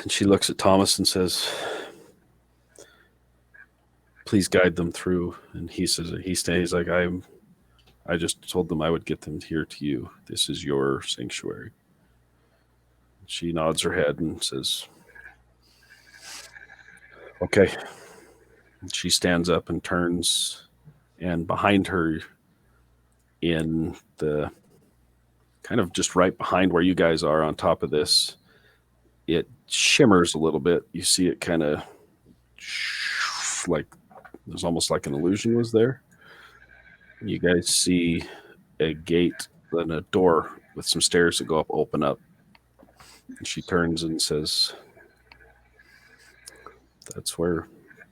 And she looks at Thomas and says, please guide them through. And he says, he stays like, I just told them I would get them here to you. This is your sanctuary. She nods her head and says, okay. And she stands up and turns, and behind her, in the kind of just right behind where you guys are on top of this, it shimmers a little bit. You see it kind of like there's almost like an illusion was there. You guys see a gate and a door with some stairs that go up, open up. And she turns and says, that's where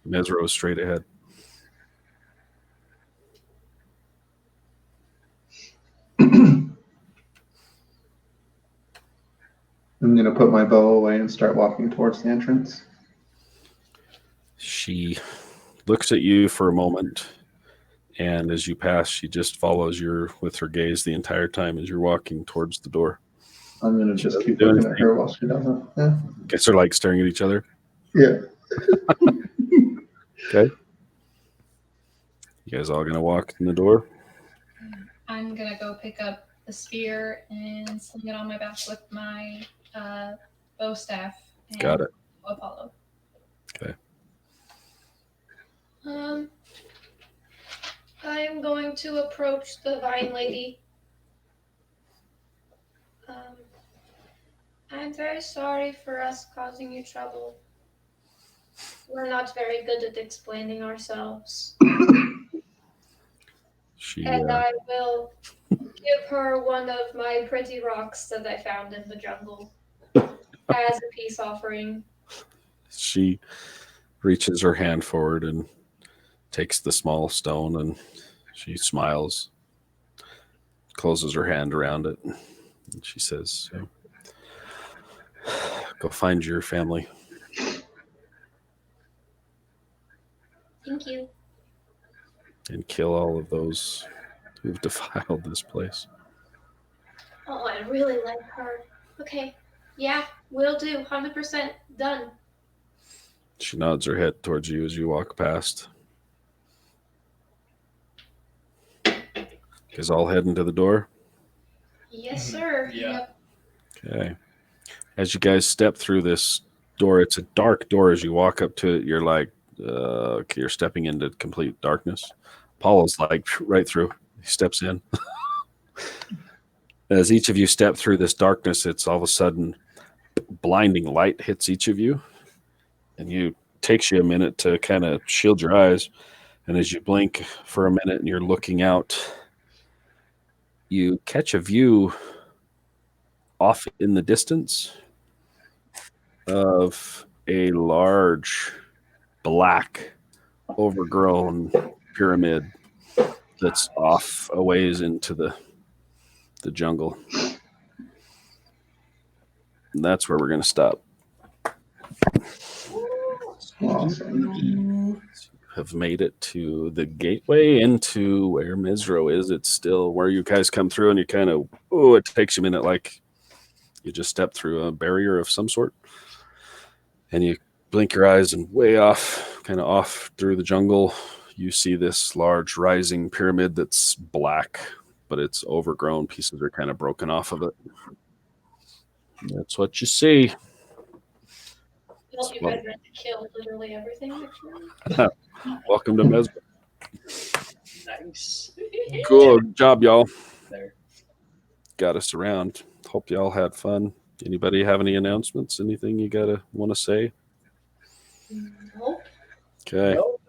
Mezro is straight ahead. I'm going to put my bow away and start walking towards the entrance. She looks at you for a moment, And as you pass, she just follows with her gaze the entire time as you're walking towards the door. I'm gonna just keep Do looking at anything. her while she does it. Yeah. Guess they're like staring at each other. Yeah. Okay. You guys all gonna walk in the door? I'm gonna go pick up the spear and sling it on my back with my bow staff. And Got it. Apollo. I'm going to approach the vine lady. I'm very sorry for us causing you trouble. We're not very good at explaining ourselves. She And I will give her one of my pretty rocks that I found in the jungle as a peace offering. she reaches her hand forward and takes the small stone, and she smiles, closes her hand around it, and she says, "Go find your family Thank you. and kill all of those who've defiled this place." Oh, I really like her. Okay. Yeah, will do. 100% done. She nods her head towards you as you walk past. You guys all head into the door. Yes, sir. Yeah. Okay. As you guys step through this door, it's a dark door. As you walk up to it, you're like, okay, you're stepping into complete darkness. Paul's like right through. He steps in. As each of you step through this darkness, it's all of a sudden blinding light hits each of you, and you takes you a minute to kind of shield your eyes. And as you blink for a minute and you're looking out, you catch a view off in the distance of a large, black, overgrown pyramid that's off a ways into the jungle. And that's where we're going to stop. Awesome. Have made it to the gateway into where Mezro is. It's still where you guys come through, and you kind of, it takes you a minute, like you just step through a barrier of some sort. And you blink your eyes, and way off, kind of off through the jungle, you see this large rising pyramid that's black, but it's overgrown. Pieces are kind of broken off of it. That's what you see. Well, you guys ready to kill literally everything next room? Welcome to Mezro. Nice. Good job, y'all. There. Got us around. Hope y'all had fun. Anybody have any announcements? Anything you want to say? Nope. Okay. Nope.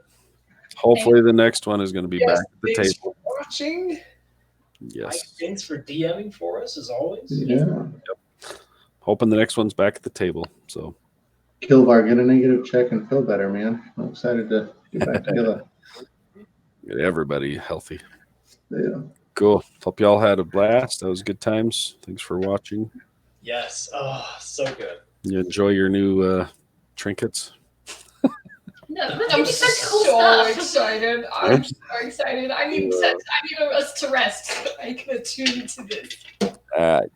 Hopefully the next one is going to be Yes, back at the thanks table. for watching. Mike, Yes. thanks for DMing for us as always. Yeah. Hoping the next one's back at the table. So Kilvar, get a negative check and feel better, man. I'm excited to get back together. get everybody healthy. Yeah. Cool. Hope y'all had a blast. That was good times. Thanks for watching. Yes. Oh, so good. You enjoy your new trinkets? No, I'm that's such cool so stuff. excited. I'm so excited. I need us to rest. I can attune to this. All right.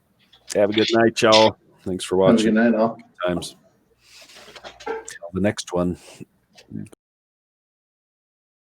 Have a good night, y'all. Thanks for Have a watching. good night, all. Times. Till the next one.